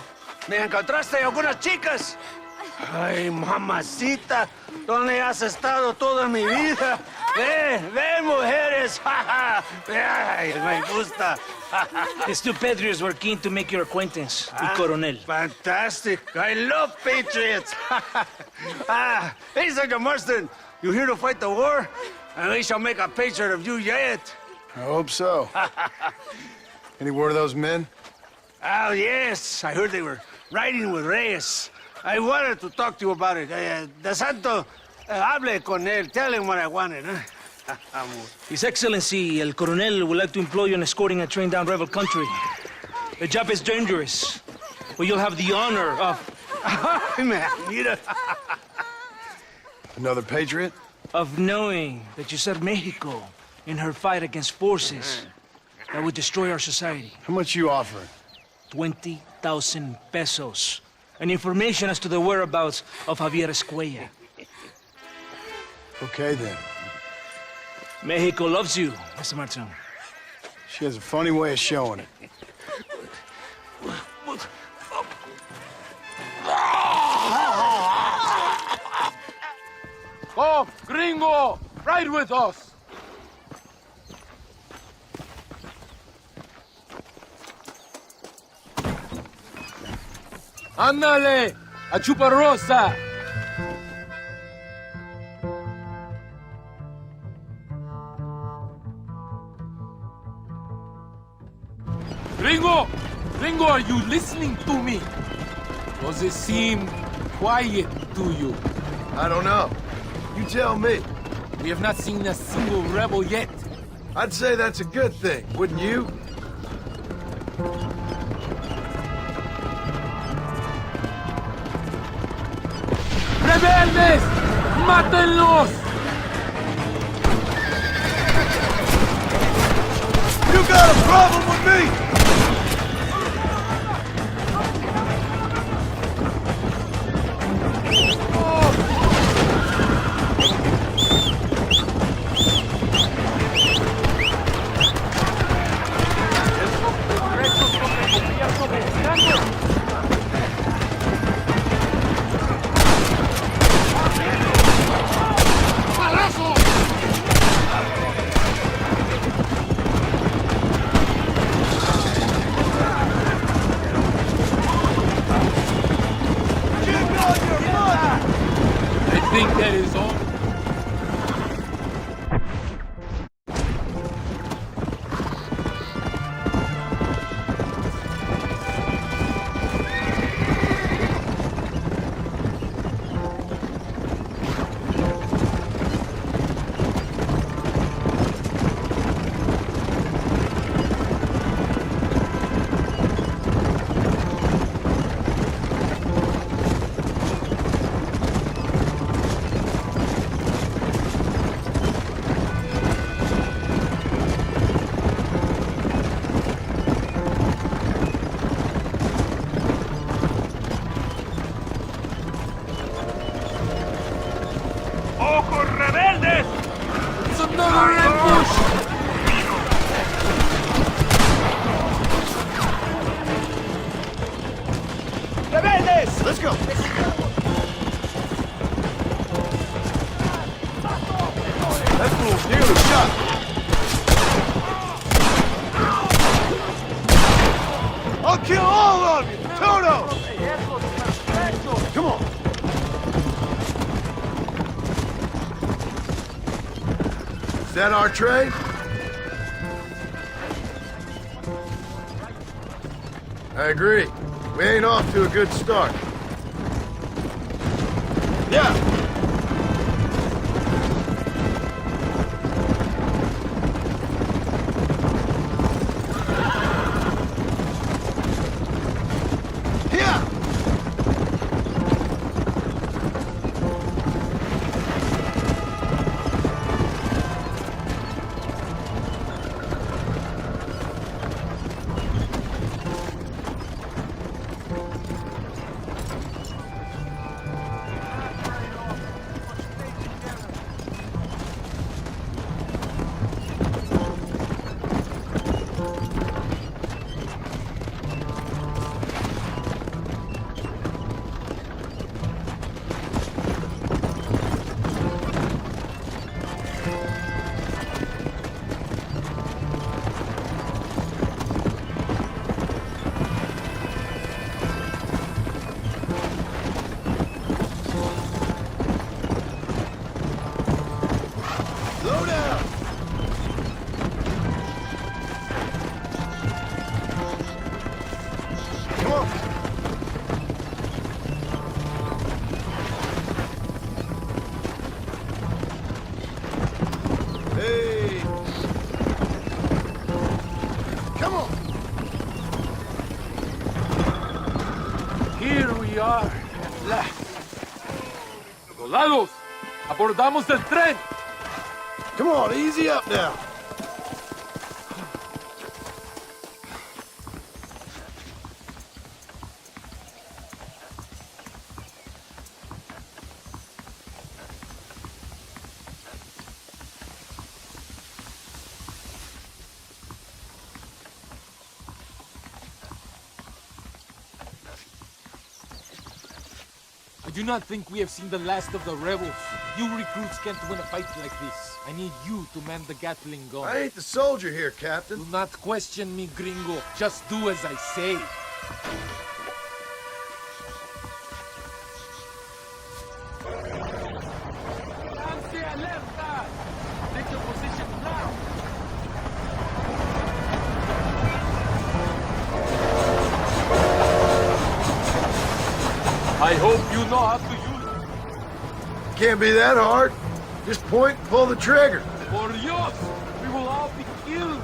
¿Me encontraste algunas chicas? Ay, mamacita, ¿dónde has estado toda mi vida? Ve, mujeres. Ay, me gusta. These two patriots were keen to make your acquaintance with Coronel. Fantastic. I love patriots. Hey, Sergeant Marston, you here to fight the war? And we shall make a patriot of you yet. I hope so. Any word of those men? Oh, yes. I heard they were riding with Reyes. I wanted to talk to you about it. DeSanta, hable con él. Tell him what I wanted. His Excellency, El Coronel, would like to employ you in escorting a train down rebel country. The job is dangerous, but you'll have the honor of... Mira. Another patriot? Of knowing that you served Mexico in her fight against forces that would destroy our society. How much you offering? 20,000 pesos. And information as to the whereabouts of Javier Escuella. Okay, then. Mexico loves you, Mr. Martin. She has a funny way of showing it. Come, gringo! Ride with us! Ándale! ¡A Chuparrosa! Gringo! Gringo, are you listening to me? Does it seem quiet to you? I don't know. You tell me. We have not seen a single rebel yet. I'd say that's a good thing, wouldn't you? ¡Rebeldes! ¡Mátenlos! You got a problem with me? I'll kill all of you! Toto! Come on! Is that our trade? I agree. We ain't off to a good start. Yeah! ¡Soldados! ¡Abordamos el tren! Come on, easy up now. I do not think we have seen the last of the rebels. You recruits can't win a fight like this. I need you to man the Gatling gun. I ain't the soldier here, Captain. Do not question me, gringo. Just do as I say. Take your position now. I hope you know how to use it. Can't be that hard. Just point and pull the trigger. Por Dios, we will all be killed.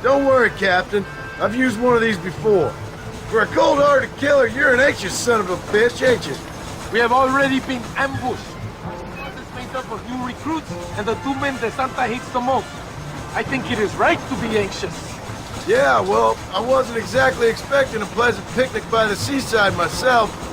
Don't worry, Captain. I've used one of these before. For a cold-hearted killer, you're an anxious son of a bitch, ain't you? We have already been ambushed. This is made up of new recruits and the two men that Santa hates the most. I think it is right to be anxious. Yeah, well, I wasn't exactly expecting a pleasant picnic by the seaside myself.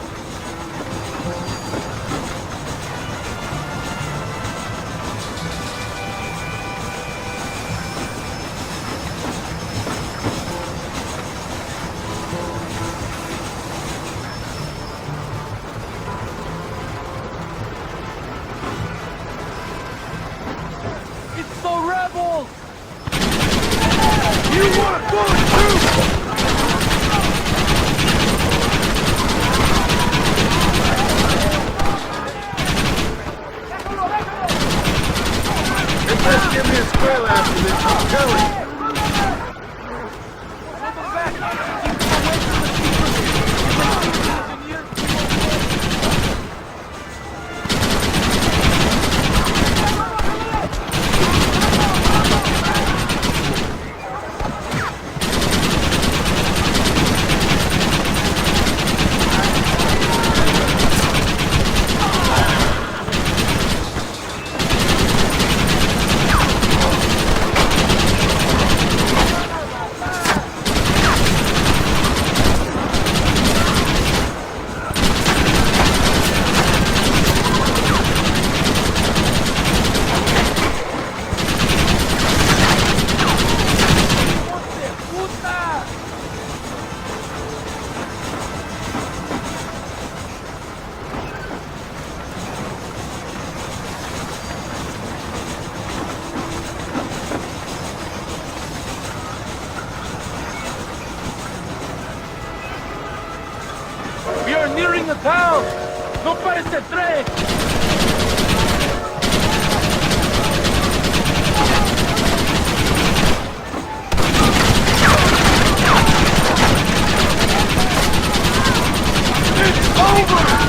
It's the rebels! You want bullet too? nearing the town! ¡No pares el tren! It's over!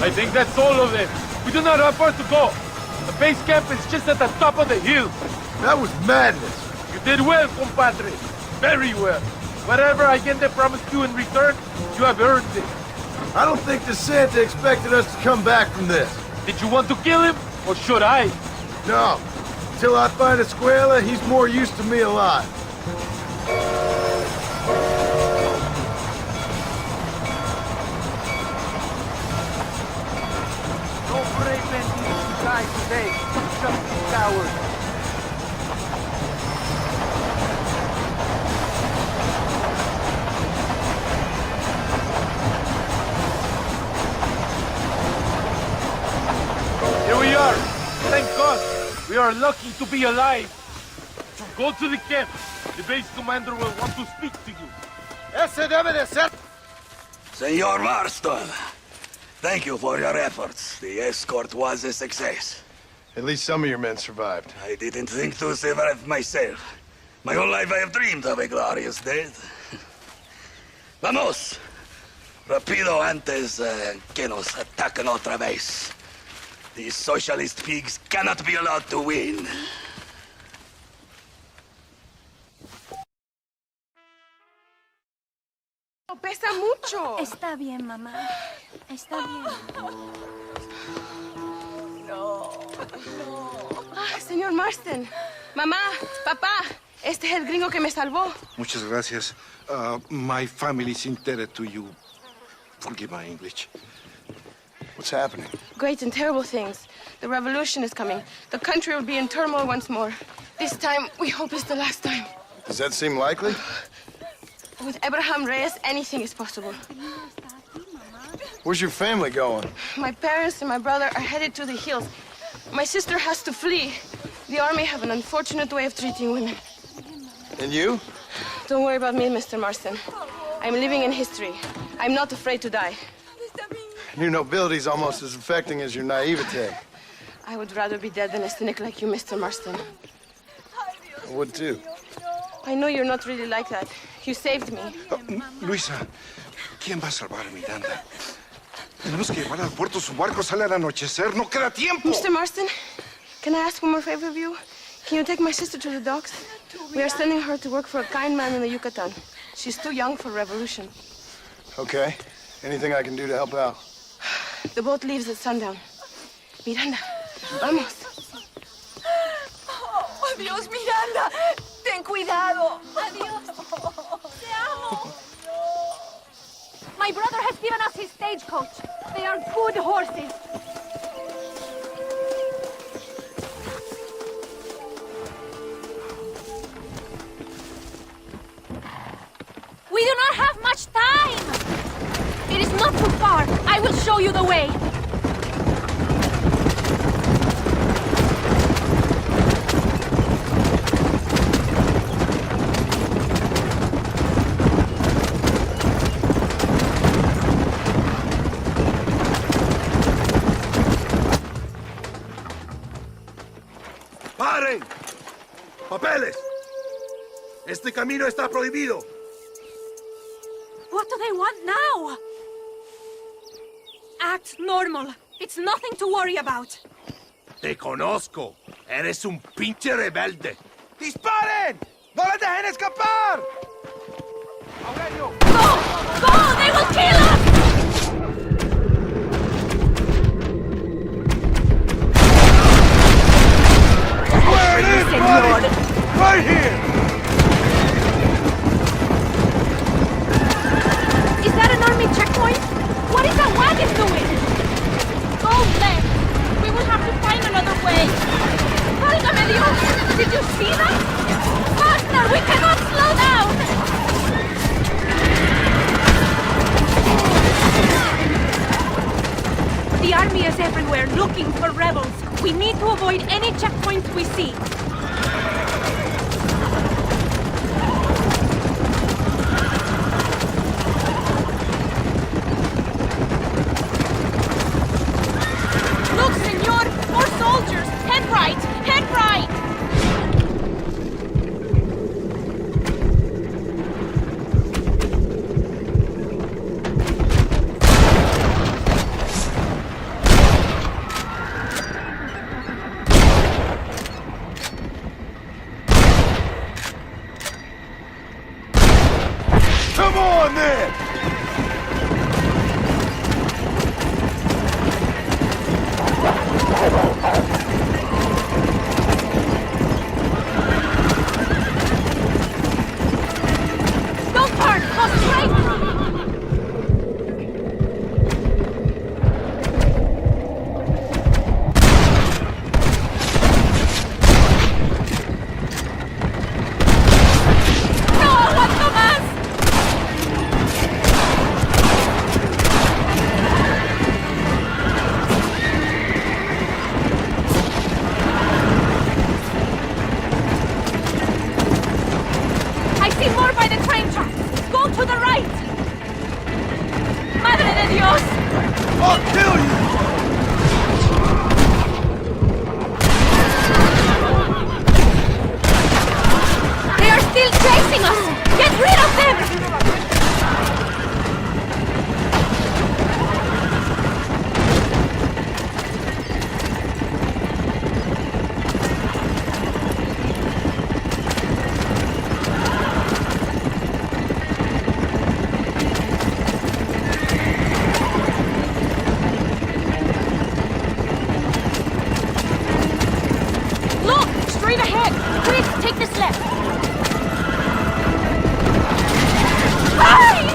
I think that's all of them. We do not have far to go. The base camp is just at the top of the hill. That was madness. You did well, compadre. Very well. Whatever Allende promised you in return, you have earned it. I don't think the Santa expected us to come back from this. Did you want to kill him, or should I? No. Until I find Escuela, he's more used to me alive. No brave men need to die today. Just cowards. are lucky to be alive. Go to the camp. The base commander will want to speak to you. Ese debe de ser. Senor Marston, thank you for your efforts. The escort was a success. At least some of your men survived. I didn't think to survive myself. My whole life I have dreamed of a glorious death. Vamos. Rapido antes que nos ataquen otra vez. These socialist pigs cannot be allowed to win. Pesa mucho. Está bien, mamá. Está bien. Señor Marston. Mamá, papá, este es el gringo que me salvó. Muchas gracias. My family's indebted to you. Forgive my English. What's happening? Great and terrible things. The revolution is coming. The country will be in turmoil once more. This time, we hope it's the last time. Does that seem likely? With Abraham Reyes, anything is possible. Where's your family going? My parents and my brother are headed to the hills. My sister has to flee. The army have an unfortunate way of treating women. And you? Don't worry about me, Mr. Marston. I'm living in history. I'm not afraid to die. Your nobility's almost as affecting as your naivete. I would rather be dead than a cynic like you, Mr. Marston. I would too. I know you're not really like that. You saved me. Luisa, ¿quién va a salvar a Miranda? Tenemos que llevar al puerto. Su barco sale al anochecer. No queda tiempo. Mr. Marston, can I ask one more favor of you? Can you take my sister to the docks? We are sending her to work for a kind man in the Yucatan. She's too young for revolution. Okay. Anything I can do to help out? The boat leaves at sundown. Miranda, vamos. Oh, Dios, Miranda. Ten cuidado. Adiós. Te amo. My brother has given us his stagecoach. They are good horses. We do not have much time. It is not too far. I will show you the way. ¡Paren! ¡Papeles! Este camino está prohibido. What do they want now? Act normal. It's nothing to worry about. Te conozco. Eres un pinche rebelde. ¡Disparen! ¡No les dejen escapar! ¡Aurelio! Go! Go! They will kill us! Where it is, buddy! Right here! Is that an army checkpoint? What is that wagon doing? Go left. We will have to find another way. Válgame Dios! Did you see that? Faster! We cannot slow down! The army is everywhere looking for rebels. We need to avoid any checkpoints we see. Look, senor! More soldiers! Head right! Head right! Come on, then! Don't turn! Go straight! No aguanto más! over by the train tracks. Go to the right. Madre de Dios! I'll kill you! They are still chasing us! Get rid of them! Look! Straight ahead! Quick, take this left! Hurry!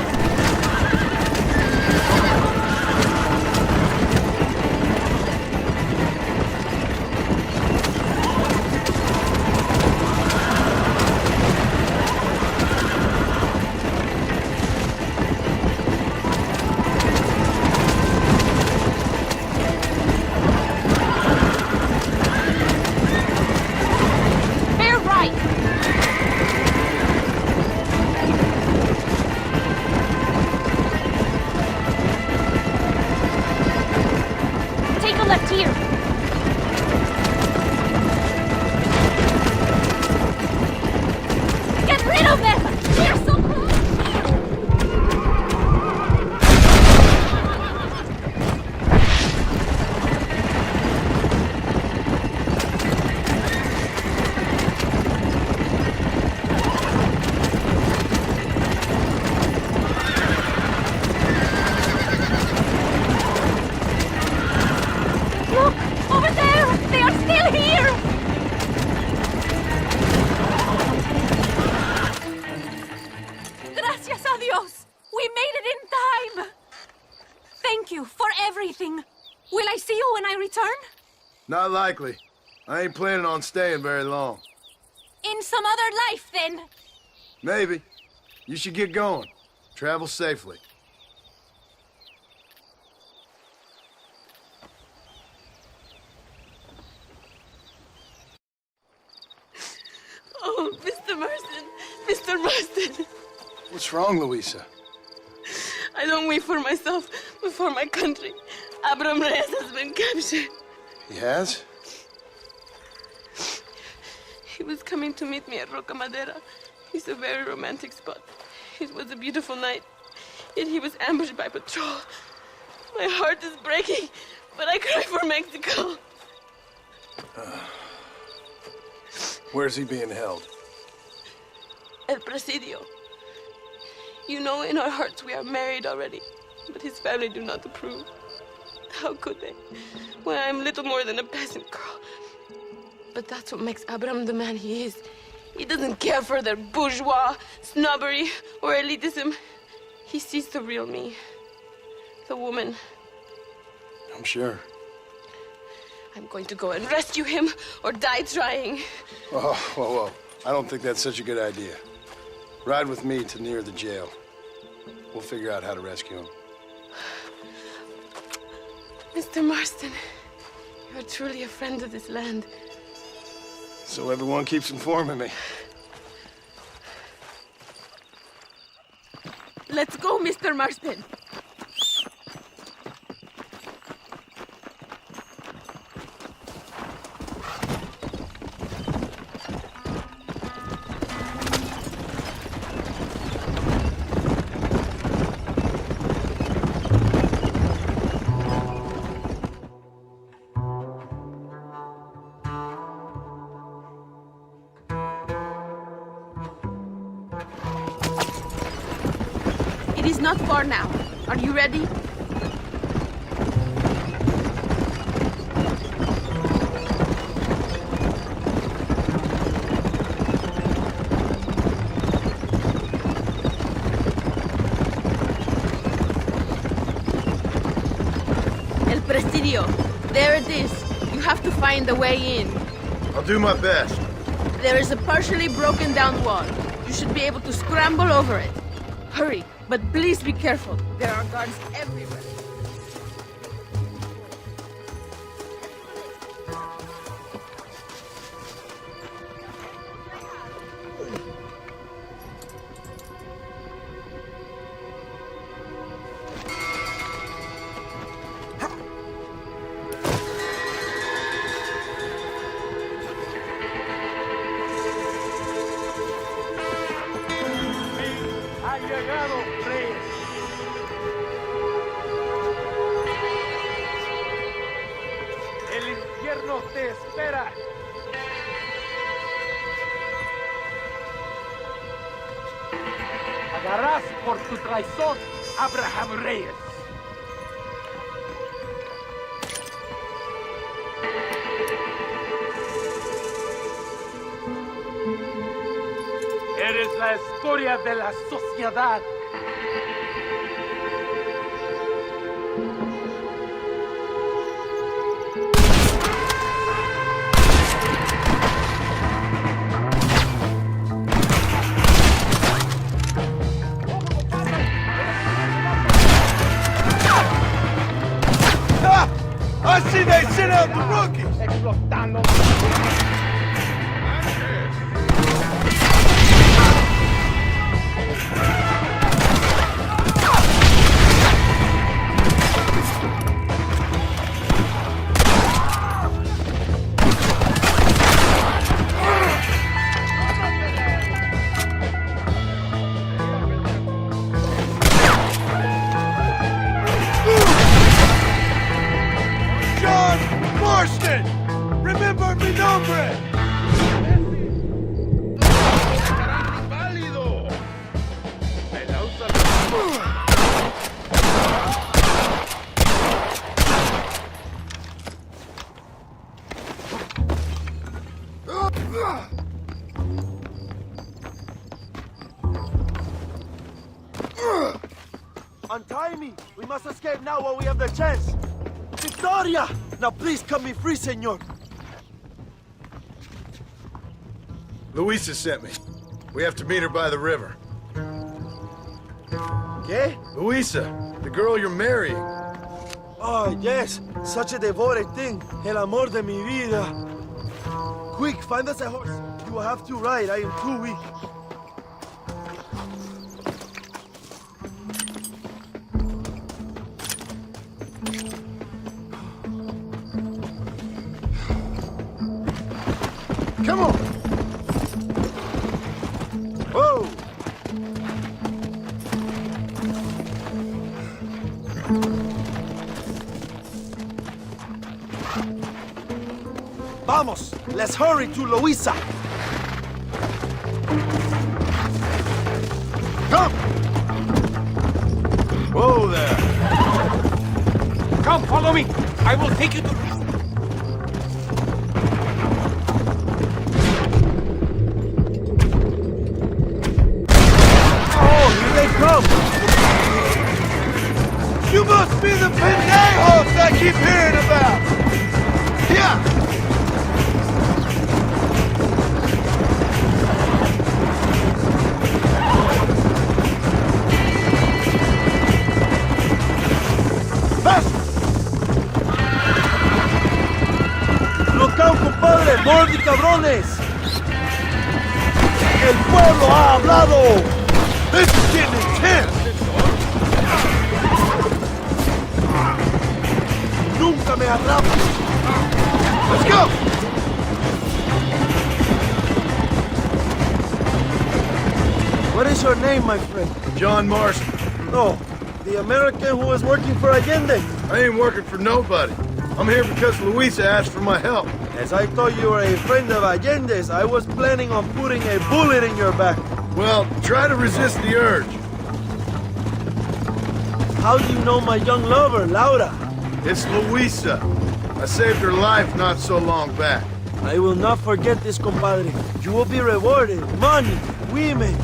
Bear right! Take a left here. Get rid of them! We're so close! Look! Over there! They are still here! Gracias a Dios! We made it in time! Thank you for everything. Will I see you when I return? Not likely. I ain't planning on staying very long. In some other life, then. Maybe. You should get going. Travel safely. Oh, Mr. Marston. Mr. Marston. What's wrong, Louisa? I don't wait for myself, but for my country. Abram Reyes has been captured. He has? He was coming to meet me at Roca Madera. It's a very romantic spot. It was a beautiful night, yet he was ambushed by patrol. My heart is breaking, but I cry for Mexico. Where's he being held? El Presidio. You know, in our hearts we are married already, but his family do not approve. How could they, when I am little more than a peasant girl? But that's what makes Abram the man he is. He doesn't care for their bourgeois, snobbery, or elitism. He sees the real me, the woman. I'm sure. I'm going to go and rescue him or die trying. Oh, whoa. I don't think that's such a good idea. Ride with me to near the jail. We'll figure out how to rescue him. Mr. Marston, you're truly a friend of this land. So everyone keeps informing me. Let's go, Mr. Marston. It is not far now. Are you ready? El Presidio. There it is. You have to find a way in. I'll do my best. There is a partially broken down wall. You should be able to scramble over it. Hurry, but please be careful. There are guards everywhere. llegado, Reyes. El infierno te espera. Pagarás por tu traición, Abraham Reyes. Eres la escoria de la sociedad. I see they sent out the rookies! Explotando. John Marston! Remember mi nombre! Untie me! We must escape now while we have the chance! Victoria! Now please cut me free, senor! Luisa sent me. We have to meet her by the river. ¿Qué? Luisa, the girl you're marrying. Oh, yes! Such a devoted thing! El amor de mi vida! Quick, find us a horse! You will have to ride, I am too weak. Come on! Whoa! Vamos! Let's hurry to Luisa! Come! Whoa there! Come, follow me. I will take you to... Oh, here they come! You must be the pendejos I keep hearing about! Yeah! ¡Look out, compadre! ¡More de cabrones! ¡El pueblo ha hablado! This is getting intense! ¡Nunca me atrapas! Let's go! What is your name, my friend? John Marston. Oh, the American who was working for Allende. I ain't working for nobody. I'm here because Luisa asked for my help. As I thought you were a friend of Allende's, I was planning on putting a bullet in your back. Well, try to resist the urge. How do you know my young lover, Laura? It's Luisa. I saved her life not so long back. I will not forget this, compadre. You will be rewarded. Money, women,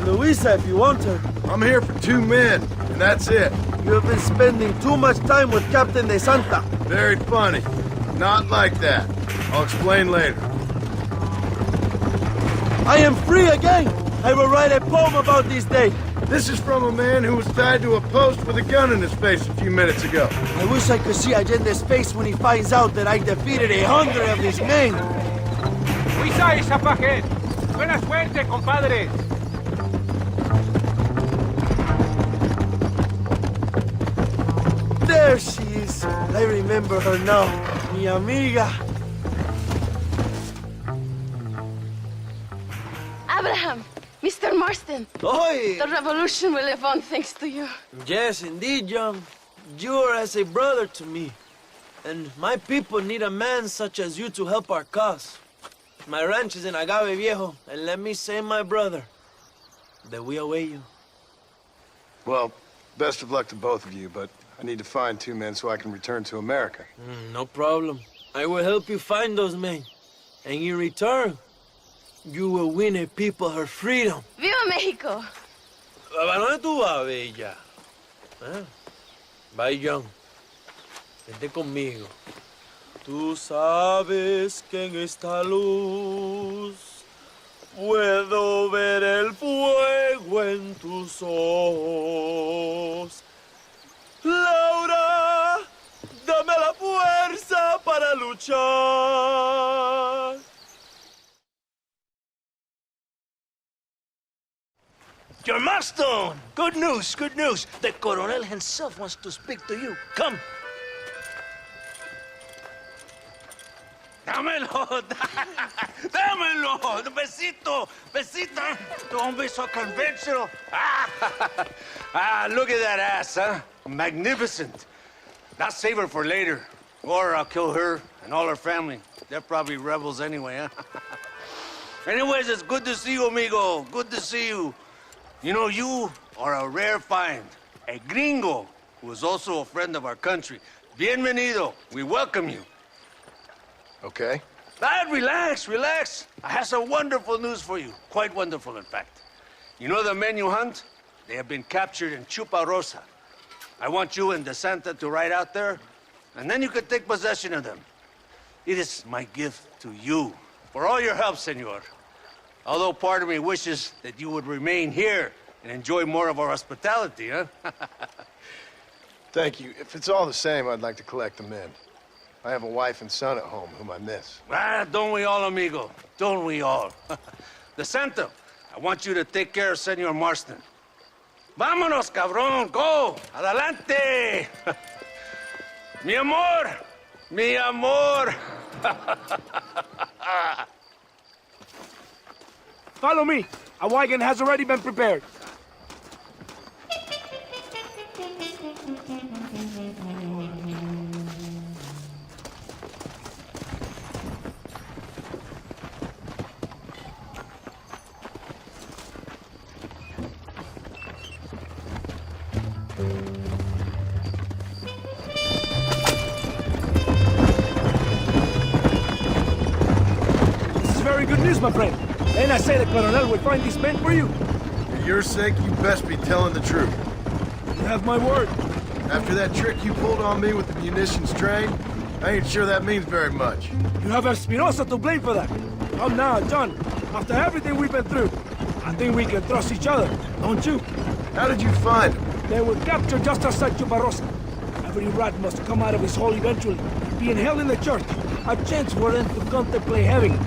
Luisa if you want her. I'm here for 2 men, and that's it. You have been spending too much time with Captain De Santa. Very funny. Not like that. I'll explain later. I am free again! I will write a poem about this day. This is from a man who was tied to a post with a gun in his face a few minutes ago. I wish I could see Allende's face when he finds out that I defeated 100 of his men. Luisa y Zapajet. Buena suerte, compadre. There she is. I remember her now. Mi amiga. Abraham, Mr. Marston. Oi! The revolution will live on thanks to you. Yes, indeed, John. You are as a brother to me. And my people need a man such as you to help our cause. My ranch is in Agave Viejo, and let me say, my brother, that we await you. Well, best of luck to both of you, but I need to find 2 men so I can return to America. No problem. I will help you find those men. And in return, you will win a people her freedom. ¡Viva México! ¿A dónde tú vas, bella? ¿Eh? Bye, John. Vente conmigo. Tú sabes que en esta luz puedo ver el fuego en tus ojos. Laura, dame la fuerza para luchar. Your Marston! Good news, good news. The Coronel himself wants to speak to you. Come. Dámelo, dámelo. Besito, besita. Don't be so conventional. Look at that ass, huh? Magnificent. Now save her for later. Or I'll kill her and all her family. They're probably rebels anyway, huh? Anyways, it's good to see you, amigo. Good to see you. You know, you are a rare find. A gringo who is also a friend of our country. Bienvenido. We welcome you. Okay. Relax, relax. I have some wonderful news for you. Quite wonderful, in fact. You know the men you hunt? They have been captured in Chuparosa. I want you and DeSanta to ride out there, and then you can take possession of them. It is my gift to you for all your help, senor. Although part of me wishes that you would remain here and enjoy more of our hospitality, huh? Thank you. If it's all the same, I'd like to collect the men. I have a wife and son at home whom I miss. Don't we all, amigo? Don't we all? DeSanta, I want you to take care of Senor Marston. Vámonos, cabrón, go! Adelante! Mi amor! Mi amor! Follow me. A wagon has already been prepared. This is very good news, my friend. And I say the Colonel will find these men for you. For your sake, you best be telling the truth. You have my word. After that trick you pulled on me with the munitions train, I ain't sure that means very much. You have Espinosa to blame for that. Come now, John. After everything we've been through, I think we can trust each other, don't you? How did you find them? They were captured just outside Chuparosa. Every rat must come out of his hole eventually. Being held in the church, a chance for them to contemplate heaven.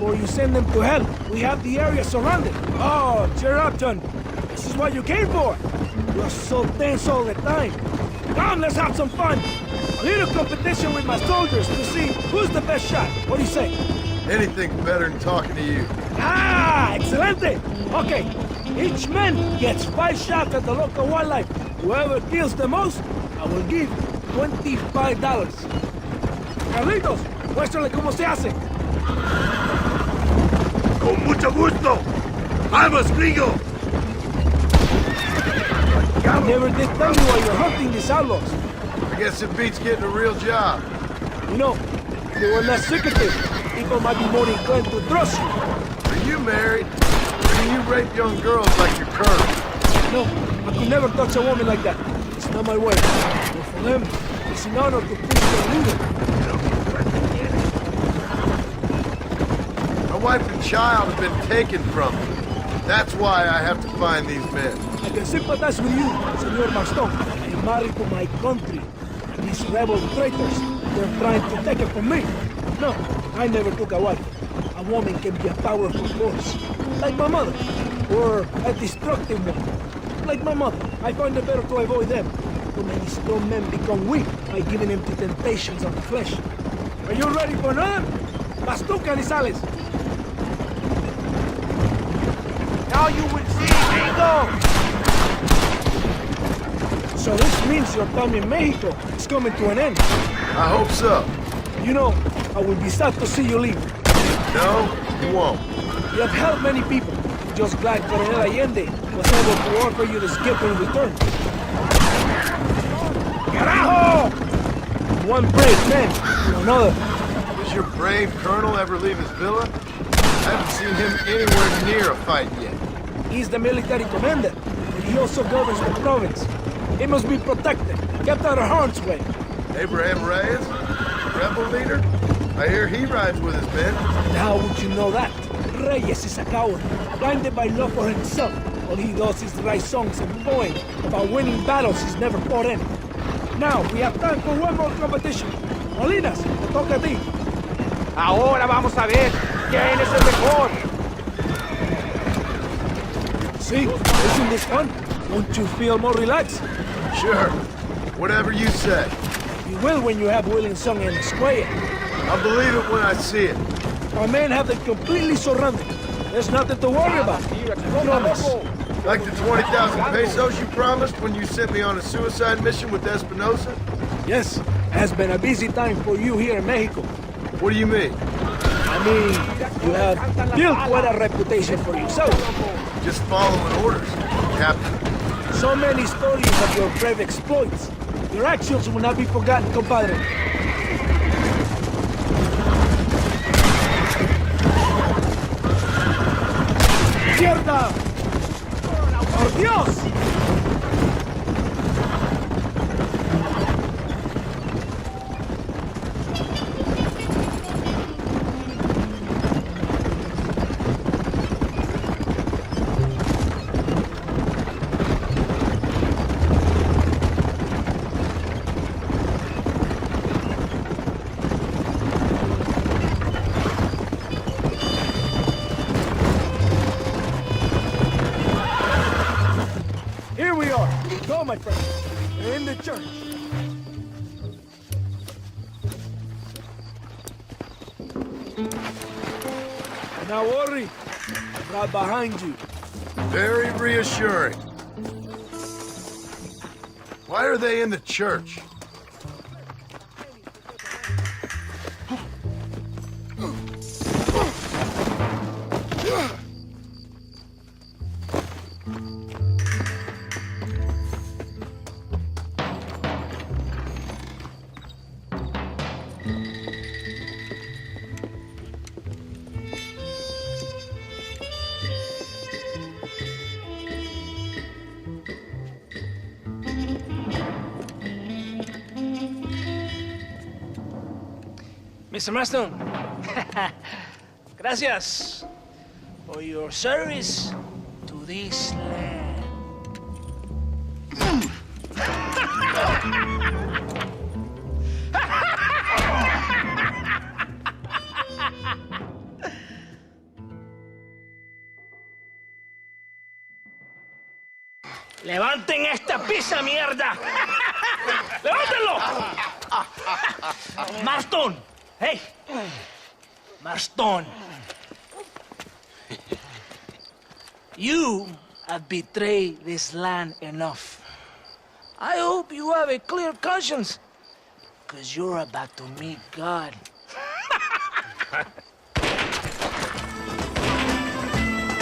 Before you send them to hell, we have the area surrounded. Oh, cheer up, John. This is what you came for. You're so tense all the time. Come, let's have some fun. A little competition with my soldiers to see who's the best shot. What do you say? Anything's better than talking to you. Ah, excelente. Okay, each man gets 5 shots at the local wildlife. Whoever kills the most, I will give $25. Carlitos, muéstrale cómo se hace. Con mucho gusto. Vamos, gringo. I never did tell you why you're hunting these outlaws. I guess it beats getting a real job. You know, if you were less secretive, people might be more inclined to trust you. Are you married? Or do you rape young girls like your colonel? No, I could never touch a woman like that. It's not my way. But for them, it's an honor to preach their leader. My wife and child have been taken from me. That's why I have to find these men. I can sympathize with you, Senor Marston. I am married to my country. And these rebel traitors, they're trying to take it from me. No, I never took a wife. A woman can be a powerful force. Like my mother. Or a destructive one. Like my mother. I find it better to avoid them. Too many strong men become weak by giving them to temptations of the flesh. Are you ready for another? Las tú, Canizales. Now you will see, Bingo! So this means your time in Mexico is coming to an end. I hope so. You know, I will be sad to see you leave. No, you won't. You have helped many people. Just glad Coronel Allende was able to offer you this gift in return. Carajo! One brave man to another. Does your brave colonel ever leave his villa? I haven't seen him anywhere near a fight yet. He's the military commander, and he also governs the province. He must be protected, kept out of harm's way. Abraham Reyes? Rebel leader? I hear he rides with his men. And how would you know that? Reyes is a coward, blinded by love for himself. All he does is write songs and poems about winning battles he's never fought in. Now, we have time for one more competition. Molinas, te toca a ti. Ahora vamos a ver quién es el mejor. See, isn't this fun? Won't you feel more relaxed? Sure. Whatever you say. You will when you have William Song in the square. I'll believe it when I see it. Our men have them completely surrounded. There's nothing to worry about. I promise. Like the 20,000 pesos you promised when you sent me on a suicide mission with Espinosa? Yes, it has been a busy time for you here in Mexico. What do you mean? I mean, you have built quite a reputation for yourself. Just following orders, Captain. So many stories of your brave exploits. Your actions will not be forgotten, compadre. ¡Izquierda! ¡Por Dios! Here we are. Go, my friend. We're in the church. Now worry. Right behind you. Very reassuring. Why are they in the church? Mr. Marston, gracias for your service to this land. ¡Levanten esta pizza, mierda! ¡Levántenlo! Marston! Hey! Marston! You have betrayed this land enough. I hope you have a clear conscience, because you're about to meet God.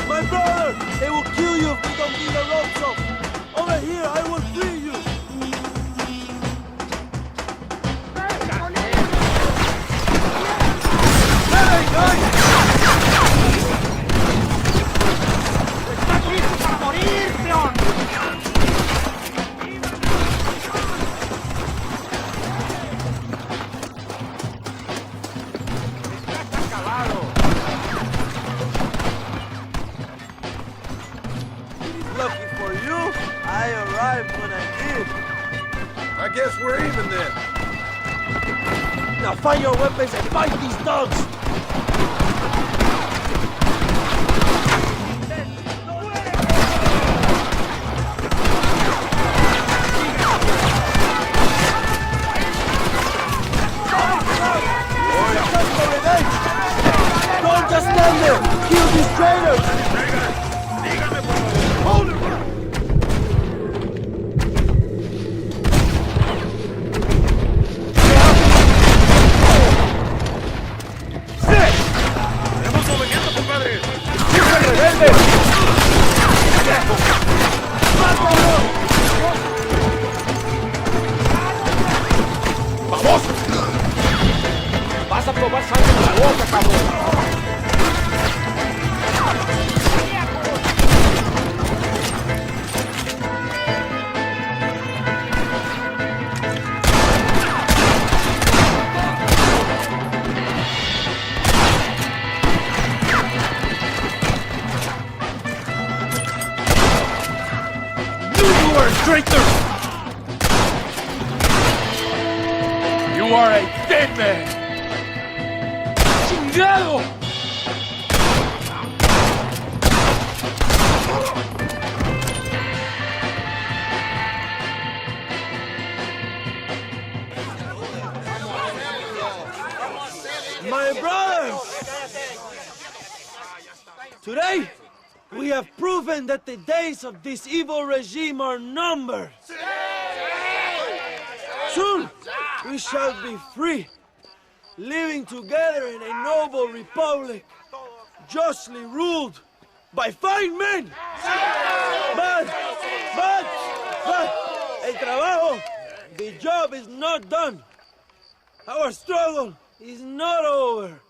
My brother! They will kill you if we don't get a rope. Over here, I will free you! ¡Estás listo para morir, peón! Lucky for you, I arrived when I did. I guess we're even then. Now find your weapons and fight these dogs! Don't just stand there! Kill these traitors! a traitor! You are a dead man! ¡Chingado! My brothers! Today, we have proven that the days of this evil regime are numbered. Soon, we shall be free, living together in a noble republic, justly ruled by fine men. But, el trabajo, the job is not done. Our struggle is not over.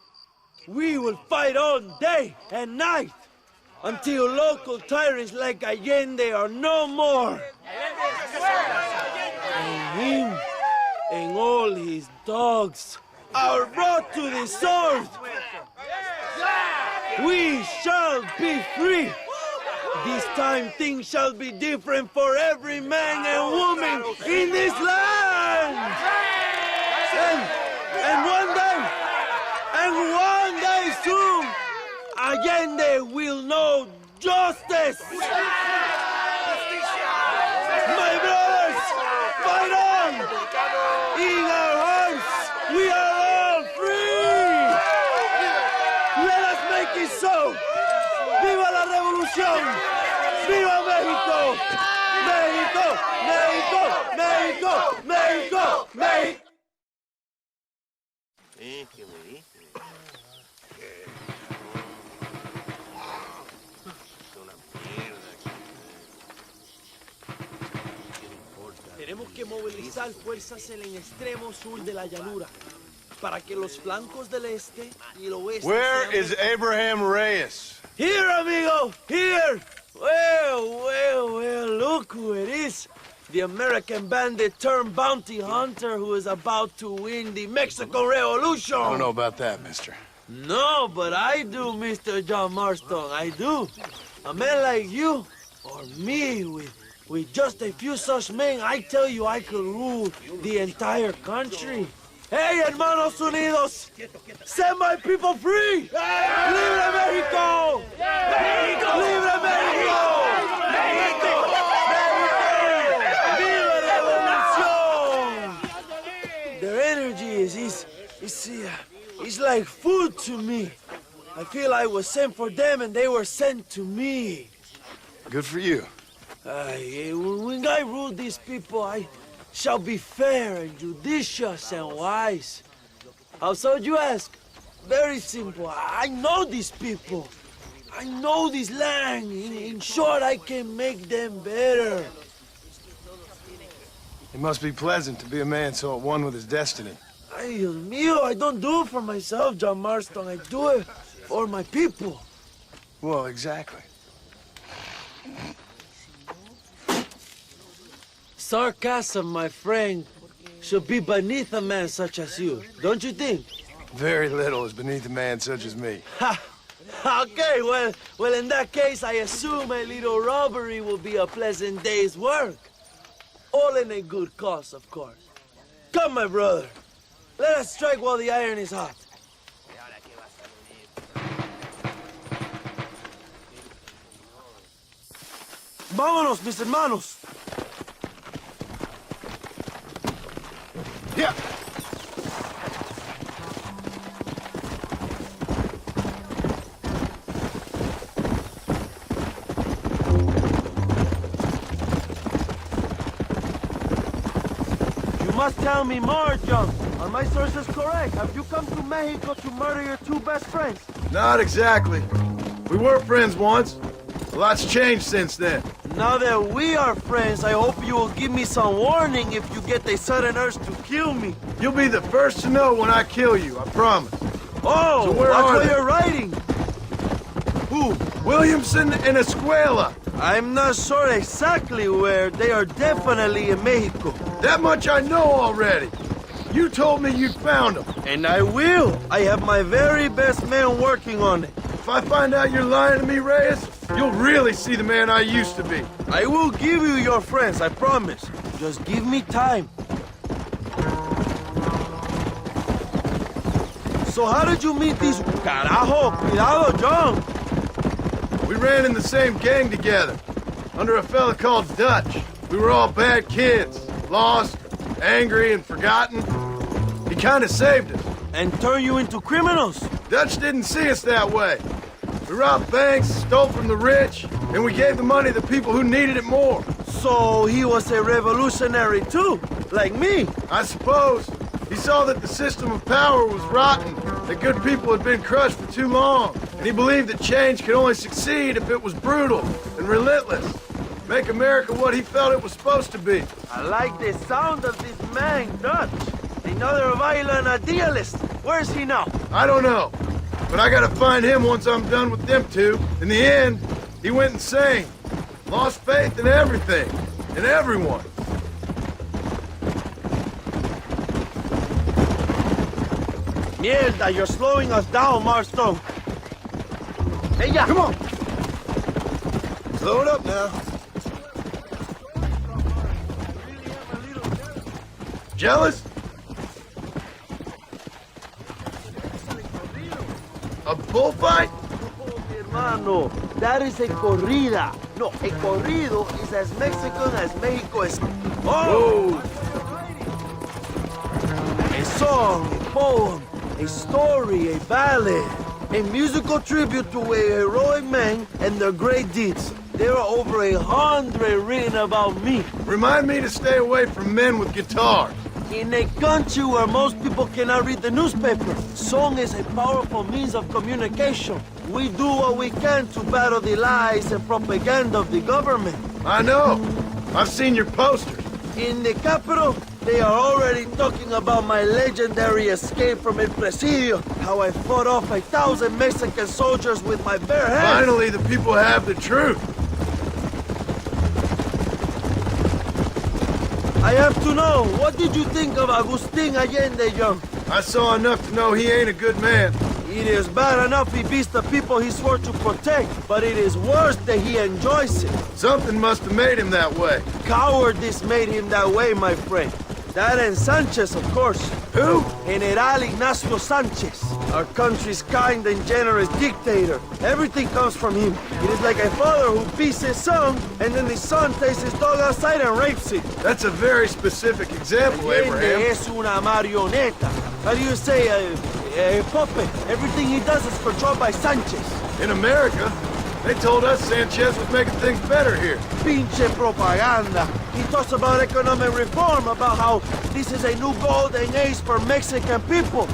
We will fight all day and night until local tyrants like Allende are no more. And him and all his dogs are brought to the sword. We shall be free. This time things shall be different for every man and woman in this land. And one day soon, Allende will know justice. My brothers, fight on! In our hearts, we are all free. Let us make it so. ¡Viva la revolución! ¡Viva México! ¡México! ¡México! ¡México! ¡México! ¡México! Tenemos que movilizar fuerzas en el extremo sur de la llanura para que los flancos del este y el oeste. Where is Abraham Reyes? Here, amigo, here. Well, look who it is. The American bandit turned bounty hunter who is about to win the Mexican Revolution. I don't know about that, mister. No, but I do, Mr. John Marston, I do. A man like you, or me, with just a few such men, I tell you I could rule the entire country. Hey, hermanos unidos, set my people free! Libre México! México! Libre México! México! Viva Revolución! Their energy is like food to me. I feel I was sent for them and they were sent to me. Good for you. When I rule these people, I shall be fair and judicious and wise. How so, you ask? Very simple. I know these people. I know this land. In short, I can make them better. It must be pleasant to be a man so at one with his destiny. Ay, Dios mío, I don't do it for myself, John Marston. I do it for my people. Well, exactly. Sarcasm, my friend, should be beneath a man such as you, don't you think? Very little is beneath a man such as me. Ha! Okay, well, in that case, I assume a little robbery will be a pleasant day's work. All in a good cause, of course. Come, my brother. Let us strike while the iron is hot. Vámonos, mis hermanos. Yeah. You must tell me more, John. Are my sources correct? Have you come to Mexico to murder your two best friends? Not exactly. We were friends once. A lot's changed since then. Now that we are friends, I hope you will give me some warning if you get a sudden urge to kill me. You'll be the first to know when I kill you, I promise. Oh, so where that's are what they? you're writing. Who? Williamson and Escuela. I'm not sure exactly where. They are definitely in Mexico. That much I know already. You told me you found them. And I will. I have my very best men working on it. If I find out you're lying to me, Reyes, you'll really see the man I used to be. I will give you your friends, I promise. Just give me time. So how did you meet these... Carajo, cuidado, John. We ran in the same gang together, under a fella called Dutch. We were all bad kids, lost, angry, and forgotten. He kind of saved us. And turned you into criminals? Dutch didn't see us that way. We robbed banks, stole from the rich, and we gave the money to people who needed it more. So he was a revolutionary too, like me? I suppose. He saw that the system of power was rotten, that good people had been crushed for too long, and he believed that change could only succeed if it was brutal and relentless. Make America what he felt it was supposed to be. I like the sound of this man, Dutch. Another violent idealist. Where is he now? I don't know, but I gotta find him once I'm done with them two. In the end, he went insane. Lost faith in everything, and everyone. Mierda, you're slowing us down, Marston. Hey, ya! Come on! Slow it up now. Jealous? A bullfight? Oh, mi hermano, that is a corrida. No, a corrido is as Mexican as Mexico is. Oh! A song, a poem, a story, a ballad, a musical tribute to a heroic man and their great deeds. There are over 100 written about me. Remind me to stay away from men with guitars. In a country where most people cannot read the newspaper, song is a powerful means of communication. We do what we can to battle the lies and propaganda of the government. I know. I've seen your posters. In the capital, they are already talking about my legendary escape from El Presidio, how I fought off 1,000 Mexican soldiers with my bare hands. Finally, the people have the truth. I have to know, what did you think of Agustin Allende, Young? I saw enough to know he ain't a good man. It is bad enough he beats the people he swore to protect, but it is worse that he enjoys it. Something must have made him that way. Cowardice made him that way, my friend. That and Sanchez, of course. Who? General Ignacio Sanchez, our country's kind and generous dictator. Everything comes from him. It is like a father who beats his son, and then the son takes his dog outside and rapes it. That's a very specific example, Allende Abraham. es una marioneta. How do you say, a puppet? Everything he does is controlled by Sanchez. In America, they told us Sanchez was making things better here. Pinche propaganda. He talks about economic reform, about how this is a new golden age for Mexican people.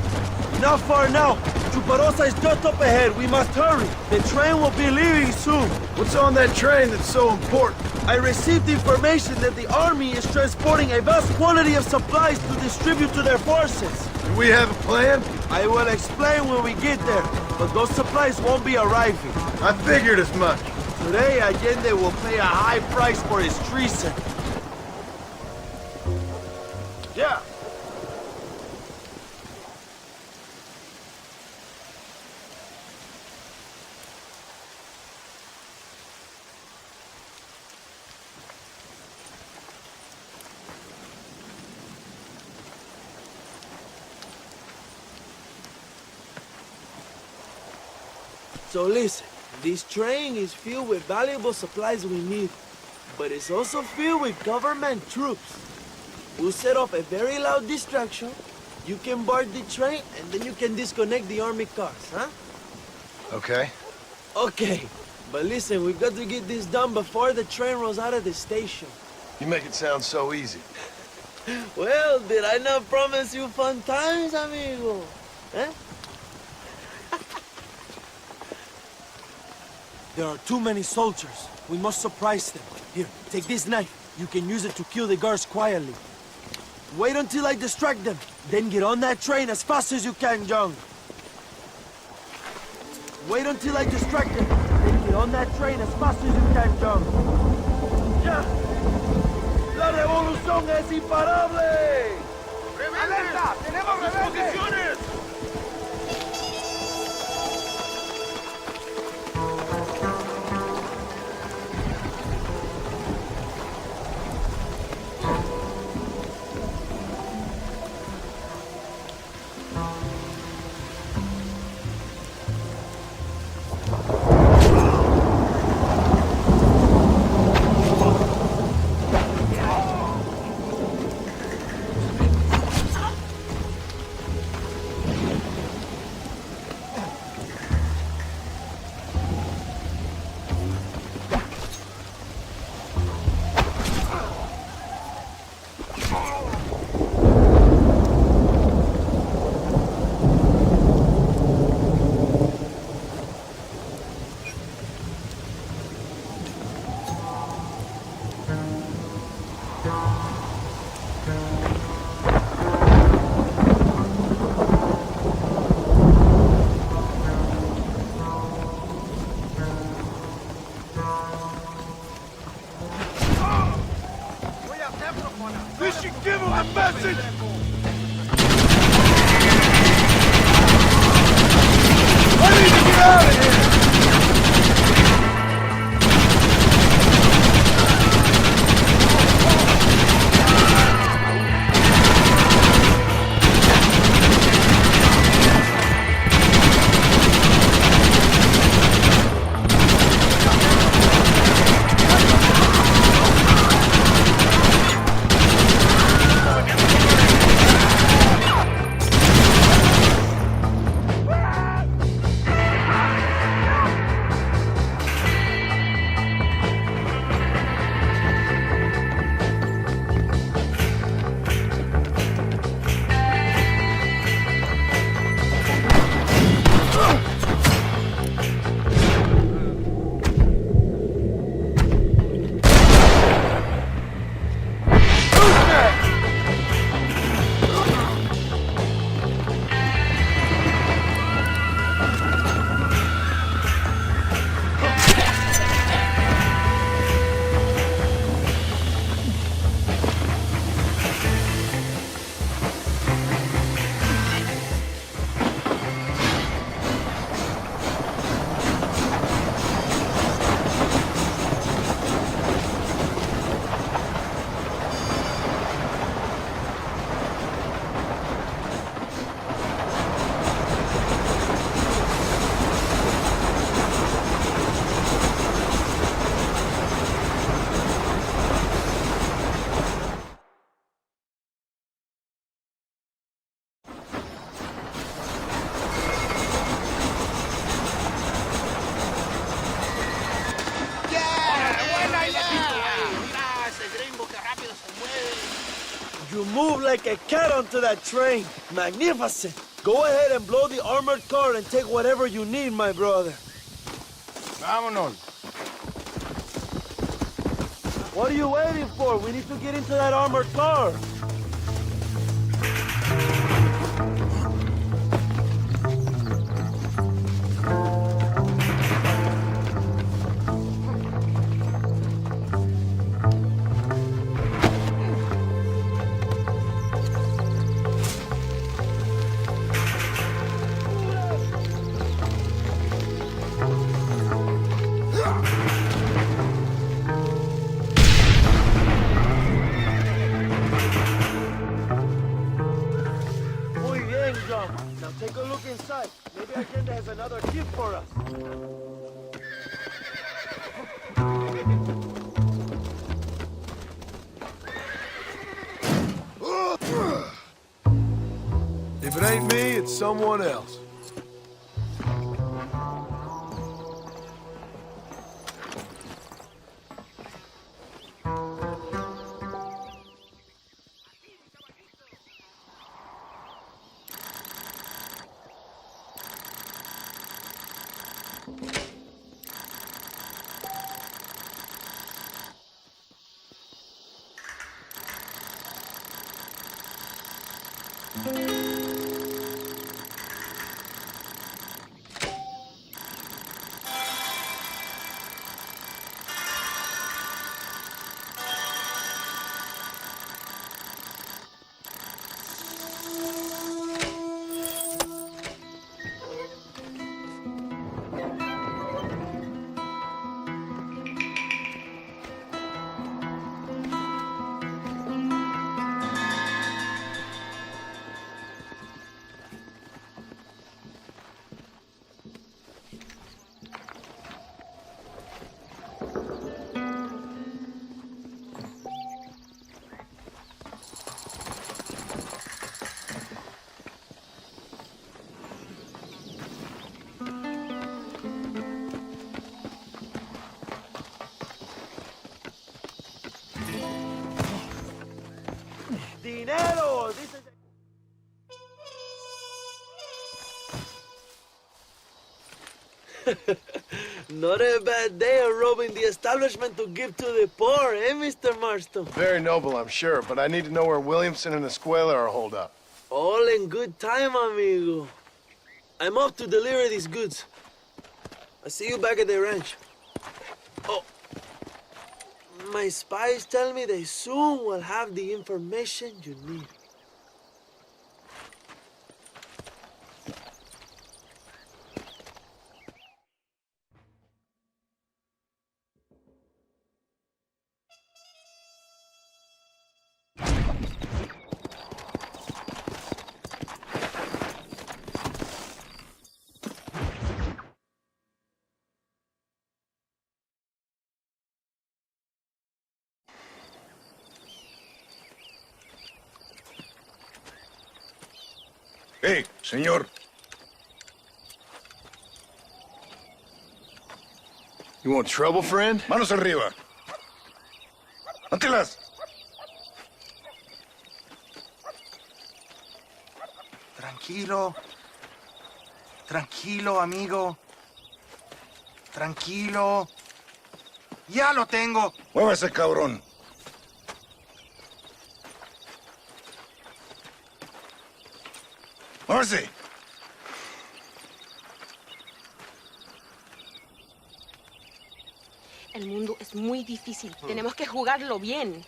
Not far now. Chuparosa is just up ahead. We must hurry. The train will be leaving soon. What's on that train that's so important? I received information that the army is transporting a vast quantity of supplies to distribute to their forces. Do we have a plan? I will explain when we get there, but those supplies won't be arriving. I figured as much. Today, Allende will pay a high price for his treason. Yeah. So listen, this train is filled with valuable supplies we need, but it's also filled with government troops. We'll set off a very loud distraction. You can board the train, and then you can disconnect the army cars, huh? Okay. Okay, but listen, we've got to get this done before the train rolls out of the station. You make it sound so easy. Well, did I not promise you fun times, amigo? Eh? There are too many soldiers. We must surprise them. Here, take this knife. You can use it to kill the guards quietly. Wait until I distract them. Then get on that train as fast as you can, John. Wait until I distract them. Then get on that train as fast as you can, John. ¡Ya! ¡La revolución es imparable! ¡Alerta! ¡Tenemos rebeldes! This should give him a message! I need to get out of here! You move like a cat onto that train. Magnificent. Go ahead and blow the armored car and take whatever you need, my brother. Vámonos. What are you waiting for? We need to get into that armored car. Now take a look inside. Maybe Agenda has another gift for us. If it ain't me, it's someone else. Dinero! This is... Not a bad day of robbing the establishment to give to the poor, eh, Mr. Marston? Very noble, I'm sure, but I need to know where Williamson and Escuela are holed up. All in good time, amigo. I'm off to deliver these goods. I'll see you back at the ranch. Oh. my spies tell me they soon will have the information you need. Hey, señor. You want trouble, friend? Manos arriba. Antelas. Tranquilo. Tranquilo, amigo. Tranquilo. Ya lo tengo. Muévase, cabrón. Muévase. El mundo es muy difícil. Tenemos que jugarlo bien.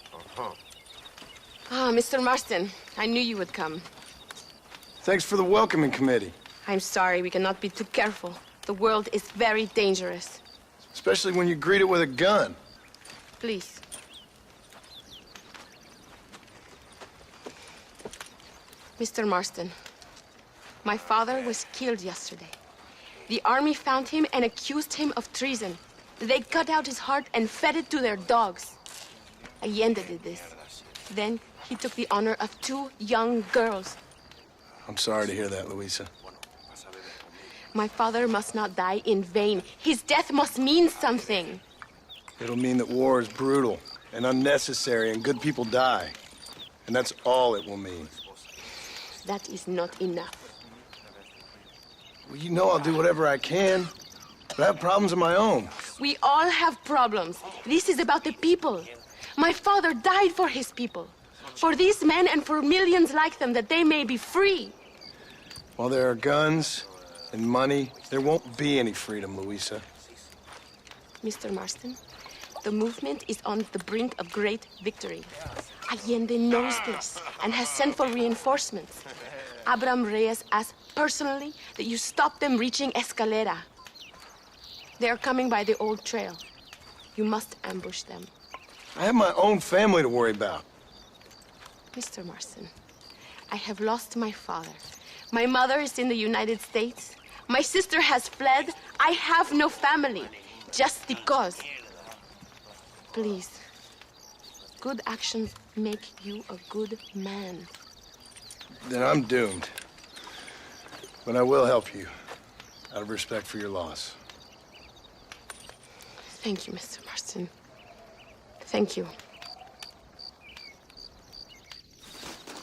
Ah, Mr. Marston, I knew you would come. Thanks for the welcoming committee. I'm sorry, we cannot be too careful. The world is very dangerous. Especially when you greet it with a gun. Please. Mr. Marston, my father was killed yesterday. The army found him and accused him of treason. They cut out his heart and fed it to their dogs. Allende did this. Then he took the honor of 2 young girls. I'm sorry to hear that, Luisa. My father must not die in vain. His death must mean something. It'll mean that war is brutal and unnecessary and good people die. And that's all it will mean. That is not enough. Well, you know I'll do whatever I can, but I have problems of my own. We all have problems. This is about the people. My father died for his people. For these men and for millions like them, that they may be free. While there are guns and money, there won't be any freedom, Luisa. Mr. Marston, the movement is on the brink of great victory. Allende knows this and has sent for reinforcements. Abraham Reyes asked personally that you stop them reaching Escalera. They are coming by the old trail. You must ambush them. I have my own family to worry about. Mr. Marston, I have lost my father. My mother is in the United States. My sister has fled. I have no family. Just because. Please. Good actions make you a good man. Then I'm doomed. But I will help you, out of respect for your loss. Thank you, Mr. Marston. Thank you.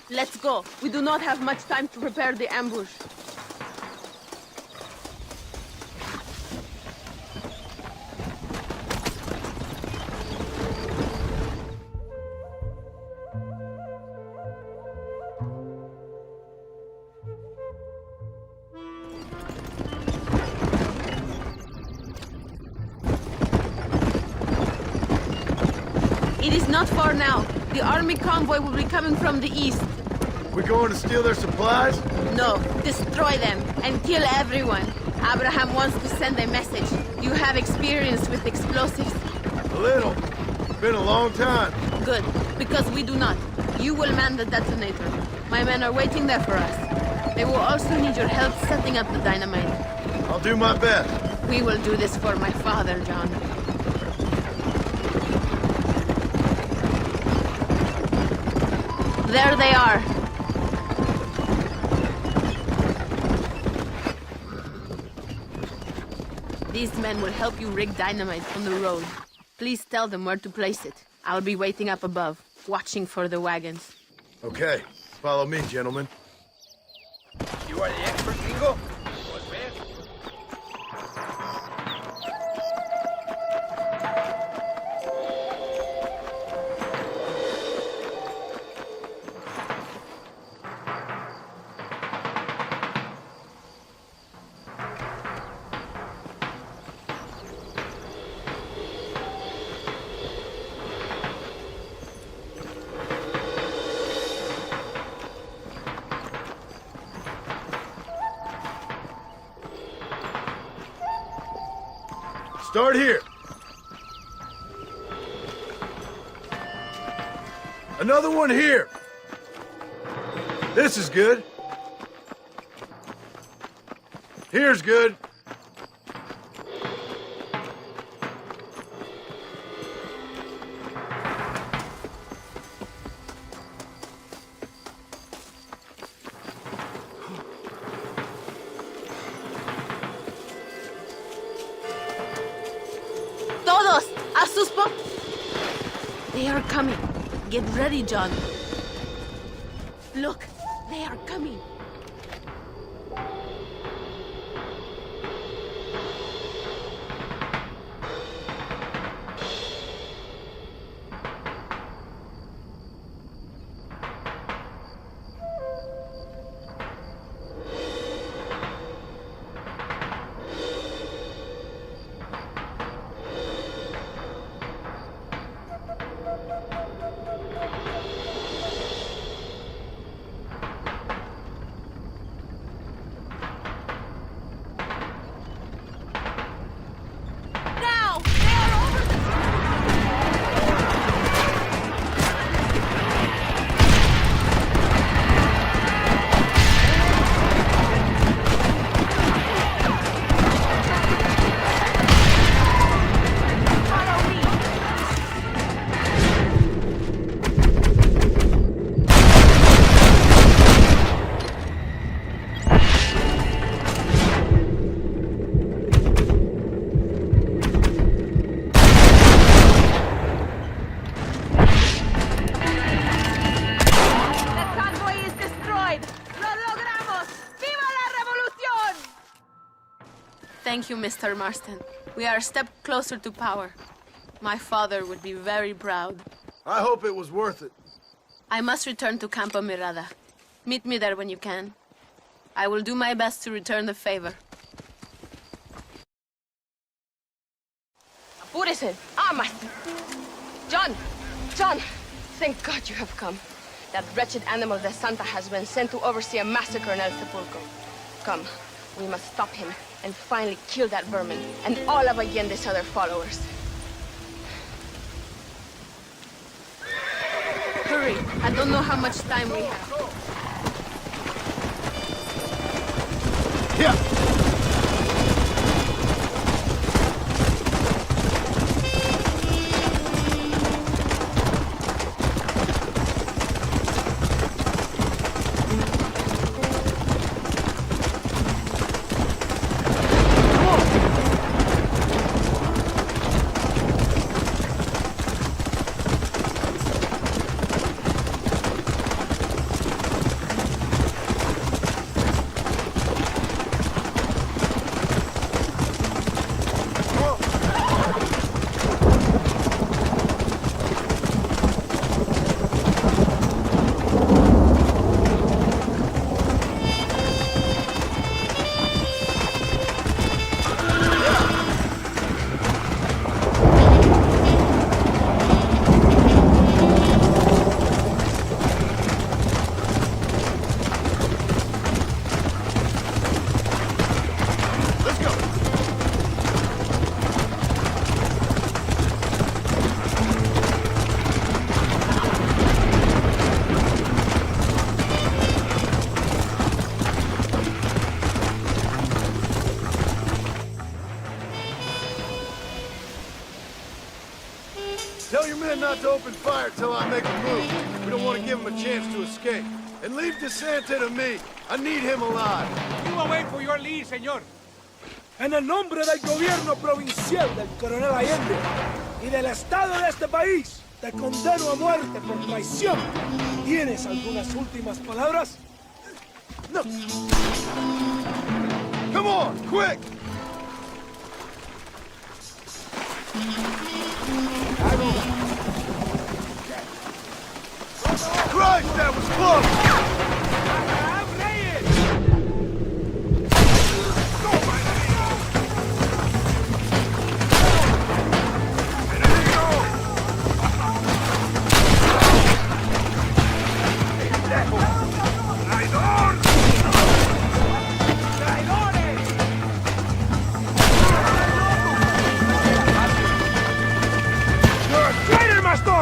Let's go. We do not have much time to prepare the ambush. It is not far now. The army convoy will be coming from the east. We going to steal their supplies? No, destroy them and kill everyone. Abraham wants to send a message. You have experience with explosives. A little. Been a long time. Good, because we do not. You will man the detonator. My men are waiting there for us. They will also need your help setting up the dynamite. I'll do my best. We will do this for my father, John. There they are. These men will help you rig dynamite on the road. Please tell them where to place it. I'll be waiting up above, watching for the wagons. Okay, follow me, gentlemen. You are the expert, Gringo? Start here. Another one here. This is good. Here's good. Todos, a sus po... They are coming. Get ready, John. Look, they are coming. Thank you, Mr. Marston. We are a step closer to power. My father would be very proud. I hope it was worth it. I must return to Campo Mirada. Meet me there when you can. I will do my best to return the favor. Apúrese. Master. John, thank God you have come. That wretched animal de Santa has been sent to oversee a massacre in El Sepulcro. Come, we must stop him and finally kill that vermin and all of Allende's other followers. Hurry, I don't know how much time we have. Yeah. Tell your men not to open fire till I make a move. We don't want to give them a chance to escape. And leave DeSanta to me. I need him alive. You will wait for your lead, señor. En el nombre del gobierno provincial del coronel Allende y del estado de este país, te condeno a muerte por traición. ¿Tienes algunas últimas palabras? No. Come on, quick! Christ, that was close!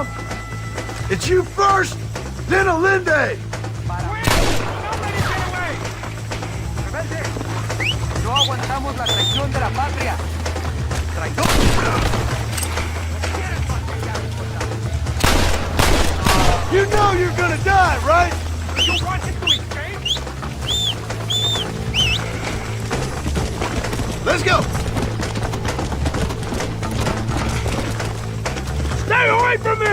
come! It's you first, then Allende! No aguantamos la traición de la patria. ¡Traidor! You know you're gonna die, right? You want him to escape? Let's go! Stay away from me!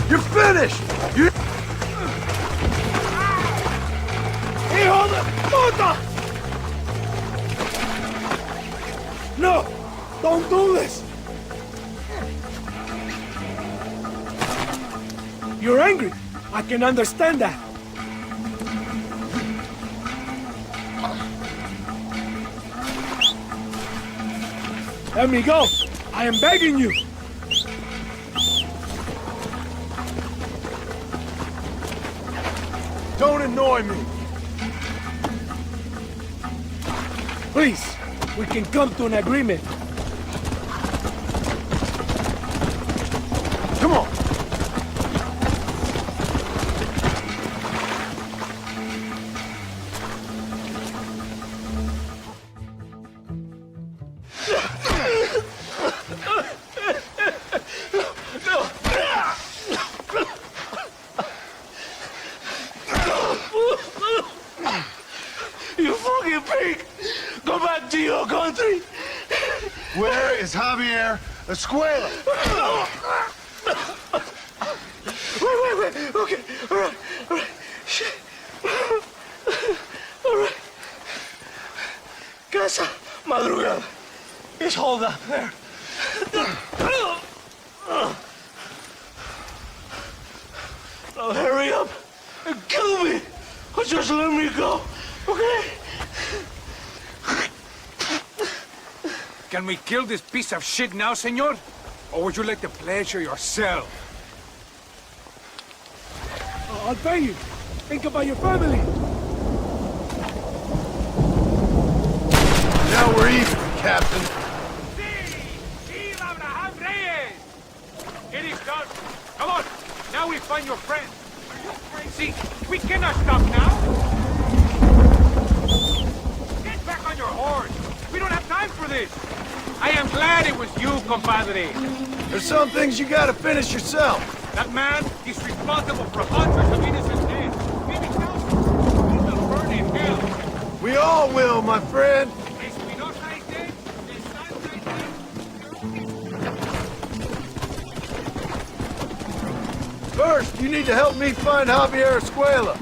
You're finished! You... Hijo de puta! No! Don't do this! You're angry. I can understand that. Let me go. I am begging you. Don't annoy me. Please, we can come to an agreement. Come on. You fucking pig! Go back to your country! Where is Javier Escuela? Wait. Okay, all right. Shit. All right. Casa Madrugada. It's hold up there. Now hurry up and kill me, or just let me go, okay? Can we kill this piece of shit now, senor? Or would you like the pleasure yourself? I'll pay you. Think about your family. Now we're even, Captain. Viva Abraham Reyes! It is done. Come on. Now we find your friend. Are you crazy? We cannot stop now. Get back on your horse. We don't have time for this. I am glad it was you, compadre. There's some things you gotta finish yourself. That man is responsible for hundreds of innocent deaths. Maybe thousands. He will burn in hell. We all will, my friend. Espinosa is dead. Espanza is dead. First, you need to help me find Javier Escuela.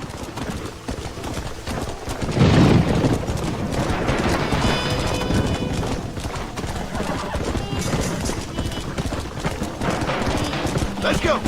Let's go.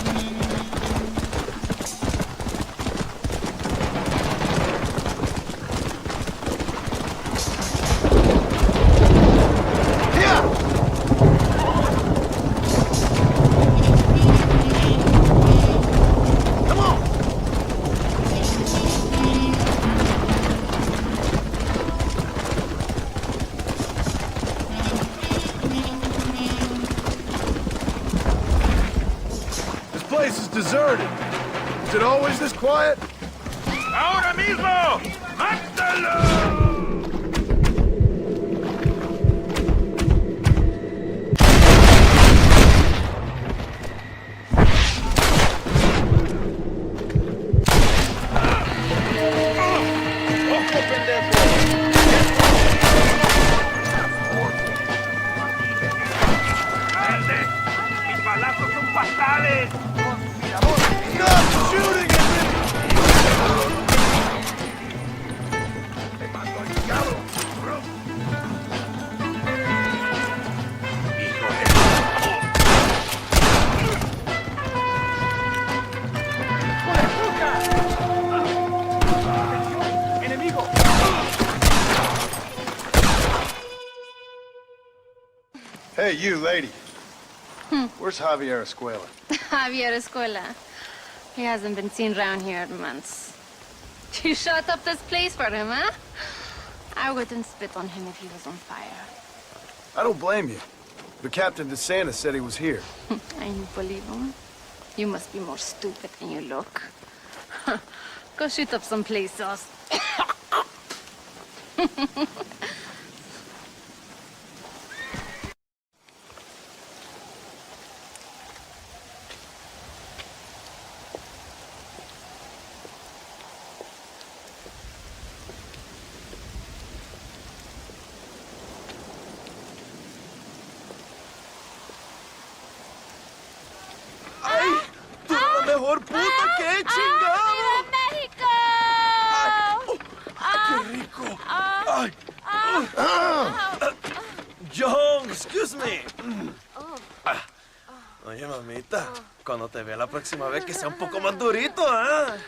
Deserted. Is it always this quiet? ¡Ahora mismo! ¡Mátalo! ¡Mis balazos son fatales! Stop shooting at me! Hey, you, lady. Where's Javier Escuela? Javier Escuela. He hasn't been seen around here in months. You shut up this place for him, huh? I wouldn't spit on him if he was on fire. I don't blame you. But Captain DeSantis said he was here. And you believe him? You must be more stupid than you look. Go shoot up some play sauce. Mejor puta que chingado. México! ¡Qué rico! Ay. John, excuse me. Oye, mamita, cuando te vea la próxima vez que sea un poco más durito, ¿eh?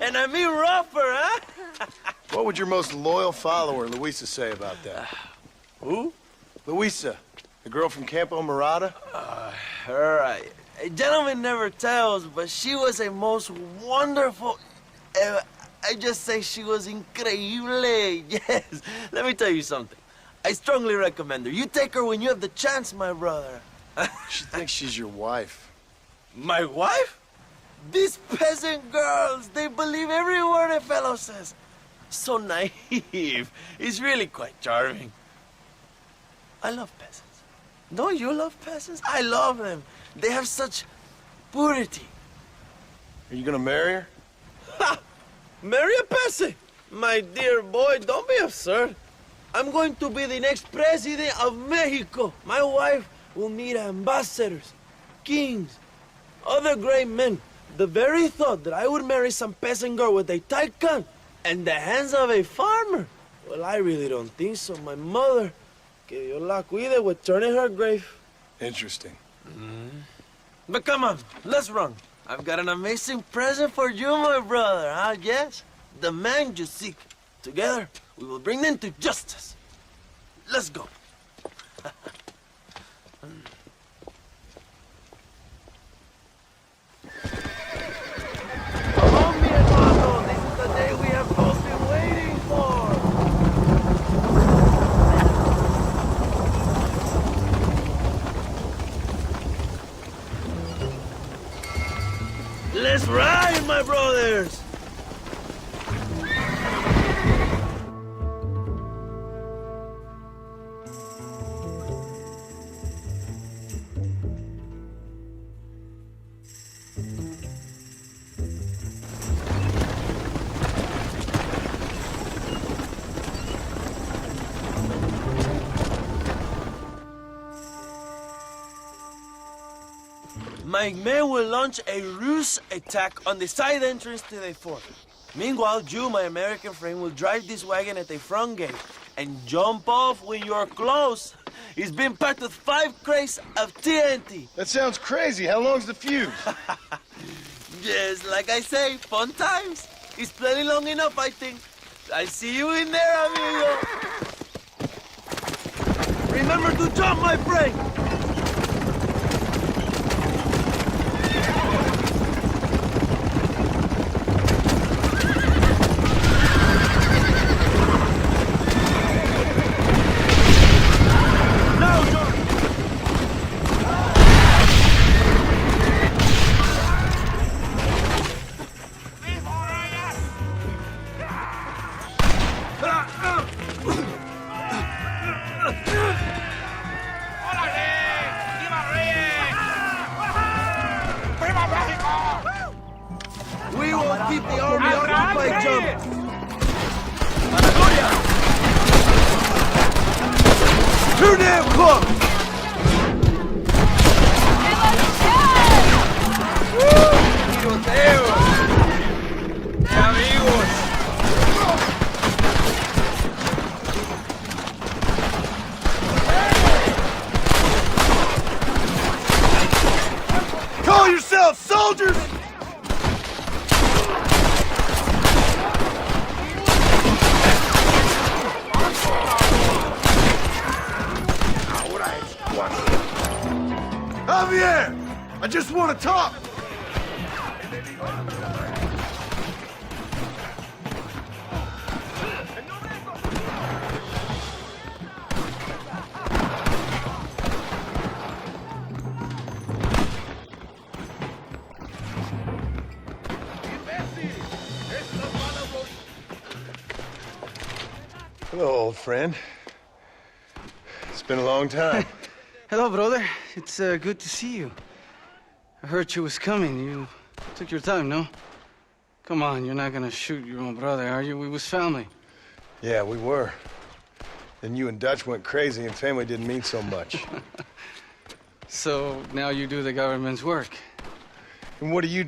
And I mean rougher, ¿eh? What would your most loyal follower, Luisa, say about that? Who? Luisa, the girl from Campo Murata? Her, a gentleman never tells, but she was a most wonderful... I just say she was increíble. Yes. Let me tell you something. I strongly recommend her. You take her when you have the chance, my brother. She thinks she's your wife. My wife? These peasant girls, they believe every word a fellow says. So naive. It's really quite charming. I love peasants. Don't you love peasants? I love them. They have such purity. Are you gonna marry her? Ha! Marry a peasant? My dear boy, don't be absurd. I'm going to be the next president of Mexico. My wife will meet ambassadors, kings, other great men. The very thought that I would marry some peasant girl with a tight gun and the hands of a farmer, well, I really don't think so. My mother, que Dios la cuide, would turn in her grave. Interesting. But come on, let's run. I've got an amazing present for you, my brother, huh? Yes? The man you seek. Together, we will bring them to justice. Let's go. Come on, mi hermano. This is the day we have both been waiting for. Let's ride, my brothers! My men will launch a ruse attack on the side entrance to the fort. Meanwhile, you, my American friend, will drive this wagon at the front gate and jump off when you're close. It's been packed with 5 crates of TNT. That sounds crazy. How long's the fuse? Yes, like I say, fun times. It's plenty long enough, I think. I see you in there, amigo. Remember to jump, my friend. We will keep the army occupied, jump. Too damn close! ¡Tiroteo! ¡Amigos! Call yourselves soldiers! Javier! I just want to talk! Hello, old friend. It's been a long time. Hello, brother. It's good to see you. I heard you was coming. You took your time, no? Come on, you're not gonna shoot your own brother, are you? We was family. Yeah, we were. Then you and Dutch went crazy and family didn't mean so much. So now you do the government's work. And what do? You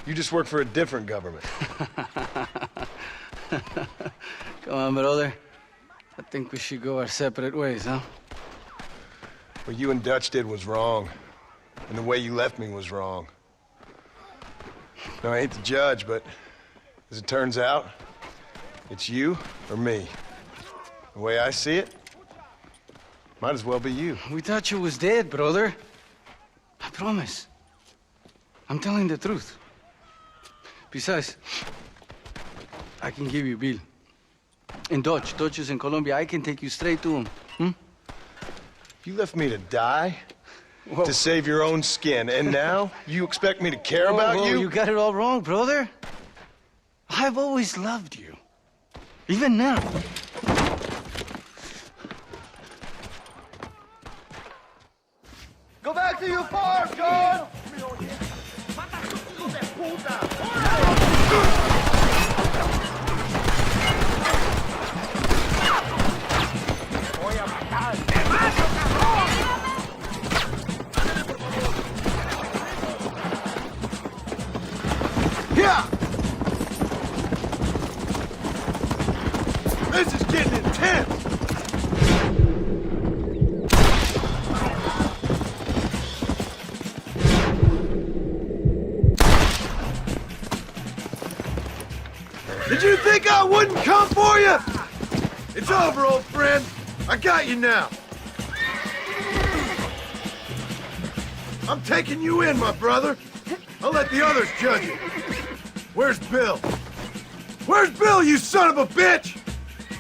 just work for a different government. Come on, brother. I think we should go our separate ways, huh? What you and Dutch did was wrong. And the way you left me was wrong. Now, I ain't the judge, but as it turns out, it's you or me. The way I see it, might as well be you. We thought you was dead, brother. I promise. I'm telling the truth. Besides, I can give you Bill. And Dutch. Dutch is in Colombia. I can take you straight to him. Hmm? You left me to die? Whoa. To save your own skin, and now you expect me to care about you? You got it all wrong, brother. I've always loved you. Even now. Go back to your farm, John! Yeah! This is getting intense! Did you think I wouldn't come for you? It's over, old friend. I got you now. I'm taking you in, my brother. I'll let the others judge it. Where's Bill? Where's Bill, you son of a bitch?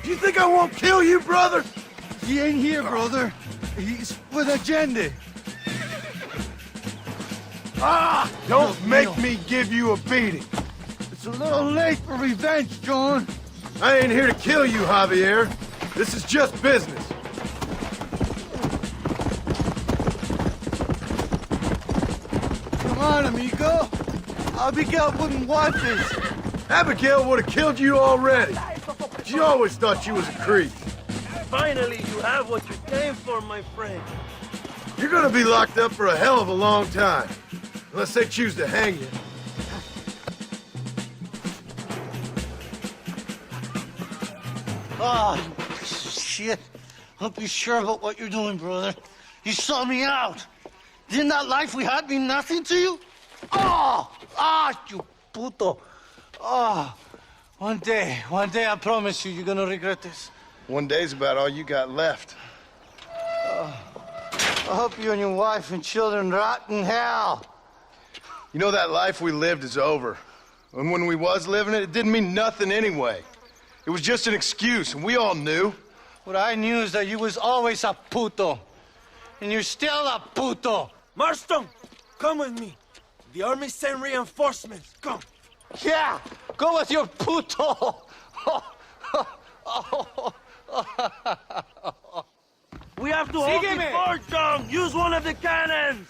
Do you think I won't kill you, brother? He ain't here, brother. He's with Allende. Ah! Don't make me give you a beating. It's a little late for revenge, John. I ain't here to kill you, Javier. This is just business. Come on, amigo. Abigail wouldn't want this. Abigail would have killed you already. She always thought you was a creep. Finally, you have what you came for, my friend. You're gonna be locked up for a hell of a long time. Unless they choose to hang you. Ah, shit. Hope you're sure about what you're doing, brother. You saw me out. Didn't that life we had mean nothing to you? Oh! Ah, you puto. Oh, one day, I promise you, you're gonna regret this. One day's about all you got left. I hope you and your wife and children rot in hell. You know, that life we lived is over. And when we was living it, it didn't mean nothing anyway. It was just an excuse, and we all knew. What I knew is that you was always a puto. And you're still a puto. Marston, come with me. The army sent reinforcements. Come. Yeah, go with your puto. We have to hold the fort, John. Use one of the cannons.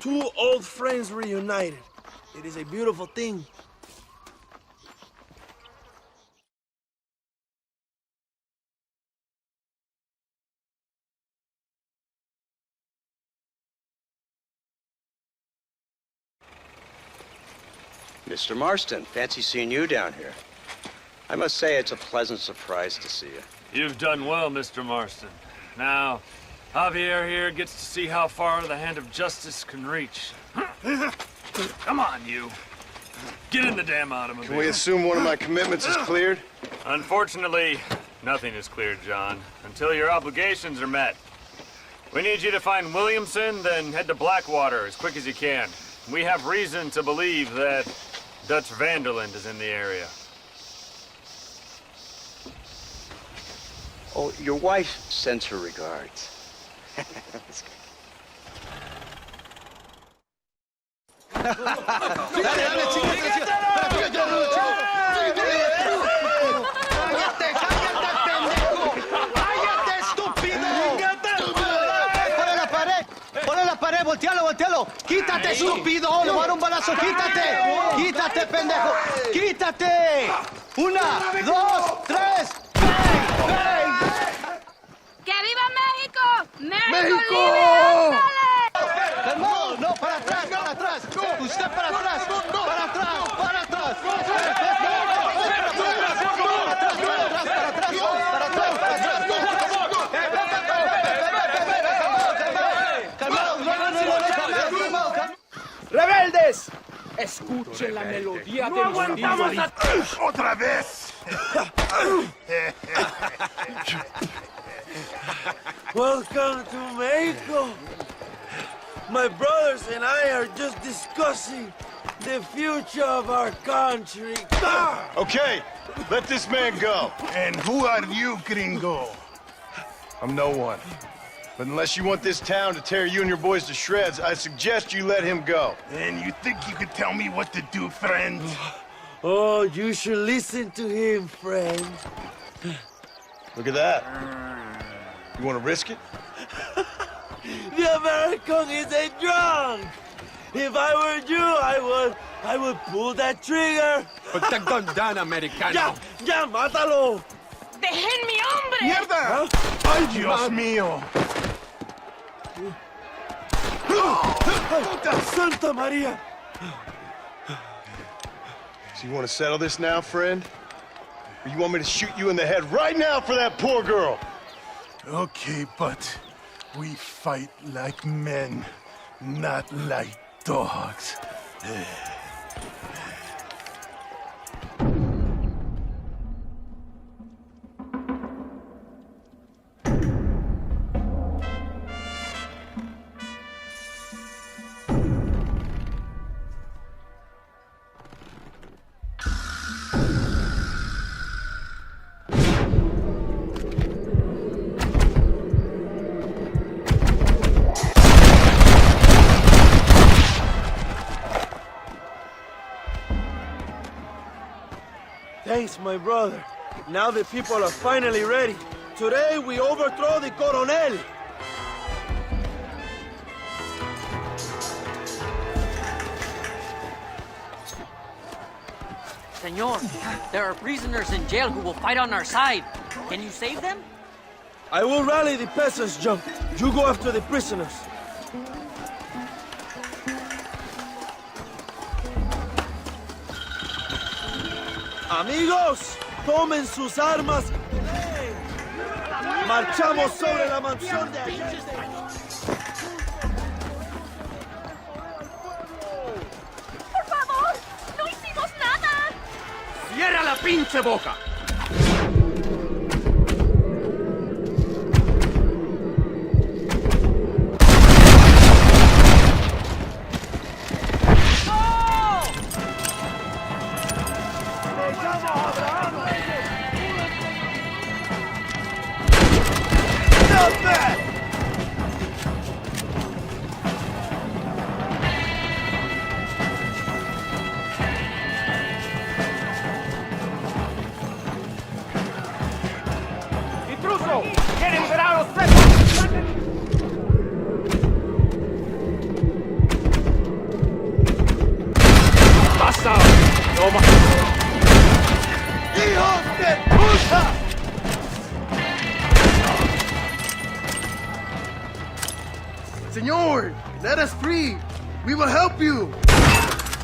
Two old friends reunited. It is a beautiful thing. Mr. Marston, fancy seeing you down here. I must say it's a pleasant surprise to see you. You've done well, Mr. Marston. Now, Javier here gets to see how far the hand of justice can reach. Come on, you. Get in the damn automobile. Can we assume one of my commitments is cleared? Unfortunately, nothing is cleared, John, until your obligations are met. We need you to find Williamson, then head to Blackwater as quick as you can. We have reason to believe that Dutch Vanderland is in the area. Oh, your wife sends her regards. ¡Ponle la pared! ¡Voltealo, voltealo! ¡Quítate, estúpido! ¡Le voy a dar un balazo! ¡Quítate! ¡Quítate, pendejo! ¡Quítate! ¡Una, dos, tres! ¡Bang! ¡Bang! ¡Que viva México! ¡México! libre! ¡Calmado! ¡No, para atrás, para atrás! ¡Usted para atrás! ¡Para atrás, para atrás! ¡Rebeldes! Escuchen la melodía ¡No del aguantamos bandido. ¡Otra vez! Welcome to Mexico. My brothers and I are just discussing the future of our country. Okay, let this man go. And who are you, gringo? I'm no one. But unless you want this town to tear you and your boys to shreds, I suggest you let him go. And you think you could tell me what to do, friend? Oh, you should listen to him, friend. Look at that. You want to risk it? The American is a drunk. If I were you, I would pull that trigger. Put the gun down, Americano. Ya, mátalo. ¡Dejen mi hombre! ¡Mierda! ¡Ay, Dios mío! ¡Puta Santa María! So you want to settle this now, friend? Or you want me to shoot you in the head right now for that poor girl? Okay, but we fight like men, not like dogs. Thanks, my brother. Now the people are finally ready. Today we overthrow the Coronel. Senor, there are prisoners in jail who will fight on our side. Can you save them? I will rally the peasants, Jump. You go after the prisoners. Amigos, tomen sus armas. Marchamos sobre la mansión de Allende. ¡Por favor! ¡No hicimos nada! ¡Cierra la pinche boca! Senor, let us free. We will help you.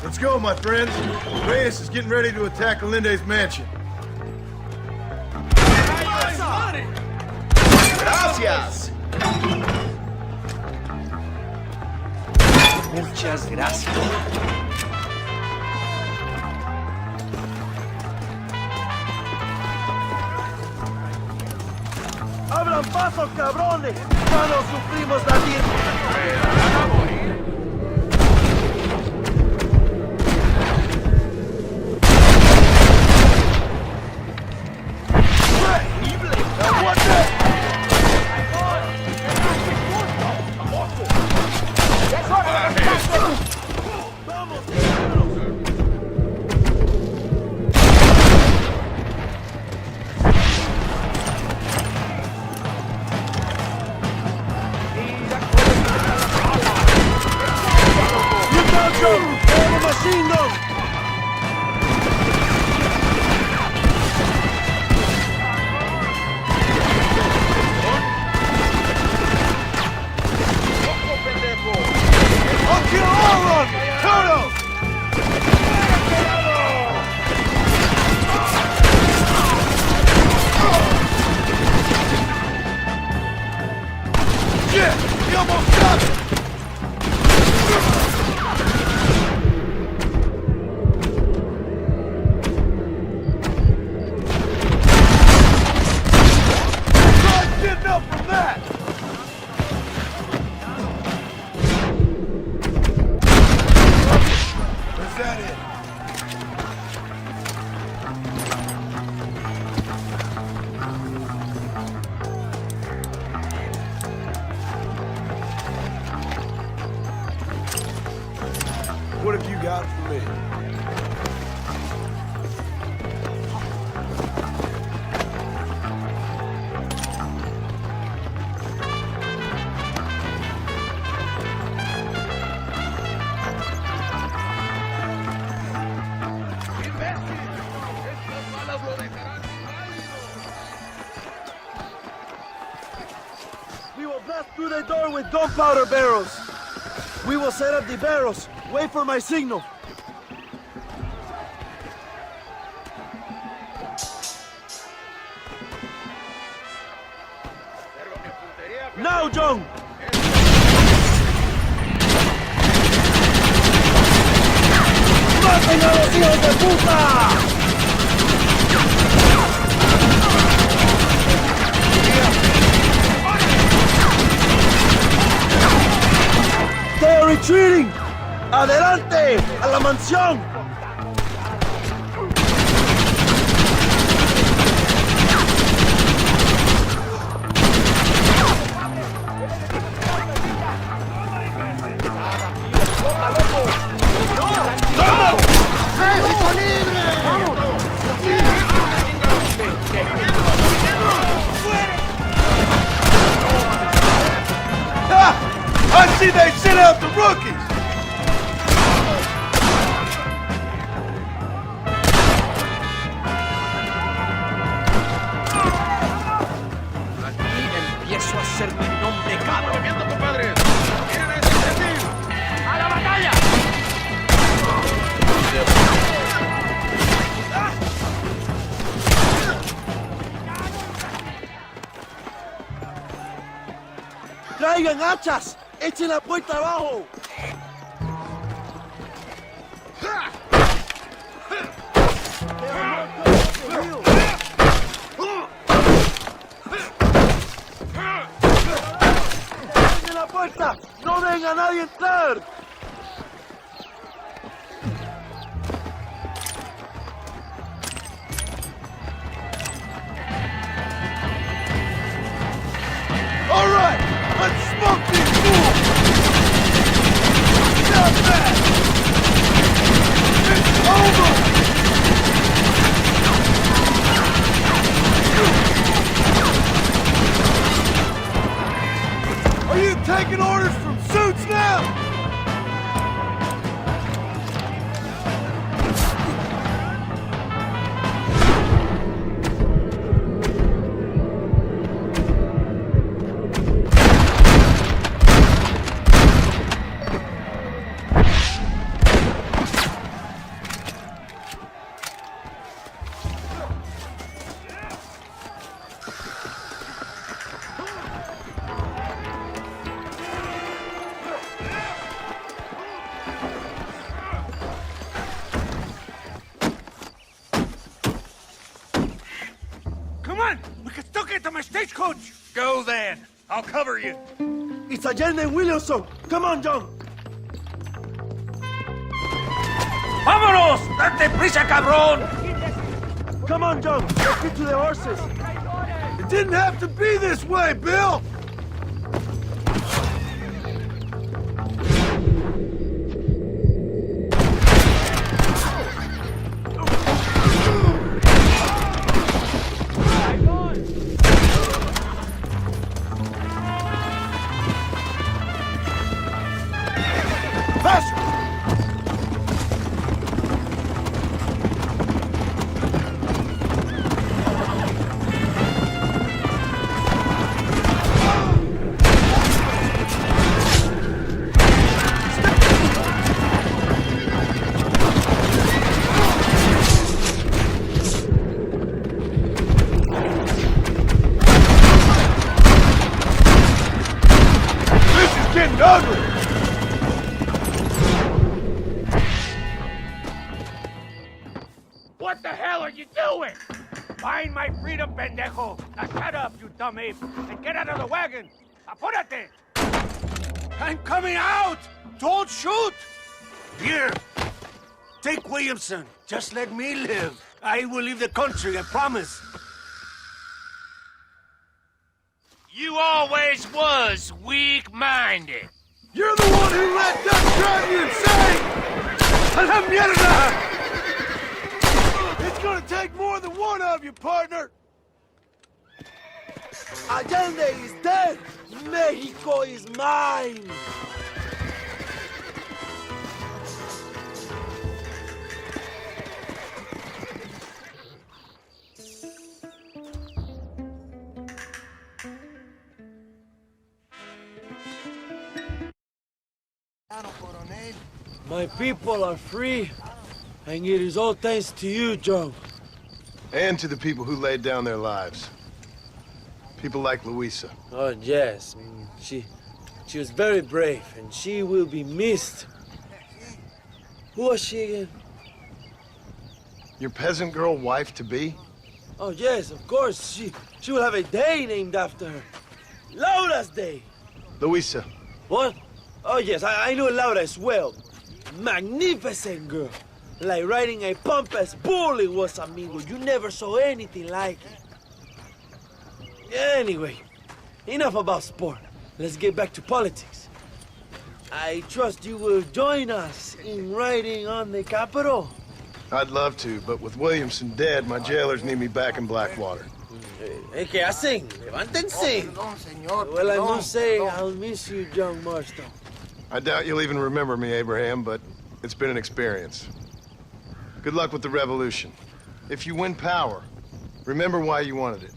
Let's go, my friends. Reyes is getting ready to attack Alinde's mansion. Gracias. Muchas gracias. ¡Abran paso, cabrones! ¡Ya no sufrimos la What have you got for me? We will blast through the door with gunpowder barrels. We will set up the barrels. Wait for my signal. Now, John! ¡Maten a los hijos de puta! They're retreating! ¡Adelante! ¡A la mansión! I see they sent out the rookies! Aquí empiezo a hacer mi nombre, cabrón. ¡A la batalla! ¡Traigan hachas! ¡Echen la puerta abajo! ¡Cierren la puerta! ¡No dejen a nadie entrar! All right, let's smoke these fools! Not bad! It's over! Are you taking orders from suits now? Coach, go then. I'll cover you. It's Allende and Williamson. Come on, John. ¡Vámonos! ¡Date prisa, cabrón! Come on, John. Let's get to the horses. It didn't have to be this way, Bill! What the hell are you doing? Find my freedom, pendejo. Now shut up, you dumb ape, and get out of the wagon. Apúrate! I'm coming out! Don't shoot! Here, take Williamson. Just let me live. I will leave the country, I promise. You always was weak-minded. You're the one who let Dutch drive you insane! ¡A la mierda! It's gonna take more than one of you, partner! Allende is dead! Mexico is mine! My people are free, and it is all thanks to you, Joe. And to the people who laid down their lives. People like Luisa. Oh, yes. She was very brave, and she will be missed. Who was she again? Your peasant girl wife-to-be? Oh, yes, of course. She will have a day named after her. Laura's Day. Luisa. What? Oh, yes, I know Laura as well. Magnificent girl. Like riding a pompous bull it was, amigo. You never saw anything like it. Anyway, enough about sport. Let's get back to politics. I trust you will join us in riding on the Capitol. I'd love to, but with Williamson dead, my jailers need me back in Blackwater. ¿Qué hacen? Levántense. Well, I must say, I'll miss you, John Marston. I doubt you'll even remember me, Abraham, but it's been an experience. Good luck with the revolution. If you win power, remember why you wanted it.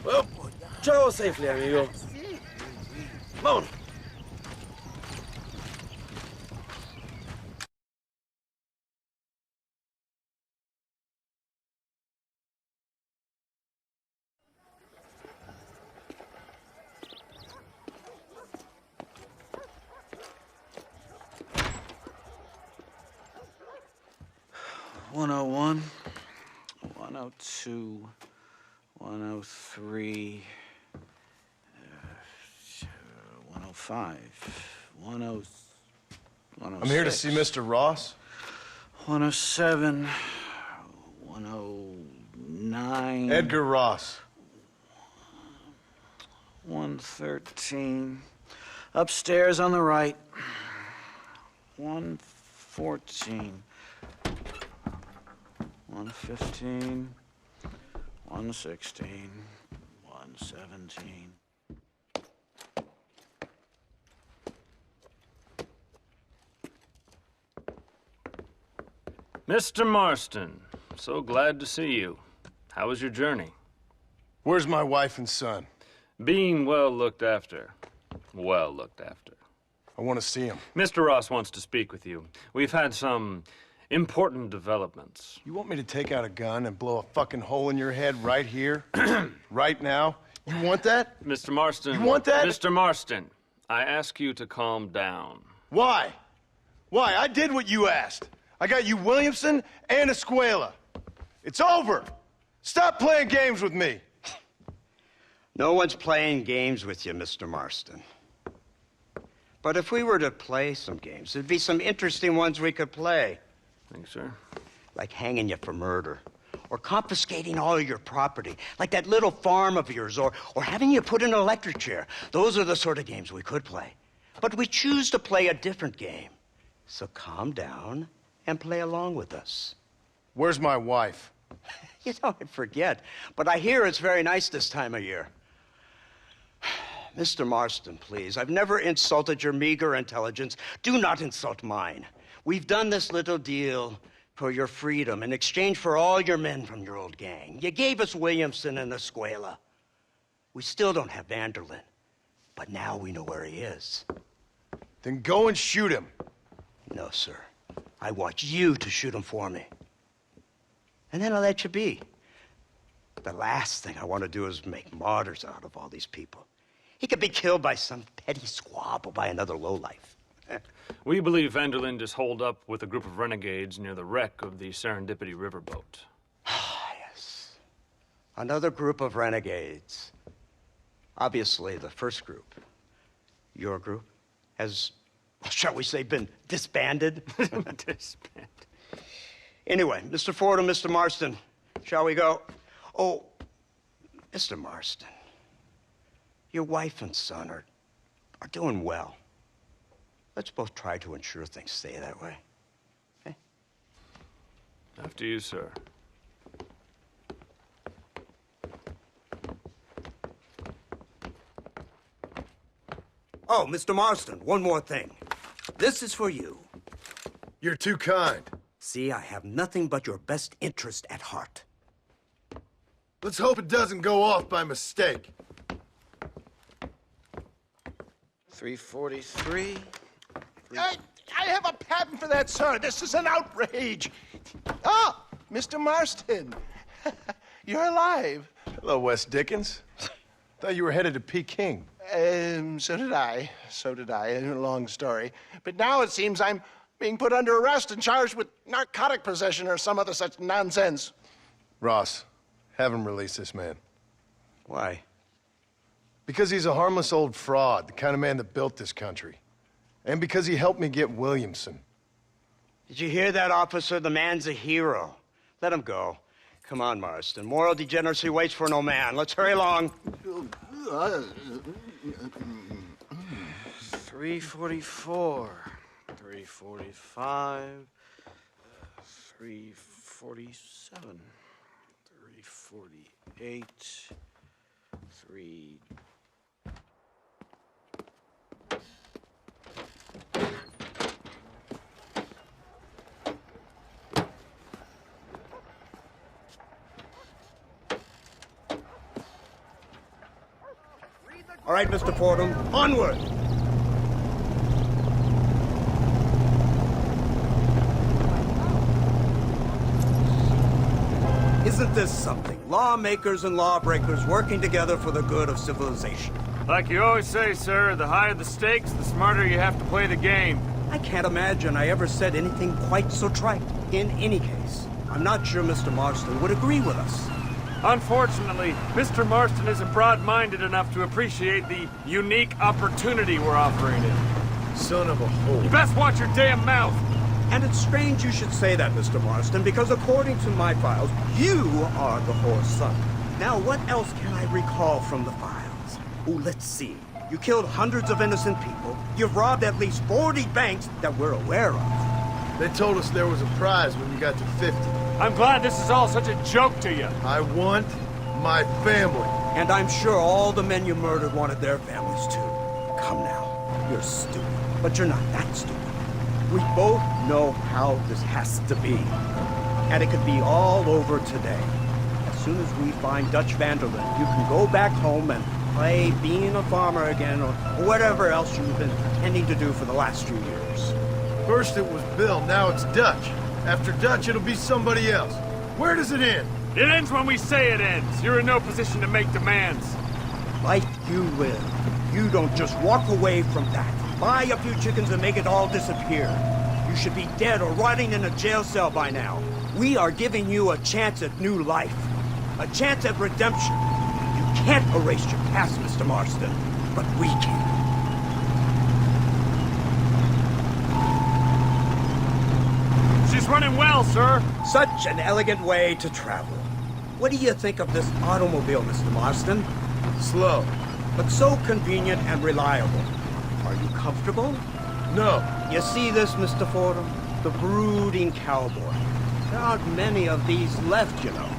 Well, travel safely, amigo. Vámonos. .101, 102, 103, 105, 106. I'm here to see Mr. Ross. 107, 109. Edgar Ross. 113. Upstairs on the right. 114. 115, 116, 117. Mr. Marston, so glad to see you. How was your journey? Where's my wife and son? Being well looked after. Well looked after. I want to see him. Mr. Ross wants to speak with you. We've had some important developments. You want me to take out a gun and blow a fucking hole in your head right here? Right now? You want that? Mr. Marston. You want that? Mr. Marston, I ask you to calm down. Why? Why? I did what you asked. I got you Williamson and Escuela. It's over. Stop playing games with me. No one's playing games with you, Mr. Marston. But if we were to play some games, there'd be some interesting ones we could play. Thanks, sir. Like hanging you for murder, or confiscating all your property, like that little farm of yours, or having you put in an electric chair. Those are the sort of games we could play. But we choose to play a different game. So calm down and play along with us. Where's my wife? You know, I forget, but I hear it's very nice this time of year. Mr. Marston, please, I've never insulted your meager intelligence. Do not insult mine. We've done this little deal for your freedom in exchange for all your men from your old gang. You gave us Williamson and Escuela. We still don't have Vanderlyn, but now we know where he is. Then go and shoot him. No, sir. I want you to shoot him for me. And then I'll let you be. The last thing I want to do is make martyrs out of all these people. He could be killed by some petty squabble by another lowlife. We believe Vanderlyn is holed up with a group of renegades near the wreck of the Serendipity riverboat. Yes. Another group of renegades. Obviously, the first group, your group, has, shall we say, been disbanded? Disbanded. Anyway, Mr. Ford and Mr. Marston, shall we go? Oh, Mr. Marston, your wife and son are doing well. Let's both try to ensure things stay that way. Okay? After you, sir. Oh, Mr. Marston, one more thing. This is for you. You're too kind. See, I have nothing but your best interest at heart. Let's hope it doesn't go off by mistake. 343. I have a patent for that, sir. This is an outrage. Ah, Mr. Marston. You're alive. Hello, Wes Dickens. Thought you were headed to Peking. So did I. So did I. A long story. But now it seems I'm being put under arrest and charged with narcotic possession or some other such nonsense. Ross, have him release this man. Why? Because he's a harmless old fraud, the kind of man that built this country. And because he helped me get Williamson. Did you hear that, officer? The man's a hero. Let him go. Come on, Marston. Moral degeneracy waits for no man. Let's hurry along. 344. 345. 347. 348. 3... All right, Mr. Fordham, onward! Isn't this something? Lawmakers and lawbreakers working together for the good of civilization. Like you always say, sir, the higher the stakes, the smarter you have to play the game. I can't imagine I ever said anything quite so trite. In any case, I'm not sure Mr. Marston would agree with us. Unfortunately, Mr. Marston isn't broad-minded enough to appreciate the unique opportunity we're offering him. Son of a whore. You best watch your damn mouth! And it's strange you should say that, Mr. Marston, because according to my files, you are the whore's son. Now, what else can I recall from the files? Oh, let's see. You killed hundreds of innocent people. You've robbed at least 40 banks that we're aware of. They told us there was a prize when you got to 50. I'm glad this is all such a joke to you. I want my family. And I'm sure all the men you murdered wanted their families too. Come now. You're stupid, but you're not that stupid. We both know how this has to be. And it could be all over today. As soon as we find Dutch Vanderlyn, you can go back home and play being a farmer again or whatever else you've been pretending to do for the last few years. First it was Bill, now it's Dutch. After Dutch, it'll be somebody else. Where does it end? It ends when we say it ends. You're in no position to make demands. Life you live. You don't just walk away from that. Buy a few chickens and make it all disappear. You should be dead or rotting in a jail cell by now. We are giving you a chance at new life. A chance at redemption. You can't erase your past, Mr. Marston, but we can. She's running well, sir. Such an elegant way to travel. What do you think of this automobile, Mr. Marston? Slow. But so convenient and reliable. Are you comfortable? No. You see this, Mr. Fordham? The brooding cowboy. There aren't many of these left, you know.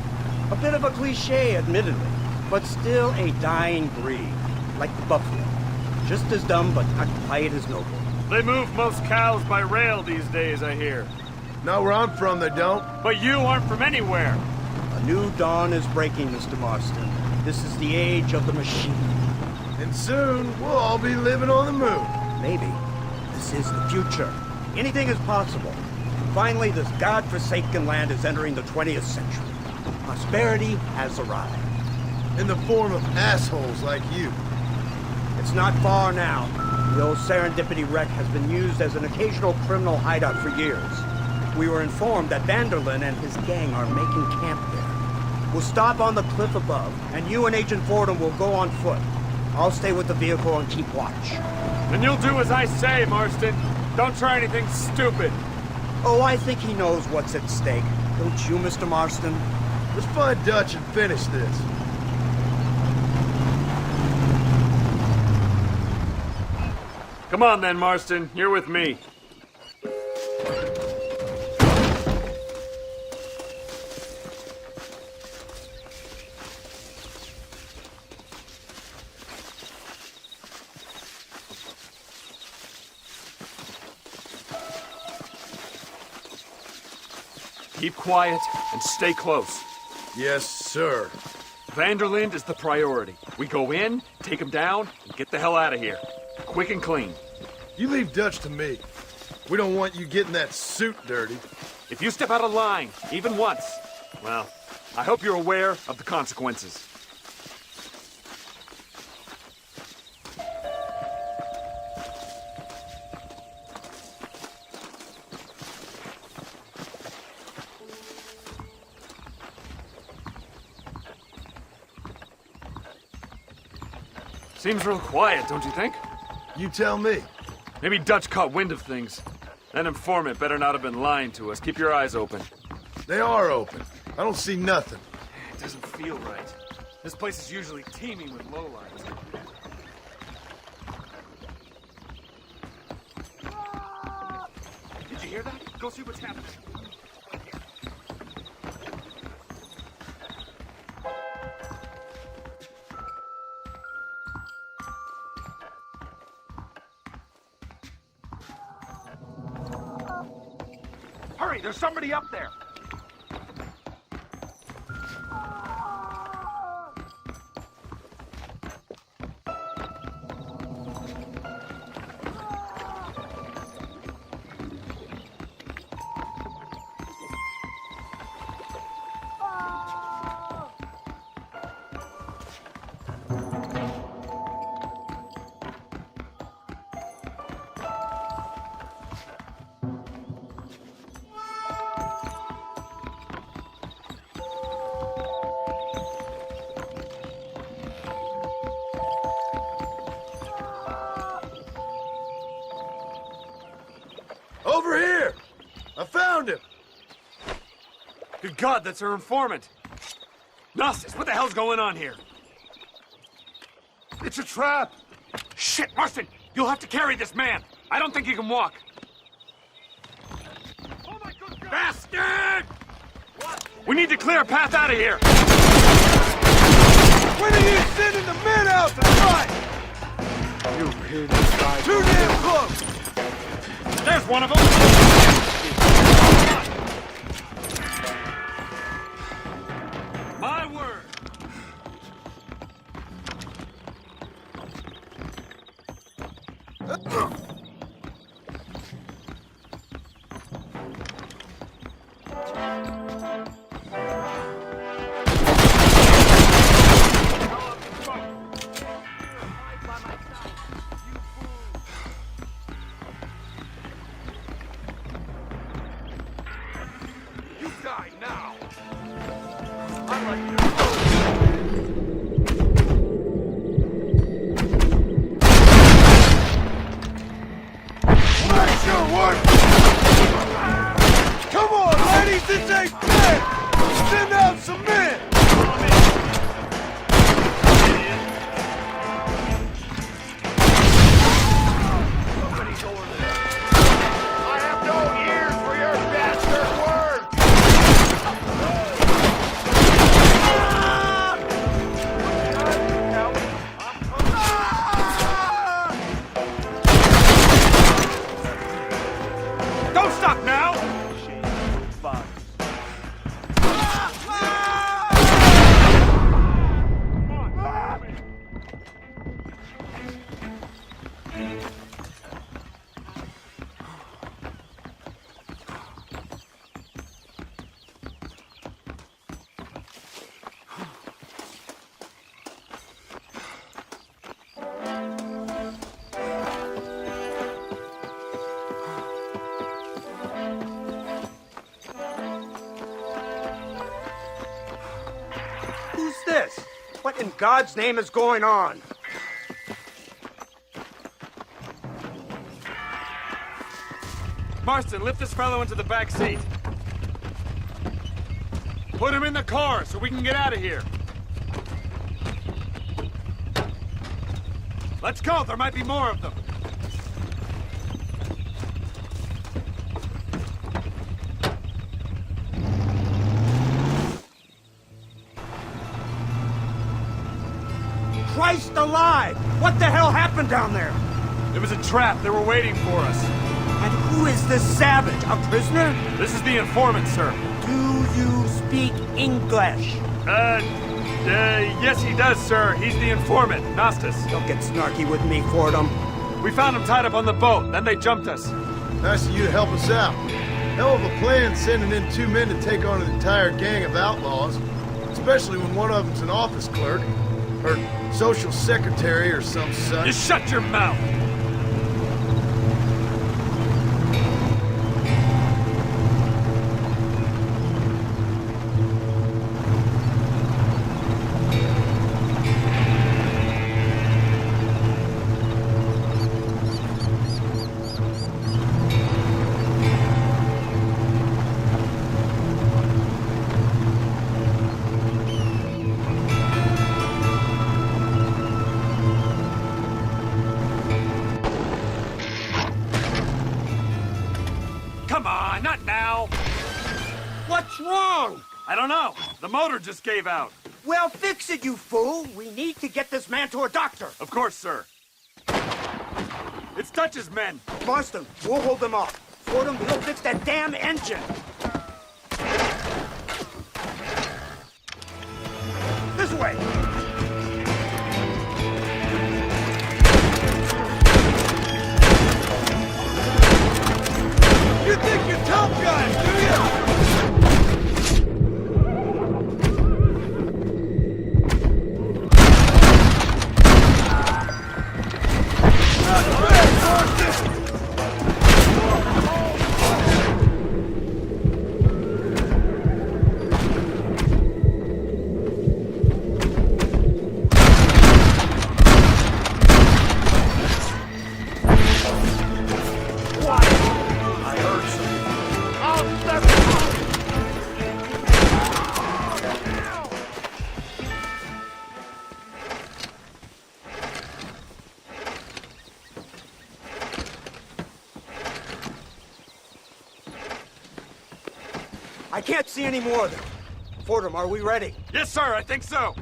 A bit of a cliche, admittedly, but still a dying breed, like the buffalo. Just as dumb, but not quite as noble. They move most cows by rail these days, I hear. Not where I'm from, they don't. But you aren't from anywhere. A new dawn is breaking, Mr. Marston. This is the age of the machine. And soon, we'll all be living on the moon. Maybe. This is the future. Anything is possible. Finally, this godforsaken land is entering the 20th century. Prosperity has arrived. In the form of assholes like you. It's not far now. The old Serendipity wreck has been used as an occasional criminal hideout for years. We were informed that Vanderlyn and his gang are making camp there. We'll stop on the cliff above, and you and Agent Fordham will go on foot. I'll stay with the vehicle and keep watch. And you'll do as I say, Marston. Don't try anything stupid. Oh, I think he knows what's at stake. Don't you, Mr. Marston? Let's find Dutch and finish this. Come on then, Marston. You're with me. Keep quiet and stay close. Yes, sir. Vanderlyn is the priority. We go in, take him down, and get the hell out of here. Quick and clean. You leave Dutch to me. We don't want you getting that suit dirty. If you step out of line, even once, well, I hope you're aware of the consequences. Seems real quiet, don't you think? You tell me. Maybe Dutch caught wind of things. That informant better not have been lying to us. Keep your eyes open. They are open. I don't see nothing. It doesn't feel right. This place is usually teeming with lowlifes. Did you hear that? Go see what's happening. Hurry, there's somebody up there. Over here! I found him! Good God, that's our informant. Gnosis, what the hell's going on here? It's a trap. Shit, Marston! You'll have to carry this man. I don't think he can walk. Oh my good God! Bastard! We need to clear a path out of here. When are you sending the men out to fight? You hear this guy? Too damn close! There's one of them! My word! Die now. I'd like you to... Who's this? What in God's name is going on? Marston, lift this fellow into the back seat. Put him in the car so we can get out of here. Let's go, there might be more of them. Christ alive! What the hell happened down there? It was a trap. They were waiting for us. And who is this savage? A prisoner? This is the informant, sir. Do you speak English? Yes he does, sir. He's the informant, Nostos. Don't get snarky with me, Fordham. We found him tied up on the boat, then they jumped us. Nice of you to help us out. Hell of a plan sending in 2 men to take on an entire gang of outlaws, especially when one of them's an office clerk, or social secretary or some such. Just shut your mouth! Come on, not now! What's wrong? I don't know. The motor just gave out. Well, fix it, you fool! We need to get this man to a doctor! Of course, sir. It's Dutch's men. Marston, we'll hold them off. Fordham, we'll fix that damn engine! This way! You think you're tough guys, do you? I can't see any more of them. Fordham, are we ready? Yes, sir, I think so.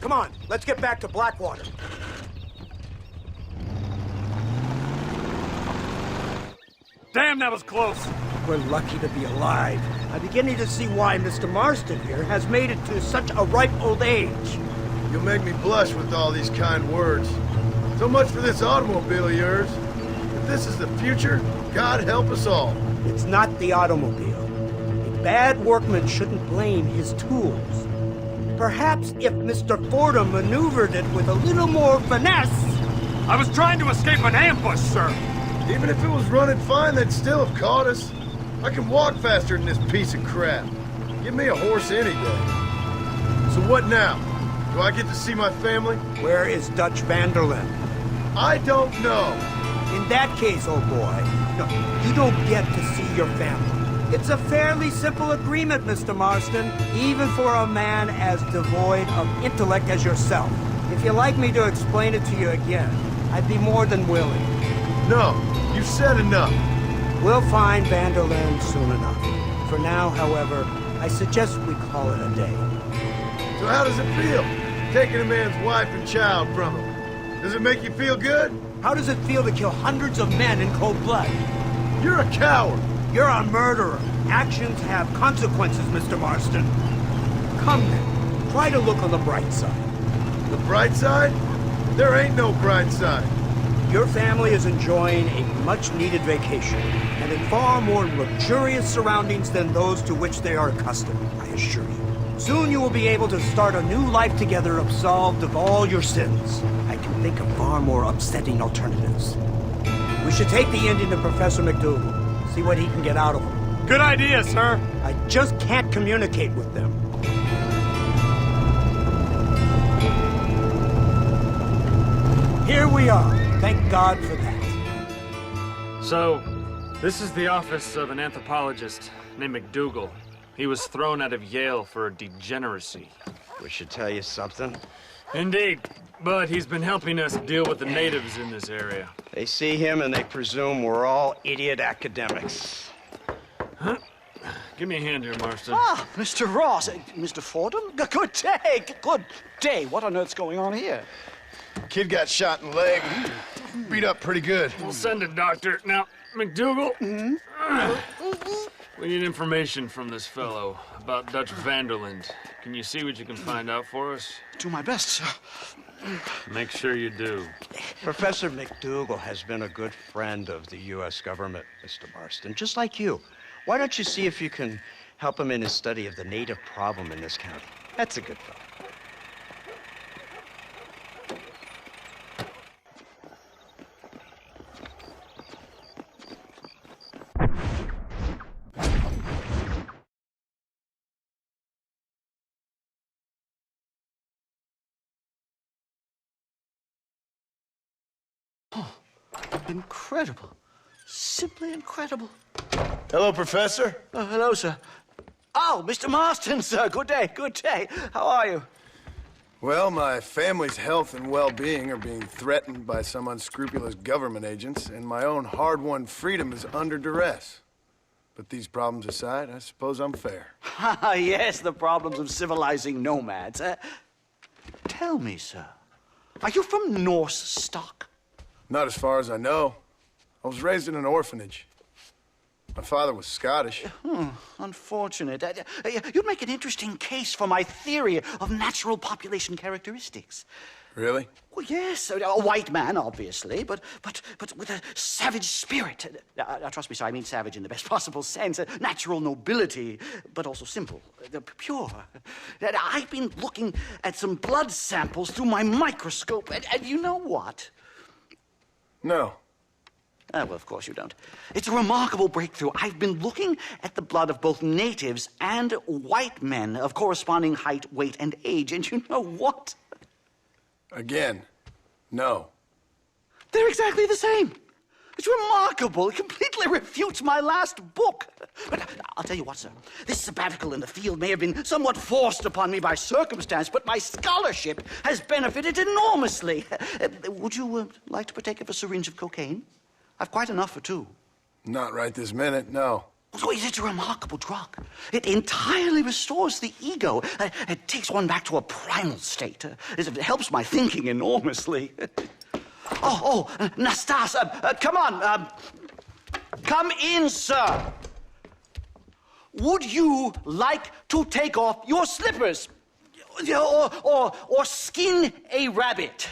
Come on, let's get back to Blackwater. Damn, that was close. We're lucky to be alive. I'm beginning to see why Mr. Marston here has made it to such a ripe old age. You'll make me blush with all these kind words. So much for this automobile of yours. If this is the future, God help us all. It's not the automobile. A bad workman shouldn't blame his tools. Perhaps if Mr. Fordham maneuvered it with a little more finesse... I was trying to escape an ambush, sir. Even if it was running fine, they'd still have caught us. I can walk faster than this piece of crap. Give me a horse any day. So what now? Do I get to see my family? Where is Dutch van der Linde? I don't know. In that case, old boy, no, you don't get to see your family. It's a fairly simple agreement, Mr. Marston, even for a man as devoid of intellect as yourself. If you'd like me to explain it to you again, I'd be more than willing. No, you've said enough. We'll find van der Linde soon enough. For now, however, I suggest we call it a day. So how does it feel, taking a man's wife and child from him? Does it make you feel good? How does it feel to kill hundreds of men in cold blood? You're a coward. You're a murderer. Actions have consequences, Mr. Marston. Come then, try to look on the bright side. The bright side? There ain't no bright side. Your family is enjoying a much-needed vacation, and in far more luxurious surroundings than those to which they are accustomed, I assure you. Soon you will be able to start a new life together, absolved of all your sins. I can think of far more upsetting alternatives. We should take the Indian to Professor McDougal, see what he can get out of him. Good idea, sir. I just can't communicate with them. Here we are. Thank God for that. So, this is the office of an anthropologist named McDougal. He was thrown out of Yale for degeneracy. We should tell you something. Indeed, but he's been helping us deal with the natives in this area. They see him and they presume we're all idiot academics. Huh? Give me a hand here, Marston. Ah, Mr. Ross. Mr. Fordham? Good day. Good day. What on earth's going on here? Kid got shot in the leg. Beat up pretty good. We'll send a doctor. Now, McDougal, we need information from this fellow about Dutch Vanderland. Can you see what you can find out for us? Do my best, sir. Make sure you do. Professor McDougal has been a good friend of the U.S. government, Mr. Marston, just like you. Why don't you see if you can help him in his study of the native problem in this county? That's a good fellow. Incredible. Simply incredible. Hello, Professor. Hello, sir. Oh, Mr. Marston, sir. Good day, good day. How are you? Well, my family's health and well-being are being threatened by some unscrupulous government agents, and my own hard-won freedom is under duress. But these problems aside, I suppose I'm fair. Yes, the problems of civilizing nomads. Tell me, sir, are you from Norse stock? Not as far as I know. I was raised in an orphanage. My father was Scottish. Unfortunate. You'd make an interesting case for my theory of natural population characteristics. Really? Well, yes, a white man, obviously, but with a savage spirit. Trust me, sir, I mean savage in the best possible sense. Natural nobility, but also simple, pure. I've been looking at some blood samples through my microscope, and you know what? No. Well, of course you don't. It's a remarkable breakthrough. I've been looking at the blood of both natives and white men of corresponding height, weight, and age, and you know what? Again, no. They're exactly the same. It's remarkable. It completely refutes my last book. But I'll tell you what, sir. This sabbatical in the field may have been somewhat forced upon me by circumstance, but my scholarship has benefited enormously. Would you like to partake of a syringe of cocaine? I've quite enough for two. Not right this minute, no. So it's a remarkable drug. It entirely restores the ego. It takes one back to a primal state. It helps my thinking enormously. Nastas, come on. Come in, sir. Would you like to take off your slippers? Or skin a rabbit?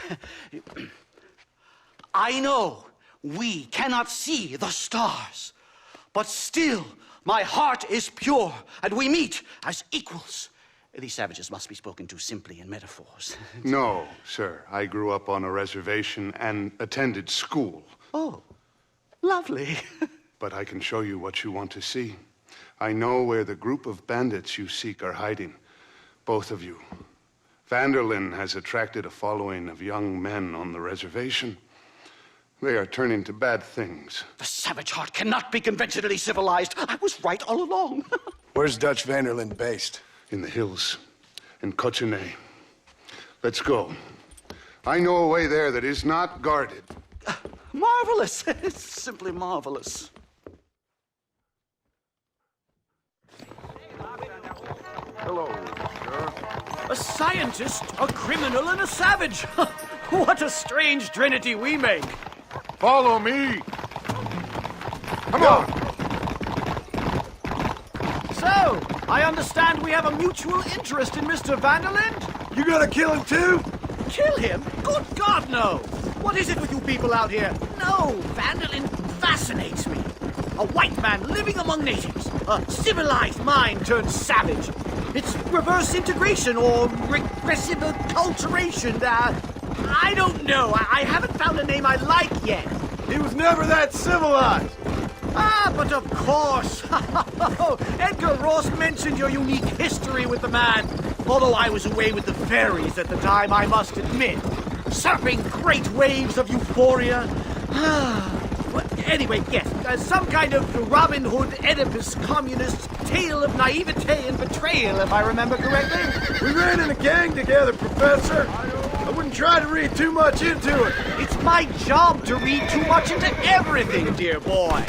I know we cannot see the stars, but still my heart is pure, and we meet as equals. These savages must be spoken to simply in metaphors. No, sir. I grew up on a reservation and attended school. Oh, lovely. But I can show you what you want to see. I know where the group of bandits you seek are hiding. Both of you. Vanderlyn has attracted a following of young men on the reservation. They are turning to bad things. The savage heart cannot be conventionally civilized. I was right all along. Where's Dutch Vanderlyn based? In the hills, in Cochene. Let's go. I know a way there that is not guarded. Marvelous. It's simply marvelous. Hello, sir. A scientist, a criminal, and a savage. What a strange trinity we make. Follow me. Come on. So, I understand we have a mutual interest in Mr. Vanderland? You gonna kill him too? Kill him? Good God, no! What is it with you people out here? No, Van der Linde fascinates me. A white man living among natives. A civilized mind turned savage. It's reverse integration or regressive acculturation. I don't know. I haven't found a name I like yet. He was never that civilized. Ah, but of course. Edgar Ross mentioned your unique history with the man. Although I was away with the fairies at the time, I must admit. Surfing great waves of euphoria. Anyway, yes, some kind of Robin Hood, Oedipus, communist tale of naivete and betrayal, if I remember correctly. We ran in a gang together, Professor. I wouldn't try to read too much into it. It's my job to read too much into everything, dear boy.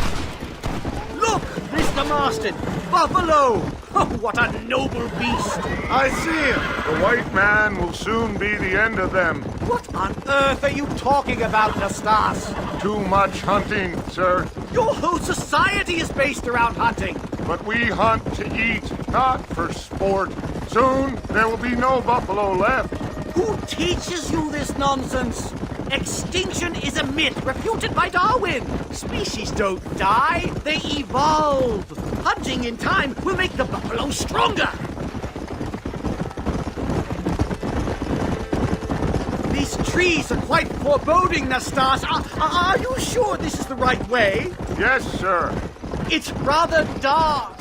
Look, Mr. Marston, Buffalo. Oh, what a noble beast. I see him. The white man will soon be the end of them. What on earth are you talking about, Nastas? Too much hunting, sir. Your whole society is based around hunting. But we hunt to eat, not for sport. Soon, there will be no buffalo left. Who teaches you this nonsense? Extinction is a myth refuted by Darwin. Species don't die, they evolve. Hunting in time will make the buffalo stronger. These trees are quite foreboding, Nastas. Are you sure this is the right way? Yes, sir. It's rather dark.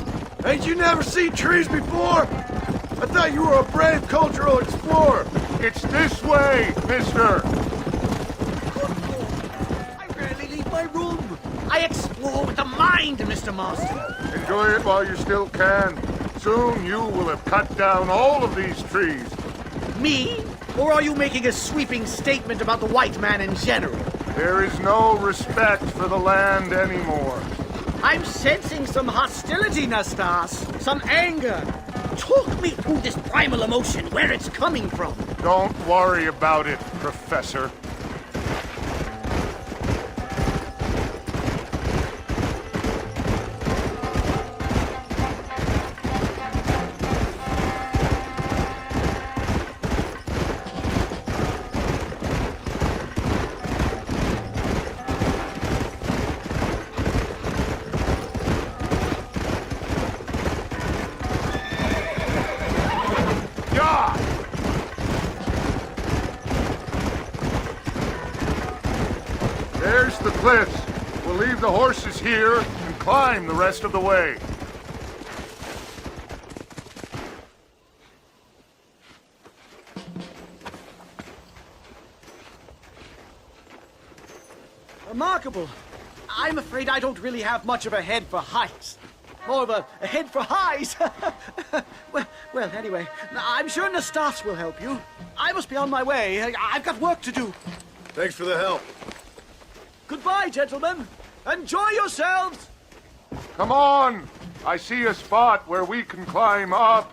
Ain't you never seen trees before? I thought you were a brave cultural explorer. It's this way, mister. I rarely leave my room. I explore with the mind, Mr. Marston. Enjoy it while you still can. Soon you will have cut down all of these trees. Me? Or are you making a sweeping statement about the white man in general? There is no respect for the land anymore. I'm sensing some hostility, Nastas. Some anger. Talk me through this primal emotion, where it's coming from. Don't worry about it, Professor. There's the cliffs. We'll leave the horses here and climb the rest of the way. Remarkable. I'm afraid I don't really have much of a head for heights. More of a head for highs. well, anyway, I'm sure Nastas will help you. I must be on my way. I've got work to do. Thanks for the help. Goodbye, gentlemen. Enjoy yourselves. Come on! I see a spot where we can climb up.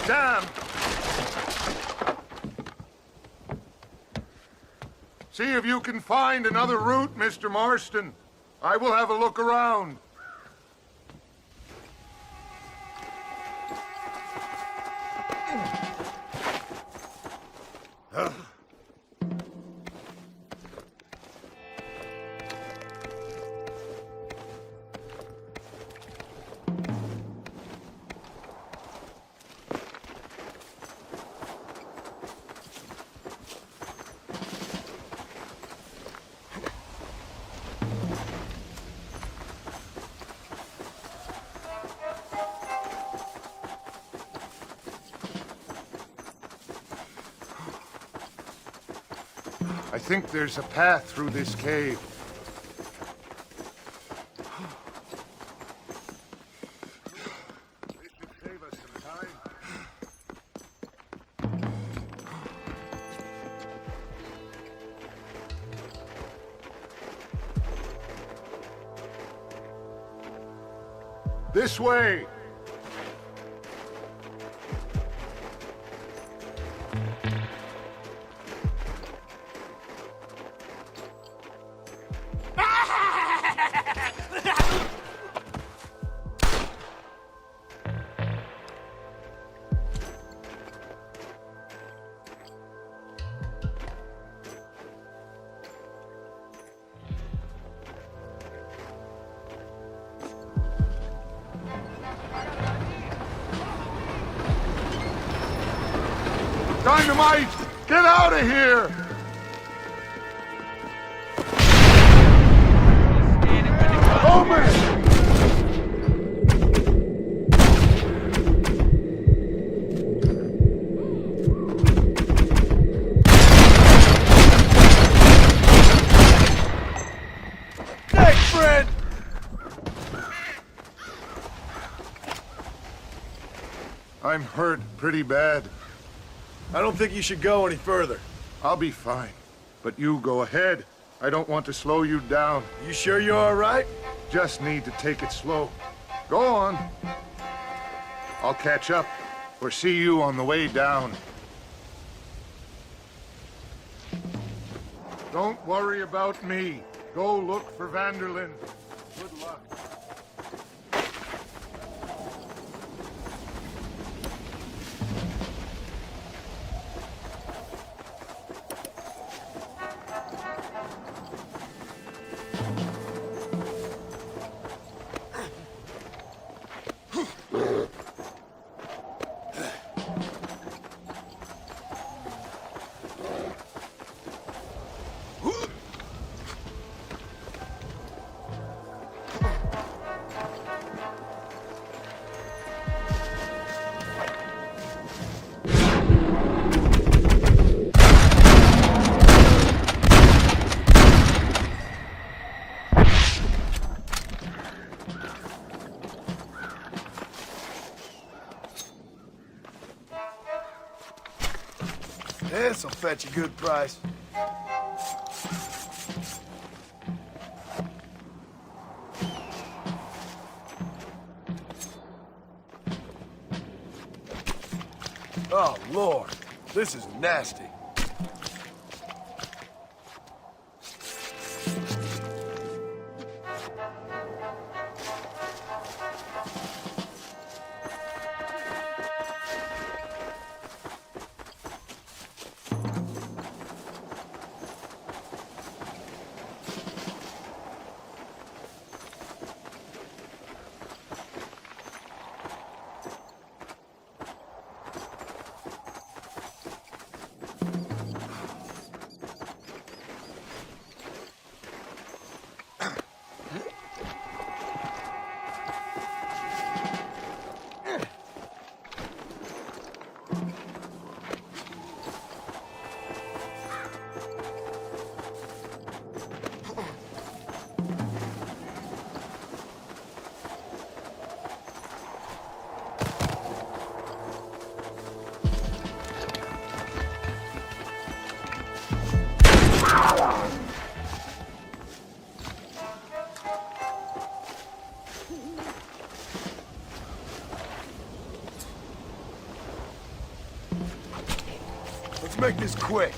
Damn! See if you can find another route, Mr. Marston. I will have a look around. think there's a path through this cave. This way! Dynamite! Get out of here! Omen! Thanks, friend! I'm hurt pretty bad. I don't think you should go any further. I'll be fine. But you go ahead. I don't want to slow you down. You sure you're all right? Just need to take it slow. Go on. I'll catch up or see you on the way down. Don't worry about me. Go look for Vanderlyn. Good luck. This'll fetch a good price. Oh, Lord. This is nasty. Let's make this quick.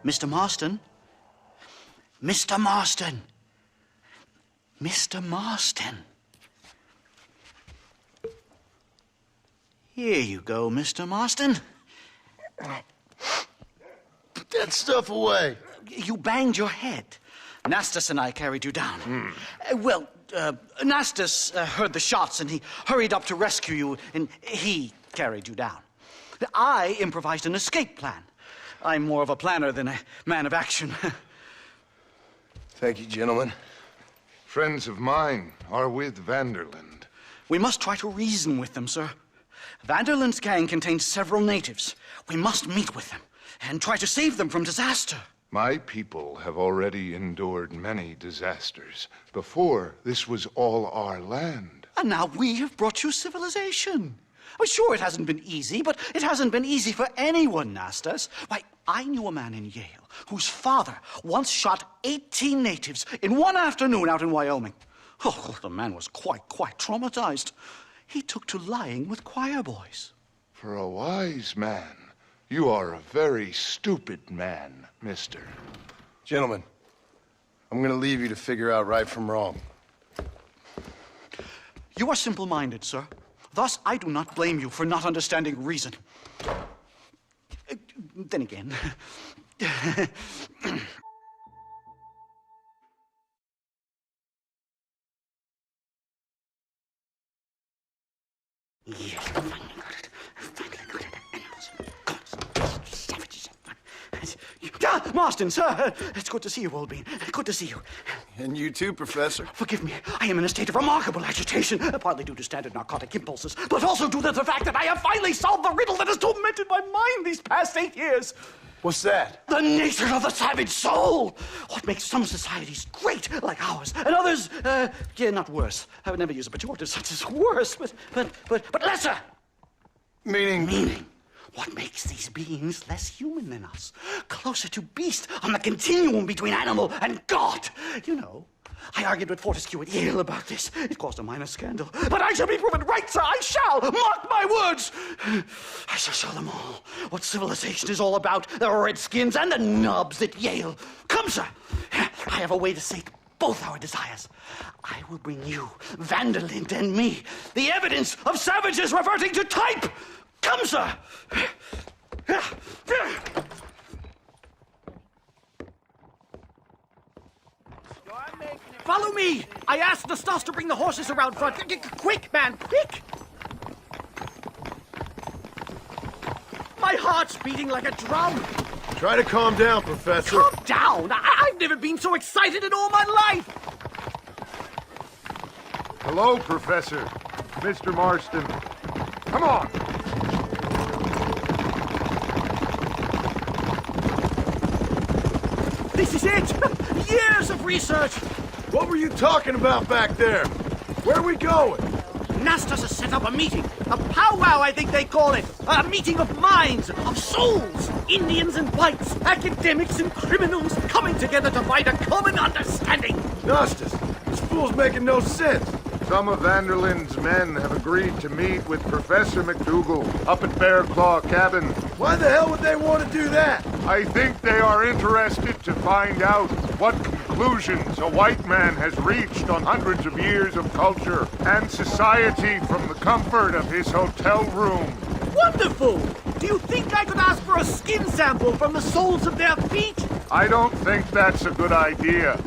Mr. Marston? Mr. Marston! Mr. Marston! Here you go, Mr. Marston. Put that stuff away. You banged your head. Nastas and I carried you down. Nastas heard the shots and he hurried up to rescue you, and he carried you down. I improvised an escape plan. I'm more of a planner than a man of action. Thank you, gentlemen. Friends of mine are with Vanderland. We must try to reason with them, sir. Vanderland's gang contains several natives. We must meet with them and try to save them from disaster. My people have already endured many disasters. Before, this was all our land. And now we have brought you civilization. Well, sure, it hasn't been easy, but it hasn't been easy for anyone, Nastas. Why, I knew a man in Yale whose father once shot 18 natives in one afternoon out in Wyoming. Oh, the man was quite traumatized. He took to lying with choir boys. For a wise man, you are a very stupid man, mister. Gentlemen, I'm gonna leave you to figure out right from wrong. You are simple-minded, sir. Thus, I do not blame you for not understanding reason. Then again... Marston, sir! It's good to see you, Oldbean. Good to see you. And you too, Professor. Forgive me. I am in a state of remarkable agitation, partly due to standard narcotic impulses, but also due to the fact that I have finally solved the riddle that has tormented my mind these past 8 years. What's that? The nature of the savage soul. What makes some societies great, like ours, and others, not worse. I would never use a pejorative such as worse, but lesser. Meaning. What makes these beings less human than us? Closer to beast on the continuum between animal and God. You know, I argued with Fortescue at Yale about this. It caused a minor scandal. But I shall be proven right, sir. I shall. Mark my words. I shall show them all what civilization is all about. The redskins and the nubs at Yale. Come, sir. I have a way to sate both our desires. I will bring you, Vanderland and me, the evidence of savages reverting to type. Come, sir! Follow me! I asked Nastas to bring the horses around front. Quick, man, quick! My heart's beating like a drum. Try to calm down, Professor. Calm down? I've never been so excited in all my life! Hello, Professor. Mr. Marston. Come on! This is it! Years of research! What were you talking about back there? Where are we going? Nastas has set up a meeting. A powwow, I think they call it. A meeting of minds, of souls. Indians and whites, academics and criminals coming together to find a common understanding. Nastas, this fool's making no sense. Some of Vanderland's men have agreed to meet with Professor McDougal up at Bear Claw Cabin. Why the hell would they want to do that? I think they are interested to find out what conclusions a white man has reached on hundreds of years of culture and society from the comfort of his hotel room. Wonderful! Do you think I could ask for a skin sample from the soles of their feet? I don't think that's a good idea.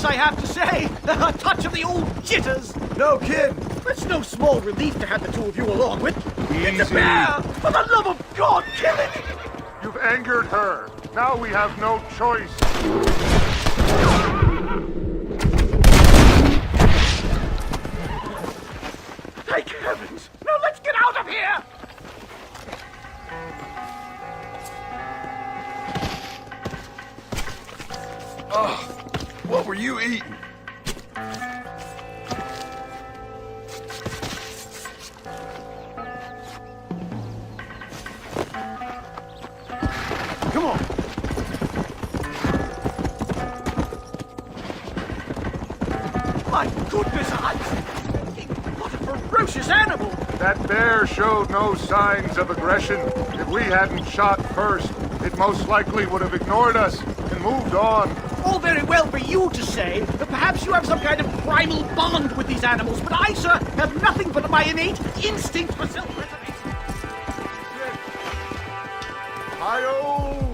I have to say. A touch of the old jitters. No kidding. It's no small relief to have the two of you along with. It's a bear! For the love of God, kill it! You've angered her. Now we have no choice. Thank heavens! Now let's get out of here! Oh. What were you eating? Come on. ferocious animal. That bear showed no signs of aggression. If we hadn't shot first, it most likely would have ignored us and moved on. All very well for you to say that perhaps you have some kind of primal bond with these animals, but I, sir, have nothing but my innate instinct for self-preservation. Hi-yo!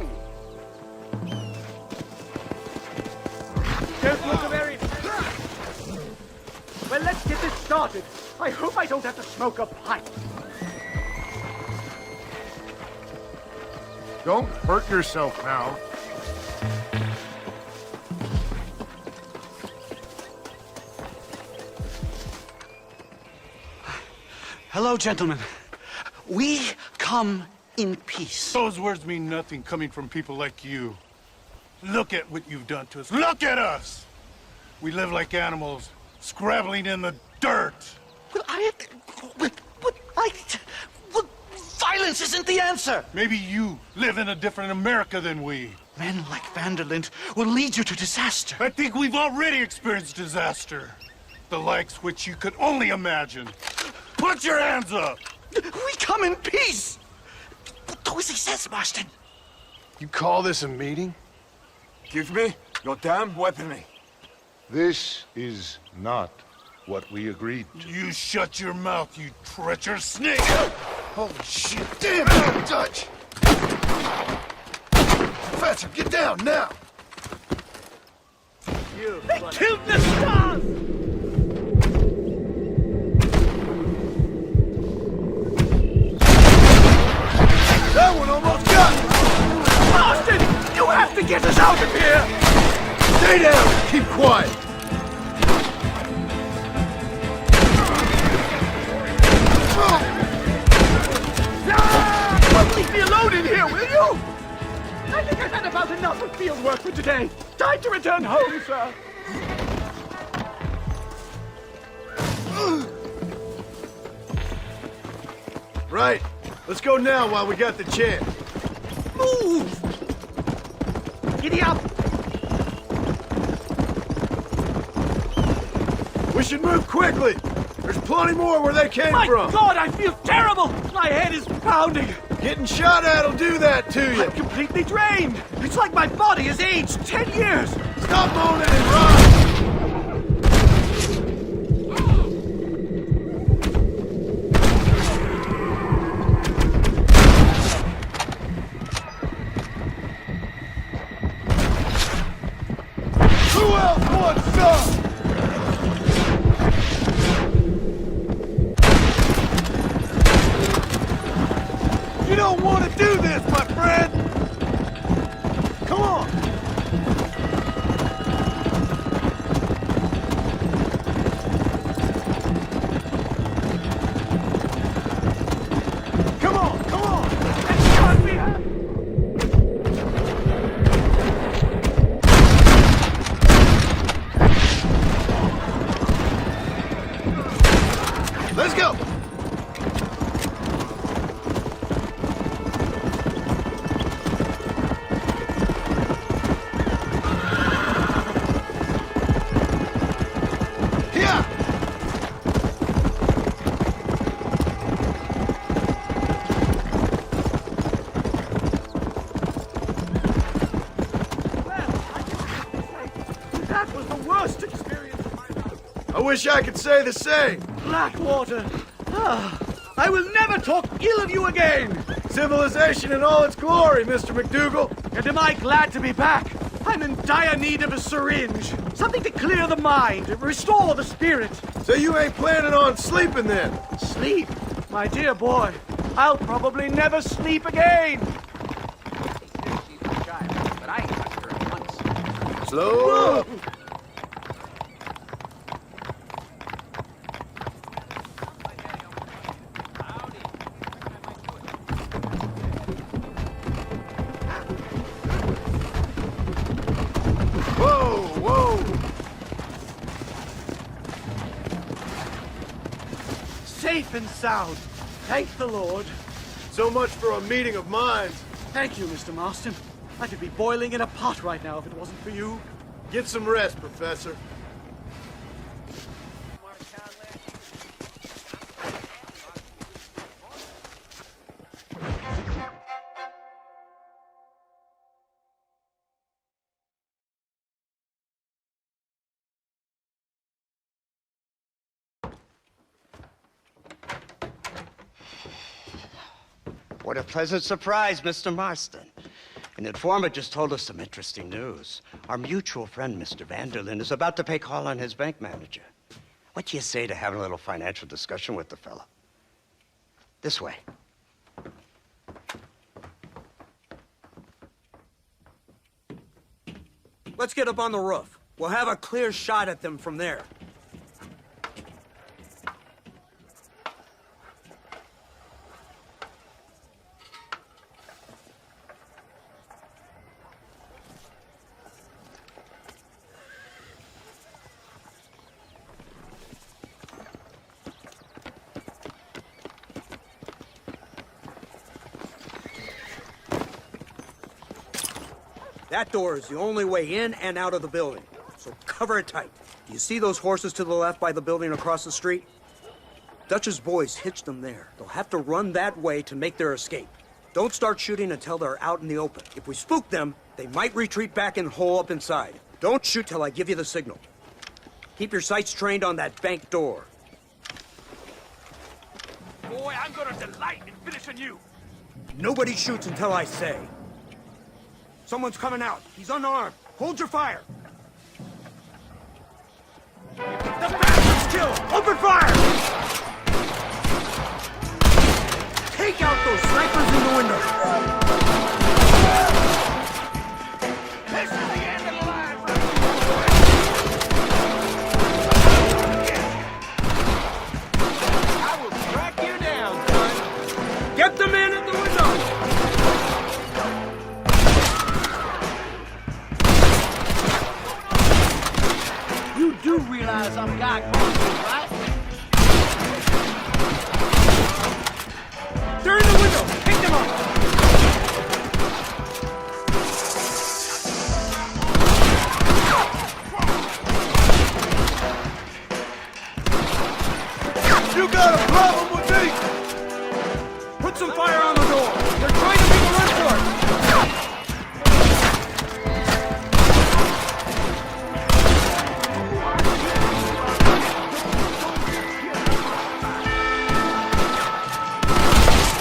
Don't look very... Well, let's get this started. I hope I don't have to smoke a pipe. Don't hurt yourself now. Hello, gentlemen. We come in peace. Those words mean nothing coming from people like you. Look at what you've done to us. Look at us! We live like animals, scrabbling in the dirt. Violence isn't the answer. Maybe you live in a different America than we. Men like Vanderlyn will lead you to disaster. I think we've already experienced disaster. The likes which you could only imagine. Put your hands up! We come in peace! Do as he says, Marston. You call this a meeting? Give me your damn weaponry. This is not what we agreed to. You shut your mouth, you treacherous snake! Holy shit! Damn it, Dutch! Professor, get down now! They killed the stars! That one almost got me! Marston, you have to get us out of here! Stay down and keep quiet! Don't leave me alone in here, will you? I think I've had about enough of field work for today. Time to return home, sir. Right. Let's go now while we got the chance. Move! Giddy up! We should move quickly. There's plenty more where they came from. My God, I feel terrible! My head is pounding. Getting shot at'll do that to you. I'm completely drained. It's like my body has aged 10 years. Stop moaning and run! Who else wants some? You don't want to do this, my friend! Come on! Come on, come on! Let's go, we have... Let's go! That was the worst experience of my life. I wish I could say the same. Blackwater. I will never talk ill of you again. Civilization in all its glory, Mr. McDougal. And am I glad to be back? I'm in dire need of a syringe. Something to clear the mind, restore the spirit. So you ain't planning on sleeping then? Sleep? My dear boy, I'll probably never sleep again. Slow up. Whoa, whoa. Safe and sound. Thank the Lord. So much for a meeting of minds. Thank you, Mr. Marston. I could be boiling in a pot right now if it wasn't for you. Get some rest, Professor. What a pleasant surprise, Mr. Marston. An informant just told us some interesting news. Our mutual friend, Mr. Vanderlyn, is about to pay call on his bank manager. What do you say to having a little financial discussion with the fellow? This way. Let's get up on the roof. We'll have a clear shot at them from there. That door is the only way in and out of the building, so cover it tight. Do you see those horses to the left by the building across the street? Dutch's boys hitched them there. They'll have to run that way to make their escape. Don't start shooting until they're out in the open. If we spook them, they might retreat back and hole up inside. Don't shoot till I give you the signal. Keep your sights trained on that bank door. Boy, I'm gonna delight in finishing you. Nobody shoots until I say. Someone's coming out. He's unarmed. Hold your fire. The bastard's killed! Open fire! Take out those snipers in the window. This is the end of the line. I will track you down, son. Get the man at the window! You do realize I'm Guy Carson, right? They're in the window! Take them out! You got a problem with me? Put some fire on the door! They're trying to make a run for it!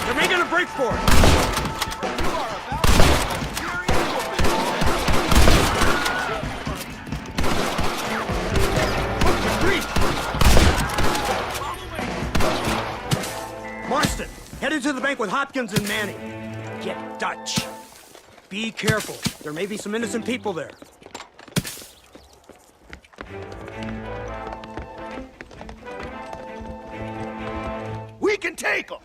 They're making a break for it! Marston, headed to the bank with Hopkins and Manning. Get Dutch. Be careful. There may be some innocent people there. We can take them.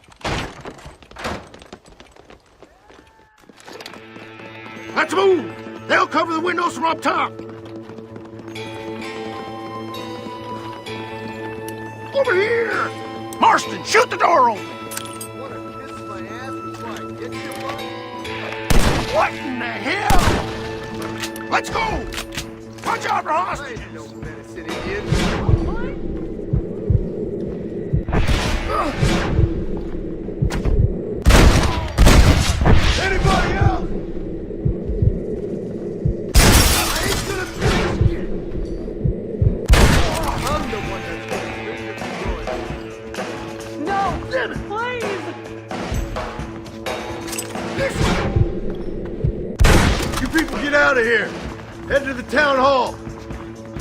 Let's move. They'll cover the windows from up top. Over here. Marston, shoot the door open. What in the hell? Let's go. Watch out for hostages. Anybody else? I ain't gonna finish you. I'm the one that's gonna No! Damn it! Please! This way! You people get out of here. Head to the town hall.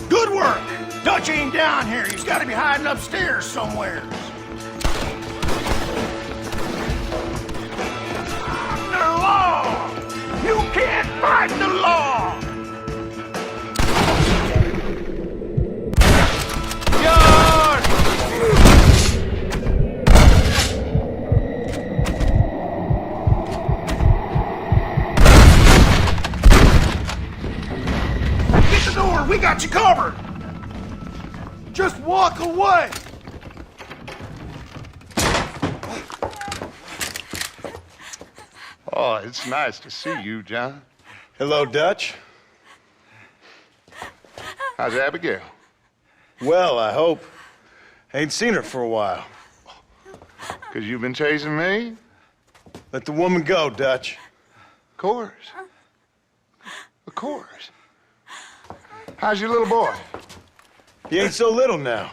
Good work. Dutch ain't down here. He's got to be hiding upstairs somewhere. The law! You can't fight the law! Yard! Get the door! We got you covered! Just walk away! Oh, it's nice to see you, John. Hello, Dutch. How's Abigail? Well, I hope. Ain't seen her for a while. 'Cause you've been chasing me? Let the woman go, Dutch. Of course. Of course. How's your little boy? He ain't so little now.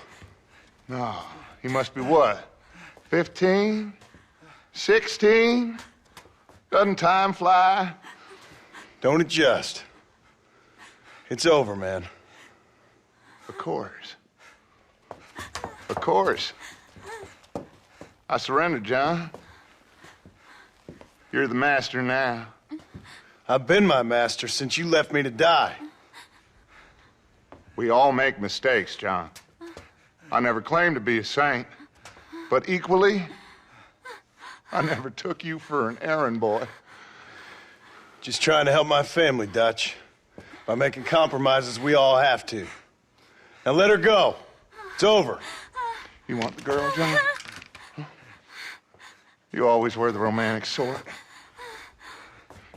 No, he must be what? 15? 16? Doesn't time fly? Don't adjust. It's over, man. Of course. Of course. I surrendered, John. You're the master now. I've been my master since you left me to die. We all make mistakes, John. I never claimed to be a saint, but equally, I never took you for an errand boy. Just trying to help my family, Dutch. By making compromises we all have to. Now let her go. It's over. You want the girl, John? You always were the romantic sort.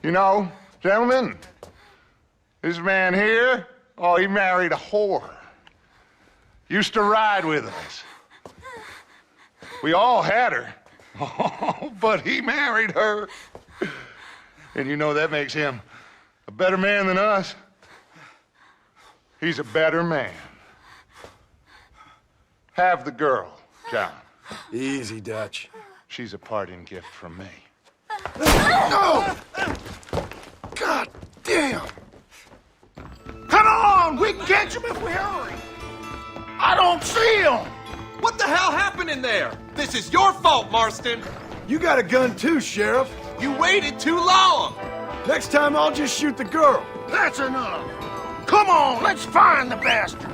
You know, gentlemen, this man here, oh, he married a whore. Used to ride with us. We all had her. Oh, but he married her. And you know that makes him a better man than us. He's a better man. Have the girl, John. Easy, Dutch. She's a parting gift from me. No! God damn! Come on! We can catch him if we hurry! I don't see him! What the hell happened in there? This is your fault, Marston! You got a gun too, Sheriff. You waited too long! Next time I'll just shoot the girl. That's enough! Come on, let's find the bastard!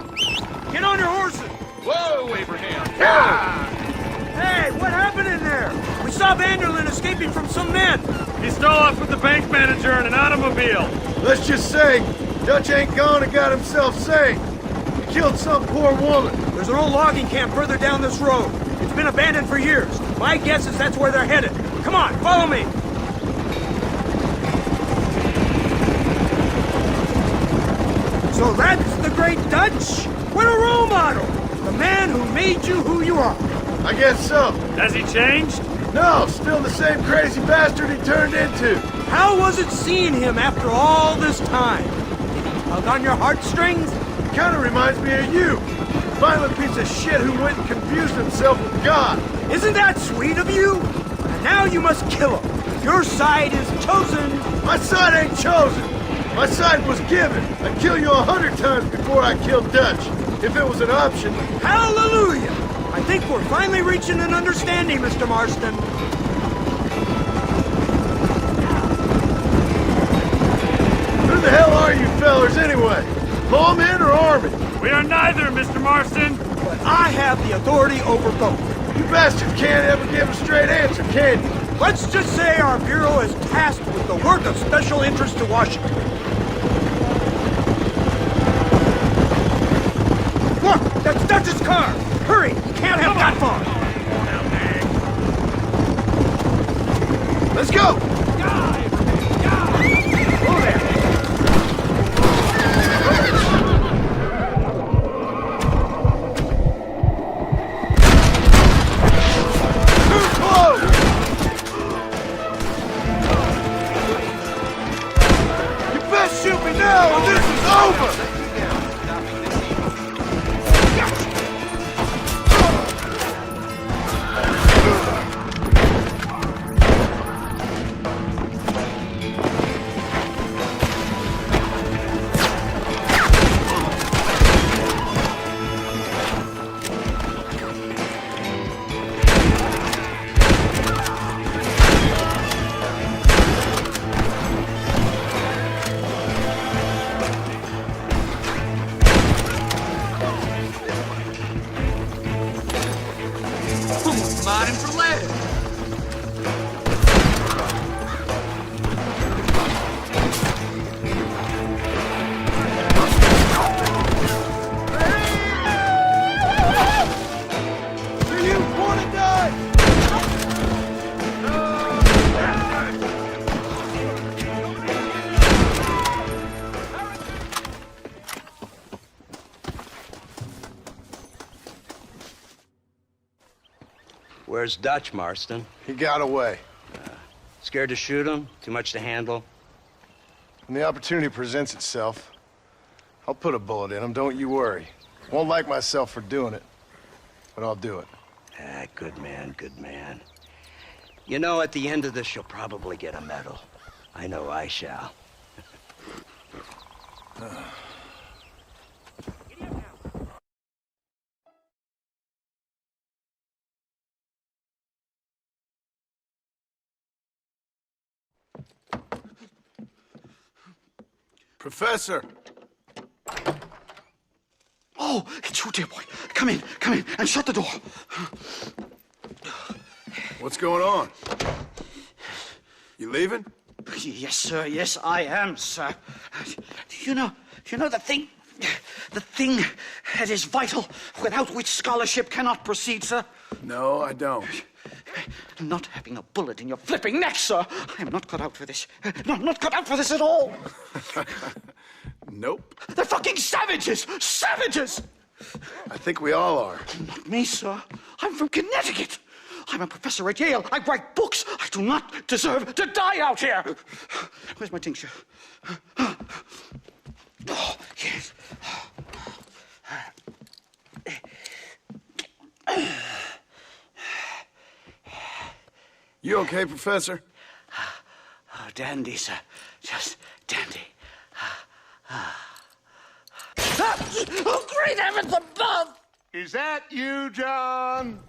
Get on your horses! Whoa, Abraham! Yeah. Hey, what happened in there? We saw Vanderlyn escaping from some men. He stole off with the bank manager in an automobile. Let's just say, Dutch ain't gone and got himself saved. He killed some poor woman. There's an old logging camp further down this road. It's been abandoned for years. My guess is that's where they're headed. Come on, follow me. So that's the great Dutch? What a role model! The man who made you who you are. I guess so. Has he changed? No, still the same crazy bastard he turned into. How was it seeing him after all this time? Did he tug on your heartstrings? Kinda reminds me of you. Violent piece of shit who went and confused himself with God. Isn't that sweet of you? And now you must kill him. Your side is chosen. My side ain't chosen. My side was given. I'd kill you 100 times before I killed Dutch. If it was an option. Hallelujah! I think we're finally reaching an understanding, Mr. Marston. Who the hell are you fellers anyway? Lawmen or army? We are neither, Mr. Marston. But I have the authority over both. You bastards can't ever give a straight answer, can you? Let's just say our bureau is tasked with the work of special interest to Washington. Look, that's Dutch's car. Hurry, you can't have got far. Let's go. Shoot me now, or this is over! Mining for lead. Do you want to die? Where's Dutch, Marston? He got away. Scared to shoot him? Too much to handle? When the opportunity presents itself, I'll put a bullet in him, don't you worry. Won't like myself for doing it, but I'll do it. Ah, good man, good man. You know, at the end of this, you'll probably get a medal. I know I shall. Professor! Oh, it's you, dear boy. Come in, and shut the door. What's going on? You leaving? Yes, sir. Yes, I am, sir. You know the thing that is vital, without which scholarship cannot proceed, sir? No, I don't. Not having a bullet in your flipping neck, sir. I am not cut out for this. Not cut out for this at all. Nope. They're fucking savages! Savages! I think we all are. Not me, sir. I'm from Connecticut. I'm a professor at Yale. I write books. I do not deserve to die out here. Where's my tincture? Oh, yes. You okay, Professor? Oh, dandy, sir. Just dandy. Oh, great heavens above! Is that you, John?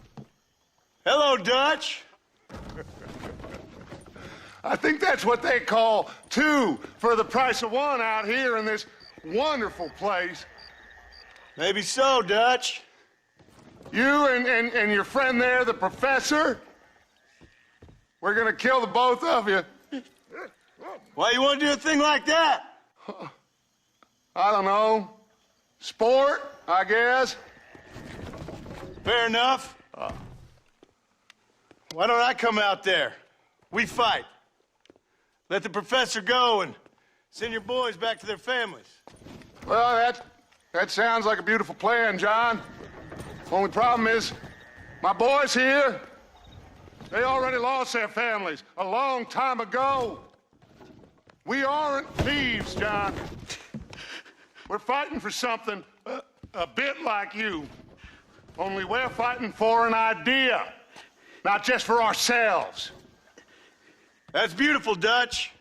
Hello, Dutch. I think that's what they call two for the price of one out here in this wonderful place. Maybe so, Dutch. You and your friend there, the professor, we're gonna kill the both of you. Why you want to do a thing like that? I don't know. Sport, I guess. Fair enough. Why don't I come out there? We fight. Let the professor go and send your boys back to their families. Well, that sounds like a beautiful plan, John. Only problem is, my boys here, they already lost their families a long time ago. We aren't thieves, John. We're fighting for something a bit like you. Only we're fighting for an idea, not just for ourselves. That's beautiful, Dutch.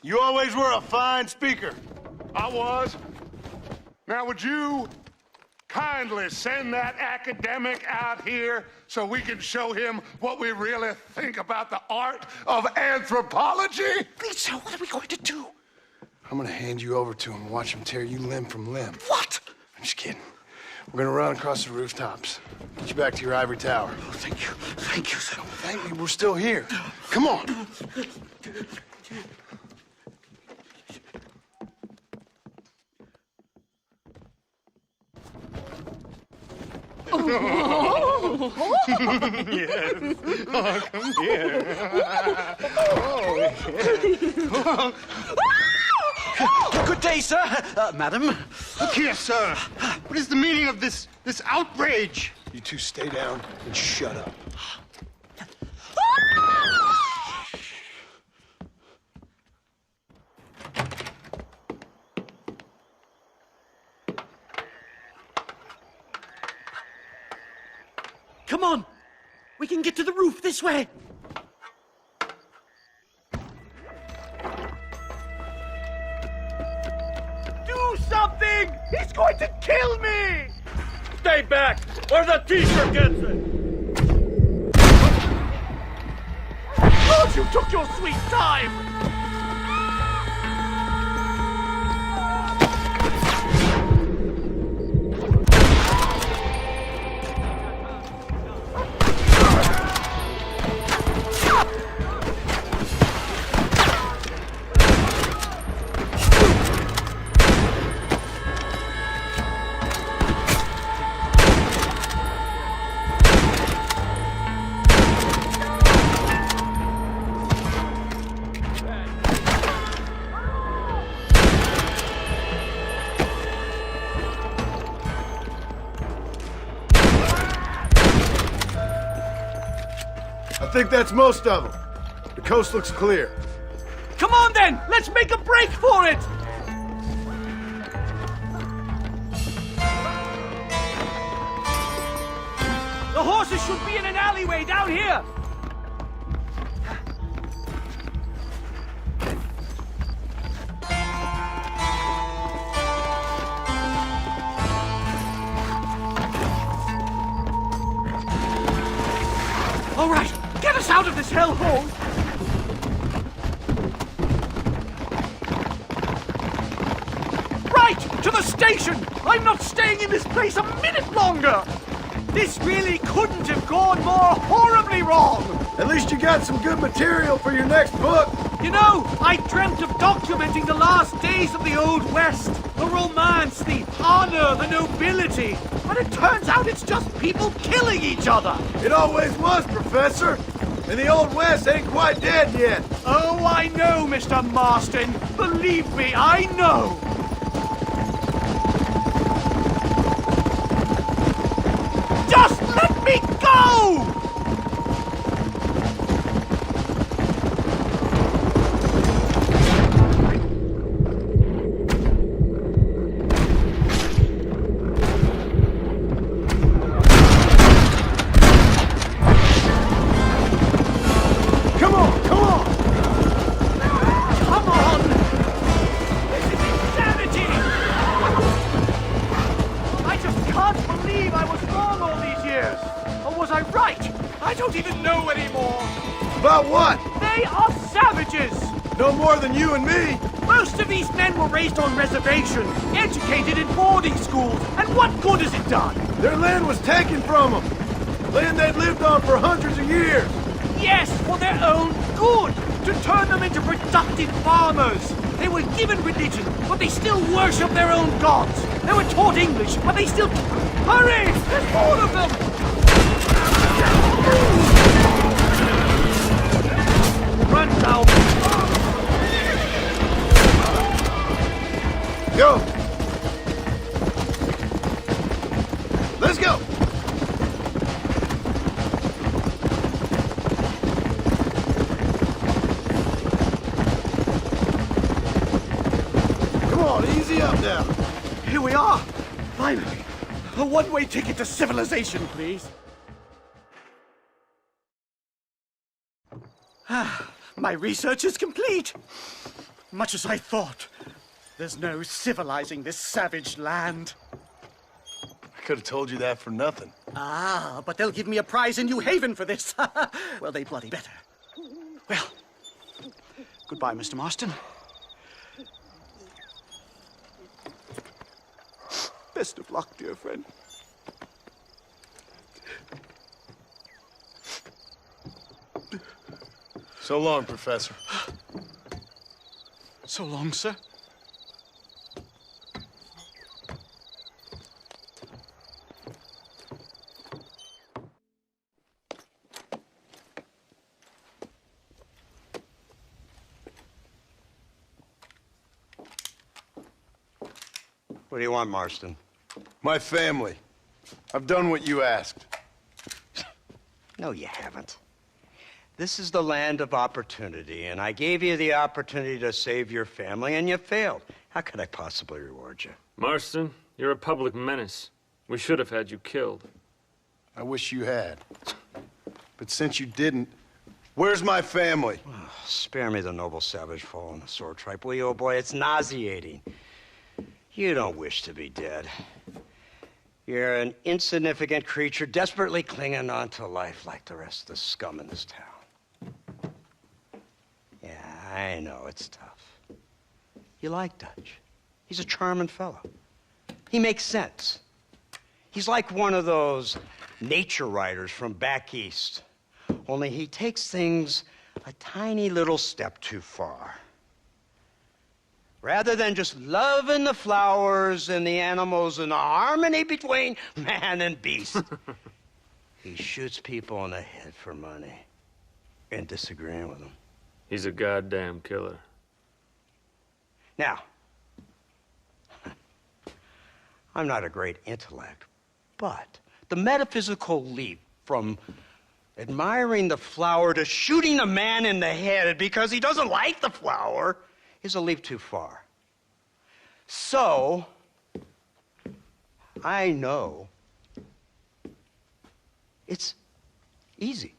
You always were a fine speaker. I was. Now, would you kindly send that academic out here so we can show him what we really think about the art of anthropology? Please, sir, what are we going to do? I'm gonna hand you over to him and watch him tear you limb from limb. What? I'm just kidding. We're gonna run across the rooftops. Get you back to your ivory tower. Oh, thank you. Thank you, sir. Don't thank me, we're still here. Come on. Yes. Oh, come here. Good day, sir. Madam. Look here, sir. What is the meaning of this outrage? You two stay down and shut up. Come on. We can get to the roof this way. Do something! He's going to kill me! Stay back, or the teacher gets it! Oh, you took your sweet time! I think that's most of them. The coast looks clear. Come on then! Let's make a break for it! The horses should be in an alleyway down here! this hellhole? Right! To the station! I'm not staying in this place a minute longer! This really couldn't have gone more horribly wrong! At least you got some good material for your next book. You know, I dreamt of documenting the last days of the Old West. The romance, the honor, the nobility. But it turns out it's just people killing each other. It always was, Professor. And the Old West ain't quite dead yet. Oh, I know, Mr. Marston. Believe me, I know. Just let me go! I don't even know anymore. About what? They are savages. No more than you and me. Most of these men were raised on reservations, educated in boarding schools, and what good has it done? Their land was taken from them. Land they'd lived on for hundreds of years. Yes, for their own good. To turn them into productive farmers. They were given religion, but they still worship their own gods. They were taught English, but they still... Hurry! There's more of them! Run now! Go! Let's go! Come on, easy up now. Here we are! Finally! A one-way ticket to civilization, please. My research is complete. Much as I thought. There's no civilizing this savage land. I could have told you that for nothing. Ah, but they'll give me a prize in New Haven for this. Well, they bloody better. Well, goodbye, Mr. Marston. Best of luck, dear friend. So long, Professor. So long, sir. What do you want, Marston? My family. I've done what you asked. No, you haven't. This is the land of opportunity, and I gave you the opportunity to save your family, and you failed. How could I possibly reward you? Marston, you're a public menace. We should have had you killed. I wish you had. But since you didn't, where's my family? Oh, spare me the noble savage fall on the sword tripe, will you, old boy? It's nauseating. You don't wish to be dead. You're an insignificant creature desperately clinging on to life like the rest of the scum in this town. Yeah, I know, it's tough. You like Dutch. He's a charming fellow. He makes sense. He's like one of those nature writers from back east. Only he takes things a tiny little step too far. Rather than just loving the flowers and the animals and the harmony between man and beast, he shoots people in the head for money and disagreeing with them. He's a goddamn killer. Now, I'm not a great intellect, but the metaphysical leap from admiring the flower to shooting a man in the head because he doesn't like the flower is a leap too far. So, I know it's easy.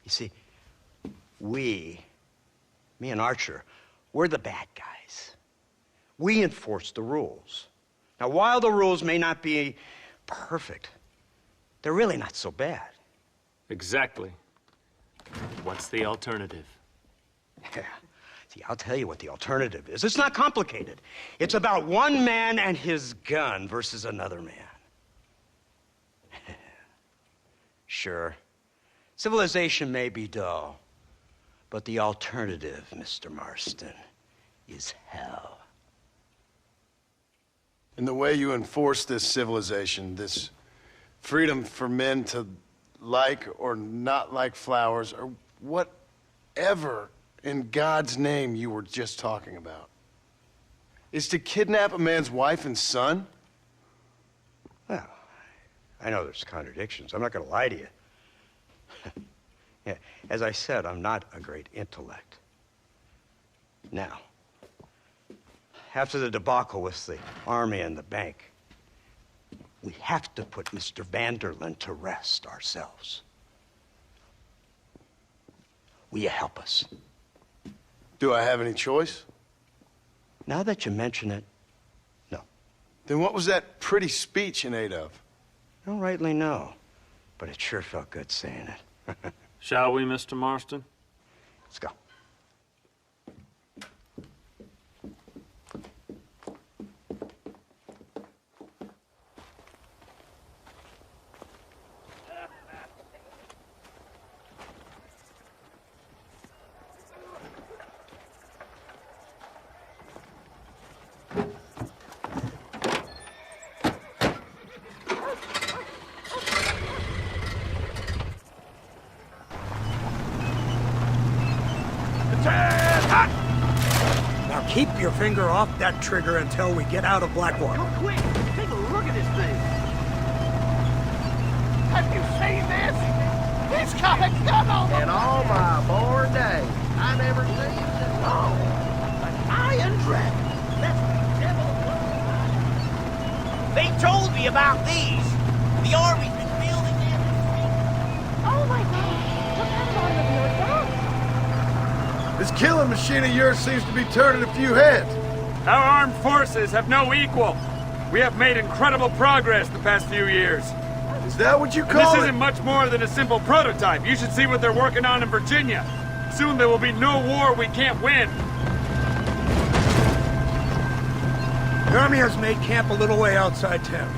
You see, me and Archer, we're the bad guys. We enforce the rules. Now, while the rules may not be perfect, they're really not so bad. Exactly. What's the alternative? Yeah. See, I'll tell you what the alternative is. It's not complicated. It's about one man and his gun versus another man. Sure, civilization may be dull, but the alternative, Mr. Marston, is hell. In the way you enforce this civilization, this freedom for men to like or not like flowers, or whatever in God's name you were just talking about, is to kidnap a man's wife and son? Well, I know there's contradictions. I'm not going to lie to you. Yeah, as I said, I'm not a great intellect. Now, after the debacle with the army and the bank, we have to put Mr. Van der Linde to rest ourselves. Will you help us? Do I have any choice? Now that you mention it, no. Then what was that pretty speech in aid of? I don't rightly know, but it sure felt good saying it. Shall we, Mr. Marston? Let's go. Now keep your finger off that trigger until we get out of Blackwater. Go quick! Take a look at this thing! Have you seen this? It's got a gun on it! In all my born days, I never seen it long. An iron dragon. That's the devil. They told me about these. The army's been building them. Oh my God! What kind of automobile is that? This killing machine of yours seems to be turning a few heads. Our armed forces have no equal. We have made incredible progress the past few years. Is that what you And call this it? isn't much more than a simple prototype. You should see what they're working on in Virginia. Soon there will be no war we can't win. The army has made camp a little way outside town.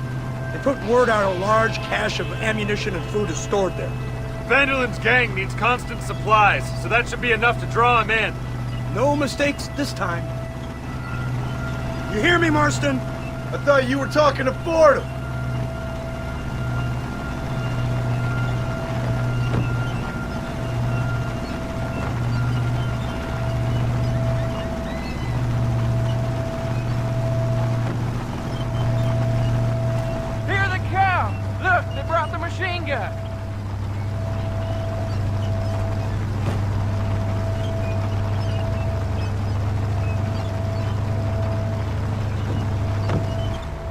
They put word out a large cache of ammunition and food is stored there. Van der Linde's gang needs constant supplies, so that should be enough to draw him in. No mistakes this time. You hear me, Marston? I thought you were talking to Fordham. Hear the cow! Look, they brought the machine gun.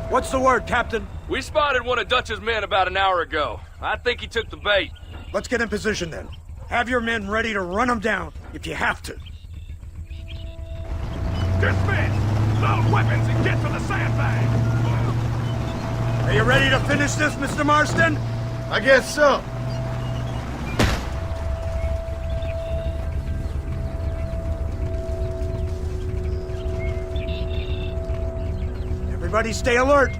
What's the word, Captain? We spotted one of Dutch's men about an hour ago. I think he took the bait. Let's get in position then. Have your men ready to run them down if you have to. Dismiss! Load weapons and get to the sandbag! Are you ready to finish this, Mr. Marston? I guess so. Everybody stay alert.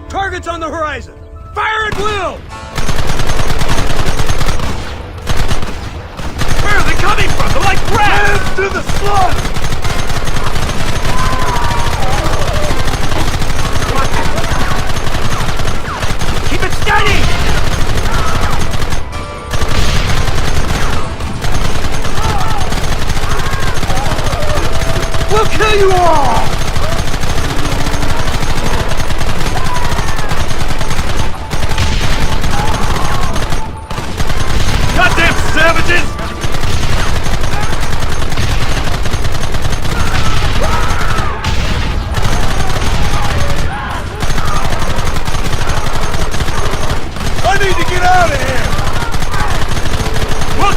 Targets on the horizon. Fire at will! Where are they coming from? They're like rats! Hands to the slug! Keep it steady! We'll kill you all! Goddamn savages! I need to get out of here! We'll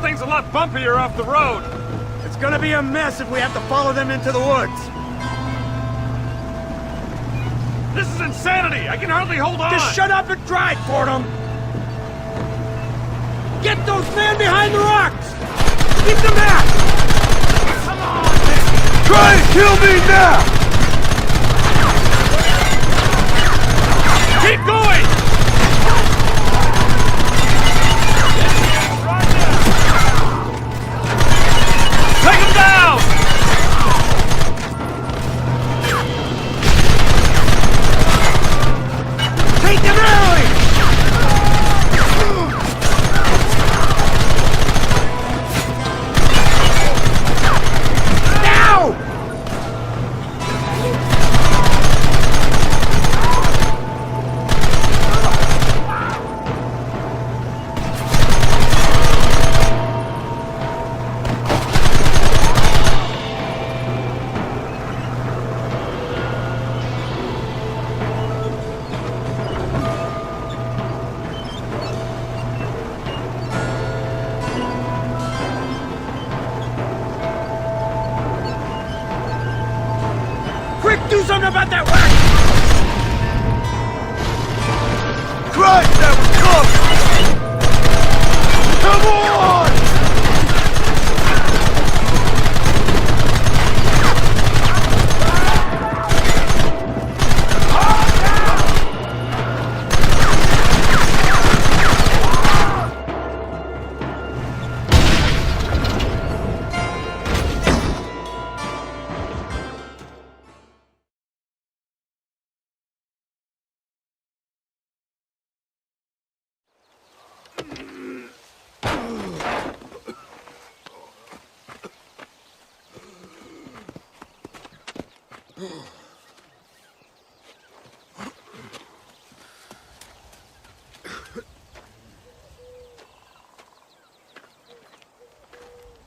thing's a lot bumpier off the road. It's gonna be a mess if we have to follow them into the woods. This is insanity! I can hardly hold on! Just shut up and drive, Fordham! Get those men behind the rocks! Keep them back! Come on, man! Try and kill me now! Keep going! Take him down! Take them early! Now! Do something about that wagon! Christ, that was close! Come on!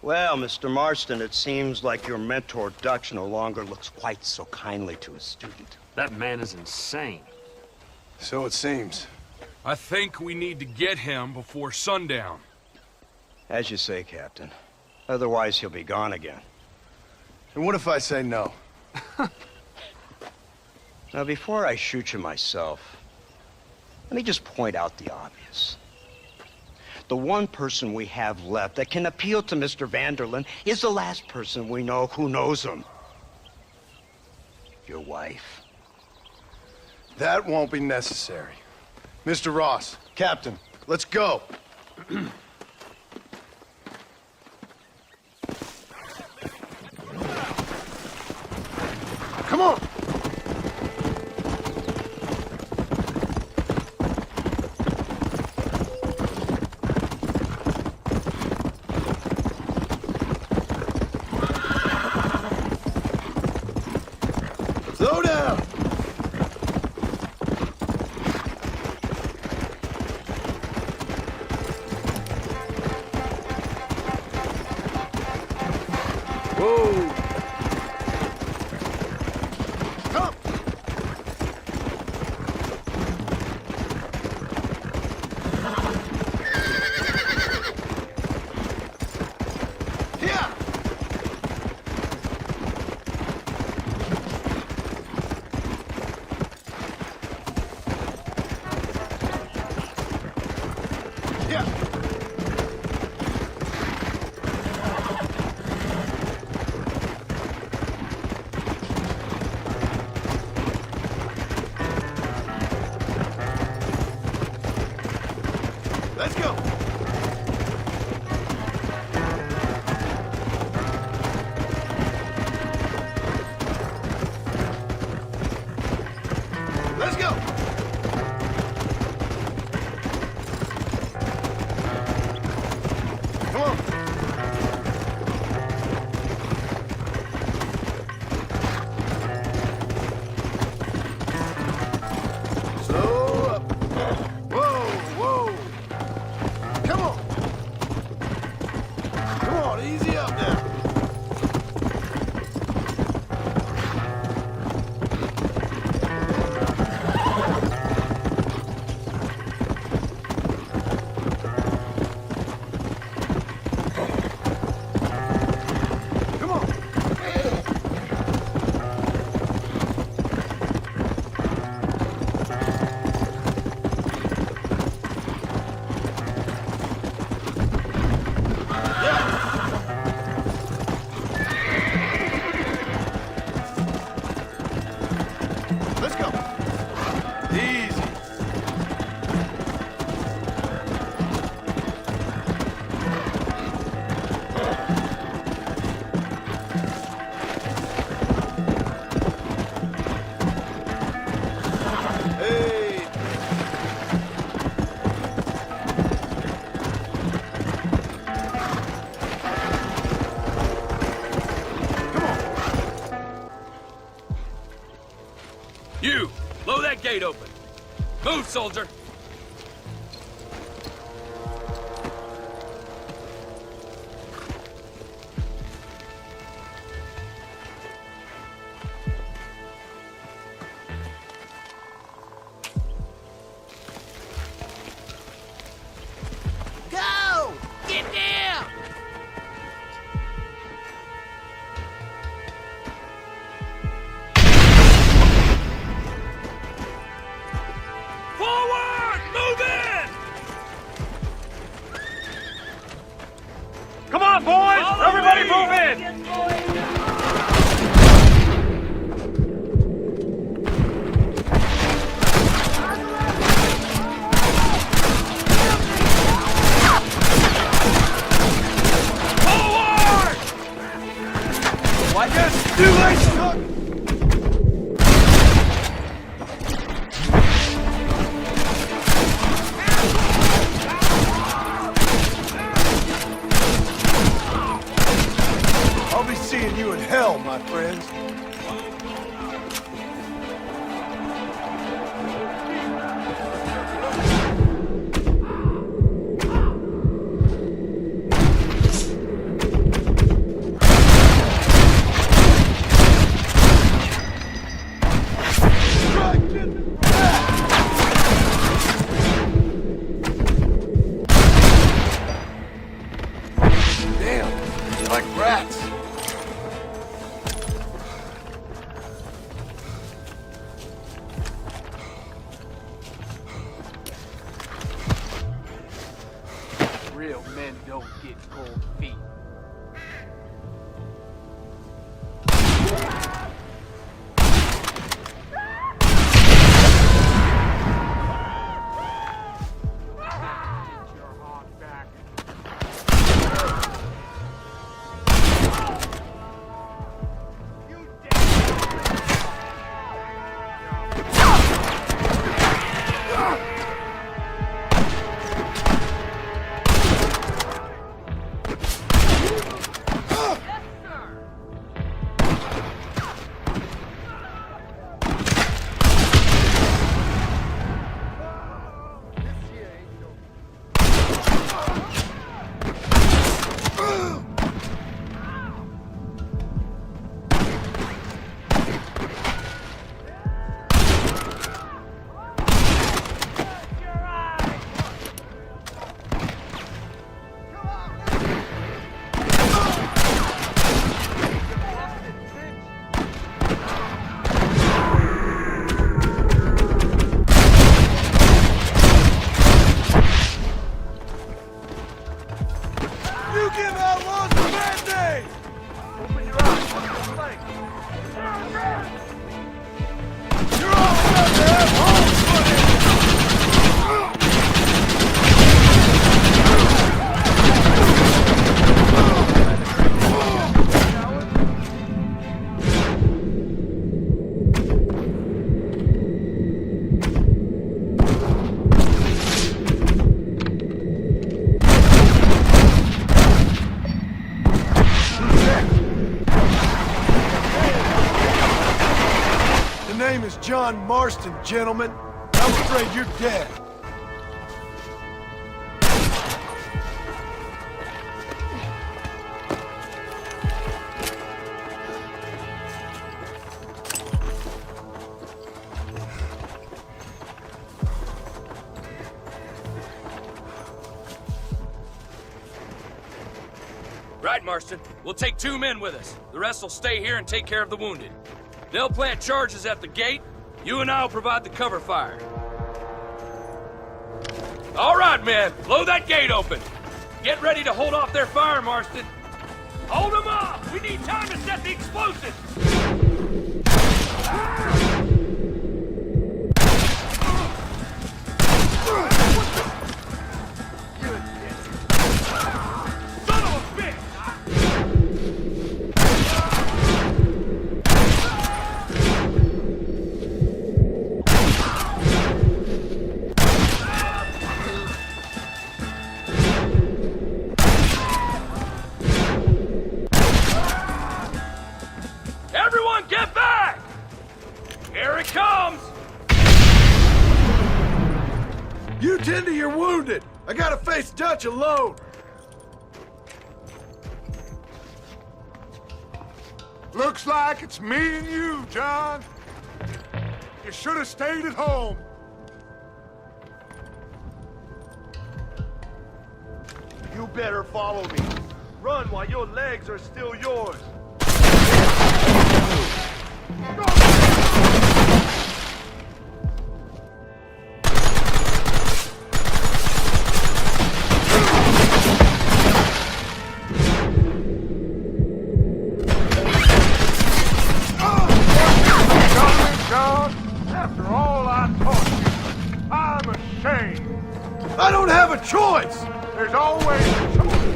Well, Mr. Marston, it seems like your mentor Dutch no longer looks quite so kindly to his student. That man is insane. So it seems. I think we need to get him before sundown. As you say, Captain. Otherwise, he'll be gone again. And what if I say no? Now, before I shoot you myself, let me just point out the obvious. The one person we have left that can appeal to Mr. Vanderlyn is the last person we know who knows him. Your wife. That won't be necessary. Mr. Ross, Captain, let's go. Come on! Slow down! Whoa! Come! Here! Yeah. Let's go. Let's go. Come on. Slow up. Whoa, whoa. Come on. Come on, easy up now. gate open. Move, soldier! Go! Get down! Forward! Move in! Come on, boys! Everybody move in! Why just do it? I'll be seeing you in hell, my friends. Damn, like rats. Real men don't get cold feet. You give outlaws a mandate! Open your eyes, look at the flank. You're all about to have home name is John Marston, gentlemen. I'm afraid you're dead. Right, Marston. We'll take 2 men with us. The rest will stay here and take care of the wounded. They'll plant charges at the gate. You and I'll provide the cover fire. All right, men. Blow that gate open. Get ready to hold off their fire, Marston. Hold them off! We need time to set the explosives! Son of a bitch! Everyone Tend to your wounded. I gotta face Dutch alone. Looks like it's me and you, John. You should have stayed at home. You better follow me. Run while your legs are still yours. After all I taught you, I'm ashamed. I don't have a choice! There's always a choice.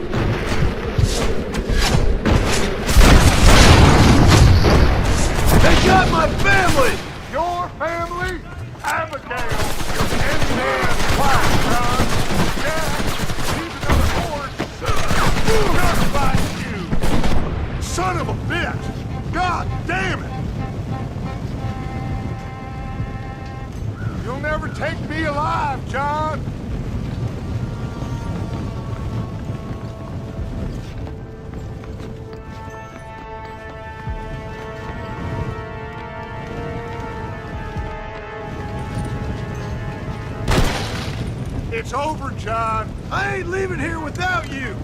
They got my family! Your family? Abigail, your man's wife, son. Yeah, she's another horse. Just like you. Son of a bitch! God damn it! You'll never take me alive, John. It's over, John. I ain't leaving here without you.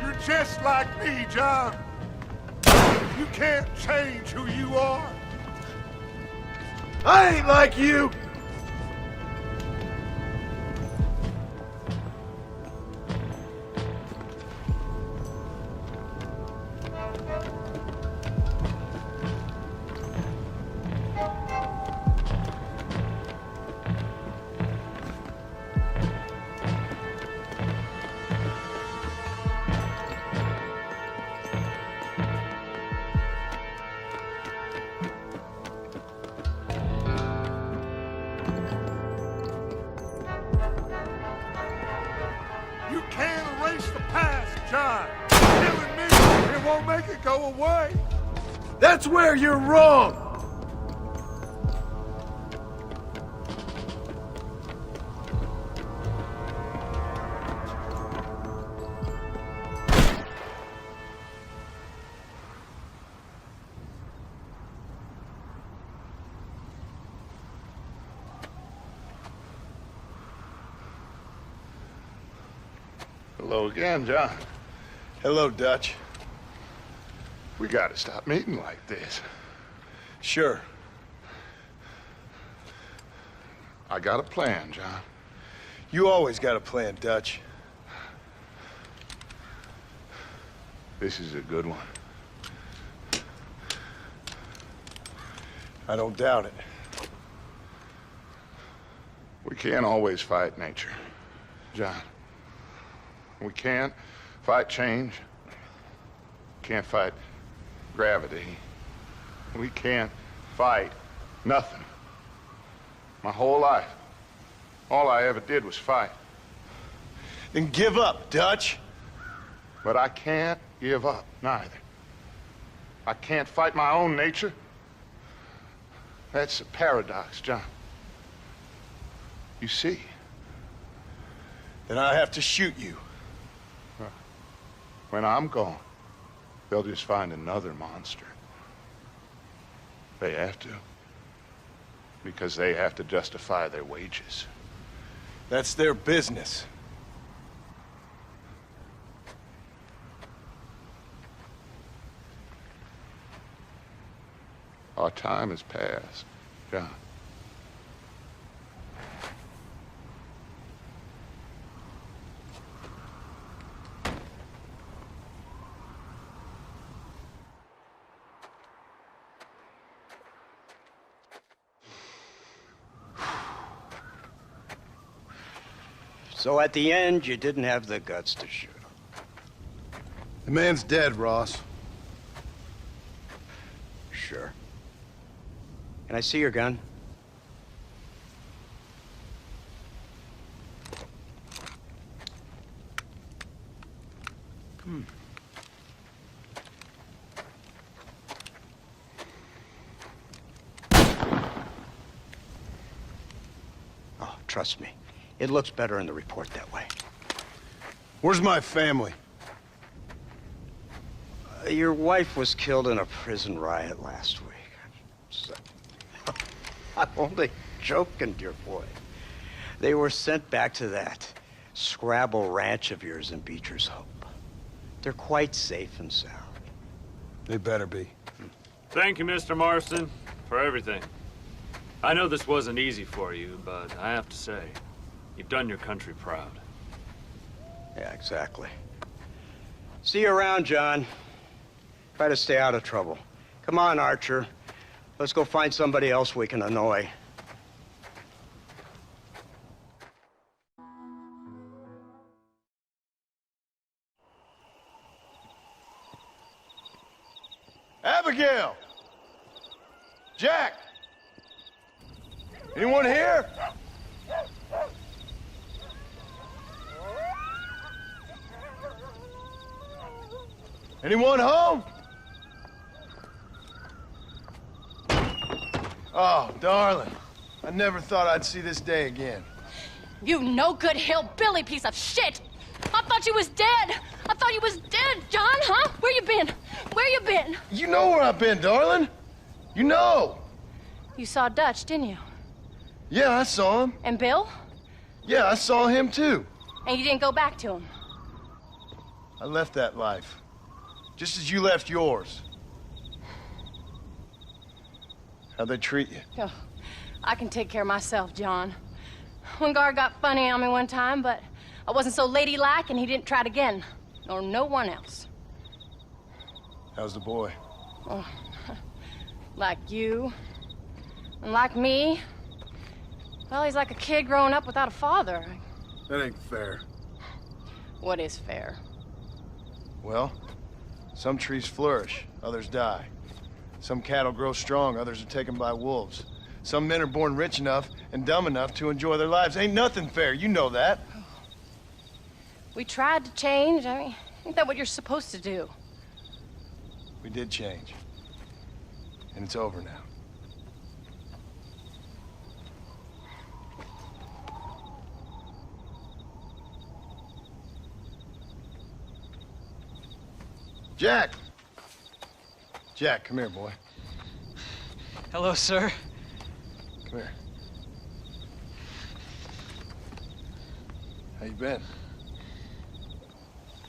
You're just like me, John. You can't change who you are. I ain't like you. You can't erase the past, John. Killing me, it won't make it go away. That's where you're wrong. Hello again, John. Hello, Dutch. We gotta stop meeting like this. Sure. I got a plan, John. You always got a plan, Dutch. This is a good one. I don't doubt it. We can't always fight nature, John. We can't fight change. Can't fight gravity. We can't fight nothing. My whole life, all I ever did was fight. Then give up, Dutch. But I can't give up, neither. I can't fight my own nature. That's a paradox, John. You see? Then I have to shoot you. When I'm gone, they'll just find another monster. They have to. Because they have to justify their wages. That's their business. Our time has passed, John. So at the end, you didn't have the guts to shoot him. The man's dead, Ross. Sure. Can I see your gun? Oh, trust me. It looks better in the report that way. Where's my family? Your wife was killed in a prison riot last week. I'm only joking, dear boy. They were sent back to that Scrabble ranch of yours in Beecher's Hope. They're quite safe and sound. They better be. Thank you, Mr. Marston, for everything. I know this wasn't easy for you, but I have to say, you've done your country proud. Yeah, exactly. See you around, John. Try to stay out of trouble. Come on, Archer. Let's go find somebody else we can annoy. Abigail! Jack! Anyone here? Anyone home? Oh, darling. I never thought I'd see this day again. You no-good hillbilly piece of shit! I thought you was dead! I thought you was dead, John, huh? Where you been? Where you been? You know where I've been, darling. You know. You saw Dutch, didn't you? Yeah, I saw him. And Bill? Yeah, I saw him too. And you didn't go back to him? I left that life. Just as you left yours. How'd they treat you? Oh, I can take care of myself, John. Wingard got funny on me one time, but I wasn't so ladylike and he didn't try it again. Nor no one else. How's the boy? Oh, like you. And like me. Well, he's like a kid growing up without a father. That ain't fair. What is fair? Well, some trees flourish, others die. Some cattle grow strong, others are taken by wolves. Some men are born rich enough and dumb enough to enjoy their lives. Ain't nothing fair, you know that. We tried to change. I mean, ain't that what you're supposed to do? We did change. And it's over now. Jack! Jack, come here, boy. Hello, sir. Come here. How you been?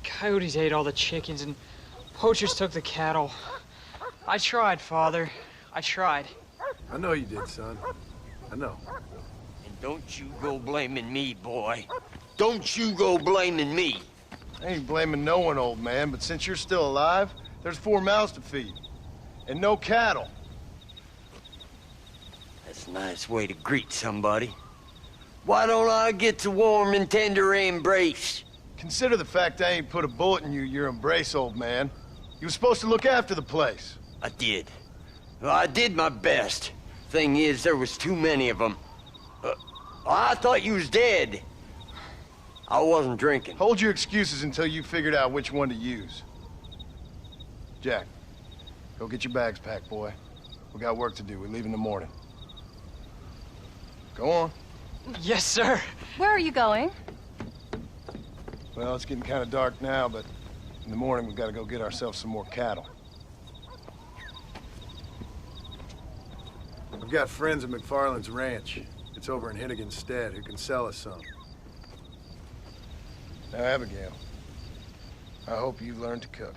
Coyotes ate all the chickens and poachers took the cattle. I tried, Father. I tried. I know you did, son. I know. And don't you go blaming me, boy. Don't you go blaming me. I ain't blaming no one, old man, but since you're still alive, there's 4 mouths to feed. And no cattle. That's a nice way to greet somebody. Why don't I get the warm and tender embrace? Consider the fact I ain't put a bullet in your embrace, old man. You were supposed to look after the place. I did. Well, I did my best. Thing is, there was too many of them. I thought you was dead. I wasn't drinking. Hold your excuses until you figured out which one to use. Jack, go get your bags packed, boy. We got work to do. We leave in the morning. Go on. Yes, sir. Where are you going? Well, it's getting kind of dark now, but in the morning we've got to go get ourselves some more cattle. I've got friends at McFarland's ranch. It's over in Hennigan's stead who can sell us some. Now, Abigail, I hope you learned to cook.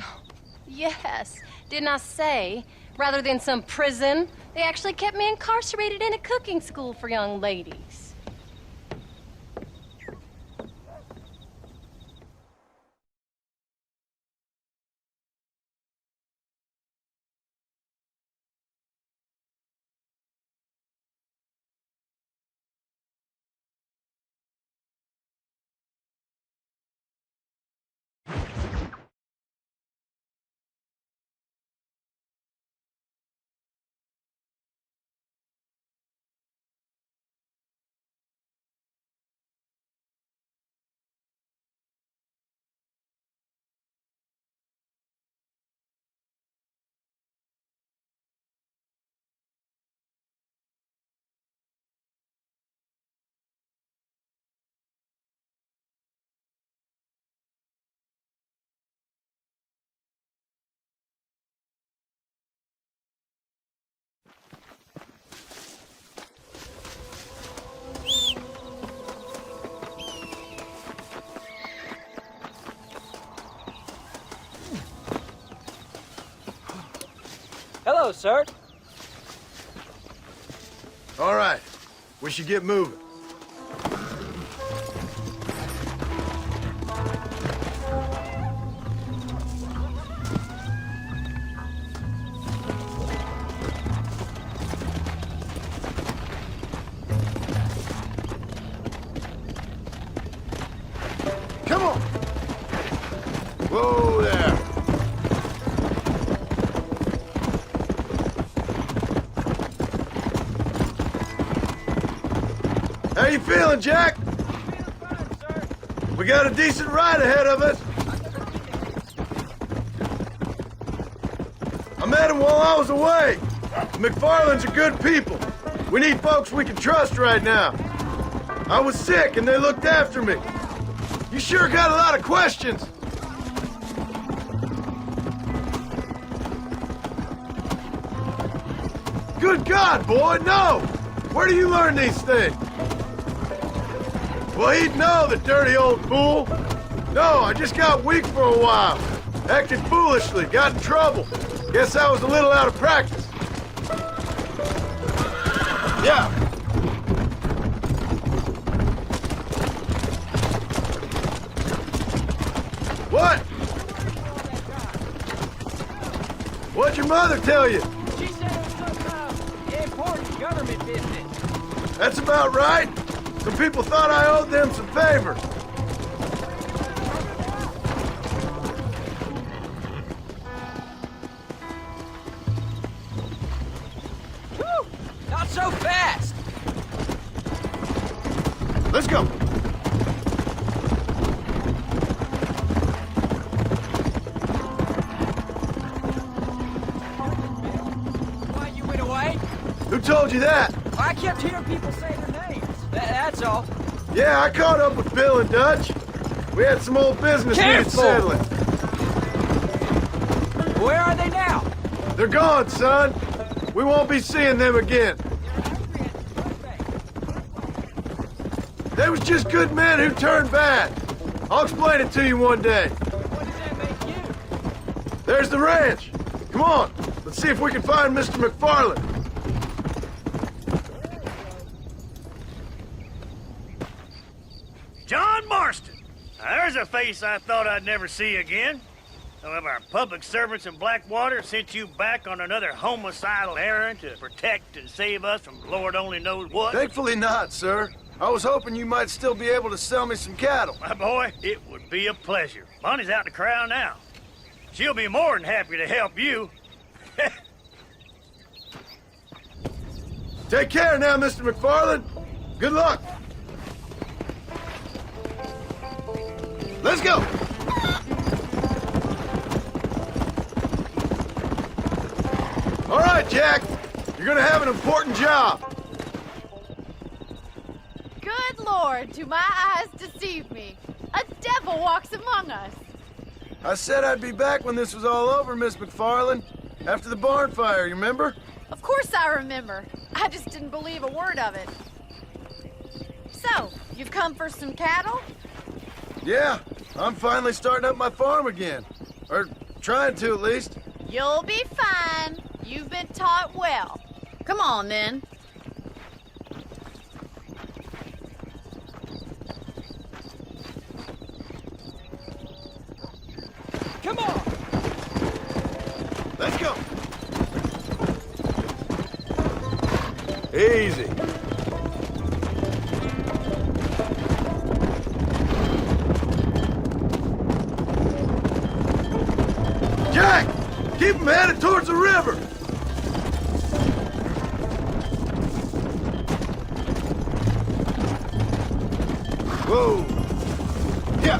Yes. Didn't I say, rather than some prison, they actually kept me incarcerated in a cooking school for young ladies. Hello, sir. All right, we should get moving. Come on! Whoa there! How you feeling, Jack? We got a decent ride ahead of us. I met him while I was away. The McFarlands are good people. We need folks we can trust right now. I was sick and they looked after me. You sure got a lot of questions. Good God, boy, no! Where do you learn these things? Well, he'd know, the dirty old fool. No, I just got weak for a while. Acted foolishly, got in trouble. Guess I was a little out of practice. Yeah. What? What'd your mother tell you? She said it was some important government business. That's about right. Some people thought I owed them some favors. Whew! Not so fast! Let's go. Why you went away? Who told you that? I kept hearing people say their names. That's all. Yeah, I caught up with Bill and Dutch. We had some old business needed settling. Where are they now? They're gone, son. We won't be seeing them again. They was just good men who turned bad. I'll explain it to you one day. What does that make you? There's the ranch. Come on, let's see if we can find Mr. McFarland. John Marston. Now, there's a face I thought I'd never see again. Some of our public servants in Blackwater sent you back on another homicidal errand to protect and save us from Lord only knows what. Thankfully not, sir. I was hoping you might still be able to sell me some cattle. My boy, it would be a pleasure. Bonnie's out in the crowd now. She'll be more than happy to help you. Take care now, Mr. McFarland. Good luck. Let's go. All right, Jack. You're gonna have an important job. Good Lord, do my eyes deceive me? A devil walks among us. I said I'd be back when this was all over, Miss McFarland. After the barn fire, you remember? Of course I remember. I just didn't believe a word of it. So, you've come for some cattle? Yeah, I'm finally starting up my farm again. Or trying to, at least. You'll be fine. You've been taught well. Come on, then. Come on! Let's go. Easy. Jack! Keep them headed towards the river! Whoa! Yeah!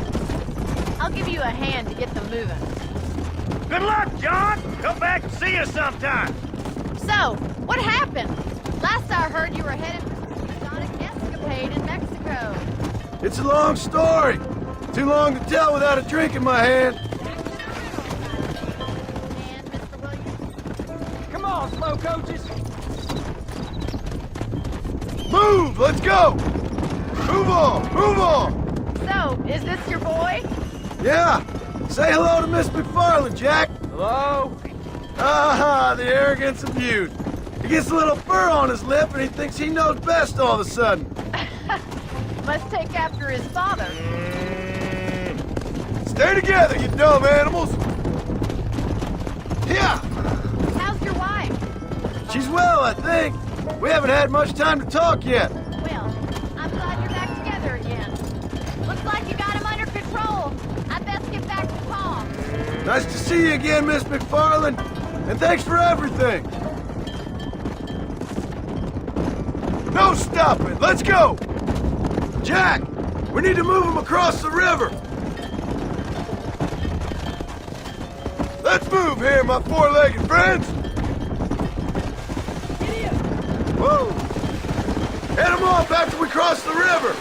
I'll give you a hand to get them moving. Good luck, John! Come back and see us sometime. So, what happened? Last I heard you were headed for some exotic escapade in Mexico. It's a long story. Too long to tell without a drink in my hand. Come on, slow coaches! Move! Let's go! Move on! Move on! So, is this your boy? Yeah! Say hello to Miss McFarland, Jack! Hello? Ah, the arrogance of youth. He gets a little fur on his lip and he thinks he knows best all of a sudden. Must take after his father. Stay together, you dumb animals. Yeah. How's your wife? She's well, I think. We haven't had much time to talk yet. Well, I'm glad you're back together again. Looks like you got him under control. I best get back to Tom. Nice to see you again, Miss McFarland. And thanks for everything. No stopping. Let's go. Jack, we need to move him across the river. Let's move here, my four-legged friends. Whoa. Head him off after we cross the river.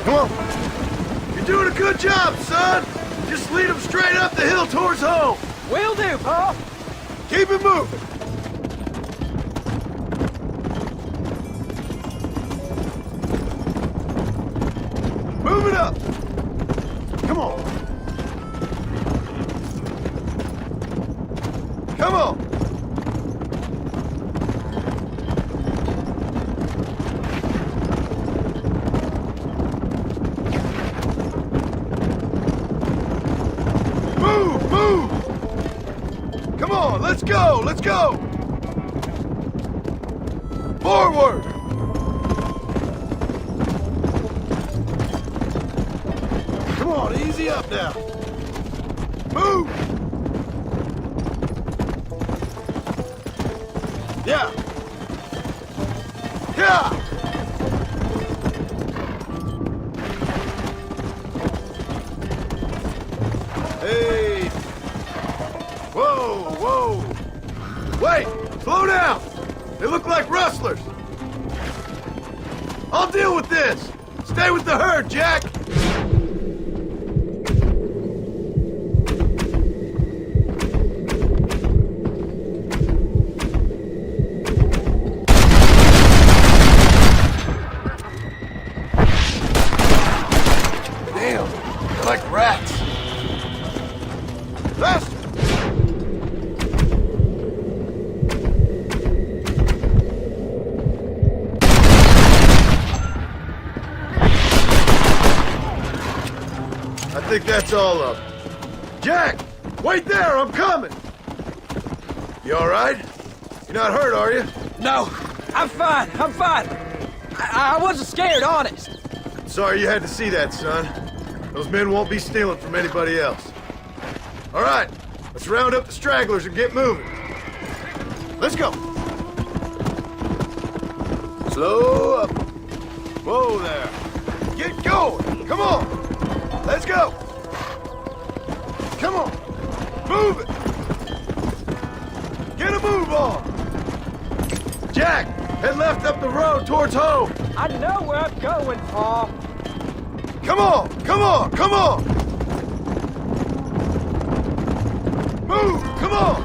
Come on. You're doing a good job, son. Just lead him straight up the hill towards home. Will do, Pa. Keep it moving. Move it up. Come on. Come on. Move, move. Come on, let's go, let's go. Forward. Come on, easy up now. Move! Yeah! Yeah! Hey! Whoa, whoa! Wait! Slow down! They look like rustlers! I'll deal with this! Stay with the herd, Jack! Damn, they're like rats. Faster! I think that's all of them. Jack! Wait there, I'm coming! You all right? You're not hurt, are you? No, I'm fine, I'm fine. I wasn't scared, honest. Sorry you had to see that, son. Those men won't be stealing from anybody else. All right, let's round up the stragglers and get moving. Let's go. Slow up. Whoa there. Get going. Come on. Let's go. Come on. Move it. Get a move on. Jack, head left up the road towards home. I know where I'm going, Pa. Come on, come on, come on. Move, come on.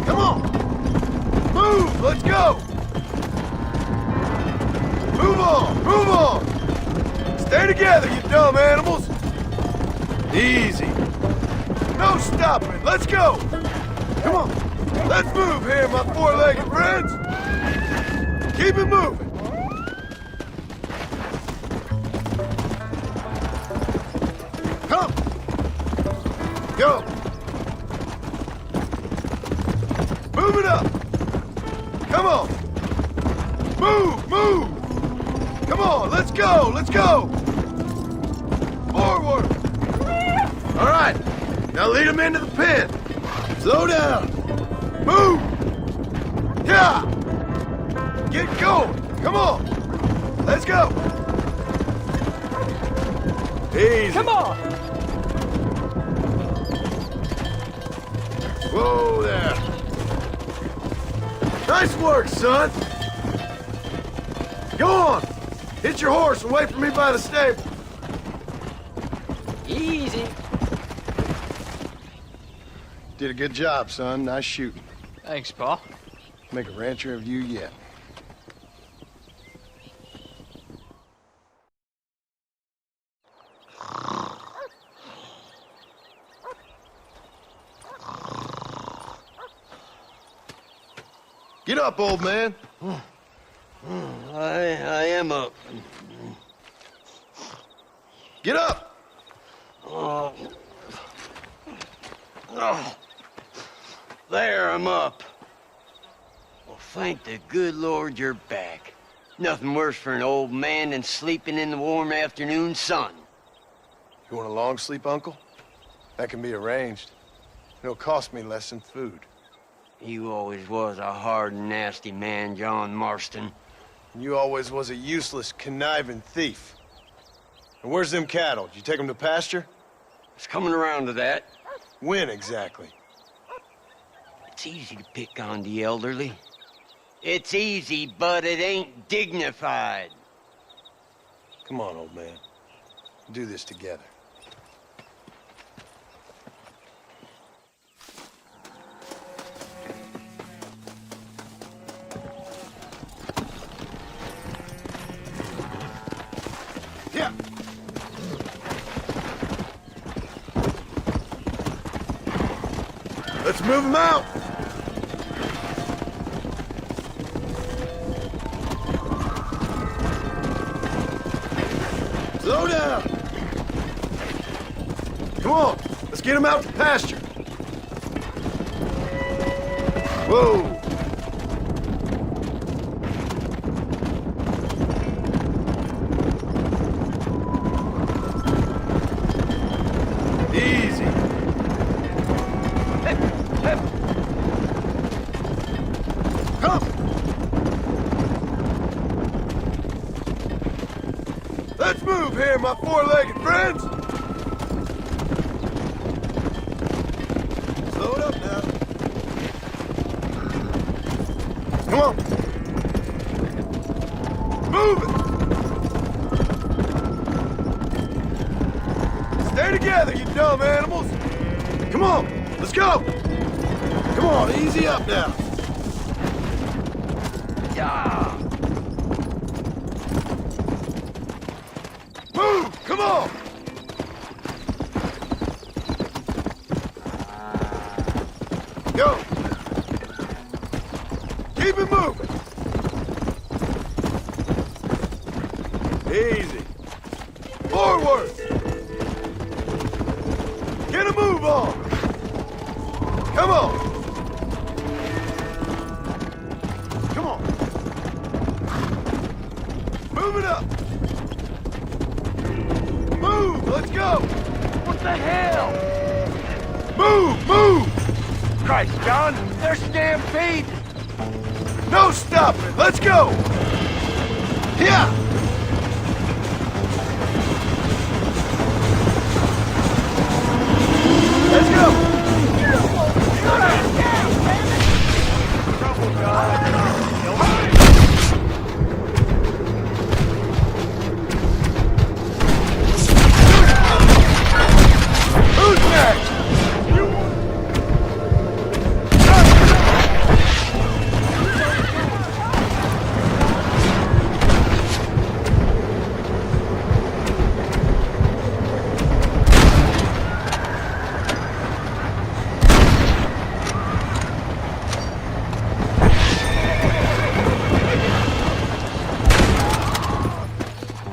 Come on. Move, let's go. Move on, move on. Stay together, you dumb animals. Easy. No stopping, let's go. Come on. Let's move here, my four-legged friends. Keep it moving. Come. Go. Move it up. Come on. Move, move. Come on, let's go, let's go. Forward. All right, now lead them into the pen. Slow down. Move. Yeah. Get going. Come on. Let's go. Easy. Come on. Whoa there. Nice work, son. Go on. Hit your horse and wait for me by the stable. Easy. Did a good job, son. Nice shooting. Thanks, Pa. Make a rancher of you yet. Get up, old man. I am up. Get up! Oh. There, I'm up. Well, thank the good Lord you're back. Nothing worse for an old man than sleeping in the warm afternoon sun. You want a long sleep, Uncle? That can be arranged. It'll cost me less than food. You always was a hard and nasty man, John Marston. You always was a useless, conniving thief. And where's them cattle? Did you take them to pasture? It's coming around to that. When exactly? It's easy to pick on the elderly. It's easy, but it ain't dignified. Come on, old man. We'll do this together. Yeah. Let's move them out. Slow down. Come on, let's get them out to pasture. Whoa. Easy. Come. Let's move here, my four-legged friends. Slow it up now. Come on. Move it. Stay together, you dumb animals. Come on, let's go. Come on, easy up now. Yeah. Move, come on. Go. Keep it moving. Easy. Forward. Get a move on. Come on. Come on. Move it up. Move, let's go. What the hell? Move, move. Christ, John, they're stampeding. No stopping, let's go. Yeah. Let's go! Who's next?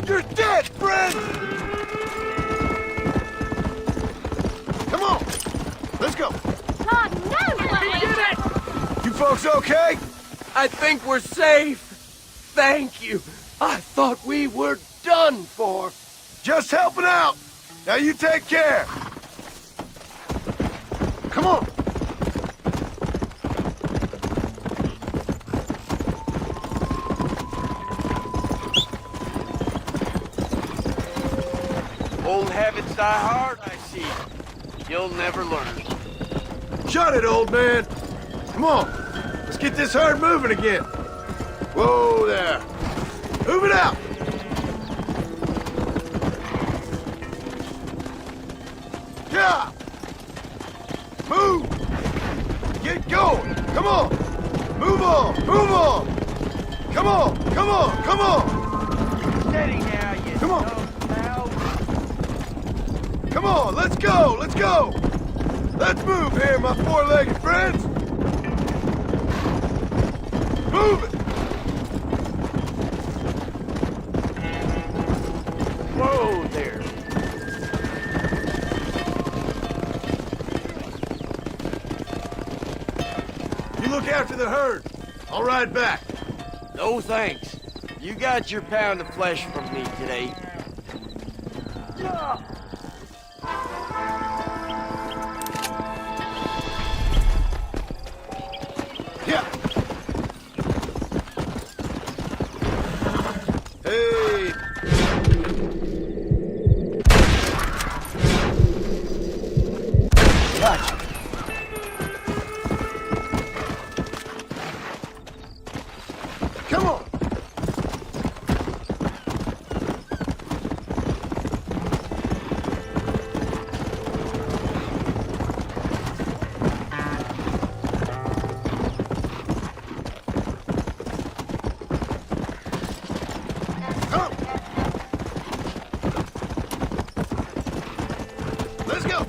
You're dead, friend! Come on! Let's go! God, no way! We did it! You folks okay? I think we're safe. Thank you. I thought we were done for. Just helping out. Now you take care. Come on. Old habits die hard, I see. You'll never learn. Shut it, old man. Come on. Let's get this herd moving again. Whoa there. Move it out. Yeah. Move. Get going. Come on. Move on. Move on. Come on. Come on. Come on. Steady now, you Come on. dumb pal. Come on. Let's go. Let's go. Let's move here, my four-legged friends. Move it! Whoa there. You look after the herd. I'll ride back. No thanks. You got your pound of flesh from me today. Yeah. Hey. Gotcha. Come on. Come. Let's go.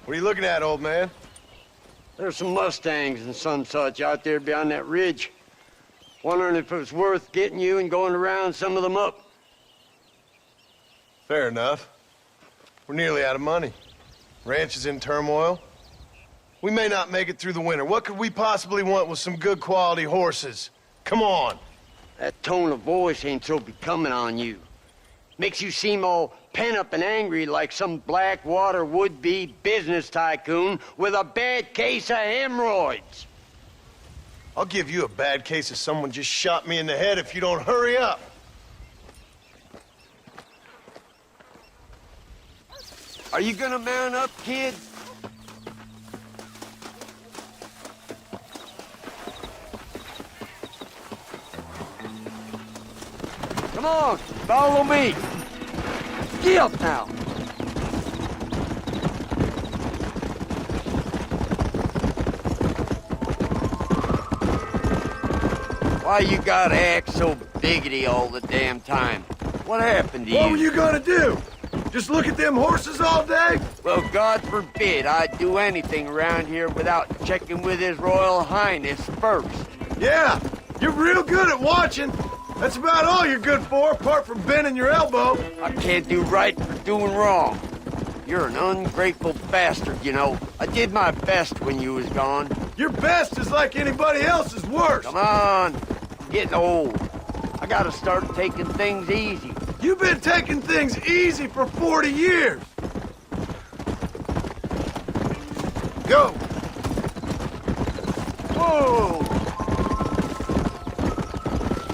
What are you looking at, old man? There's some Mustangs and some such out there beyond that ridge. Wondering if it was worth getting you and going to round some of them up. Fair enough. We're nearly out of money. Ranch is in turmoil. We may not make it through the winter. What could we possibly want with some good quality horses? Come on. That tone of voice ain't so becoming on you. Makes you seem all pent up and angry like some Blackwater would-be business tycoon with a bad case of hemorrhoids. I'll give you a bad case of someone just shot me in the head if you don't hurry up. Are you gonna mount up, kid? Come on, follow me. Get up now. Why you gotta act so biggity all the damn time? What happened to you? What were you gonna do? Just look at them horses all day? Well, God forbid I'd do anything around here without checking with His Royal Highness first. Yeah, you're real good at watching. That's about all you're good for, apart from bending your elbow. I can't do right for doing wrong. You're an ungrateful bastard, you know. I did my best when you was gone. Your best is like anybody else's worst. Come on, I'm getting old. I gotta start taking things easy. You've been taking things easy for 40 years. Go. Whoa!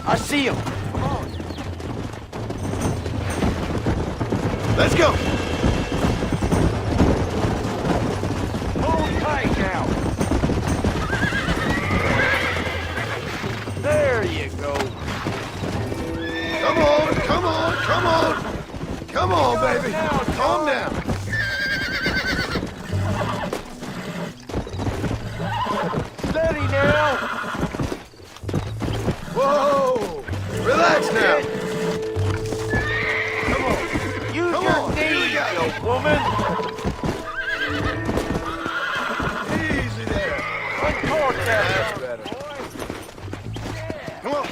I see him. Come on. Let's go. Hold tight now. There you go. Come on, come on, come on. Come on, baby. Calm down. Steady now. Whoa! Relax now. Come on. Use Come your on. Here we knees, go. you woman. Easy there. Untort that. That's better. Come on.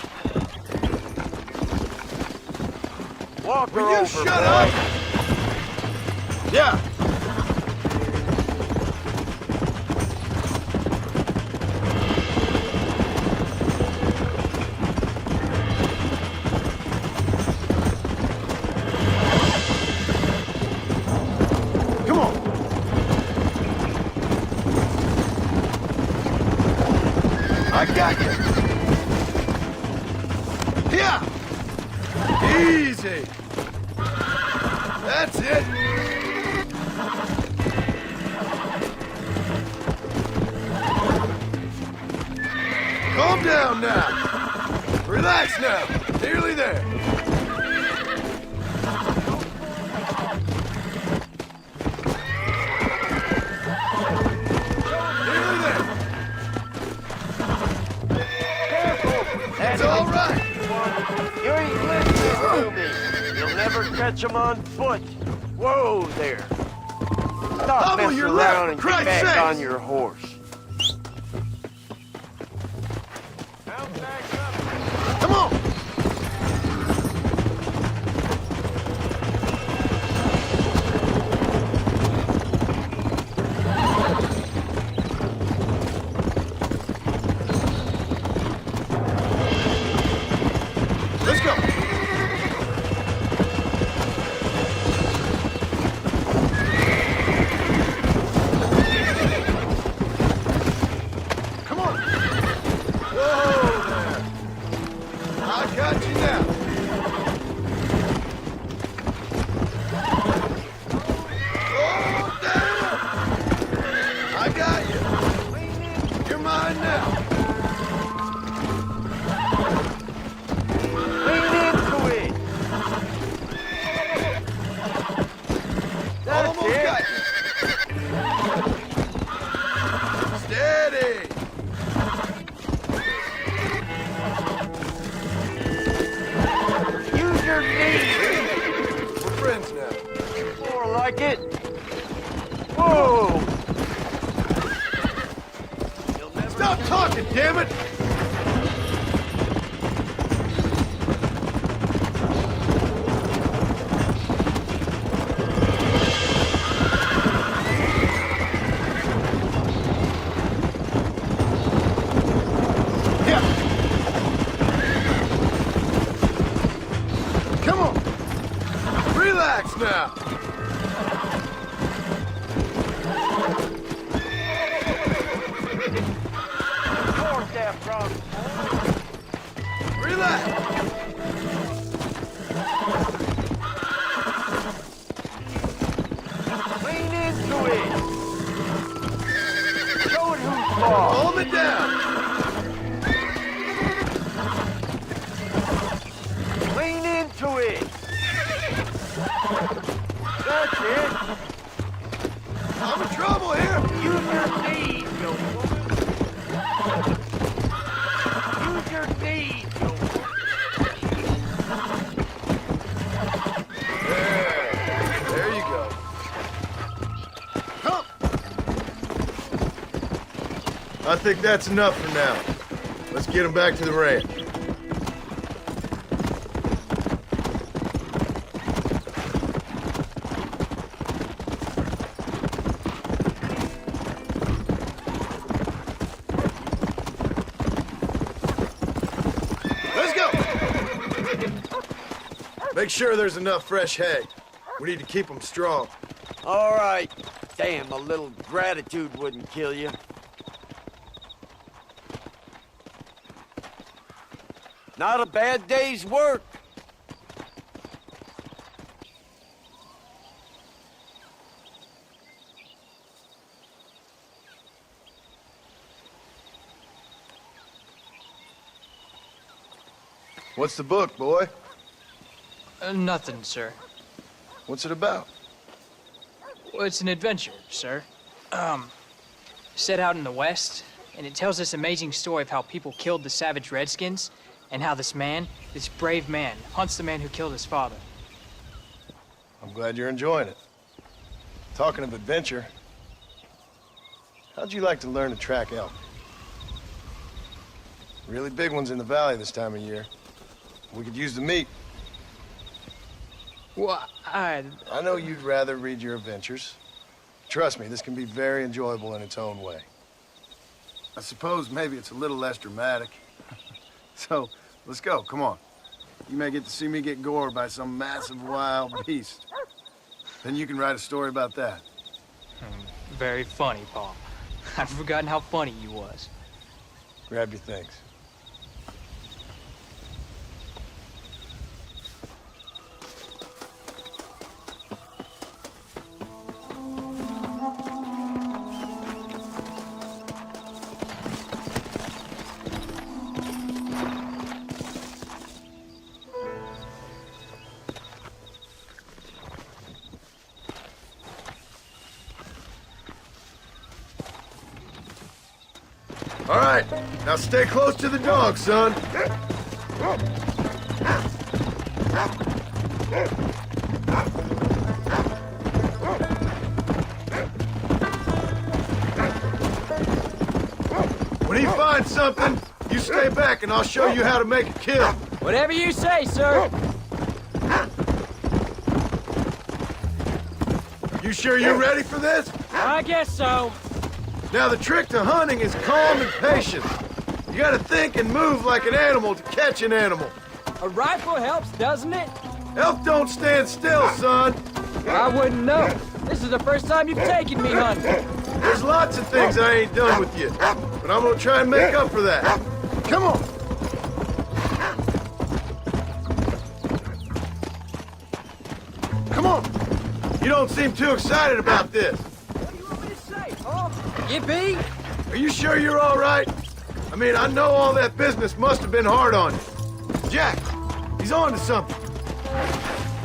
Walk her Will you over, shut boy. up? Yeah. Come on. I got you. Yeah. Easy. That's it. Calm down now. Relax now. Nearly there. catch them on foot. Whoa there. Stop Hobble messing your around left, and for get Christ's back sakes. on your horse. Come on! Let's go! Come on! Whoa there! I got you now! Oh, damn! I got you! You're mine now! Lean into it. That's Almost it. got you! Steady! Use your knees. We're friends now. More like it. Whoa. Stop talking, damn it! Yeah. Come on. Relax now. North there, from. Relax. Lean into it. Show it who's boss. Hold it down. Lean into it. That's it. I'm in trouble here. Use your knees, you woman. Use your knees, you There you go. Come. I think that's enough for now. Let's get him back to the ranch. Let's go. Make sure there's enough fresh hay. We need to keep them strong. All right. Damn, a little gratitude wouldn't kill you. Not a bad day's work. What's the book, boy? Nothing, sir. What's it about? Well, it's an adventure, sir. Set out in the West, and it tells this amazing story of how people killed the savage Redskins, and how this man, this brave man, hunts the man who killed his father. I'm glad you're enjoying it. Talking of adventure, how'd you like to learn to track elk? Really big ones in the valley this time of year. We could use the meat. Well, I know you'd rather read your adventures. Trust me, this can be very enjoyable in its own way. I suppose maybe it's a little less dramatic. So, let's go, come on. You may get to see me get gored by some massive wild beast. Then you can write a story about that. Very funny, Paul. I've forgotten how funny you was. Grab your things. All right, now stay close to the dog, son. something, you stay back and I'll show you how to make a kill. Whatever you say, sir. You sure you're ready for this? I guess so. Now, the trick to hunting is calm and patience. You gotta think and move like an animal to catch an animal. A rifle helps, doesn't it? Elk don't stand still, son. I wouldn't know. This is the first time you've taken me hunting. There's lots of things I ain't done with you, but I'm gonna try and make up for that. Come on. Come on. You don't seem too excited about this. What do you want me to say, Paul? Yippee? Are you sure you're all right? I mean, I know all that business must have been hard on you. Jack, he's on to something.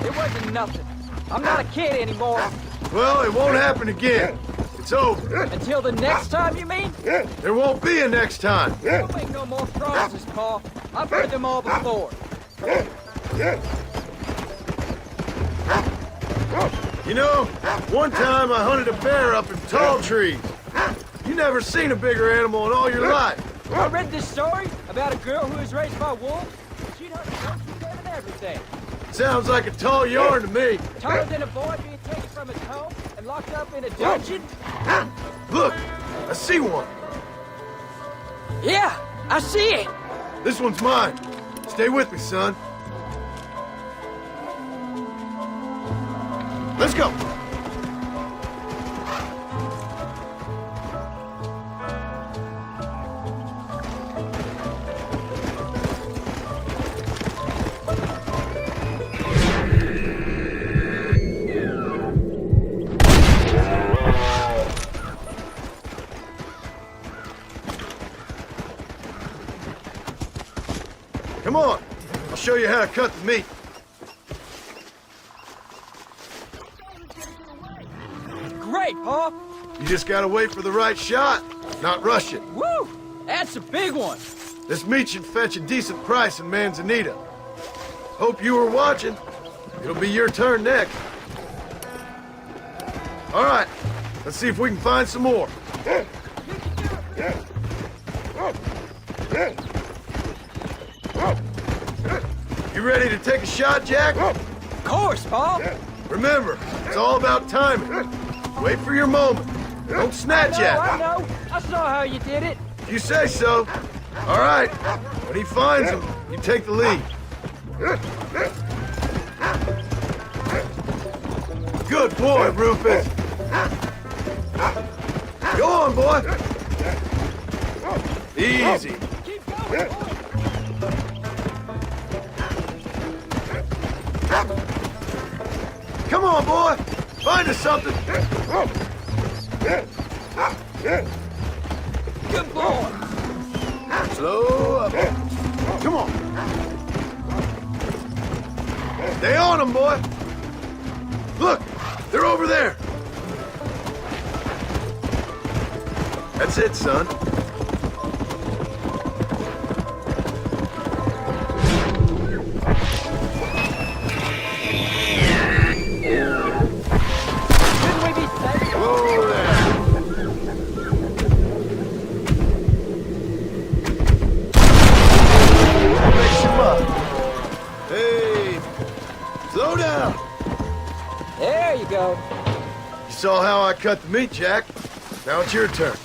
It wasn't nothing. I'm not a kid anymore. Well, it won't happen again. It's over. Until the next time, you mean? There won't be a next time. Don't make no more promises, Paul. I've heard them all before. You know, one time I hunted a bear up in tall trees. You never seen a bigger animal in all your life. I read this story about a girl who was raised by wolves. She'd hunt goats with them and everything. Sounds like a tall yarn to me. Taller than a boy being taken from his home and locked up in a dungeon? Look, I see one. Yeah, I see it. This one's mine. Stay with me, son. Let's go. Come on. I'll show you how to cut the meat. Great, Paul. You just gotta wait for the right shot, not rush it. Woo! That's a big one. This meat should fetch a decent price in Manzanita. Hope you were watching. It'll be your turn next. All right, let's see if we can find some more. You ready to take a shot, Jack? Of course, Paul. Remember, it's all about timing. Wait for your moment. Don't snatch at it. I know. I saw how you did it. You say so. All right. When he finds him, you take the lead. Good boy, Rufus. Go on, boy. Easy. Keep going, boy. Come on, boy. Find us something. Good boy. Slow up. Come on. Stay on them, boy. Look, they're over there. That's it, son. Whoa there. Mix him up. Hey, slow down. There you go. You saw how I cut the meat, Jack. Now it's your turn.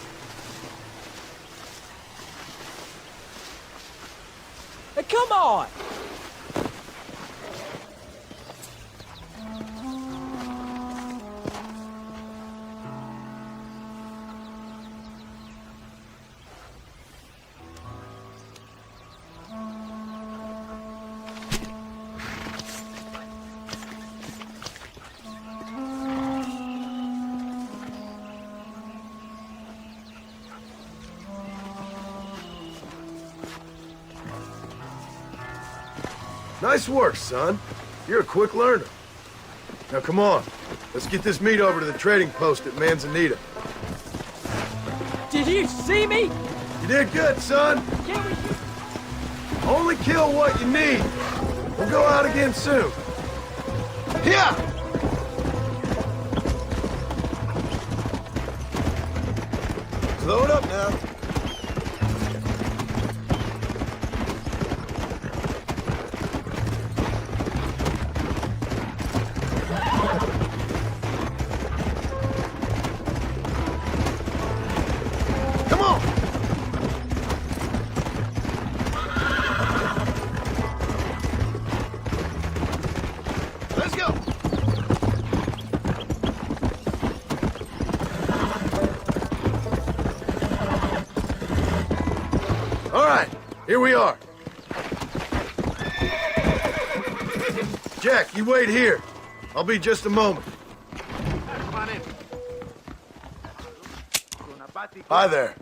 Hey, come on. Nice work, son. You're a quick learner. Now come on. Let's get this meat over to the trading post at Manzanita. Did you see me? You did good, son. Can we shoot? Only kill what you need. We'll go out again soon. Here! Load up now. Here we are. Jack, you wait here. I'll be just a moment. Hi there.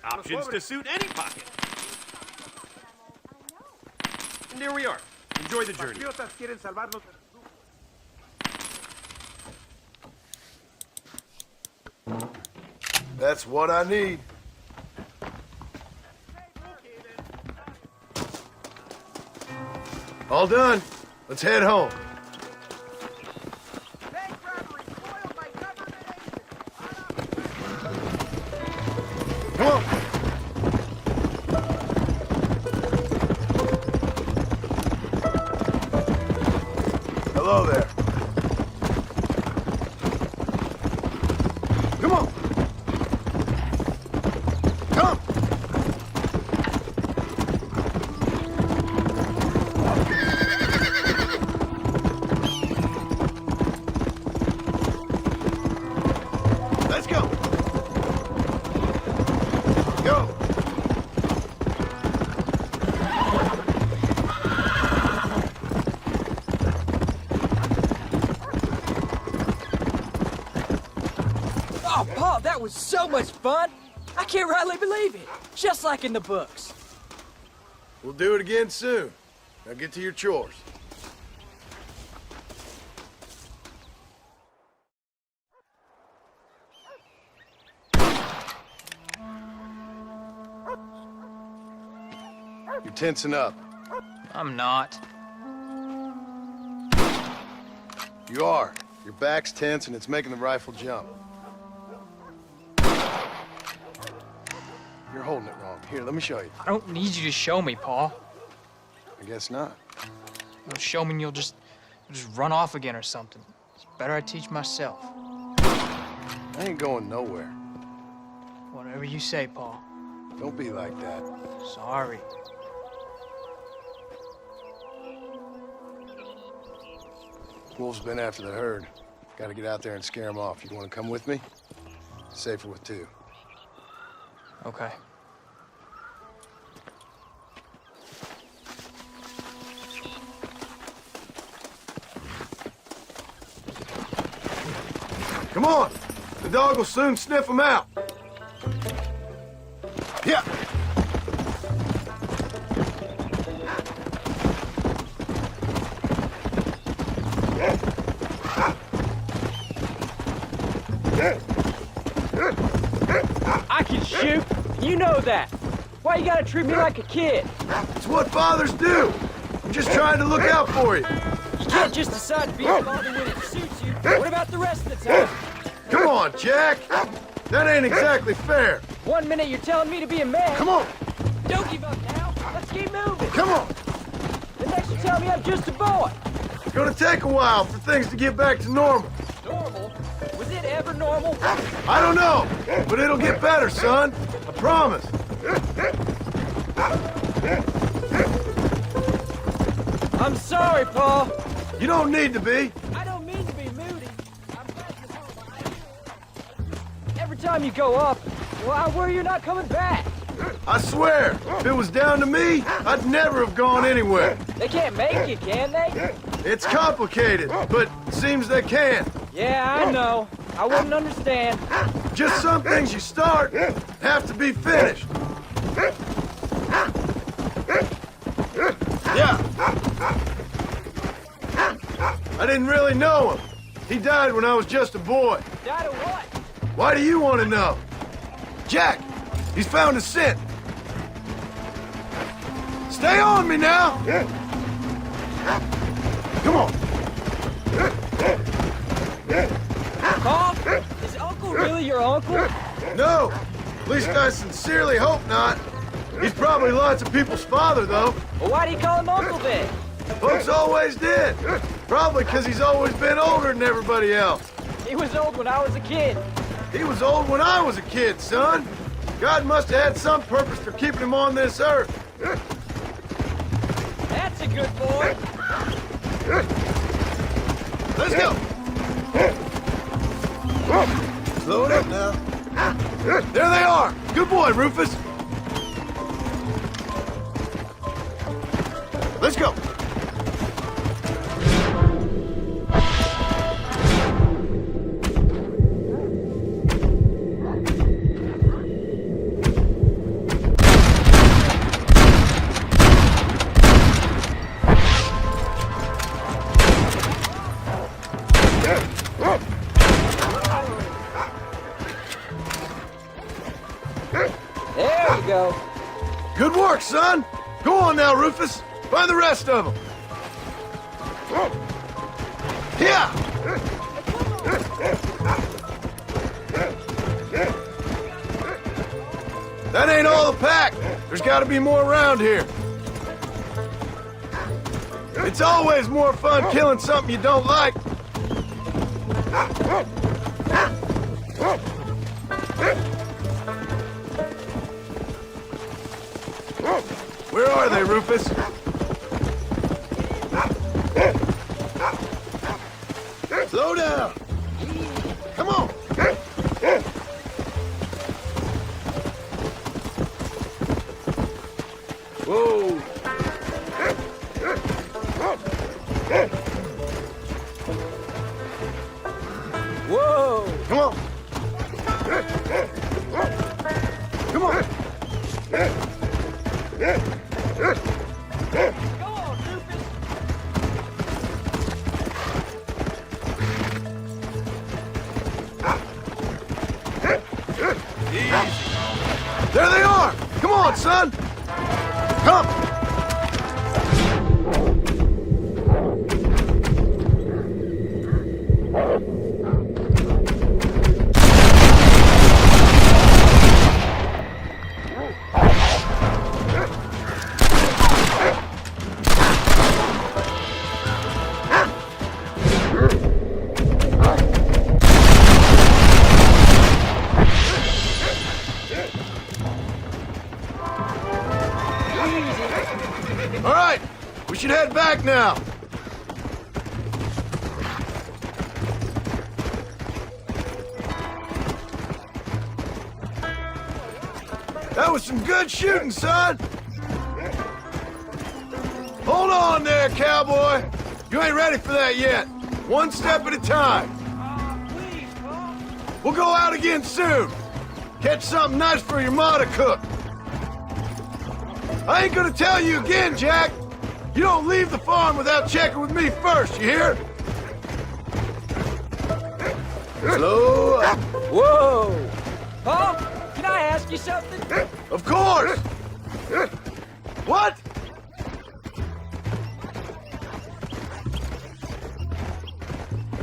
Options to suit any pocket. And here we are. Enjoy the journey. That's what I need. All done. Let's head home. Come on. Hello there. Come on. Come. Let's go. Go. Oh, Paul, that was so much fun. I can't rightly believe it. Just like in the books. We'll do it again soon. Now get to your chores. You're tensing up. I'm not. You are. Your back's tense and it's making the rifle jump. You're holding it wrong. Here, let me show you. I don't need you to show me, Paul. I guess not. You'll show me and you'll just run off again or something. It's better I teach myself. I ain't going nowhere. Whatever you say, Paul. Don't be like that. Sorry. Wolf's been after the herd. Gotta get out there and scare him off. You wanna come with me? Safer with two. Okay. Come on! The dog will soon sniff him out. Yeah. I can shoot. You know that. Why you gotta treat me like a kid? It's what fathers do. I'm just trying to look out for you. You can't just decide to be a father when it suits you. What about the rest of the time? Come on, Jack. That ain't exactly fair. 1 minute you're telling me to be a man. Come on. Don't give up now. Let's keep moving. Come on. The next you tell me I'm just a boy. It's gonna take a while for things to get back to normal. Normal? Was it ever normal? I don't know, but it'll get better, son. I promise. I'm sorry, Paul. You don't need to be. I don't mean to be moody. I'm glad you're home. Every time you go up, well, I worry you're not coming back. I swear, if it was down to me, I'd never have gone anywhere. They can't make you, can they? It's complicated, but it seems they can. Yeah, I know. I wouldn't understand. Just some things you start have to be finished. Yeah. I didn't really know him. He died when I was just a boy. Died of what? Why do you want to know? Jack, he's found a scent. Stay on me now. Come on. Paul, is Uncle really your uncle? No. At least I sincerely hope not. He's probably lots of people's father, though. Well, why do you call him Uncle then? Folks always did. Probably because he's always been older than everybody else. He was old when I was a kid. He was old when I was a kid, son. God must have had some purpose for keeping him on this earth. That's a good boy. Let's go. Slow it up now. There they are. Good boy, Rufus. Let's go. There we go. Good work, son. Go on now, Rufus. Find the rest of them. Yeah. That ain't all the pack. There's got to be more around here. It's always more fun killing something you don't like. Where are they, Rufus? Slow down. Come on. Whoa. Whoa! Come on. Come on. There they are! Come on, son! Come! All right, we should head back now. That was some good shooting, son. Hold on there, cowboy. You ain't ready for that yet. One step at a time. We'll go out again soon. Catch something nice for your ma to cook. I ain't gonna tell you again, Jack. You don't leave the farm without checking with me first, you hear? Slow up. Whoa! Paul, can I ask you something? Of course! What?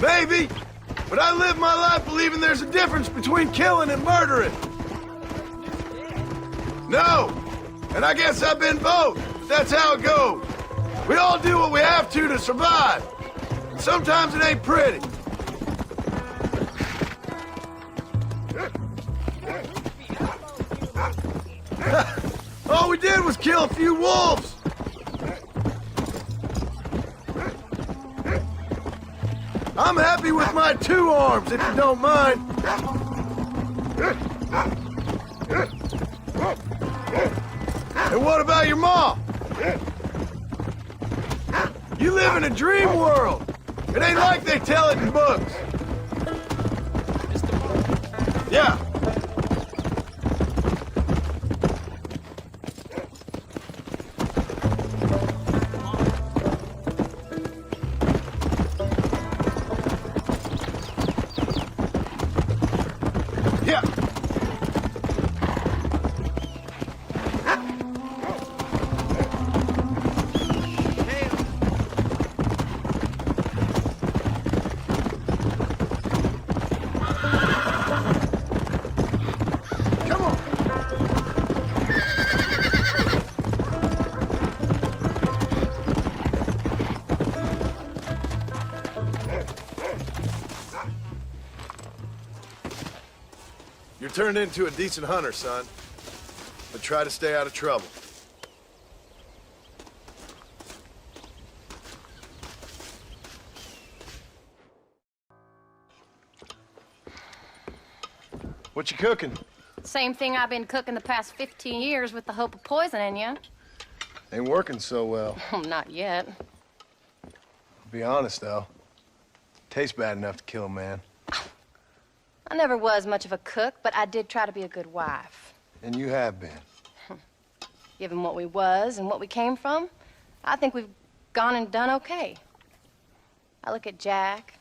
Maybe, but I live my life believing there's a difference between killing and murdering. No! And I guess I've been both. But that's how it goes. We all do what we have to survive. And sometimes it ain't pretty. All we did was kill a few wolves. I'm happy with my 2 arms, if you don't mind. And what about your mom? You live in a dream world. It ain't like they tell it in books. Yeah. Yeah. You're turned into a decent hunter, son. But try to stay out of trouble. What you cooking? Same thing I've been cooking the past 15 years with the hope of poisoning you. Ain't working so well. Not yet. Be honest, though. Tastes bad enough to kill a man. I never was much of a cook, but I did try to be a good wife. And you have been. Given what we was and what we came from, I think we've gone and done okay. I look at Jack.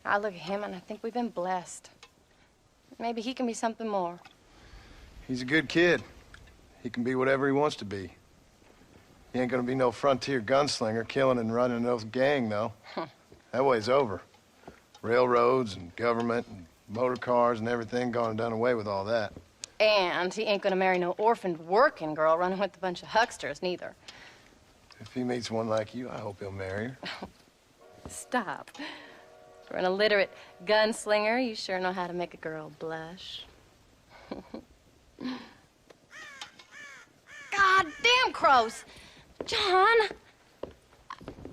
I look at him, and I think we've been blessed. Maybe he can be something more. He's a good kid. He can be whatever he wants to be. He ain't gonna be no frontier gunslinger killing and running those gang, though. That way's over. Railroads and government and motor cars and everything gone and done away with all that. And he ain't gonna marry no orphaned working girl running with a bunch of hucksters, neither. If he meets one like you, I hope he'll marry her. Stop. For an illiterate gunslinger, you sure know how to make a girl blush. God damn crows! John!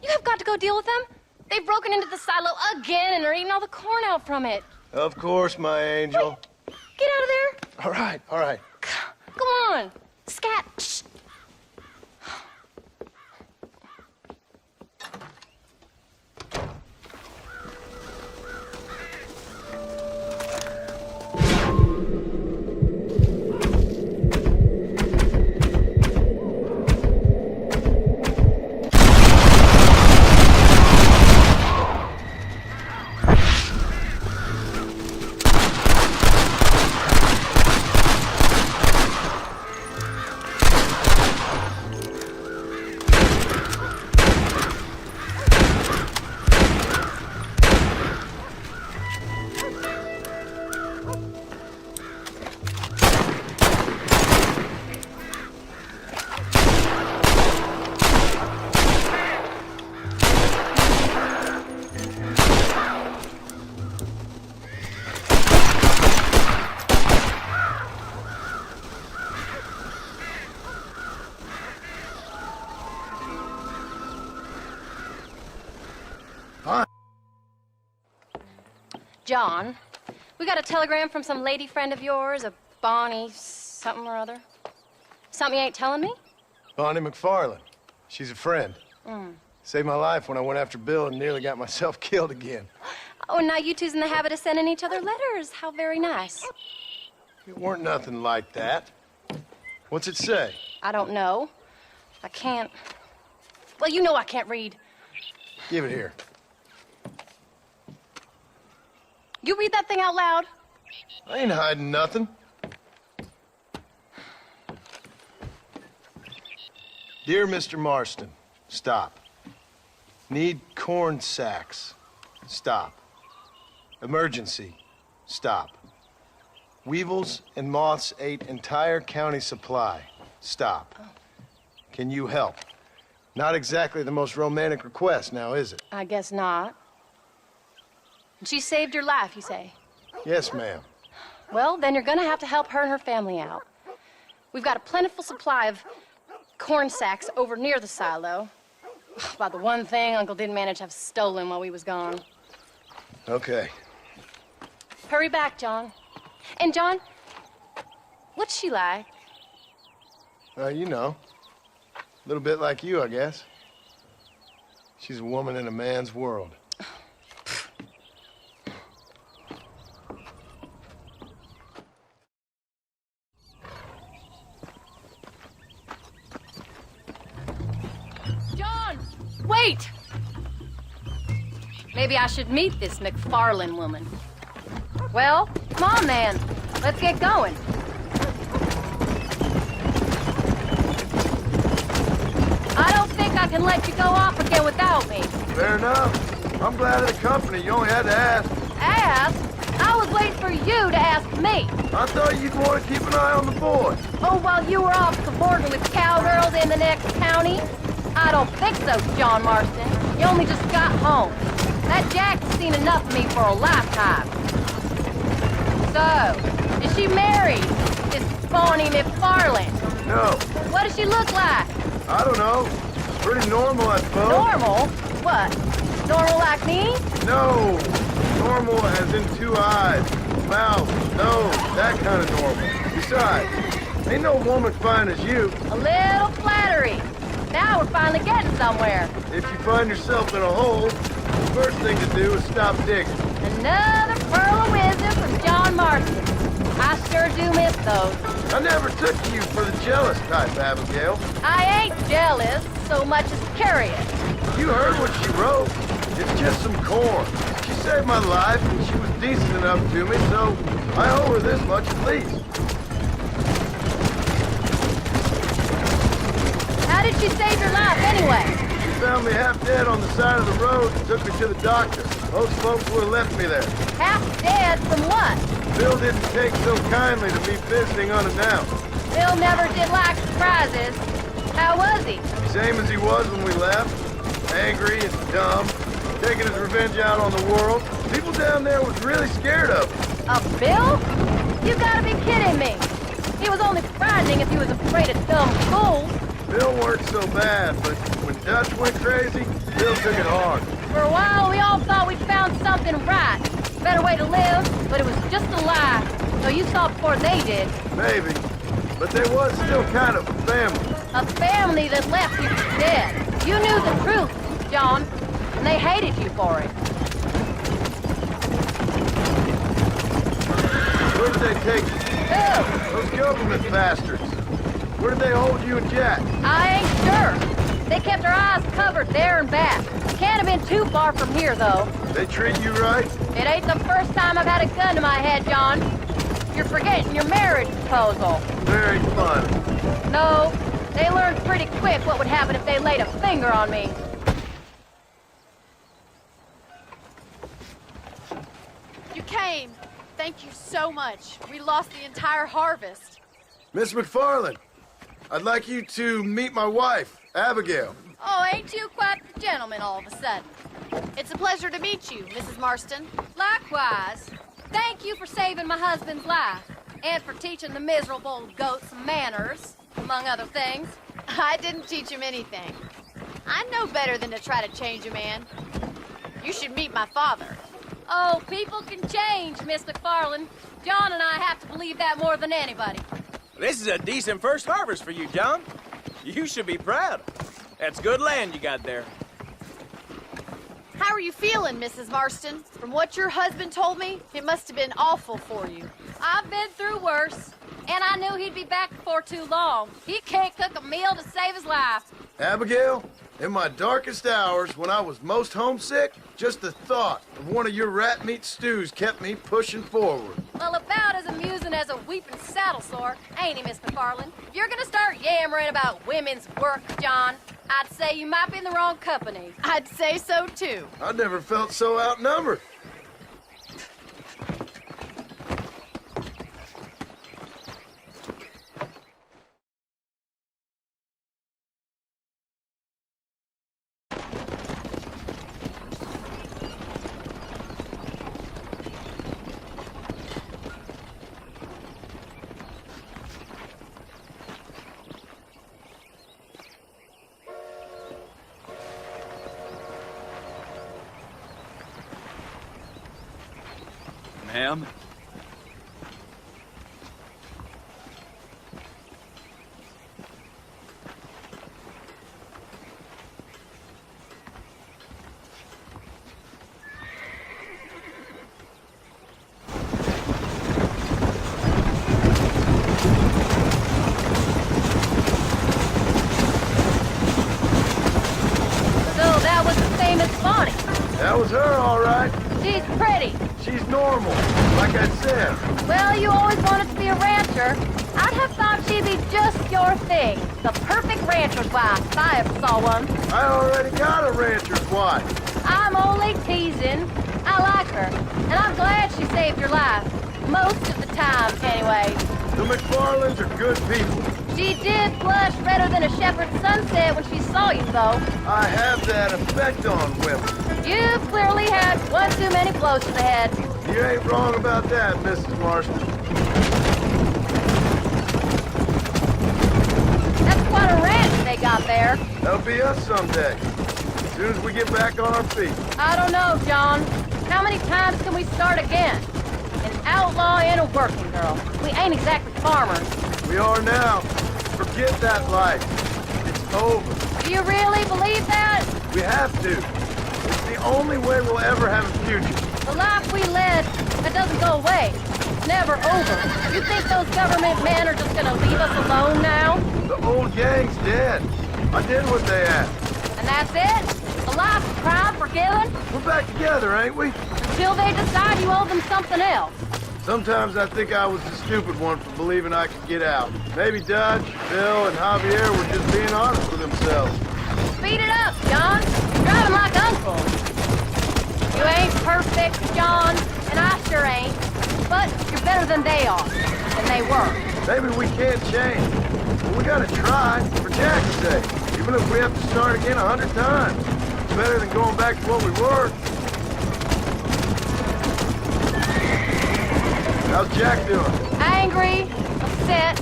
You have got to go deal with them. They've broken into the silo again and are eating all the corn out from it. Of course, my angel. Wait, get out of there. All right, all right. Come on. Scat. Shh. John, we got a telegram from some lady friend of yours, a Bonnie something or other. Something you ain't telling me? Bonnie McFarland. She's a friend. Mm. Saved my life when I went after Bill and nearly got myself killed again. Oh, and now you two's in the habit of sending each other letters. How very nice. It weren't nothing like that. What's it say? I don't know. I can't... Well, you know I can't read. Give it here. You read that thing out loud? I ain't hiding nothing. Dear Mr. Marston, stop. Need corn sacks. Stop. Emergency. Stop. Weevils and moths ate entire county supply. Stop. Can you help? Not exactly the most romantic request now, is it? I guess not. She saved your life, you say? Yes, ma'am. Well, then you're gonna have to help her and her family out. We've got a plentiful supply of corn sacks over near the silo. About the one thing Uncle didn't manage to have stolen while we was gone. Okay. Hurry back, John. And John, what's she like? You know. A little bit like you, I guess. She's a woman in a man's world. John, wait! Maybe I should meet this McFarland woman. Well, come on then. Let's get going. I don't think I can let you go off again without me. Fair enough. I'm glad of the company. You only had to ask. Ask? I was waiting for you to ask me. I thought you'd want to keep an eye on the boy. Oh, while you were off cavorting with cowgirls in the next county? I don't think so, John Marston. You only just got home. That Jack's seen enough of me for a lifetime. So, is she married, this Bonnie McFarland? No. What does she look like? I don't know. Pretty normal, I suppose. Normal? What? Normal like me? No. Normal as in 2 eyes, mouth, nose, that kind of normal. Besides, Ain't no woman fine as you. A little flattery. Now we're finally getting somewhere. If you find yourself in a hole, the first thing to do is stop digging. Another pearl of wisdom from John Marston. I sure do miss those. I never took you for the jealous type, Abigail. I ain't jealous so much as curious. You heard what she wrote. It's just some corn. She saved my life, and she was decent enough to me, so I owe her this much at least. How did she save your life anyway? She found me half dead on the side of the road and took me to the doctor. Most folks would have left me there. Half dead from what? Bill didn't take so kindly to me visiting unannounced. Bill never did like surprises. How was he? Same as he was when we left. Angry and dumb. Taking his revenge out on the world. People down there was really scared of him. Of Bill? You gotta be kidding me. He was only frightening if he was afraid of dumb fools. Bill weren't so bad, but when Dutch went crazy, Bill took it hard. For a while, we all thought we'd found something right. Better way to live, but it was just a lie. So you saw before they did. Maybe. But there was still kind of a family. A family that left you for dead. You knew the truth, John, and they hated you for it. Where did they take you? Who? Those government bastards. Where did they hold you and Jack? I ain't sure. They kept our eyes covered there and back. Can't have been too far from here, though. They treat you right? It ain't the first time I've had a gun to my head, John. You're forgetting your marriage proposal. Very fun. No, they learned pretty quick what would happen if they laid a finger on me. You came. Thank you so much. We lost the entire harvest. Miss McFarland, I'd like you to meet my wife, Abigail. Oh, ain't you quite the gentleman all of a sudden? It's a pleasure to meet you, Mrs. Marston. Likewise. Thank you for saving my husband's life, and for teaching the miserable goat some manners, among other things. I didn't teach him anything. I know better than to try to change a man. You should meet my father. Oh, people can change, Miss McFarland. John and I have to believe that more than anybody. This is a decent first harvest for you, John. You should be proud. That's good land you got there. How are you feeling, Mrs. Marston? From what your husband told me, it must have been awful for you. I've been through worse, and I knew he'd be back before too long. He can't cook a meal to save his life. Abigail, in my darkest hours, when I was most homesick, just the thought of one of your rat meat stews kept me pushing forward. Well, about as amusing as a weeping saddle sore, ain't he, Miss McFarland? If you're gonna start yammering about women's work, John, I'd say you might be in the wrong company. I'd say so, too. I never felt so outnumbered. Ma'am? So that was the famous Bonnie. That was her, all right. She's pretty. She's normal, like I said. Well, you always wanted to be a rancher. I'd have thought she'd be just your thing. The perfect rancher's wife, if I ever saw one. I already got a rancher's wife. I'm only teasing. I like her, and I'm glad she saved your life. Most of the time, anyway. The McFarlands are good people. She did blush redder than a shepherd's sunset when she saw you, though. I have that effect on women. You clearly had one too many blows to the head. You ain't wrong about that, Mrs. Marston. That's quite a ranch they got there. That'll be us someday. As soon as we get back on our feet. I don't know, John. How many times can we start again? An outlaw and a working girl. We ain't exactly farmers. We are now. Forget that life. It's over. Do you really believe that? We have to. It's the only way we'll ever have a future. The life we led, that doesn't go away. It's never over. You think those government men are just gonna leave us alone now? The old gang's dead. I did what they asked. And that's it? A life of crime forgiven? We're back together, ain't we? Until they decide you owe them something else. Sometimes I think I was the stupid one for believing I could get out. Maybe Dutch, Bill, and Javier were just being honest with themselves. Speed it up, John. You're driving like Uncle. You ain't perfect, John, and I sure ain't. But you're better than they are, than they were. Maybe we can't change, but we gotta try, for Jack's sake. Even if we have to start again 100 times. It's better than going back to what we were. How's Jack doing? Angry, upset.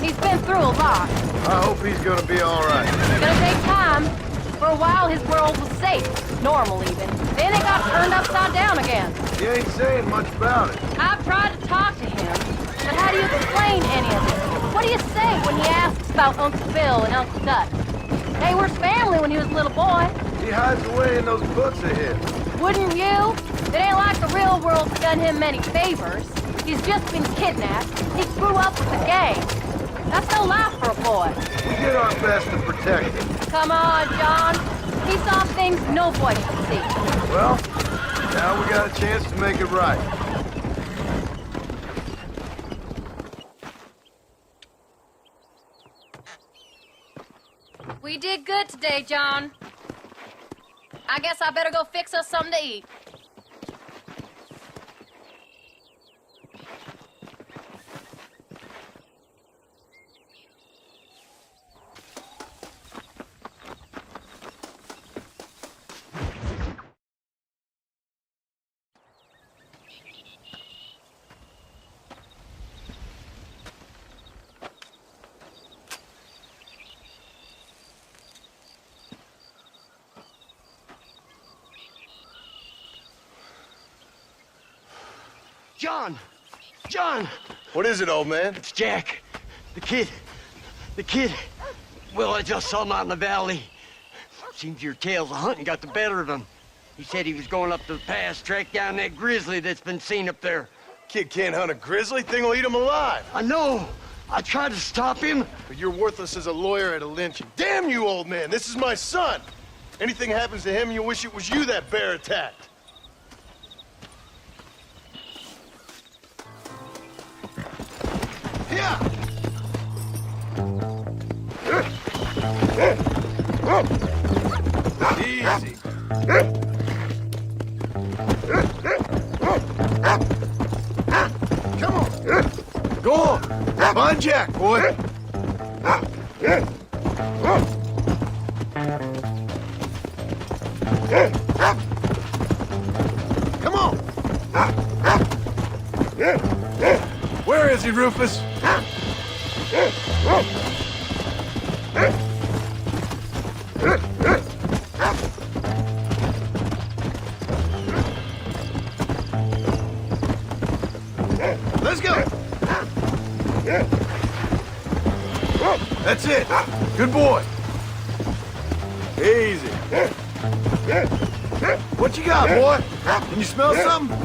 He's been through a lot. I hope he's gonna be all right. It's gonna take time. For a while, his world was safe, normal even. Then it got turned upside down again. He ain't saying much about it. I've tried to talk to him, but how do you explain any of it? What do you say when he asks about Uncle Bill and Uncle Dutch? They were his family when he was a little boy. He hides away in those books of his. Wouldn't you? It ain't like the real world's done him many favors. He's just been kidnapped. He grew up with a gang. That's no life for a boy. We did our best to protect him. Come on, John. He saw things no boy could see. Well, now we got a chance to make it right. We did good today, John. I guess I better go fix us something to eat. John! John! What is it, old man? It's Jack. The kid. The kid. Well, I just saw him out in the valley. Seems your tales of hunting got the better of him. He said he was going up to the pass, track down that grizzly that's been seen up there. Kid can't hunt a grizzly. Thing will eat him alive. I know. I tried to stop him. But you're worthless as a lawyer at a lynching. Damn you, old man. This is my son. Anything happens to him, you'll wish it was you that bear attacked. Yeah. Easy. Come on. Go on. Find Jack, boy. Come on. Where is he, Rufus? Let's go. That's it. Good boy. Easy. What you got, boy? Can you smell something?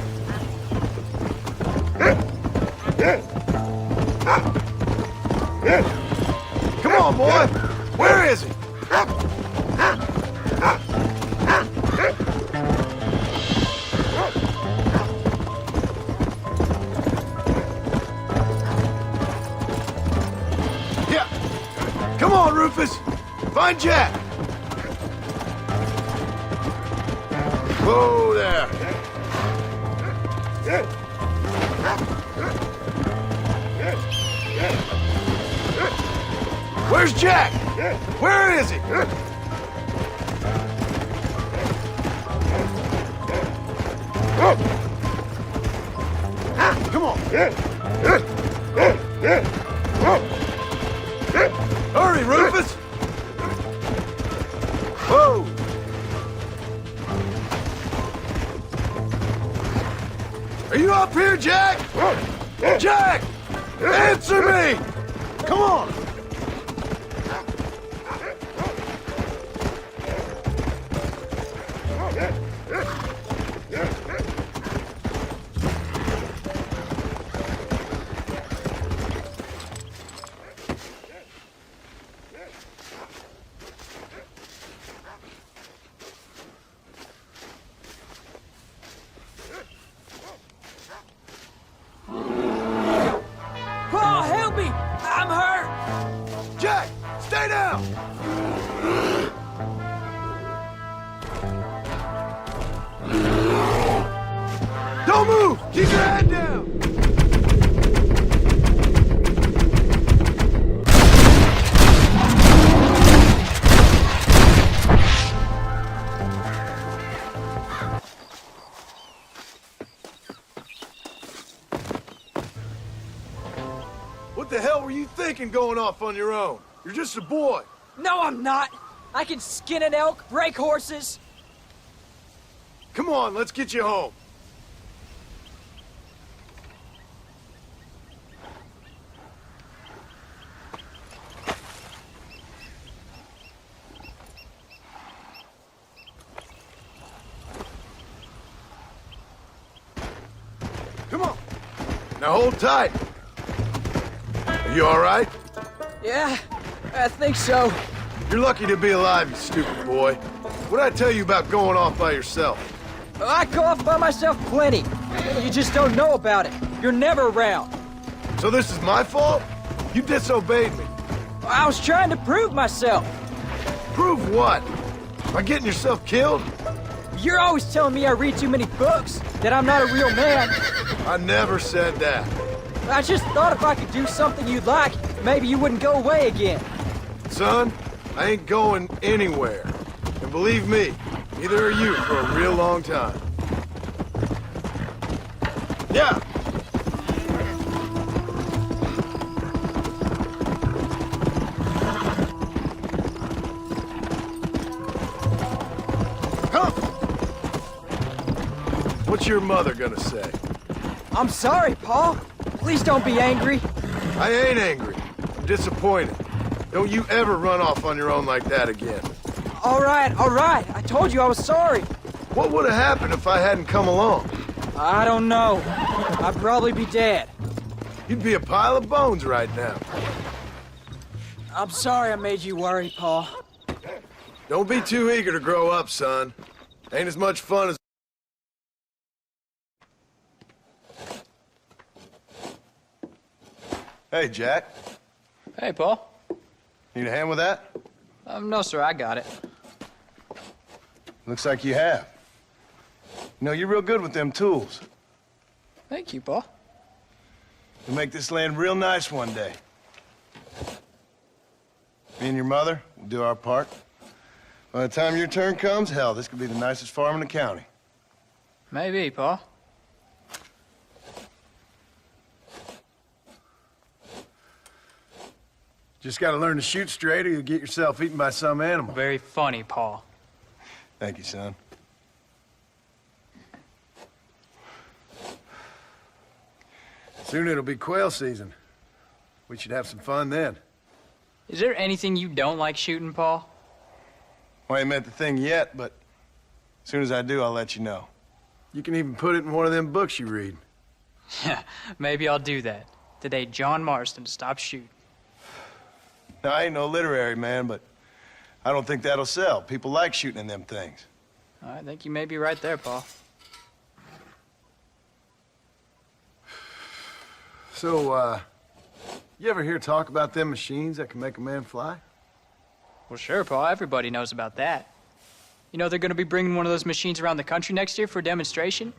Come on, boy. Where is he? Yeah. Come on, Rufus. Find Jack. Whoa there. Where's Jack? Where is he? Come on. Hurry, Rufus. Whoa. Are you up here, Jack? Jack! Answer me! Come on! Paul, help me! I'm hurt! Jack, stay down! Don't move! Keep your head down! What the hell were you thinking going off on your own? You're just a boy. No, I'm not! I can skin an elk, break horses. Come on, let's get you home. Come on. Now hold tight. Are you all right? Yeah, I think so. You're lucky to be alive, you stupid boy. What'd I tell you about going off by yourself? I go off by myself plenty. You just don't know about it. You're never around. So this is my fault? You disobeyed me. I was trying to prove myself. Prove what? By getting yourself killed? You're always telling me I read too many books, that I'm not a real man. I never said that. I just thought if I could do something you'd like, maybe you wouldn't go away again. Son, I ain't going anywhere. And believe me, neither are you for a real long time. Yeah. Come. What's your mother gonna say? I'm sorry, Paul. Please don't be angry. I ain't angry. I'm disappointed. Don't you ever run off on your own like that again. All right. I told you I was sorry. What would have happened if I hadn't come along? I don't know. I'd probably be dead. You'd be a pile of bones right now. I'm sorry I made you worry, Paul. Don't be too eager to grow up, son. Ain't as much fun as... Hey, Jack. Hey, Paul. Need a hand with that? No, sir, I got it. Looks like you have. You know, you're real good with them tools. Thank you, Paul. You'll make this land real nice one day. Me and your mother will do our part. By the time your turn comes, hell, this could be the nicest farm in the county. Maybe, Paul. Just gotta learn to shoot straight or you'll get yourself eaten by some animal. Very funny, Paul. Thank you, son. Soon it'll be quail season. We should have some fun then. Is there anything you don't like shooting, Paul? Well, I ain't met the thing yet, but as soon as I do, I'll let you know. You can even put it in one of them books you read. Yeah, maybe I'll do that. Today, John Marston to stop shooting. Now, I ain't no literary man, but I don't think that'll sell. People like shooting in them things. I think you may be right there, Paul. So, you ever hear talk about them machines that can make a man fly? Well, sure, Paul. Everybody knows about that. You know they're going to be bringing one of those machines around the country next year for a demonstration?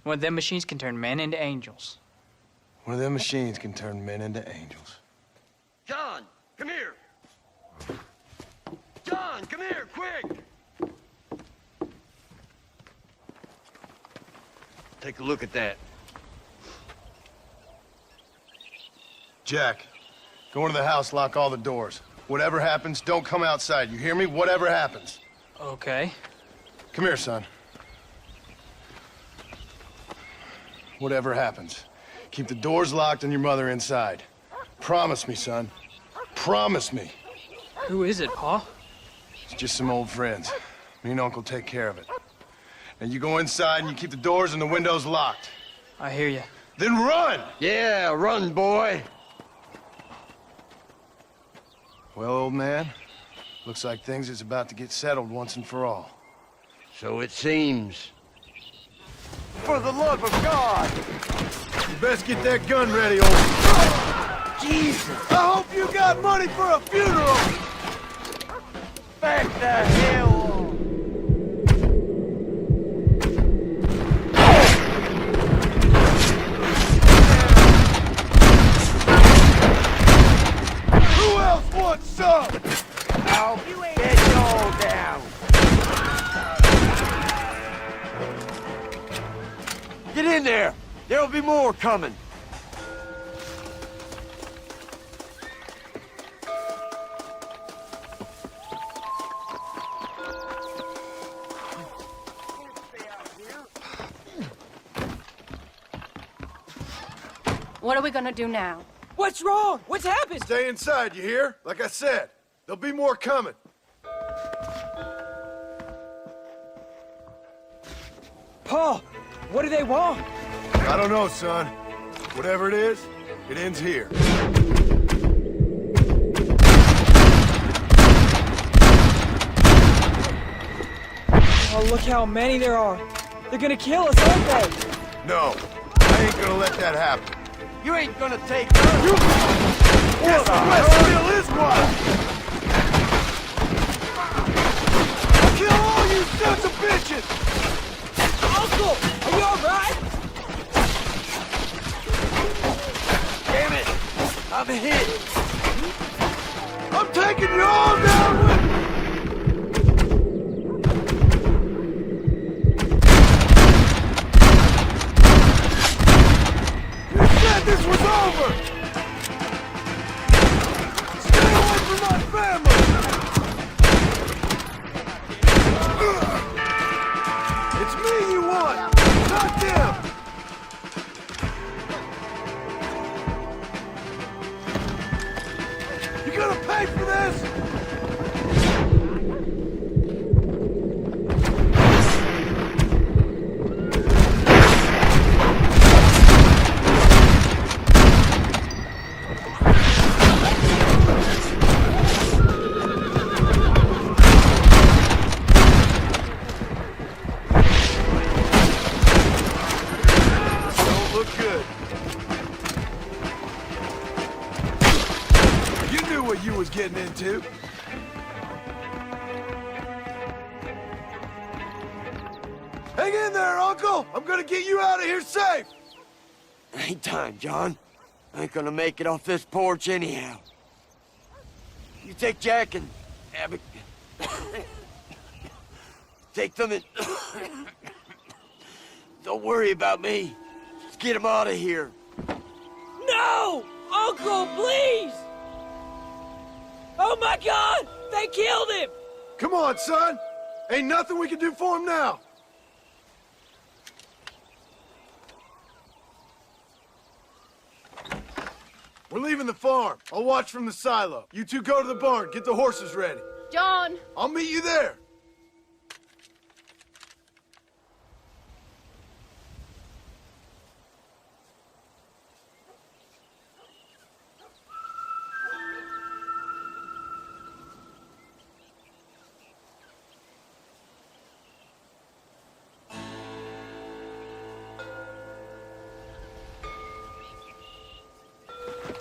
One of them machines can turn men into angels. One of them machines can turn men into angels. John, come here. John, come here, quick. Take a look at that. Jack, go into the house, lock all the doors. Whatever happens, don't come outside. You hear me? Whatever happens. Okay. Come here, son. whatever happens. Keep the doors locked and your mother inside. Promise me, son. Promise me. Who is it, Pa? It's just some old friends. Me and Uncle take care of it. And you go inside and you keep the doors and the windows locked. I hear you. Then run! Yeah, run, boy. Well, old man, looks like things is about to get settled once and for all. So it seems. For the love of God! You best get that gun ready, old... Jesus! I hope you got money for a funeral! Back the hell off! Who else wants some? I'll get y'all down. Get in there. There'll be more coming. What are we gonna do now? What's wrong? What's happened? Stay inside, you hear? Like I said, there'll be more coming. Pa, what do they want? I don't know, son. Whatever it is, it ends here. Oh, look how many there are. They're gonna kill us, aren't they? No, I ain't gonna let that happen. You ain't gonna take us. Yes, Westville is one! I'll kill all you sons of bitches! Uncle, are you alright? Damn it! I'm hit. I'm taking you all down with me! You said this was over! Stay away from my family! It's me you want, not them! You gonna pay for this? Don't look good. You knew what you was getting into. Hang in there, Uncle! I'm gonna get you out of here safe! Ain't time, John. I ain't gonna make it off this porch anyhow. You take Jack and Abby. Take them and... Don't worry about me. Just get them out of here. No! Uncle, please! Oh my God! They killed him! Come on, son! Ain't nothing we can do for him now! We're leaving the farm. I'll watch from the silo. You two go to the barn, get the horses ready. John! I'll meet you there.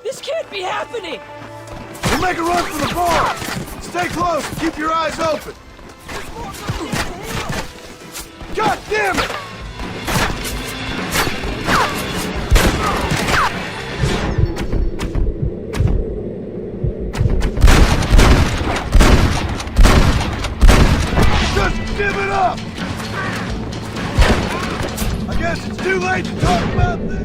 This can't be happening! We'll make a run for the barn. Stay close and keep your eyes open. God damn it! Just give it up! I guess it's too late to talk about this.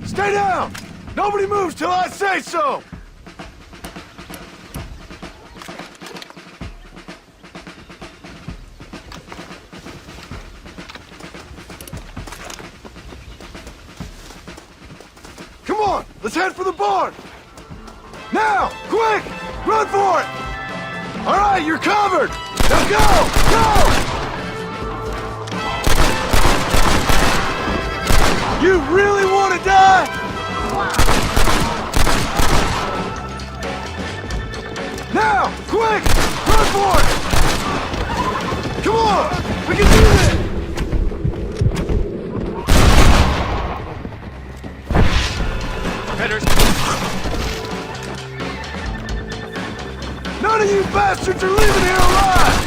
Stay down! Nobody moves till I say so! on! Let's head for the barn! Now! Quick! Run for it! All right, you're covered! Now go! Go! You really want to die? Now! Quick! Run for it! Come on! We can do this! Headers! None of you bastards are leaving here alive!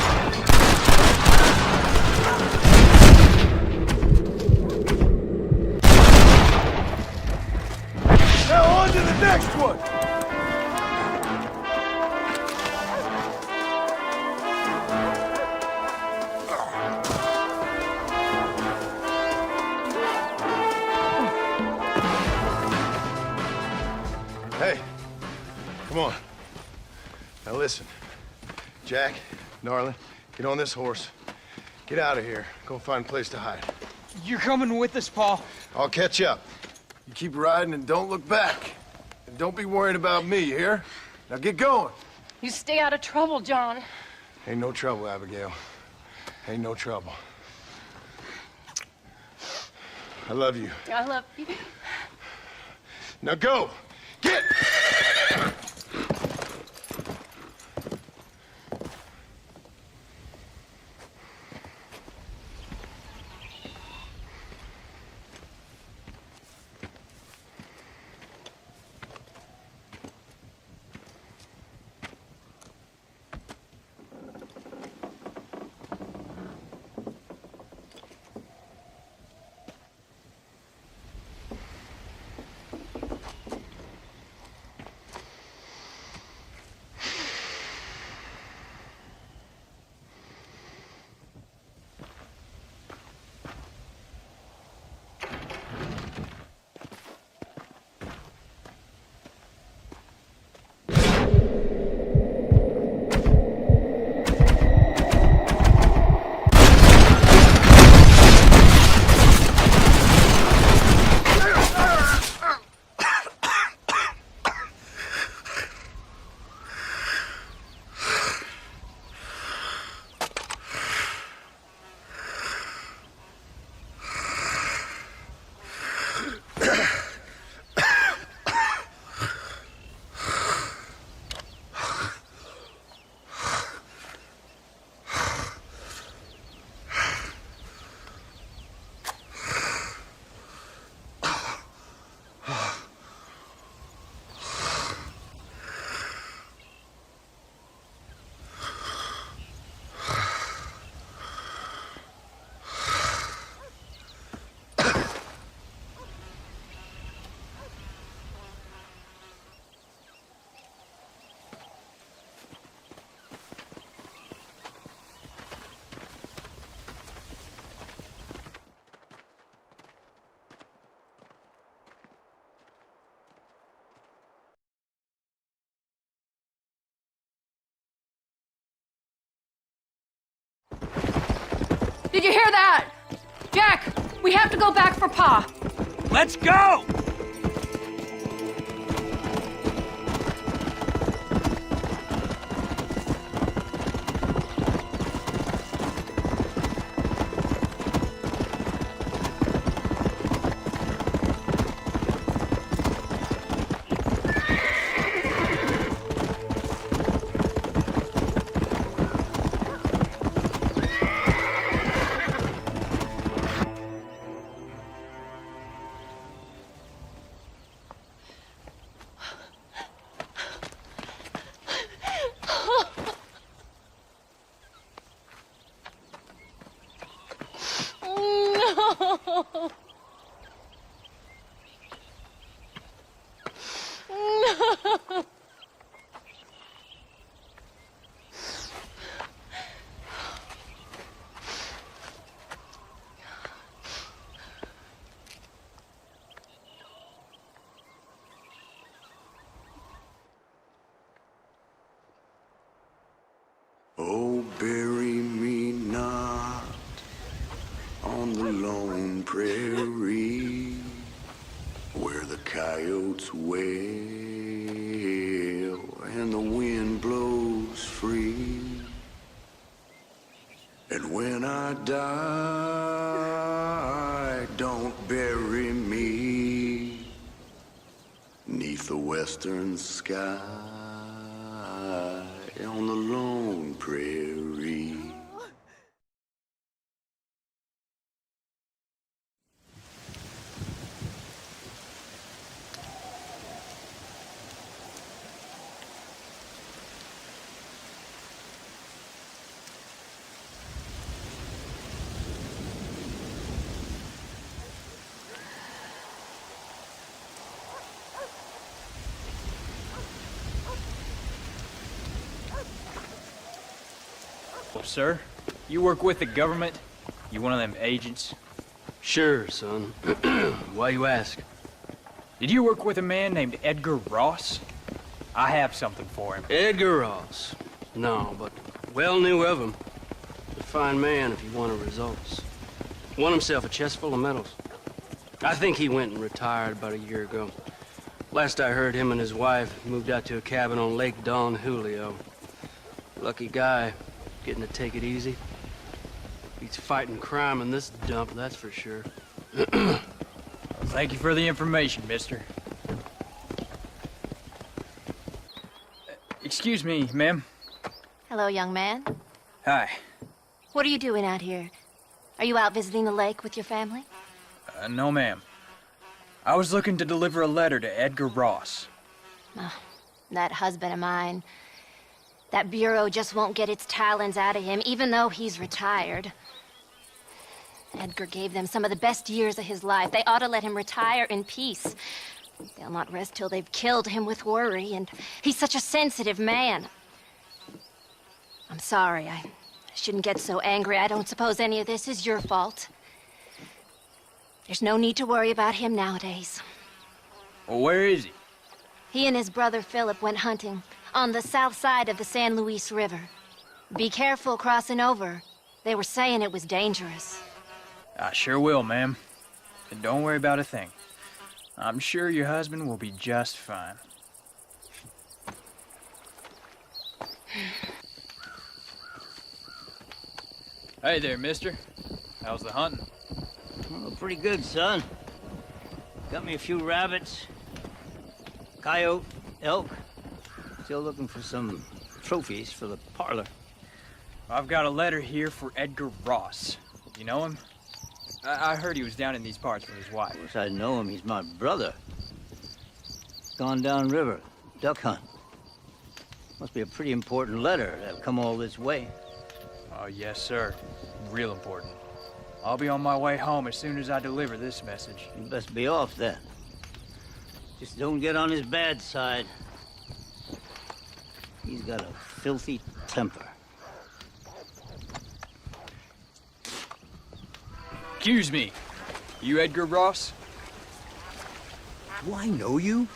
Now on to the next one! Hey, come on. Now listen, Jack, Gnarly, get on this horse. Get out of here. Go find a place to hide. You're coming with us, Paul. I'll catch up. You keep riding and don't look back. And don't be worrying about me, you hear? Now get going. You stay out of trouble, John. Ain't no trouble, Abigail. Ain't no trouble. I love you. I love you. Now go! Get! Did you hear that? Jack, we have to go back for Pa. Let's go! Oh, bury me not on the lone prairie where the coyotes swell and the wind blows free. And when I die, don't bury me 'neath the western sky on the lone prairie. Sir, you work with the government? You one of them agents? Sure, son. Why you ask? Did you work with a man named Edgar Ross? I have something for him. Edgar Ross? No, but well knew of him. A fine man if he wanted results. Won himself a chest full of medals. I think he went and retired about a year ago. Last I heard, him and his wife moved out to a cabin on Lake Don Julio. Lucky guy. Getting to take it easy. He's fighting crime in this dump, that's for sure. Well, thank you for the information, mister. Excuse me, ma'am. Hello, young man. Hi. What are you doing out here? Are you out visiting the lake with your family? No, ma'am. I was looking to deliver a letter to Edgar Ross. Oh, that husband of mine. That bureau just won't get its talons out of him, even though he's retired. Edgar gave them some of the best years of his life. They ought to let him retire in peace. They'll not rest till they've killed him with worry, and he's such a sensitive man. I'm sorry, I shouldn't get so angry. I don't suppose any of this is your fault. There's no need to worry about him nowadays. Well, where is he? He and his brother Philip went hunting on the south side of the San Luis River. Be careful crossing over. They were saying it was dangerous. I sure will, ma'am. And don't worry about a thing. I'm sure your husband will be just fine. Hey there, mister. How's the hunting? Oh, pretty good, son. Got me a few rabbits, coyote, elk. Still looking for some trophies for the parlor. I've got a letter here for Edgar Ross. You know him? I heard he was down in these parts with his wife. Of course I know him. He's my brother. Gone down river, duck hunt. Must be a pretty important letter to have come all this way. Oh, yes, sir. Real important. I'll be on my way home as soon as I deliver this message. You best be off then. Just don't get on his bad side. He's got a filthy temper. Excuse me. You Edgar Ross? Do I know you?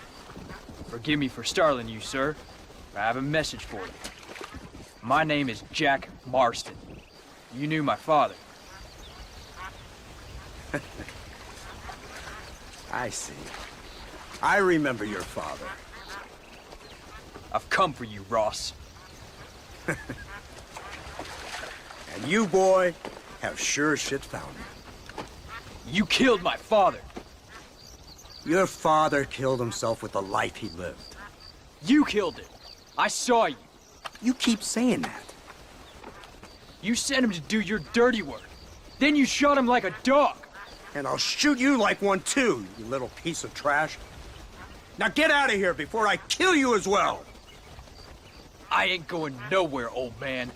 Forgive me for startling you, sir. I have a message for you. My name is Jack Marston. You knew my father. I see. I remember your father. I've come for you, Ross. And you, boy, have sure shit found me. You killed my father. Your father killed himself with the life he lived. You killed him. I saw you. You keep saying that. You sent him to do your dirty work. Then you shot him like a dog. And I'll shoot you like one too, you little piece of trash. Now get out of here before I kill you as well. I ain't going nowhere, old man.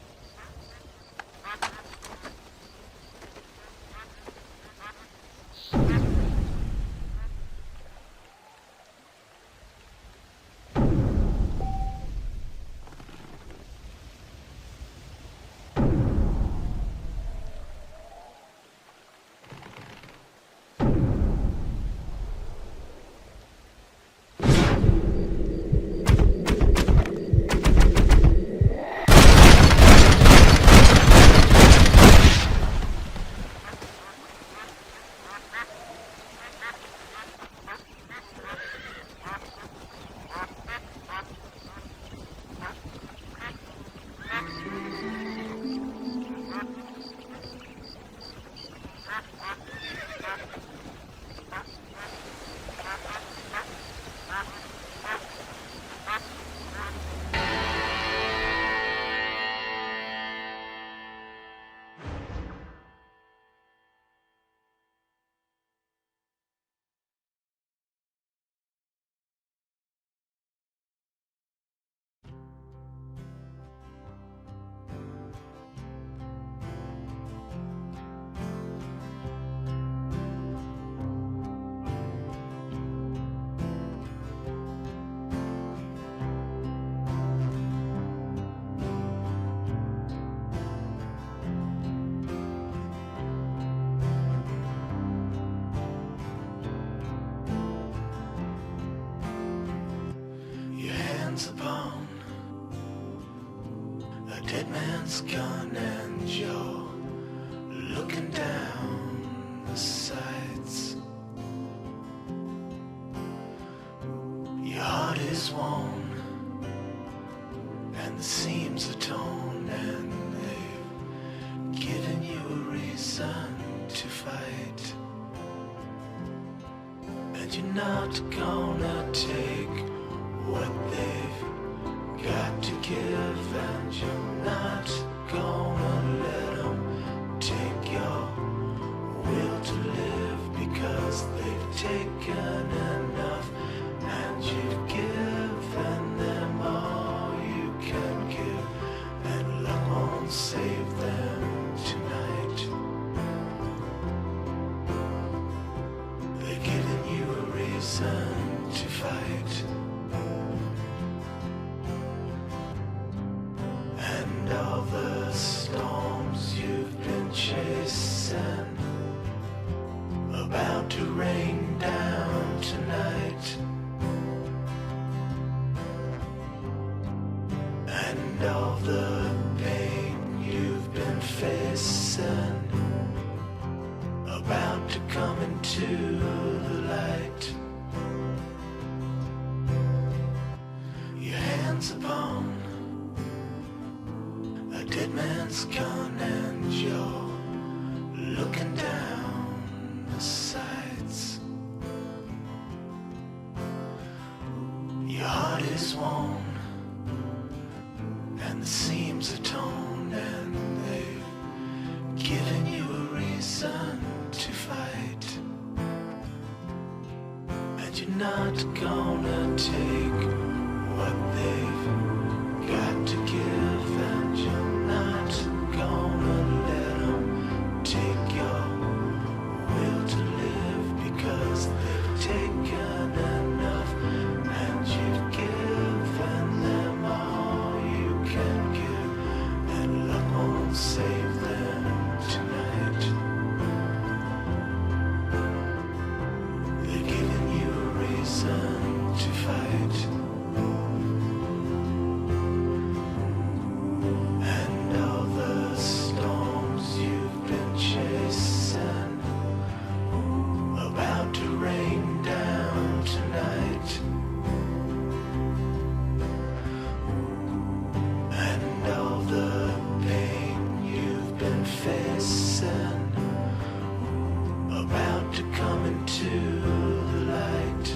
hands upon a dead man's gun and you're looking down the sights. Your heart is worn and the seams are torn, and they've given you a reason to fight. And you're not gonna take what they've got to give, and you're not gonna let them take your will to live, because they've taken enough, and you've given them all you can give, and luck won't save them tonight. They've given you a reason to fight. And all the storms you've been chasing about to rain down tonight. And all the pain you've been facing about to come into the light. Your hands upon a dead man's gun and you're looking down the sights. Your heart is worn and the seams are torn, and they've given you a reason to fight. And you're not gonna take what they've got to give, and you're not gonna let them take your will to live, because they've taken enough, and you've given them all you can give, and luck won't save them tonight. They've given you a reason to fight. And all the storms you've been chasing about to rain down tonight. And all the pain you've been facing about to come into the light.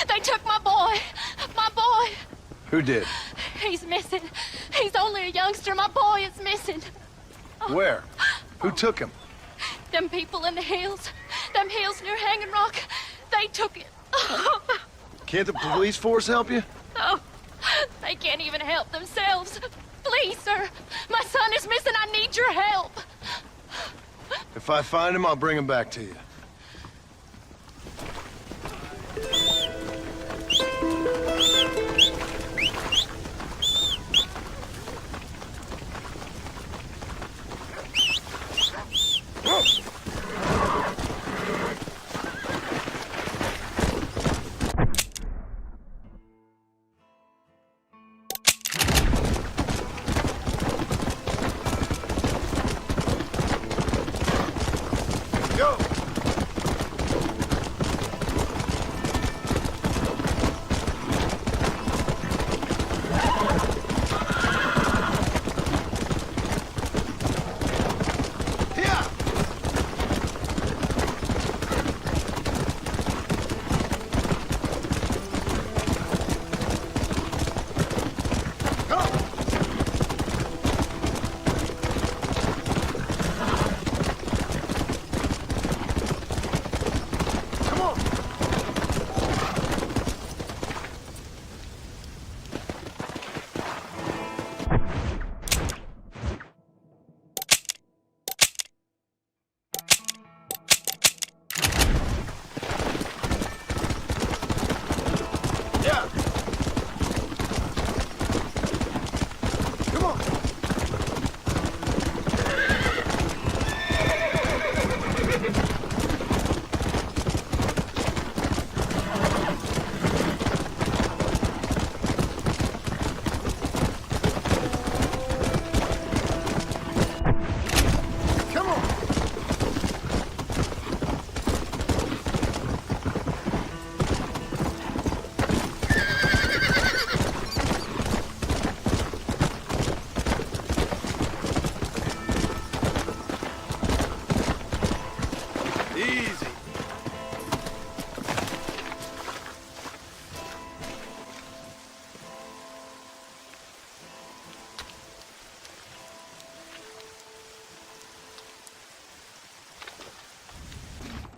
They took my boy. My boy. Who did? He's missing. He's only a youngster. My boy is missing. Where? Who took him? Them people in the hills. Them hills near Hanging Rock. They took it. Can't the police force help you? Oh, they can't even help themselves. Please, sir. My son is missing. I need your help. If I find him, I'll bring him back to you.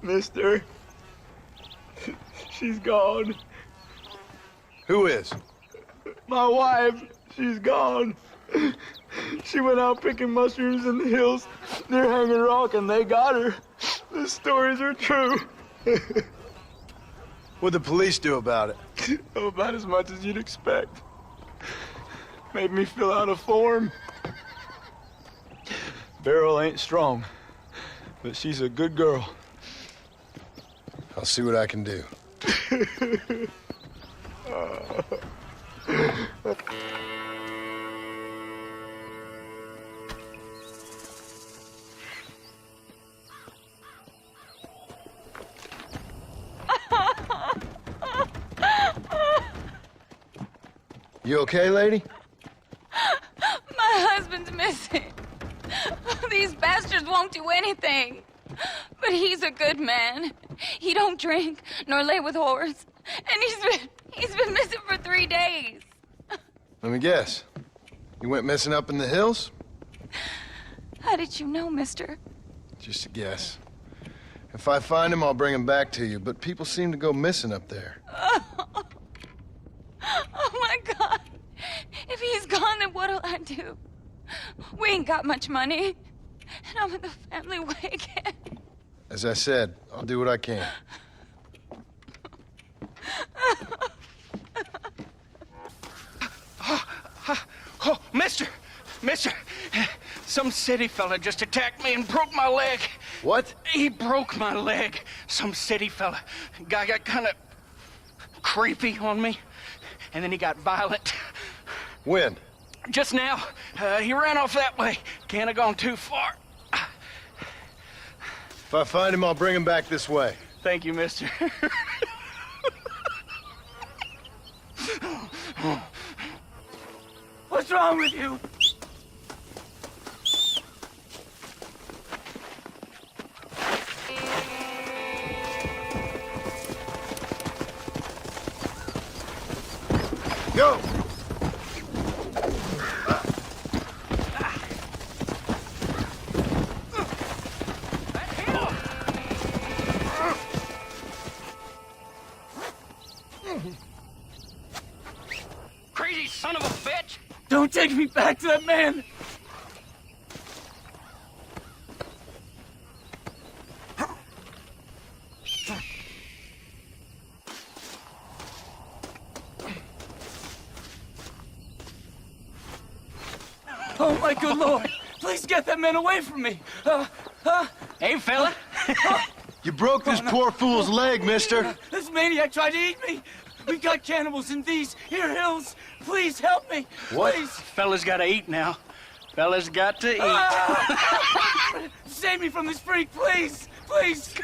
Mister, she's gone. Who is? My wife, she's gone. She went out picking mushrooms in the hills near Hanging Rock, and they got her. The stories are true. What'd the police do about it? Oh, about as much as you'd expect. Made me fill out a form. Beryl ain't strong, but she's a good girl. I'll see what I can do. You okay, lady? My husband's missing. These bastards won't do anything. But he's a good man. He don't drink nor lay with whores. And he's been missing for 3 days. Let me guess. You went missing up in the hills? How did you know, mister? Just a guess. If I find him, I'll bring him back to you, but people seem to go missing up there. Oh my God. If he's gone, then what'll I do? We ain't got much money. And I'm in the family way again. As I said, I'll do what I can. Oh, mister! Some city fella just attacked me and broke my leg. What? He broke my leg. Some city fella. Guy got kind of creepy on me, and then he got violent. When? Just now. He ran off that way. Can't have gone too far. If I find him, I'll bring him back this way. Thank you, mister. What's wrong with you? Go! Crazy son of a bitch! Don't take me back to that man! Oh, my good Lord! Please get that man away from me! Hey, fella! You broke this poor fool's leg, mister! This maniac tried to eat me! We've got cannibals in these here hills! Please help me! What? Please! Fella's gotta eat now. Fella's got to eat. Save me from this freak, please! Please!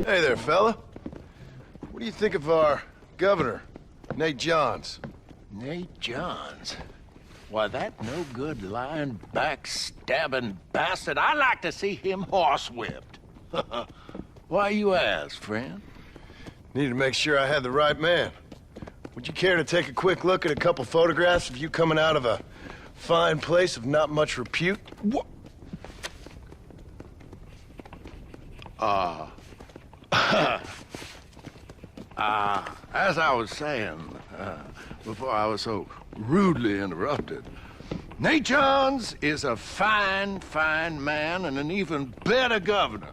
Hey there, fella. What do you think of our governor, Nate Johns? Nate Johns? Why, that no-good, lying, backstabbing bastard. I'd like to see him horsewhipped. Why you ask, friend? Needed to make sure I had the right man. Would you care to take a quick look at a couple photographs of you coming out of a fine place of not much repute? What? As I was saying, before I was so rudely interrupted, Nate Johns is a fine, fine man and an even better governor.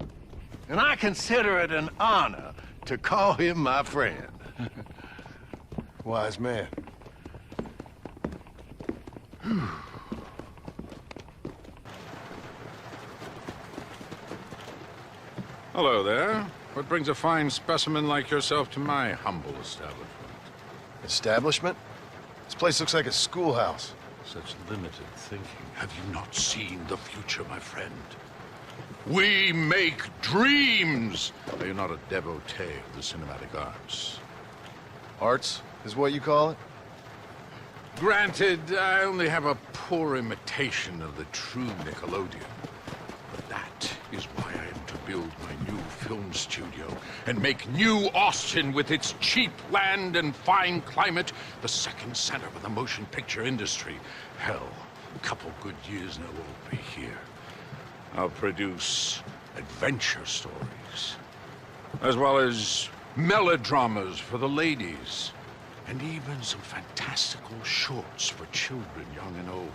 And I consider it an honor to call him my friend. Wise man. Hello there. What brings a fine specimen like yourself to my humble establishment? Establishment? This place looks like a schoolhouse. Such limited thinking. Have you not seen the future, my friend? We make dreams! Are you not a devotee of the cinematic arts? Arts is what you call it? Granted, I only have a poor imitation of the true Nickelodeon. But that is why I am to build my new film studio and make New Austin, with its cheap land and fine climate, the second center of the motion picture industry. Hell, couple good years and they'll all be here. I'll produce adventure stories, as well as melodramas for the ladies, and even some fantastical shorts for children, young and old.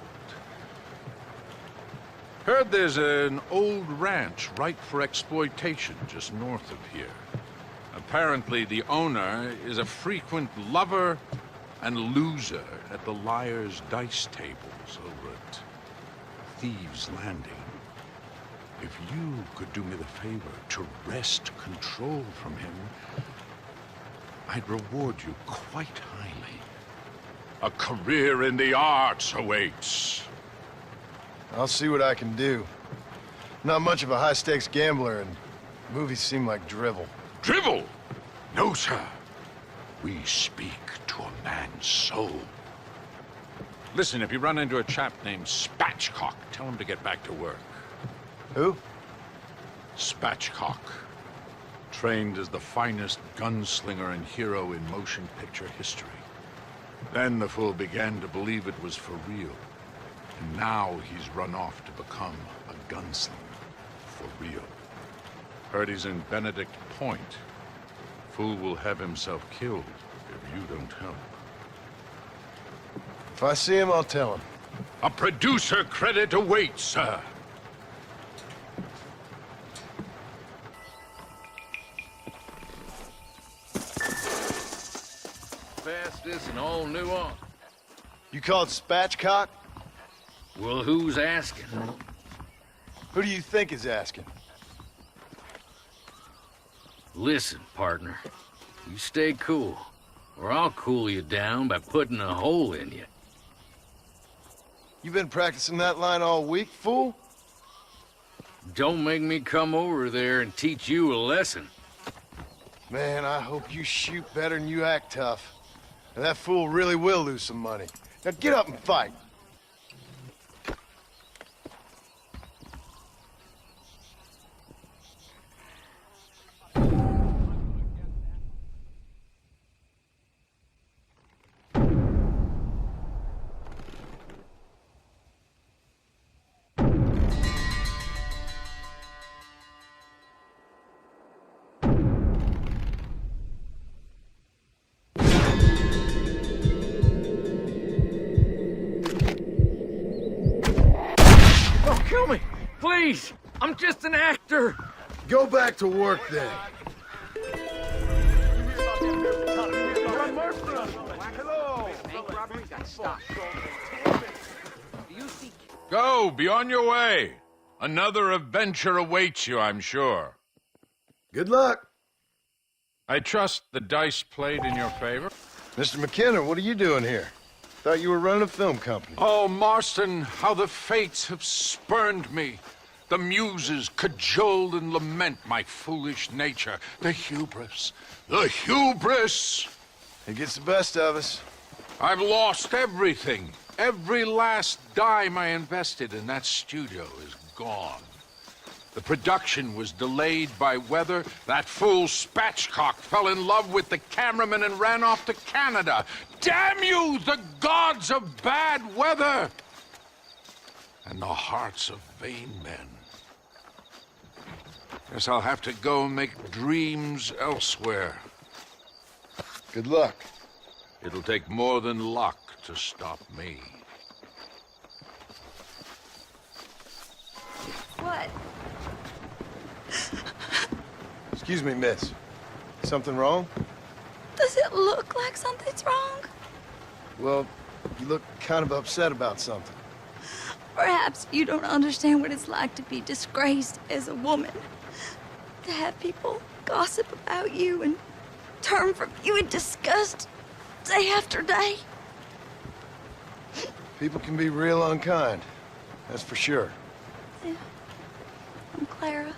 Heard there's an old ranch ripe for exploitation just north of here. Apparently, the owner is a frequent lover and loser at the Liar's Dice tables over at Thieves' Landing. If you could do me the favor to wrest control from him, I'd reward you quite highly. A career in the arts awaits. I'll see what I can do. Not much of a high-stakes gambler, and movies seem like drivel. Drivel? No, sir. We speak to a man's soul. Listen, if you run into a chap named Spatchcock, tell him to get back to work. Who? Spatchcock. Trained as the finest gunslinger and hero in motion picture history. Then the fool began to believe it was for real. And now he's run off to become a gunslinger. For real. Heard he's in Benedict Point. Fool will have himself killed if you don't help. If I see him, I'll tell him. A producer credit awaits, sir. Fastest and all nuance. You called Spatchcock? Well, who's asking? Who do you think is asking? Listen, partner. You stay cool, or I'll cool you down by putting a hole in you. You been practicing that line all week, fool? Don't make me come over there and teach you a lesson. Man, I hope you shoot better than you act tough. And that fool really will lose some money. Now get up and fight. Kill me! Please! I'm just an actor! Go back to work then. Go, be on your way. Another adventure awaits you, I'm sure. Good luck. I trust the dice played in your favor? Mr. McKenna, what are you doing here? Thought you were running a film company. Oh, Marston, how the fates have spurned me. The muses cajole and lament my foolish nature. The hubris. The hubris! It gets the best of us. I've lost everything. Every last dime I invested in that studio is gone. The production was delayed by weather. That fool Spatchcock fell in love with the cameraman and ran off to Canada. Damn you, the gods of bad weather! And the hearts of vain men. Guess I'll have to go and make dreams elsewhere. Good luck. It'll take more than luck to stop me. What? Excuse me, miss. Something wrong? Does it look like something's wrong? Well, you look kind of upset about something. Perhaps you don't understand what it's like to be disgraced as a woman. To have people gossip about you and turn from you in disgust day after day. People can be real unkind. That's for sure. Yeah. I'm Clara.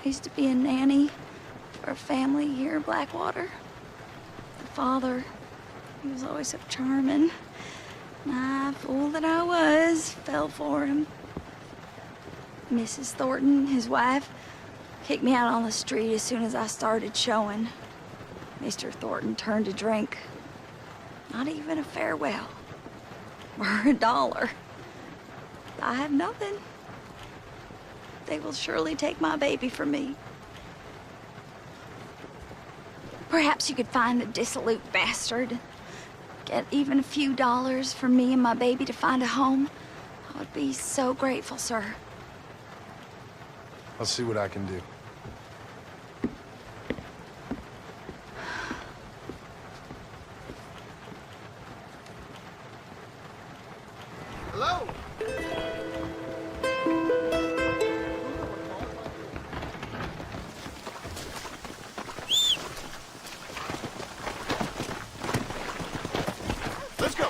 I used to be a nanny for a family here in Blackwater. The father, he was always so charming. And I, fool that I was, fell for him. Mrs. Thornton, his wife, kicked me out on the street as soon as I started showing. Mr. Thornton turned to drink. Not even a farewell. or $1. I have nothing. They will surely take my baby from me. Perhaps you could find the dissolute bastard. Get even a few dollars for me and my baby to find a home. I would be so grateful, sir. I'll see what I can do. Hello? Let's go.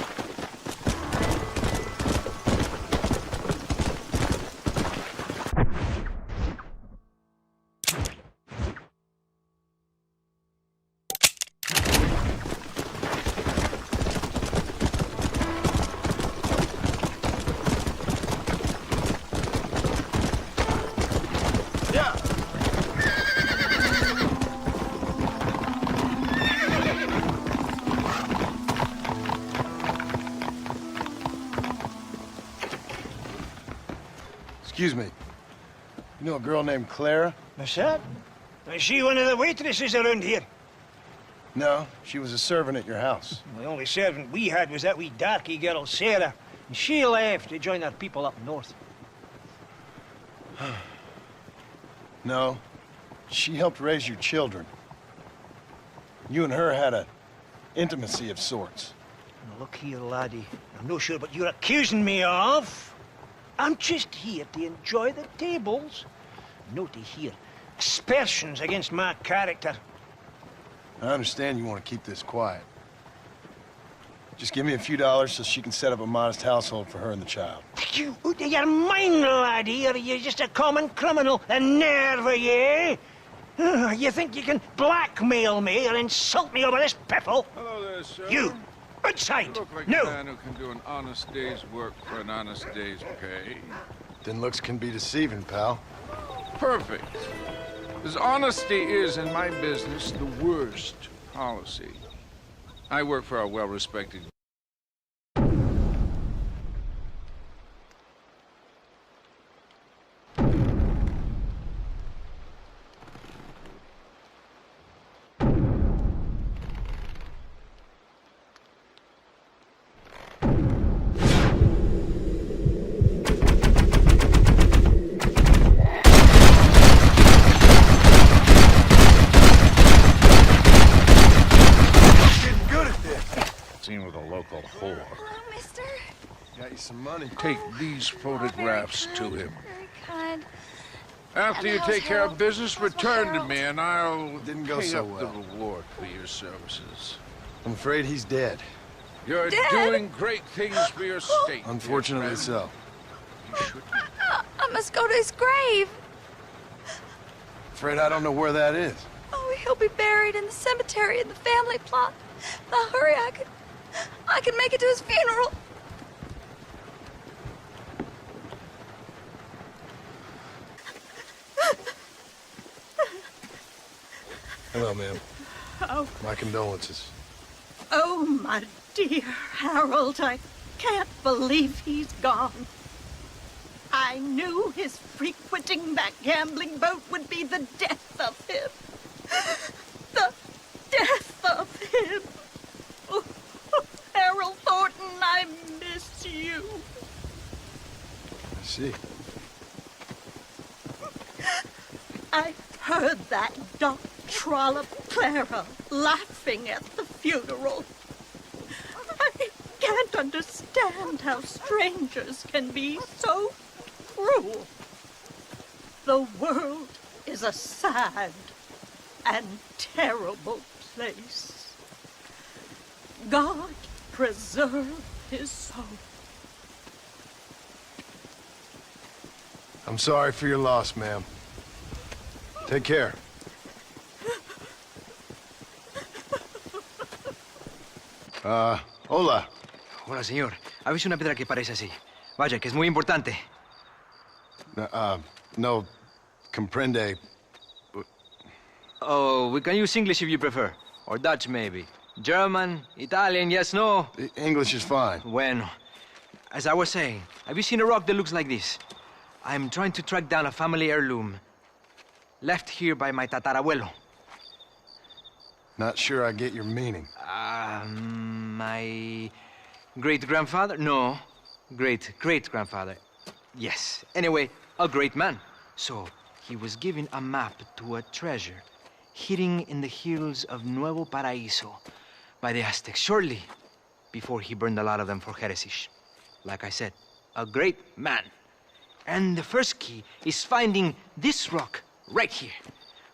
Yeah. Excuse me. You know a girl named Clara? What's that? Is she one of the waitresses around here? No, she was a servant at your house. The only servant we had was that wee darky girl, Sarah. And she left to join our people up north. No, she helped raise your children. You and her had an intimacy of sorts. Now look here, laddie. I'm not sure what you're accusing me of. I'm just here to enjoy the tables, not to hear aspersions against my character. I understand you want to keep this quiet. Just give me a few dollars so she can set up a modest household for her and the child. You out of your mind, laddie, or are you just a common criminal? A nerve, are you? You think you can blackmail me or insult me over this piffle? Hello there, sir. You! Outside! You look like No! a man who can do an honest day's work for an honest day's pay. Then looks can be deceiving, pal. Perfect. As honesty is in my business the worst policy. I work for a well-respected with a local whore. Oh, mister. Got you some money. Take these photographs to him. Very kind. After you take care of business, return to me and I'll Didn't go pay so up well. the reward for your services. I'm afraid he's dead. You're Dad? doing great things for your state. Unfortunately dear friend. so. You should I must go to his grave. Afraid I don't know where that is. Oh, he'll be buried in the cemetery in the family plot. Now hurry, I can make it to his funeral. Hello, ma'am. Oh, My condolences. oh, my dear Harold, I can't believe he's gone. I knew his frequenting that gambling boat would be the death of him. The death of him. Oh, Harold Thornton, I miss you. I see. I heard that Doc Trollop Clara laughing at the funeral. I can't understand how strangers can be so cruel. The world is a sad and terrible place. God preserve his soul. I'm sorry for your loss, ma'am. Take care. Hola. Hola, señor. ¿Ha visto una piedra que parece así? Vaya, que es muy importante. No, comprende. Oh, we can use English if you prefer. Or Dutch, maybe. German, Italian, yes, no? English is fine. Bueno. as I was saying, have you seen a rock that looks like this? I'm trying to track down a family heirloom left here by my tatarabuelo. Not sure I get your meaning. My great-grandfather? No, great-great-grandfather. Yes. Anyway, a great man. So, he was given a map to a treasure hidden in the hills of Nuevo Paraíso by the Aztecs shortly before he burned a lot of them for heresy. Like I said, a great man. And the first key is finding this rock right here.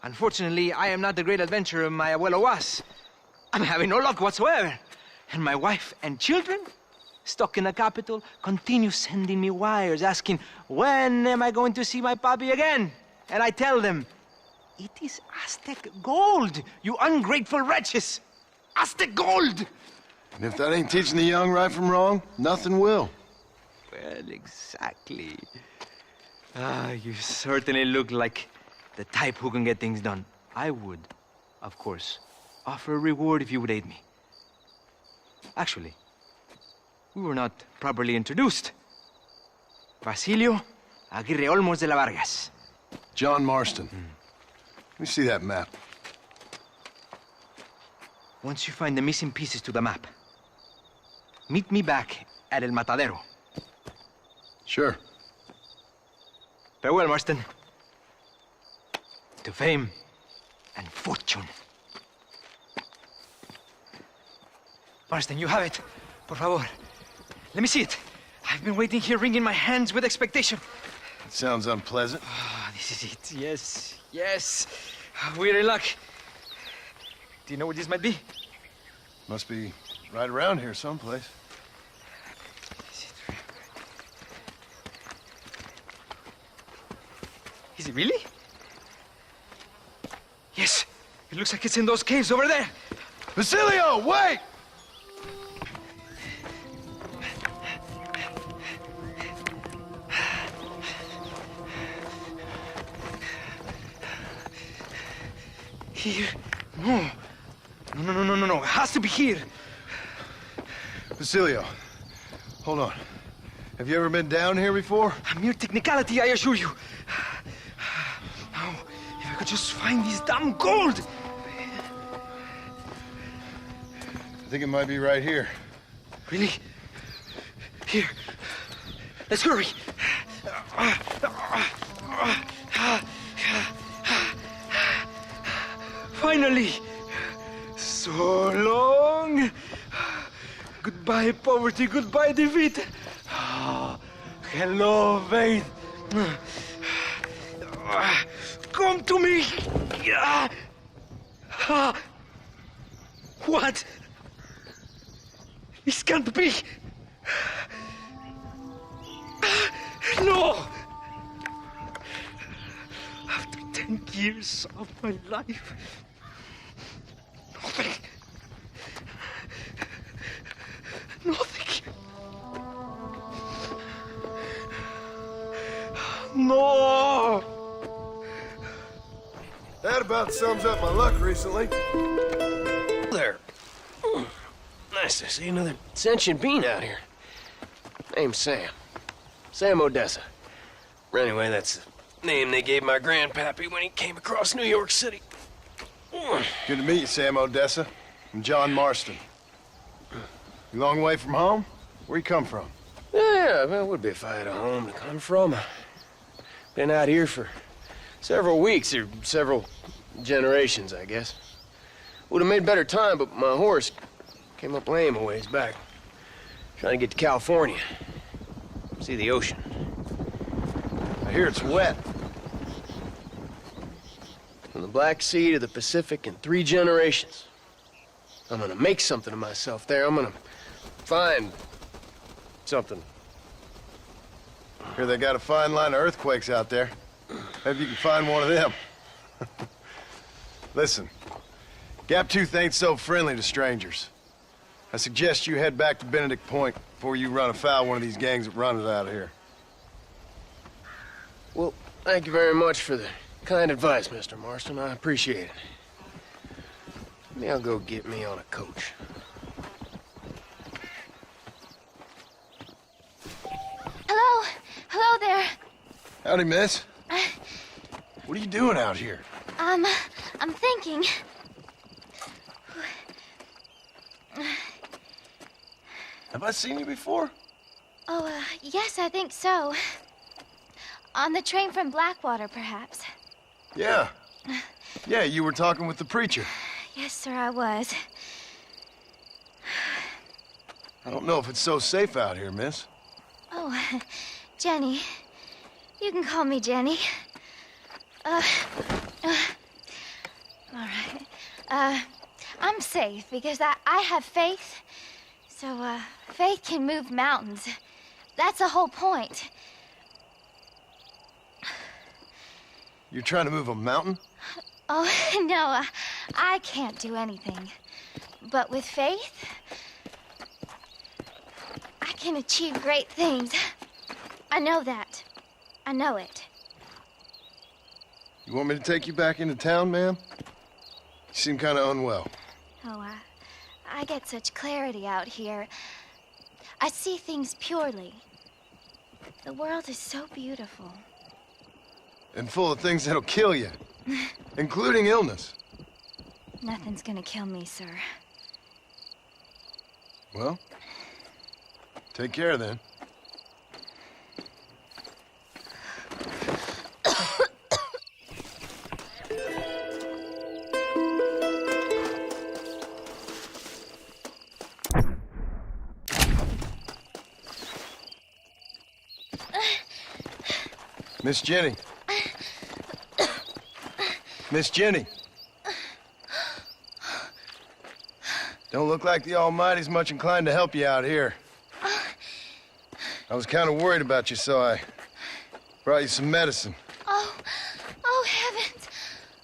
Unfortunately, I am not the great adventurer my abuelo was. I'm having no luck whatsoever. And my wife and children, stuck in the capital, continue sending me wires asking, when am I going to see my papi again? And I tell them, it is Aztec gold, you ungrateful wretches! Aztec gold! And if that ain't teaching the young right from wrong, nothing will. Well, exactly. You certainly look like the type who can get things done. I would, of course, offer a reward if you would aid me. Actually, we were not properly introduced. Basilio Aguirre Olmos de la Vargas. John Marston. Let me see that map. Once you find the missing pieces to the map, meet me back at El Matadero. Sure. Farewell, Marston. To fame and fortune. Marston, you have it. Por favor. Let me see it. I've been waiting here, wringing my hands with expectation. It sounds unpleasant. This is it. Yes, yes. We're in luck. Do you know where this might be? Must be right around here someplace. Is it really? Yes. It looks like it's in those caves over there. Basilio, wait! Here? No. No. It has to be here. Basilio, hold on. Have you ever been down here before? A mere technicality, I assure you. Now, if I could just find this damn gold. I think it might be right here. Really? Here. Let's hurry. Finally! So long! Goodbye, poverty. Goodbye, defeat. Hello, faith. Come to me! What? This can't be. No! After 10 years of my life, nothing. No! That about sums up my luck recently. There. Nice to see another sentient being out here. Name's Sam. Sam Odessa. Anyway, that's the name they gave my grandpappy when he came across New York City. Good to meet you, Sam Odessa. I'm John Marston. You long way from home? Where you come from? Yeah, well, it would be if I had a home to come from. Been out here for several weeks, or several generations, I guess. Would have made better time, but my horse came up lame a ways back. Trying to get to California. See the ocean. I hear it's wet. From the Black Sea to the Pacific in 3 generations. I'm gonna make something of myself there. I'm gonna find something. Hear they got a fine line of earthquakes out there. Maybe you can find one of them. Listen, Gaptooth ain't so friendly to strangers. I suggest you head back to Benedict Point before you run afoul one of these gangs that run it out of here. Well, thank you very much for the kind advice, Mr. Marston. I appreciate it. Maybe I'll go get me on a coach. Howdy, miss. What are you doing out here? I'm thinking. Have I seen you before? Oh, yes, I think so. On the train from Blackwater, perhaps. Yeah. Yeah, you were talking with the preacher. Yes, sir, I was. I don't know if it's so safe out here, miss. Oh, Jenny. You can call me Jenny. All right. I'm safe because I have faith. So, faith can move mountains. That's the whole point. You're trying to move a mountain? Oh, no, I can't do anything. But with faith, I can achieve great things. I know that. I know it. You want me to take you back into town, ma'am? You seem kind of unwell. Oh, I get such clarity out here. I see things purely. The world is so beautiful. And full of things that'll kill you, including illness. Nothing's gonna kill me, sir. Well, take care then. Miss Jenny. Miss Jenny. Don't look like the Almighty's much inclined to help you out here. I was kind of worried about you, so I brought you some medicine. Oh, heavens.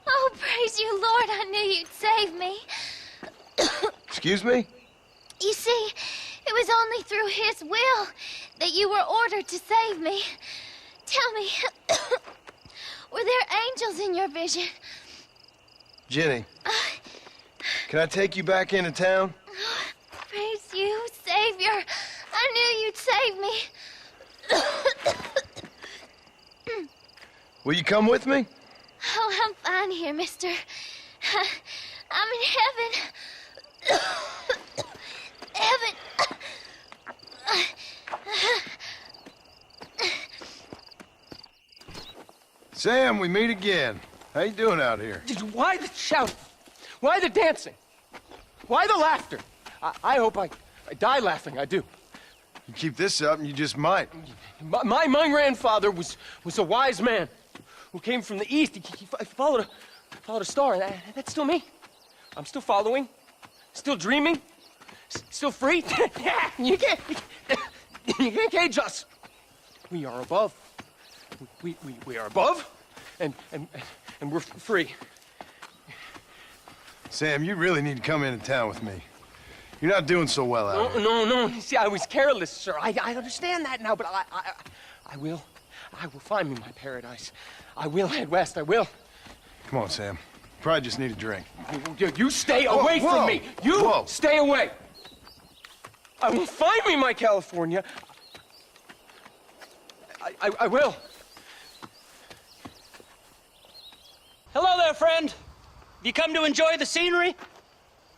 Oh, praise you, Lord. I knew you'd save me. Excuse me? You see, it was only through his will that you were ordered to save me. Tell me, were there angels in your vision? Jenny, can I take you back into town? Praise you, Savior. I knew you'd save me. Will you come with me? Oh, I'm fine here, mister. I'm in heaven. Heaven. Sam, we meet again. How you doing out here? Why the shouting? Why the dancing? Why the laughter? I hope I die laughing, I do. You keep this up and you just might. My grandfather was a wise man who came from the east. He followed a star, and that's still me. I'm still following, still dreaming, still free. You can't cage us. We are above. We are above, and we're free. Sam, you really need to come into town with me. You're not doing so well out here. No. See, I was careless, sir. I understand that now, but I will find me my paradise. I will head west. I will. Come on, Sam. Probably just need a drink. You stay away from me. You stay away. I will find me my California. I will. Hello there, friend. You come to enjoy the scenery?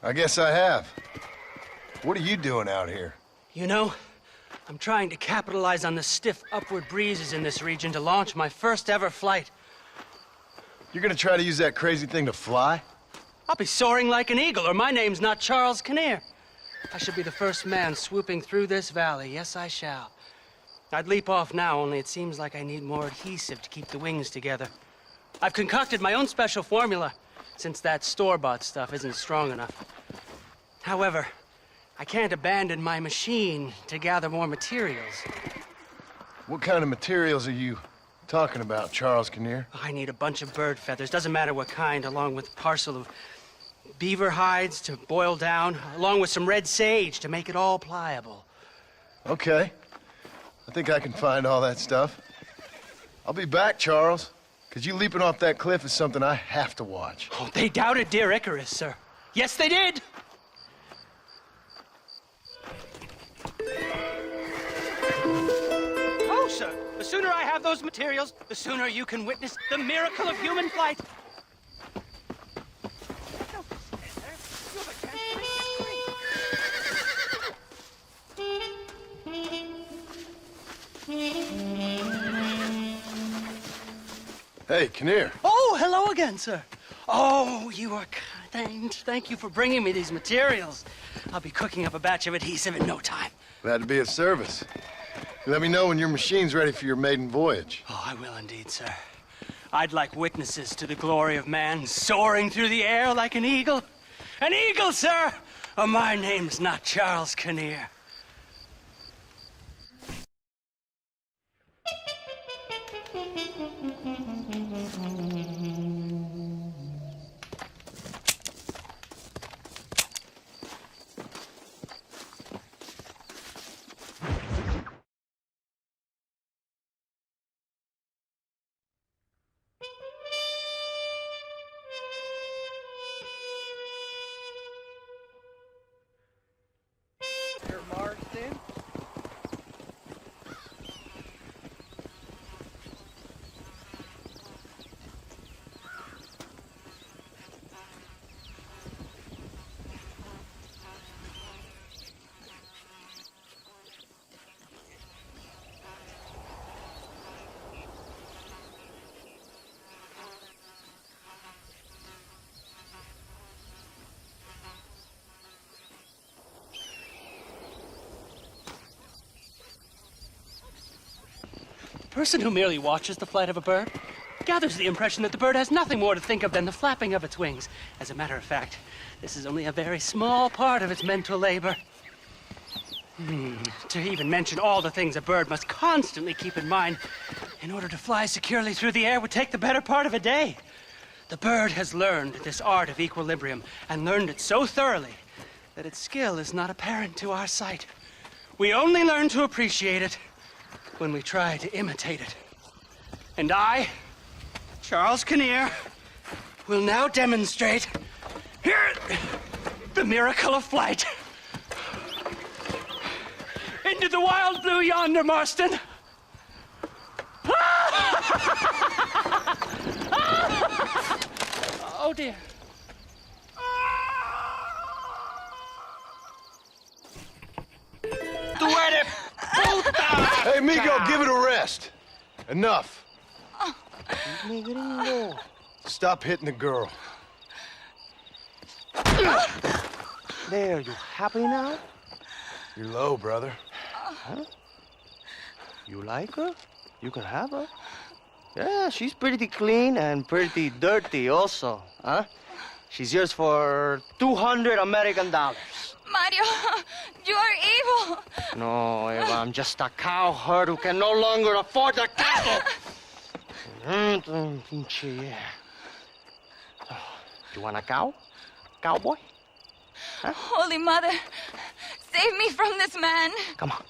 I guess I have. What are you doing out here? You know, I'm trying to capitalize on the stiff upward breezes in this region to launch my first ever flight. You're gonna try to use that crazy thing to fly? I'll be soaring like an eagle, or my name's not Charles Kinnear. I should be the first man swooping through this valley. Yes, I shall. I'd leap off now, only it seems like I need more adhesive to keep the wings together. I've concocted my own special formula, since that store-bought stuff isn't strong enough. However, I can't abandon my machine to gather more materials. What kind of materials are you talking about, Charles Kinnear? I need a bunch of bird feathers, doesn't matter what kind, along with a parcel of beaver hides to boil down, along with some red sage to make it all pliable. Okay. I think I can find all that stuff. I'll be back, Charles. Because you leaping off that cliff is something I have to watch. Oh, they doubted dear Icarus, sir. Yes, they did! Oh, sir. The sooner I have those materials, the sooner you can witness the miracle of human flight. Hey, Kinnear. Oh, hello again, sir. Oh, you are kind. Thank you for bringing me these materials. I'll be cooking up a batch of adhesive in no time. Glad to be of service. Let me know when your machine's ready for your maiden voyage. Oh, I will indeed, sir. I'd like witnesses to the glory of man soaring through the air like an eagle. An eagle, sir! Oh, my name's not Charles Kinnear. Mr. Marston? The person who merely watches the flight of a bird gathers the impression that the bird has nothing more to think of than the flapping of its wings. As a matter of fact, this is only a very small part of its mental labor. To even mention all the things a bird must constantly keep in mind in order to fly securely through the air would take the better part of a day. The bird has learned this art of equilibrium and learned it so thoroughly that its skill is not apparent to our sight. We only learn to appreciate it when we try to imitate it. And I, Charles Kinnear, will now demonstrate here the miracle of flight. Into the wild blue yonder, Marston. Oh dear. Hey, Migo, give it a rest. Enough. Stop hitting the girl. There, you happy now? You're low, brother. Huh? You like her? You can have her. Yeah, she's pretty clean and pretty dirty also, huh? She's yours for $200 American. Mario, you are evil. No, Eva, I'm just a cowherd who can no longer afford the cattle. Yeah. You want a cow? Cowboy? Huh? Holy Mother, save me from this man. Come on.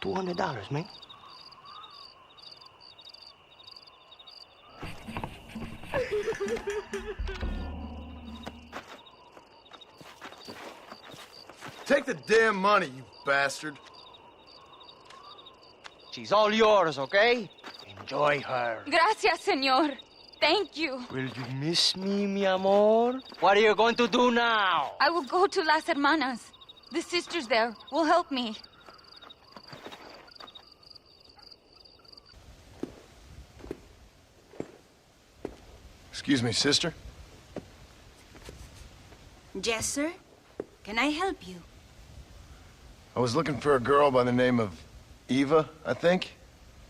$200, man. Take the damn money, you bastard. She's all yours, okay? Enjoy her. Gracias, señor. Thank you. Will you miss me, mi amor? What are you going to do now? I will go to Las Hermanas. The sisters there will help me. Excuse me, sister. Yes, sir. Can I help you? I was looking for a girl by the name of Eva, I think.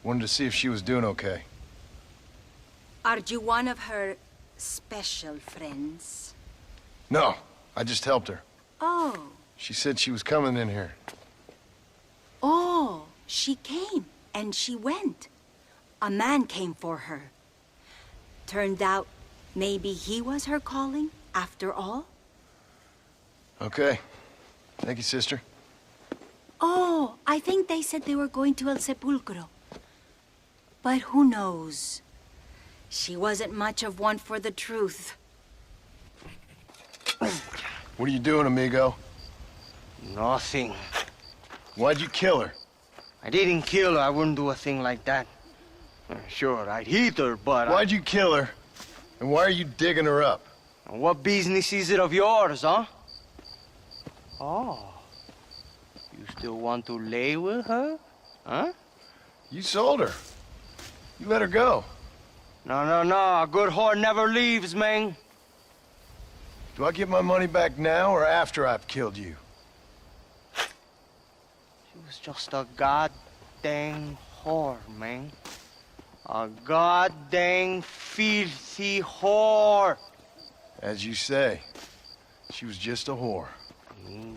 Wanted to see if she was doing okay. Are you one of her special friends? No, I just helped her. Oh. She said she was coming in here. Oh, she came and she went. A man came for her. Turned out maybe he was her calling after all. Okay. Thank you, sister. Oh, I think they said they were going to El Sepulcro. But who knows? She wasn't much of one for the truth. What are you doing, amigo? Nothing. Why'd you kill her? I didn't kill her. I wouldn't do a thing like that. Sure, I'd hit her, but Why'd you kill her? And why are you digging her up? What business is it of yours, huh? Oh. You still want to lay with her? Huh? You sold her. You let her go. No. A good whore never leaves, man. Do I get my money back now or after I've killed you? She was just a goddamn whore, man. A goddamn filthy whore. As you say, she was just a whore.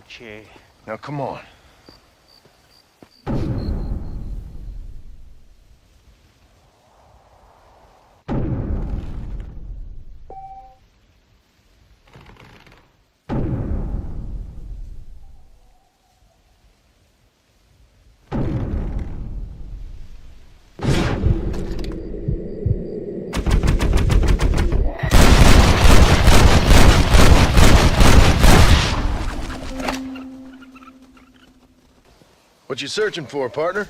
Che. Now come on. What you searching for, partner?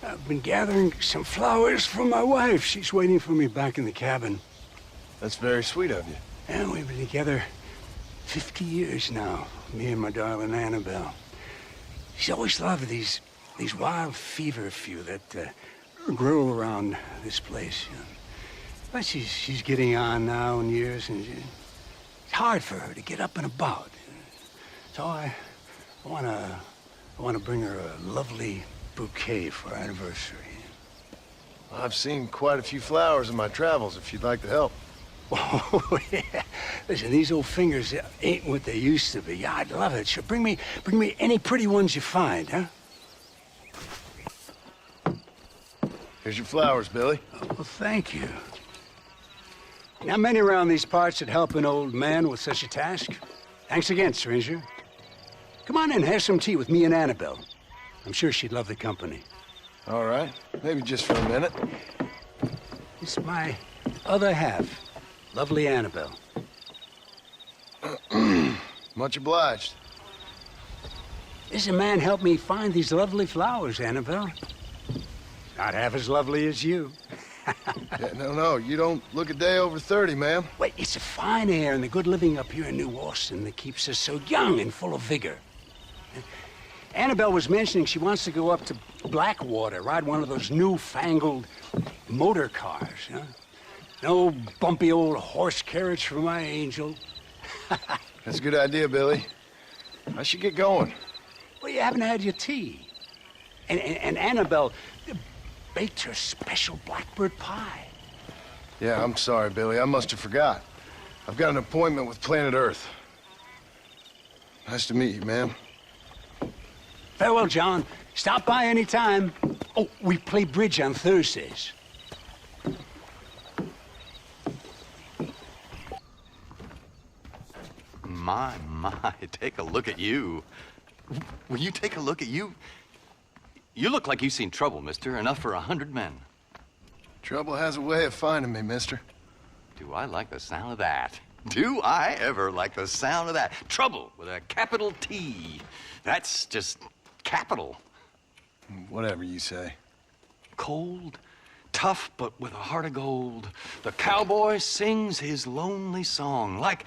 I've been gathering some flowers for my wife. She's waiting for me back in the cabin. That's very sweet of you. And we've been together 50 years now, me and my darling Annabelle. She's always loved these wild fever few that grow around this place. You know. But she's getting on now in years, and it's hard for her to get up and about. So I want to bring her a lovely bouquet for our anniversary. I've seen quite a few flowers in my travels, if you'd like to help. Oh, yeah. Listen, these old fingers ain't what they used to be. Yeah, I'd love it. Sure, bring me any pretty ones you find, huh? Here's your flowers, Billy. Oh, well, thank you. Not many around these parts that help an old man with such a task. Thanks again, stranger. Come on in, have some tea with me and Annabelle. I'm sure she'd love the company. All right. Maybe just for a minute. It's my other half, lovely Annabelle. Much obliged. This man helped me find these lovely flowers, Annabelle. Not half as lovely as you. Yeah, no, you don't look a day over 30, ma'am. Wait, it's the fine air and the good living up here in New Austin that keeps us so young and full of vigor. Annabelle was mentioning she wants to go up to Blackwater, ride one of those newfangled motor cars, huh? No bumpy old horse carriage for my angel. That's a good idea, Billy. I should get going. Well, you haven't had your tea. And Annabelle baked her special blackbird pie. Yeah, I'm sorry, Billy. I must have forgot. I've got an appointment with Planet Earth. Nice to meet you, ma'am. Farewell, John. Stop by any time. Oh, we play bridge on Thursdays. My, take a look at you. Will you take a look at you? You look like you've seen trouble, mister. Enough for 100 men. Trouble has a way of finding me, mister. Do I like the sound of that? Do I ever like the sound of that? Trouble with a capital T. That's just capital. Whatever you say. Cold, tough, but with a heart of gold. The cowboy sings his lonely song like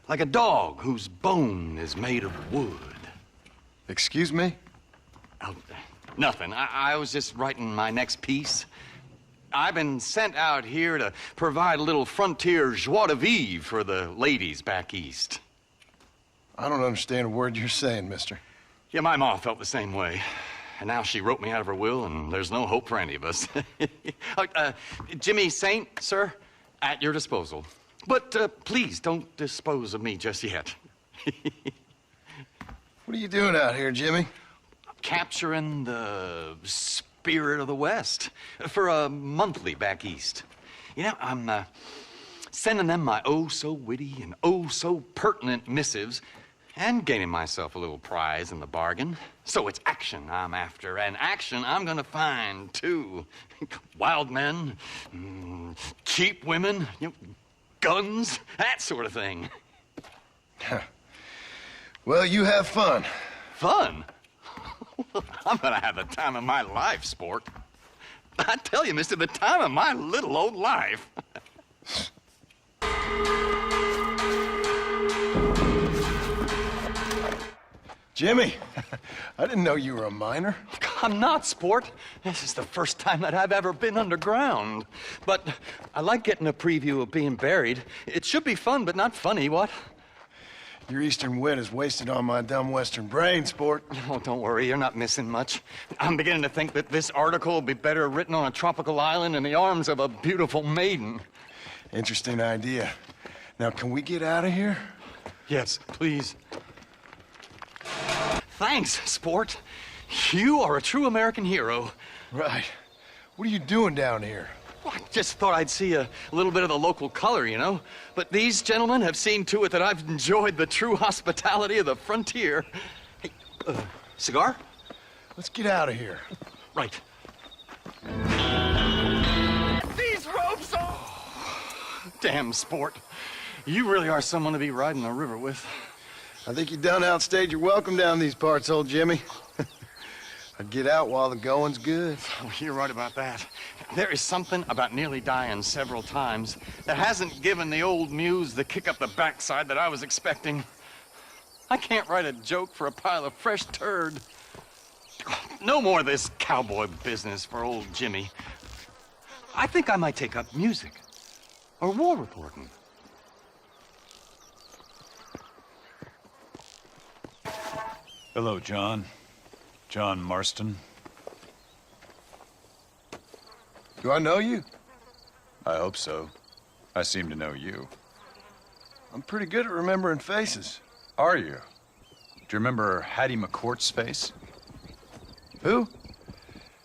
a dog whose bone is made of wood. Excuse me? Oh, nothing. I was just writing my next piece. I've been sent out here to provide a little frontier joie de vivre for the ladies back east. I don't understand a word you're saying, mister. Yeah, my ma felt the same way. And now she wrote me out of her will, and there's no hope for any of us. Jimmy Saint, sir, at your disposal. But please don't dispose of me just yet. What are you doing out here, Jimmy? Capturing the spirit of the West for a monthly back east. You know, I'm sending them my oh-so-witty and oh-so-pertinent missives and gaining myself a little prize in the bargain. So it's action I'm after, and action I'm gonna find, too. Wild men, cheap women, guns, that sort of thing. Well, you have fun. Fun? I'm gonna have the time of my life, sport. I tell you, mister, the time of my little old life. Jimmy, I didn't know you were a miner. I'm not, sport. This is the first time that I've ever been underground. But I like getting a preview of being buried. It should be fun, but not funny, what? Your eastern wit is wasted on my dumb western brain, sport. Oh, don't worry, you're not missing much. I'm beginning to think that this article will be better written on a tropical island in the arms of a beautiful maiden. Interesting idea. Now, can we get out of here? Yes, please. Thanks, sport. You are a true American hero. Right. What are you doing down here? Well, I just thought I'd see a little bit of the local color, you know? But these gentlemen have seen to it that I've enjoyed the true hospitality of the frontier. Hey, cigar? Let's get out of here. Right. These ropes are... Damn, sport. You really are someone to be riding a river with. I think you done outstayed your welcome down these parts, old Jimmy. I'd get out while the going's good. Oh, you're right about that. There is something about nearly dying several times that hasn't given the old muse the kick up the backside that I was expecting. I can't write a joke for a pile of fresh turd. No more of this cowboy business for old Jimmy. I think I might take up music or war reporting. Hello, John. John Marston. Do I know you? I hope so. I seem to know you. I'm pretty good at remembering faces. Are you? Do you remember Hattie McCourt's face? Who?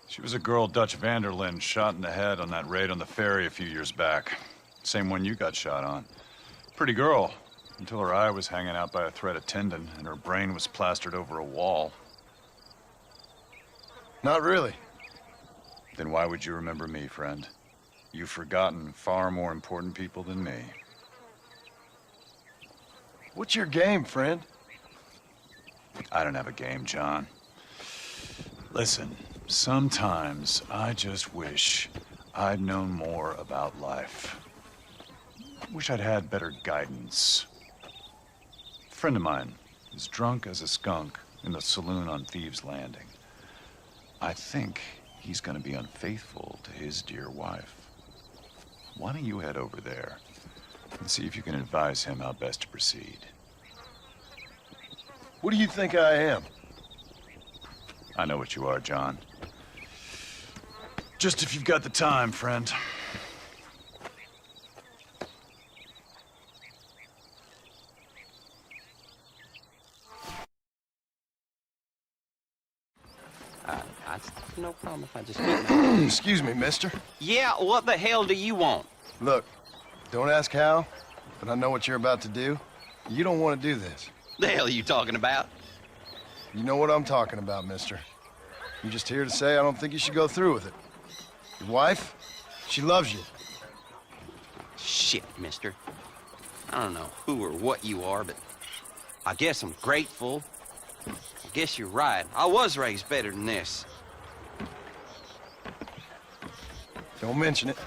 She was a girl Dutch Vanderlyn shot in the head on that raid on the ferry a few years back. Same one you got shot on. Pretty girl, until her eye was hanging out by a thread of tendon and her brain was plastered over a wall. Not really. Then why would you remember me, friend? You've forgotten far more important people than me. What's your game, friend? I don't have a game, John. Listen, sometimes I just wish I'd known more about life. Wish I'd had better guidance. A friend of mine is drunk as a skunk in the saloon on Thieves' Landing. I think he's gonna be unfaithful to his dear wife. Why don't you head over there and see if you can advise him how best to proceed? What do you think I am? I know what you are, John. Just if you've got the time, friend. No problem if I just... Excuse me, mister. Yeah, what the hell do you want? Look, don't ask how, but I know what you're about to do. You don't want to do this. The hell are you talking about? You know what I'm talking about, mister. I'm just here to say I don't think you should go through with it. Your wife, she loves you. Shit, mister. I don't know who or what you are, but I guess I'm grateful. I guess you're right. I was raised better than this. Don't mention it.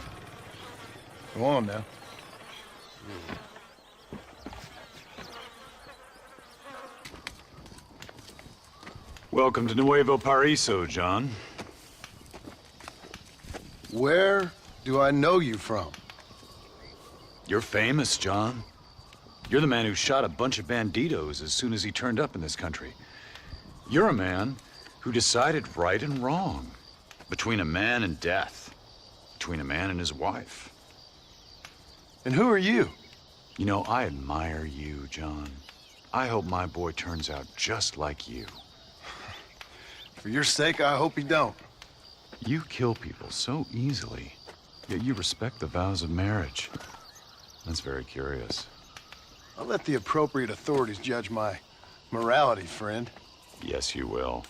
Go on now. Welcome to Nuevo Paraiso, John. Where do I know you from? You're famous, John. You're the man who shot a bunch of banditos as soon as he turned up in this country. You're a man who decided right and wrong between a man and death, between a man and his wife. And who are you? You know, I admire you, John. I hope my boy turns out just like you. For your sake, I hope he don't. You kill people so easily, yet you respect the vows of marriage. That's very curious. I'll let the appropriate authorities judge my morality, friend. Yes, you will.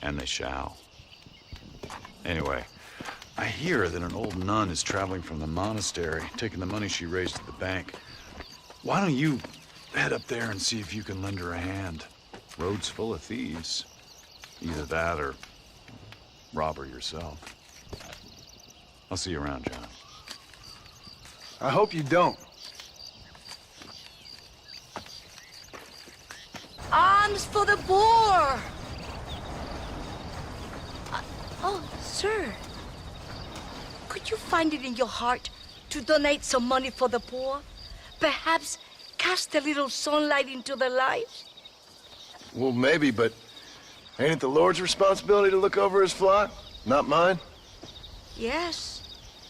And they shall. Anyway, I hear that an old nun is traveling from the monastery, taking the money she raised to the bank. Why don't you head up there and see if you can lend her a hand? Road's full of thieves. Either that or rob her yourself. I'll see you around, John. I hope you don't. Arms for the poor! Oh, sir. Could you find it in your heart to donate some money for the poor? Perhaps cast a little sunlight into their lives? Well, maybe, but ain't it the Lord's responsibility to look over his flock? Not mine? Yes,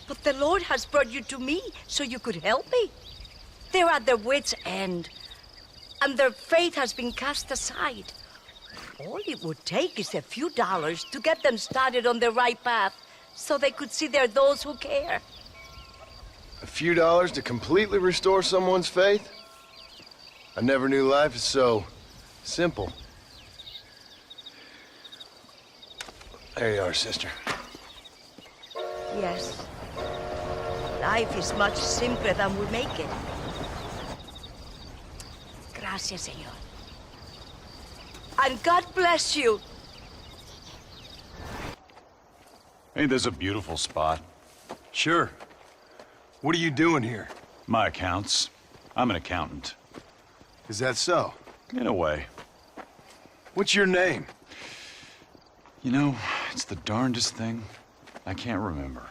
but the Lord has brought you to me so you could help me. They're at their wits' end, and their faith has been cast aside. All it would take is a few dollars to get them started on the right path so they could see they're those who care. A few dollars to completely restore someone's faith? I never knew life is so simple. There you are, sister. Yes. Life is much simpler than we make it. Gracias, Señor. And God bless you. Ain't this a beautiful spot? Sure. What are you doing here? My accounts. I'm an accountant. Is that so? In a way. What's your name? You know, it's the darndest thing. I can't remember.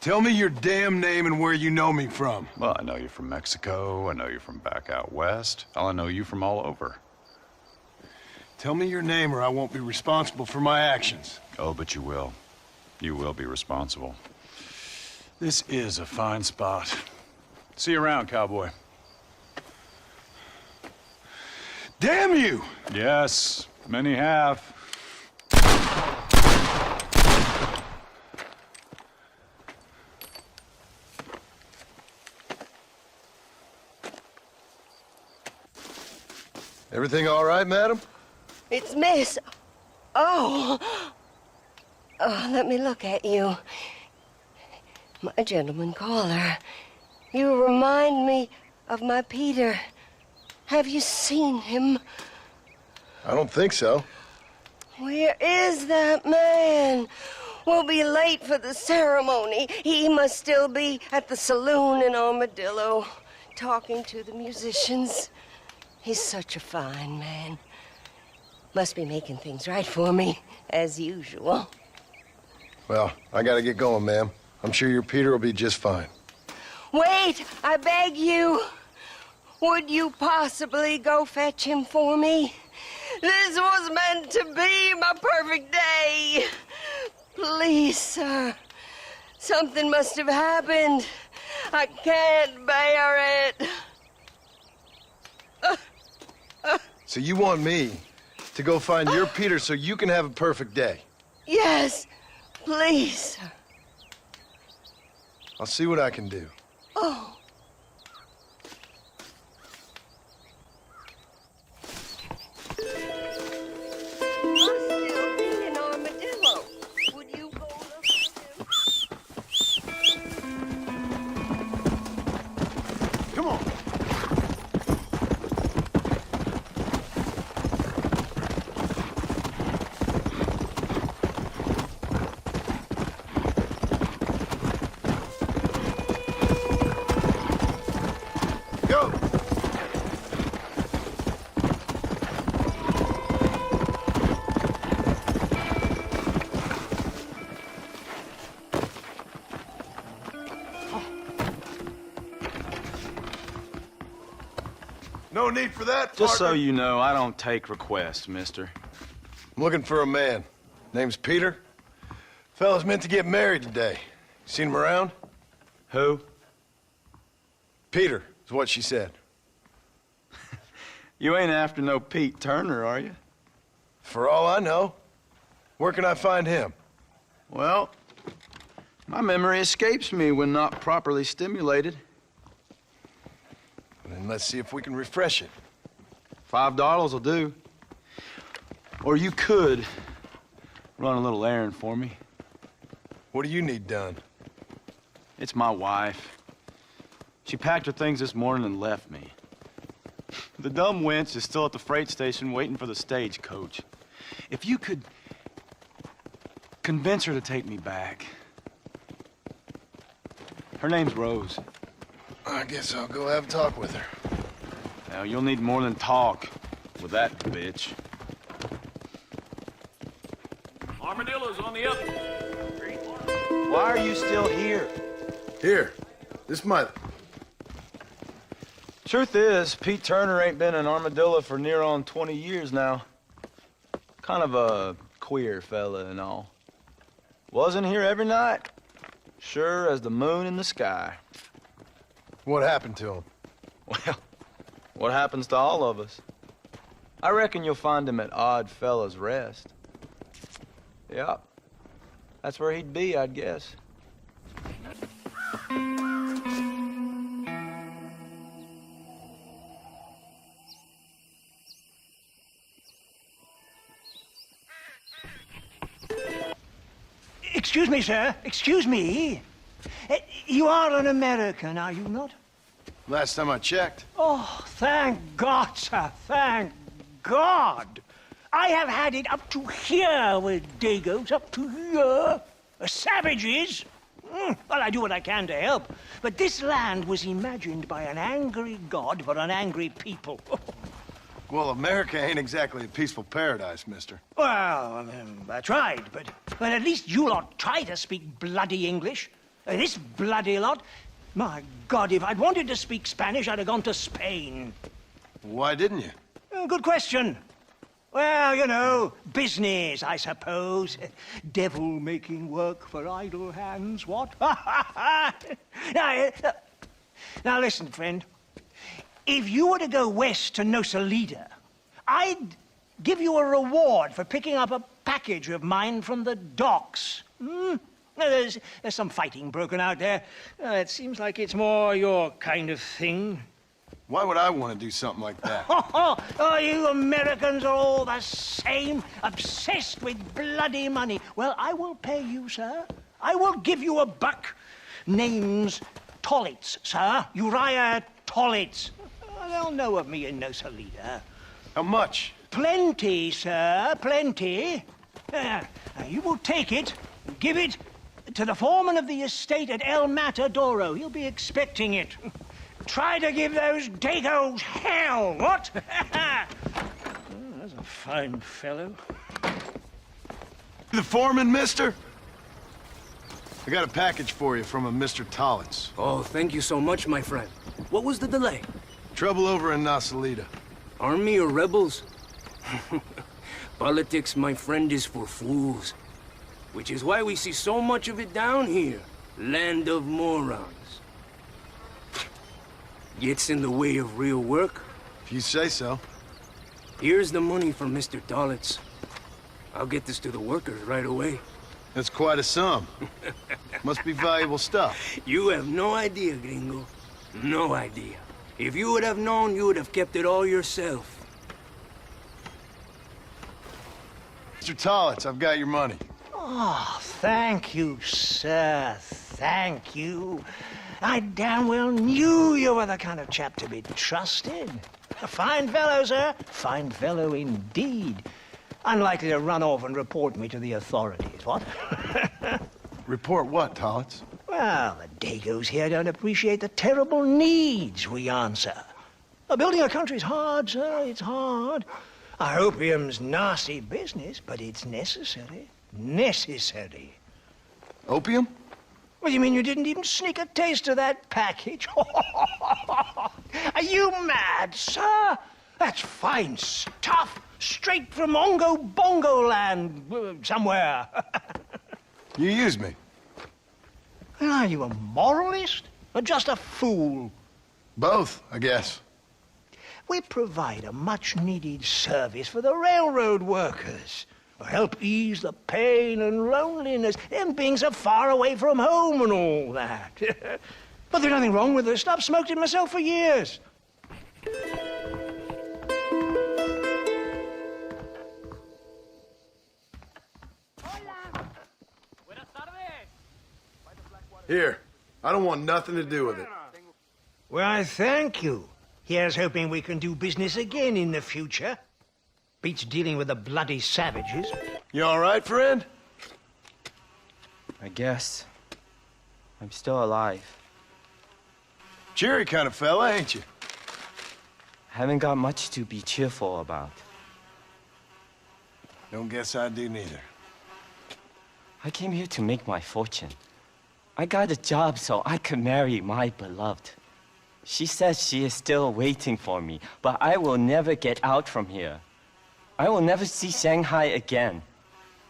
Tell me your damn name and where you know me from. Well, I know you from Mexico. I know you from back out west. I know you from all over. Tell me your name or I won't be responsible for my actions. Oh, but you will. You will be responsible. This is a fine spot. See you around, cowboy. Damn you! Yes, many have. Everything all right, madam? It's Miss. Oh. Oh, let me look at you. My gentleman caller. You remind me of my Peter. Have you seen him? I don't think so. Where is that man? We'll be late for the ceremony. He must still be at the saloon in Armadillo, talking to the musicians. He's such a fine man. Must be making things right for me, as usual. Well, I gotta get going, ma'am. I'm sure your Peter will be just fine. Wait, I beg you. Would you possibly go fetch him for me? This was meant to be my perfect day. Please, sir. Something must have happened. I can't bear it. So you want me to go find your Peter so you can have a perfect day? Yes, please, sir. I'll see what I can do. Oh. Come on. Go. No need for that, Just so partner. you know, I don't take requests, mister. I'm looking for a man. Name's Peter. Fella's meant to get married today. Seen him around? Who? Peter, is what she said. You ain't after no Pete Turner, are you? For all I know. Where can I find him? Well, my memory escapes me when not properly stimulated. Then let's see if we can refresh it. $5 will do. Or you could run a little errand for me. What do you need done? It's my wife. She packed her things this morning and left me. The dumb wench is still at the freight station waiting for the stagecoach. If you could convince her to take me back, Her name's Rose. I guess I'll go have a talk with her. Now, you'll need more than talk with that bitch. Armadillo's on the up. Why are you still here? Here. This might... Truth is, Pete Turner ain't been an armadillo for near on 20 years now. Kind of a queer fella and all. Wasn't here every night. Sure as the moon in the sky. What happened to him? Well, what happens to all of us? I reckon you'll find him at Odd Fella's Rest. Yep. That's where he'd be, I'd guess. Excuse me, sir. Excuse me. You are an American, are you not? Last time I checked. Oh, thank God, sir. Thank God. I have had it up to here with Dagos, up to here. Savages. Well, I do what I can to help. But this land was imagined by an angry God for an angry people. Well, America ain't exactly a peaceful paradise, mister. Well, I tried, but at least you lot try to speak bloody English. This bloody lot, my God, if I'd wanted to speak Spanish, I'd have gone to Spain. Why didn't you? Good question. Well, you know, business, I suppose. Devil making work for idle hands, what? Now, listen, friend. If you were to go west to Nosalida, I'd give you a reward for picking up a package of mine from the docks. There's some fighting broken out there. It seems like it's more your kind of thing. Why would I want to do something like that? Oh, you Americans are all the same, obsessed with bloody money. Well, I will pay you, sir. I will give you a buck. Name's Tollitz, sir. Uriah Tollitz. They'll know of me in Nosalida. How much? Plenty, sir, plenty. You will take it, give it to the foreman of the estate at El Matadoro. He'll be expecting it. Try to give those Dagos hell, what? That's a fine fellow. The foreman, mister? I got a package for you from a Mr. Tollitz. Oh, thank you so much, my friend. What was the delay? Trouble over in Nosalida. Army or rebels? Politics, my friend, is for fools. Which is why we see so much of it down here. Land of morons. Gets in the way of real work. If you say so. Here's the money from Mr. Tollitz. I'll get this to the workers right away. That's quite a sum. Must be valuable stuff. You have no idea, gringo. No idea. If you would have known, you would have kept it all yourself. Mr. Tollitz, I've got your money. Oh, thank you, sir. Thank you. I damn well knew you were the kind of chap to be trusted. A fine fellow, sir. Fine fellow indeed. Unlikely to run off and report me to the authorities, what? Report what, Tollitz? Well, the Dagos here don't appreciate the terrible needs we answer. Building a country's hard, sir. It's hard. Our opium's nasty business, but it's necessary. Necessary. Opium? What do you mean you didn't even sneak a taste of that package? Are you mad, sir? That's fine stuff. Straight from Ongo Bongo land, somewhere. You used me. Are you a moralist or just a fool? Both, I guess. We provide a much-needed service for the railroad workers. Help ease the pain and loneliness, them being so far away from home and all that. But there's nothing wrong with the stuff. Smoked it myself for years. Here, I don't want nothing to do with it. Well, I thank you. Here's hoping we can do business again in the future. Beats dealing with the bloody savages. You all right, friend? I guess. I'm still alive. Cheery kind of fella, ain't you? Haven't got much to be cheerful about. Don't guess I do neither. I came here to make my fortune. I got a job so I could marry my beloved. She says she is still waiting for me, but I will never get out from here. I will never see Shanghai again.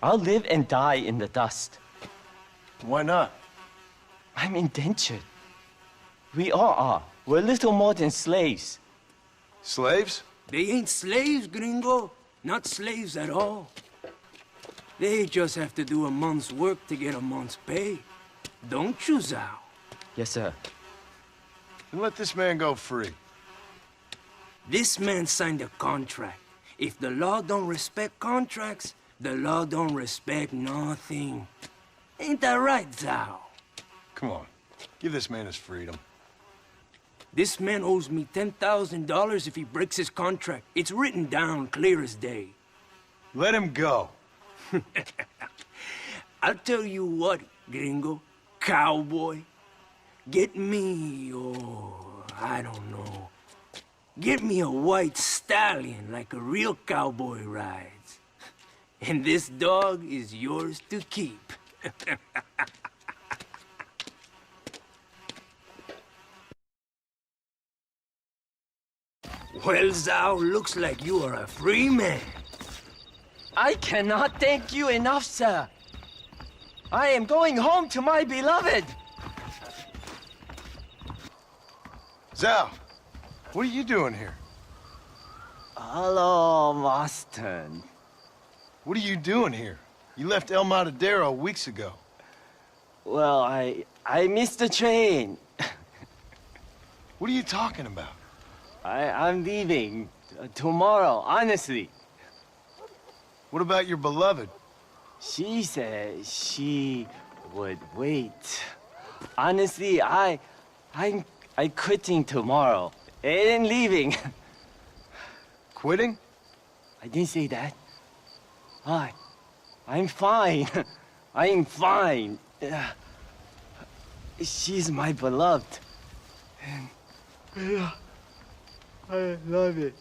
I'll live and die in the dust. Why not? I'm indentured. We all are. We're little more than slaves. Slaves? They ain't slaves, gringo. Not slaves at all. They just have to do a month's work to get a month's pay. Don't you, Zhao? Yes, sir. Then let this man go free. This man signed a contract. If the law don't respect contracts, the law don't respect nothing. Ain't that right, Zhao? Come on. Give this man his freedom. This man owes me $10,000 if he breaks his contract. It's written down clear as day. Let him go. I'll tell you what, gringo, cowboy. Get me, I don't know. Get me a white stallion like a real cowboy rides. And this dog is yours to keep. Well, Zhao, looks like you are a free man. I cannot thank you enough, sir. I am going home to my beloved. Zhao, what are you doing here? Hello, Marston. What are you doing here? You left El Matadero weeks ago. Well, I missed the train. What are you talking about? I'm leaving tomorrow, honestly. What about your beloved? She said she would wait. Honestly, I'm quitting tomorrow and leaving. Quitting? I didn't say that. I'm fine. I'm fine. She's my beloved. And I love it.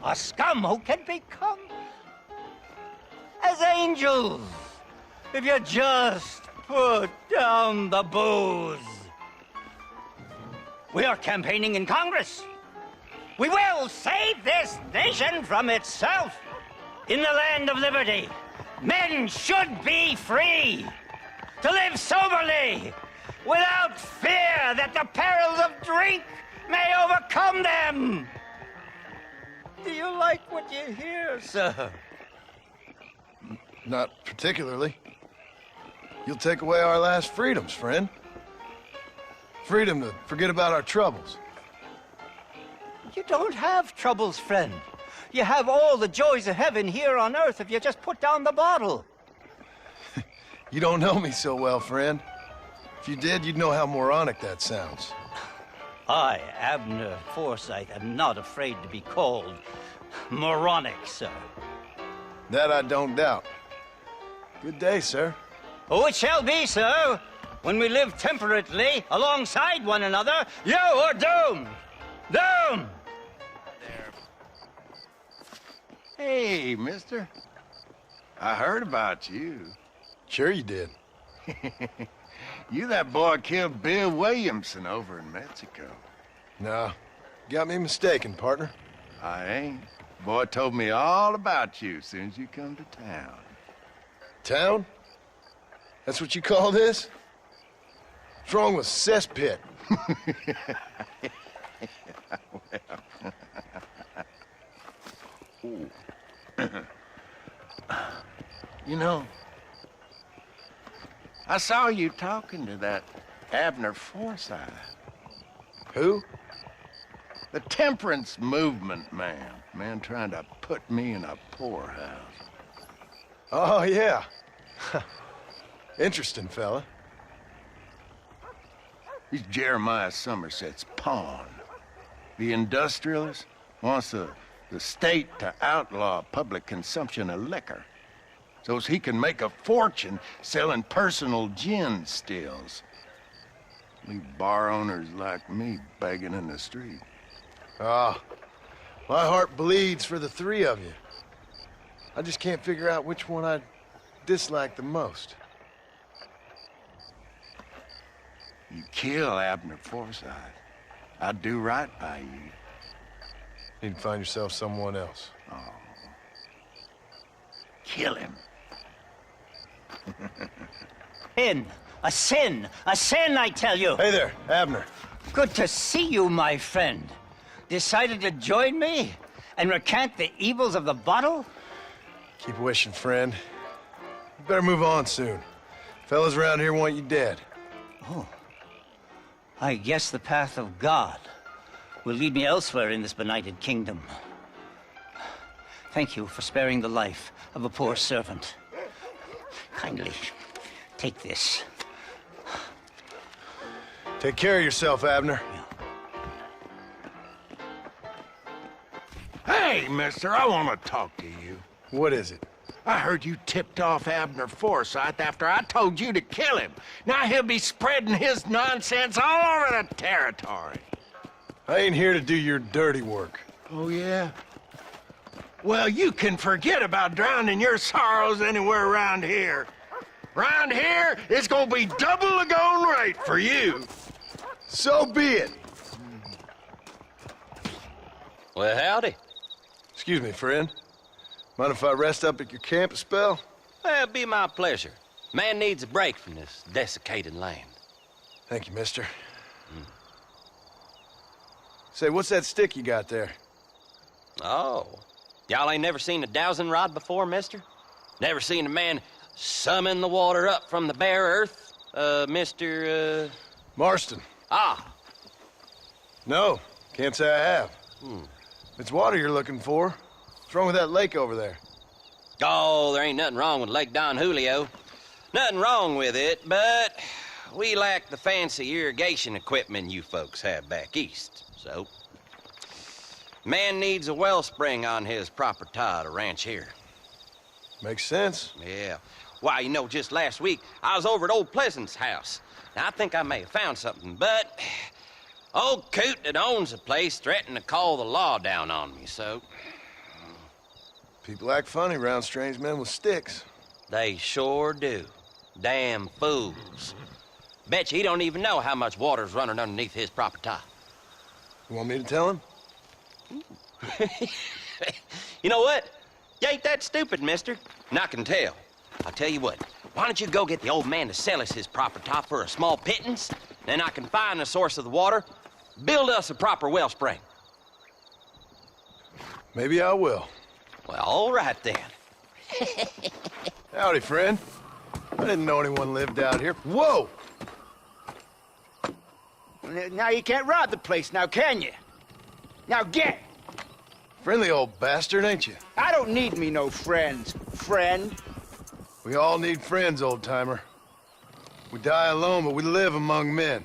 A scum who can become as angels if you just put down the booze. We are campaigning in Congress. We will save this nation from itself in the land of liberty. Men should be free to live soberly without fear that the perils of drink may overcome them. Do you like what you hear, sir? Not particularly. You'll take away our last freedoms, friend. Freedom to forget about our troubles. You don't have troubles, friend. You have all the joys of heaven here on earth if you just put down the bottle. You don't know me so well, friend. If you did, you'd know how moronic that sounds. I, Abner Forsyth, am not afraid to be called moronic, sir. That I don't doubt. Good day, sir. Oh, it shall be, sir. When we live temperately alongside one another, you are doomed. Doomed! Hey, mister. I heard about you. Sure you did. You that boy killed Bill Williamson over in Mexico. No, got me mistaken, partner. I ain't. Boy told me all about you as soon as you come to town. Town? That's what you call this? What's wrong with cesspit? You know, I saw you talking to that Abner Forsyth. Who? The temperance movement man. Man trying to put me in a poorhouse. Oh, yeah. Interesting fella. He's Jeremiah Somerset's pawn. The industrialist wants the state to outlaw public consumption of liquor, so he can make a fortune selling personal gin stills. Leave bar owners like me begging in the street. Ah, my heart bleeds for the three of you. I just can't figure out which one I dislike the most. You kill Abner Forsyth, I'd do right by you. Need to find yourself someone else. Oh. Kill him. A sin, I tell you. Hey there, Abner. Good to see you, my friend. Decided to join me and recant the evils of the bottle? Keep wishing, friend. You better move on soon. Fellas around here want you dead. Oh. I guess the path of God will lead me elsewhere in this benighted kingdom. Thank you for sparing the life of a poor servant. Kindly take this. Take care of yourself, Abner. Hey, mister, I want to talk to you. What is it? I heard you tipped off Abner Forsyth after I told you to kill him. Now he'll be spreading his nonsense all over the territory. I ain't here to do your dirty work. Oh, yeah? Well, you can forget about drowning your sorrows anywhere around here. Round here, it's gonna be double the going rate for you. So be it. Well, howdy. Excuse me, friend. Mind if I rest up at your camp a spell? Well, it'd be my pleasure. Man needs a break from this desiccated land. Thank you, mister. Say, what's that stick you got there? Oh. Y'all ain't never seen a dowsing rod before, mister? Never seen a man summon the water up from the bare earth? Mr. Marston. Ah. No, can't say I have. If it's water you're looking for, what's wrong with that lake over there? Oh, there ain't nothing wrong with Lake Don Julio. Nothing wrong with it, but we lack the fancy irrigation equipment you folks have back east, so... Man needs a wellspring on his property to ranch here. Makes sense. Yeah. Why, you know, just last week, I was over at old Pleasant's house. Now, I think I may have found something, but... Old coot that owns the place threatened to call the law down on me, so... People act funny around strange men with sticks. They sure do. Damn fools. Bet you he don't even know how much water's running underneath his property. You want me to tell him? You know what? You ain't that stupid, mister. And I can tell. I'll tell you what. Why don't you go get the old man to sell us his property for a small pittance? Then I can find the source of the water, build us a proper wellspring. Maybe I will. Well, all right then. Howdy, friend. I didn't know anyone lived out here. Whoa! Now you can't rob the place now, can you? Now get! Friendly old bastard, ain't you? I don't need me no friends, friend. We all need friends, old-timer. We die alone, but we live among men.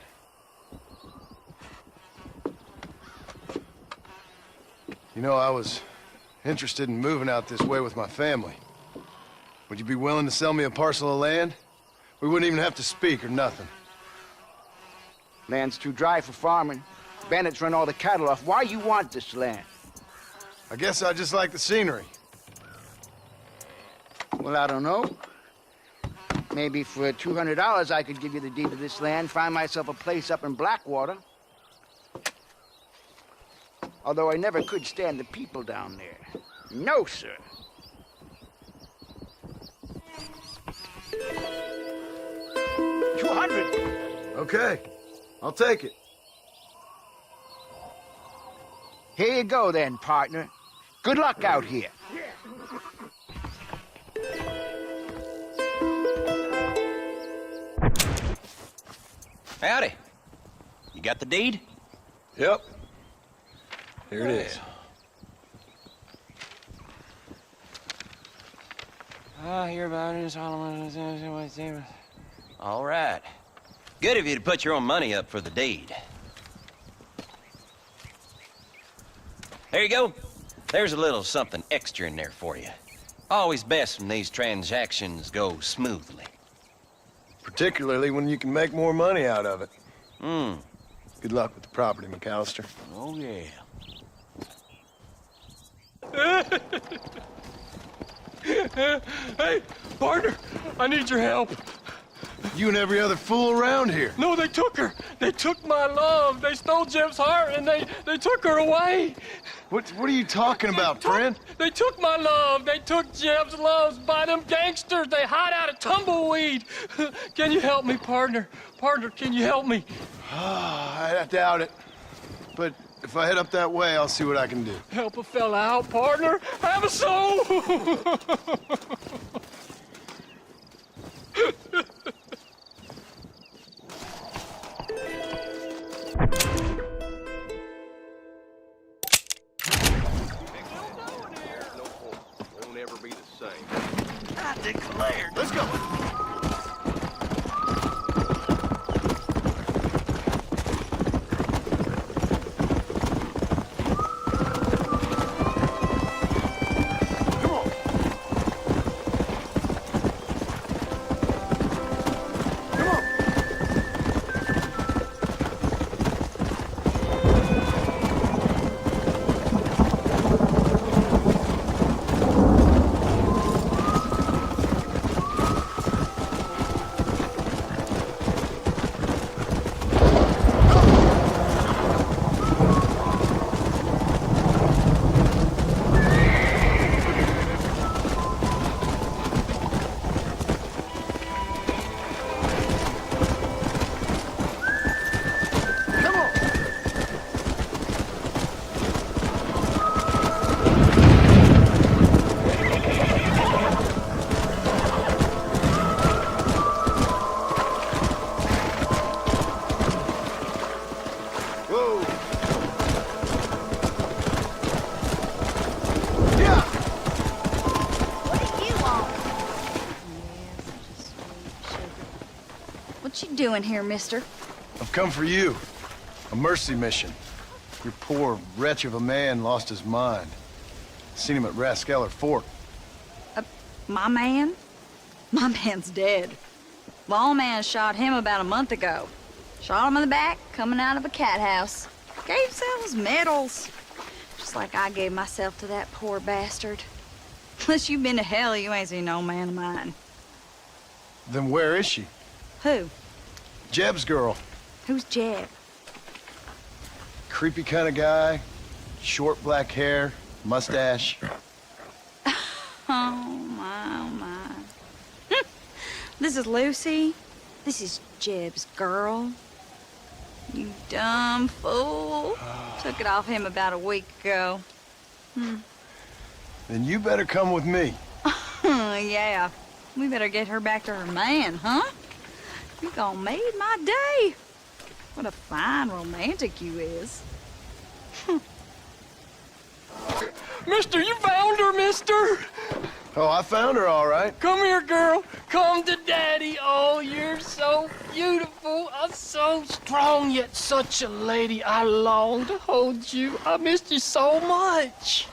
You know, I was interested in moving out this way with my family. Would you be willing to sell me a parcel of land? We wouldn't even have to speak or nothing. Land's too dry for farming. Bandits run all the cattle off. Why you want this land? I guess I just like the scenery. Well, I don't know. Maybe for $200 I could give you the deed to this land, find myself a place up in Blackwater. Although I never could stand the people down there. No, sir. $200. Okay, I'll take it. Here you go then, partner. Good luck out here. Howdy. You got the deed? Yep. Here it is. I hear about it. All right. Good of you to put your own money up for the deed. There you go. There's a little something extra in there for you. Always best when these transactions go smoothly. Particularly when you can make more money out of it. Good luck with the property, McAllister. Oh, yeah. Hey, partner, I need your help. You and every other fool around here. No, they took her. They took my love. They stole Jeb's heart and they took her away. What are you talking about, friend? They took my love. They took Jeb's loves by them gangsters. They hide out of Tumbleweed. Can you help me, partner? Partner, can you help me? I doubt it. But if I head up that way, I'll see what I can do. Help a fella out, partner. Have a soul. Won't ever be the same. I declare. Let's go. What you doing here, mister? I've come for you. A mercy mission. Your poor wretch of a man lost his mind. Seen him at Raskeller Fork. My man? My man's dead. Lawman shot him about a month ago. Shot him in the back, coming out of a cat house. Gave themselves medals. Just like I gave myself to that poor bastard. Unless you've been to hell, you ain't seen no man of mine. Then where is she? Who? Jeb's girl. Who's Jeb? Creepy kind of guy. Short black hair, mustache. Oh, my, oh, my. This is Lucy. This is Jeb's girl. You dumb fool. Took it off him about a week ago. Then you better come with me. Yeah. We better get her back to her man, huh? You gonna made my day. What a fine romantic you is. Mister, you found her, mister. Oh, I found her all right. Come here, girl. Come to daddy. Oh, you're so beautiful. I'm so strong, yet such a lady. I long to hold you. I missed you so much.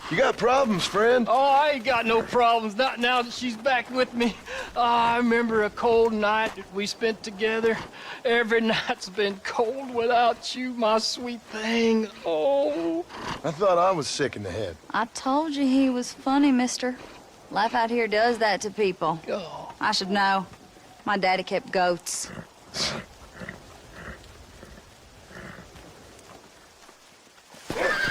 You got problems, friend? Oh, I ain't got no problems, not now that she's back with me. Oh, I remember a cold night that we spent together. Every night's been cold without you, my sweet thing. Oh. I thought I was sick in the head. I told you he was funny, mister. Life out here does that to people. Oh. I should know. My daddy kept goats.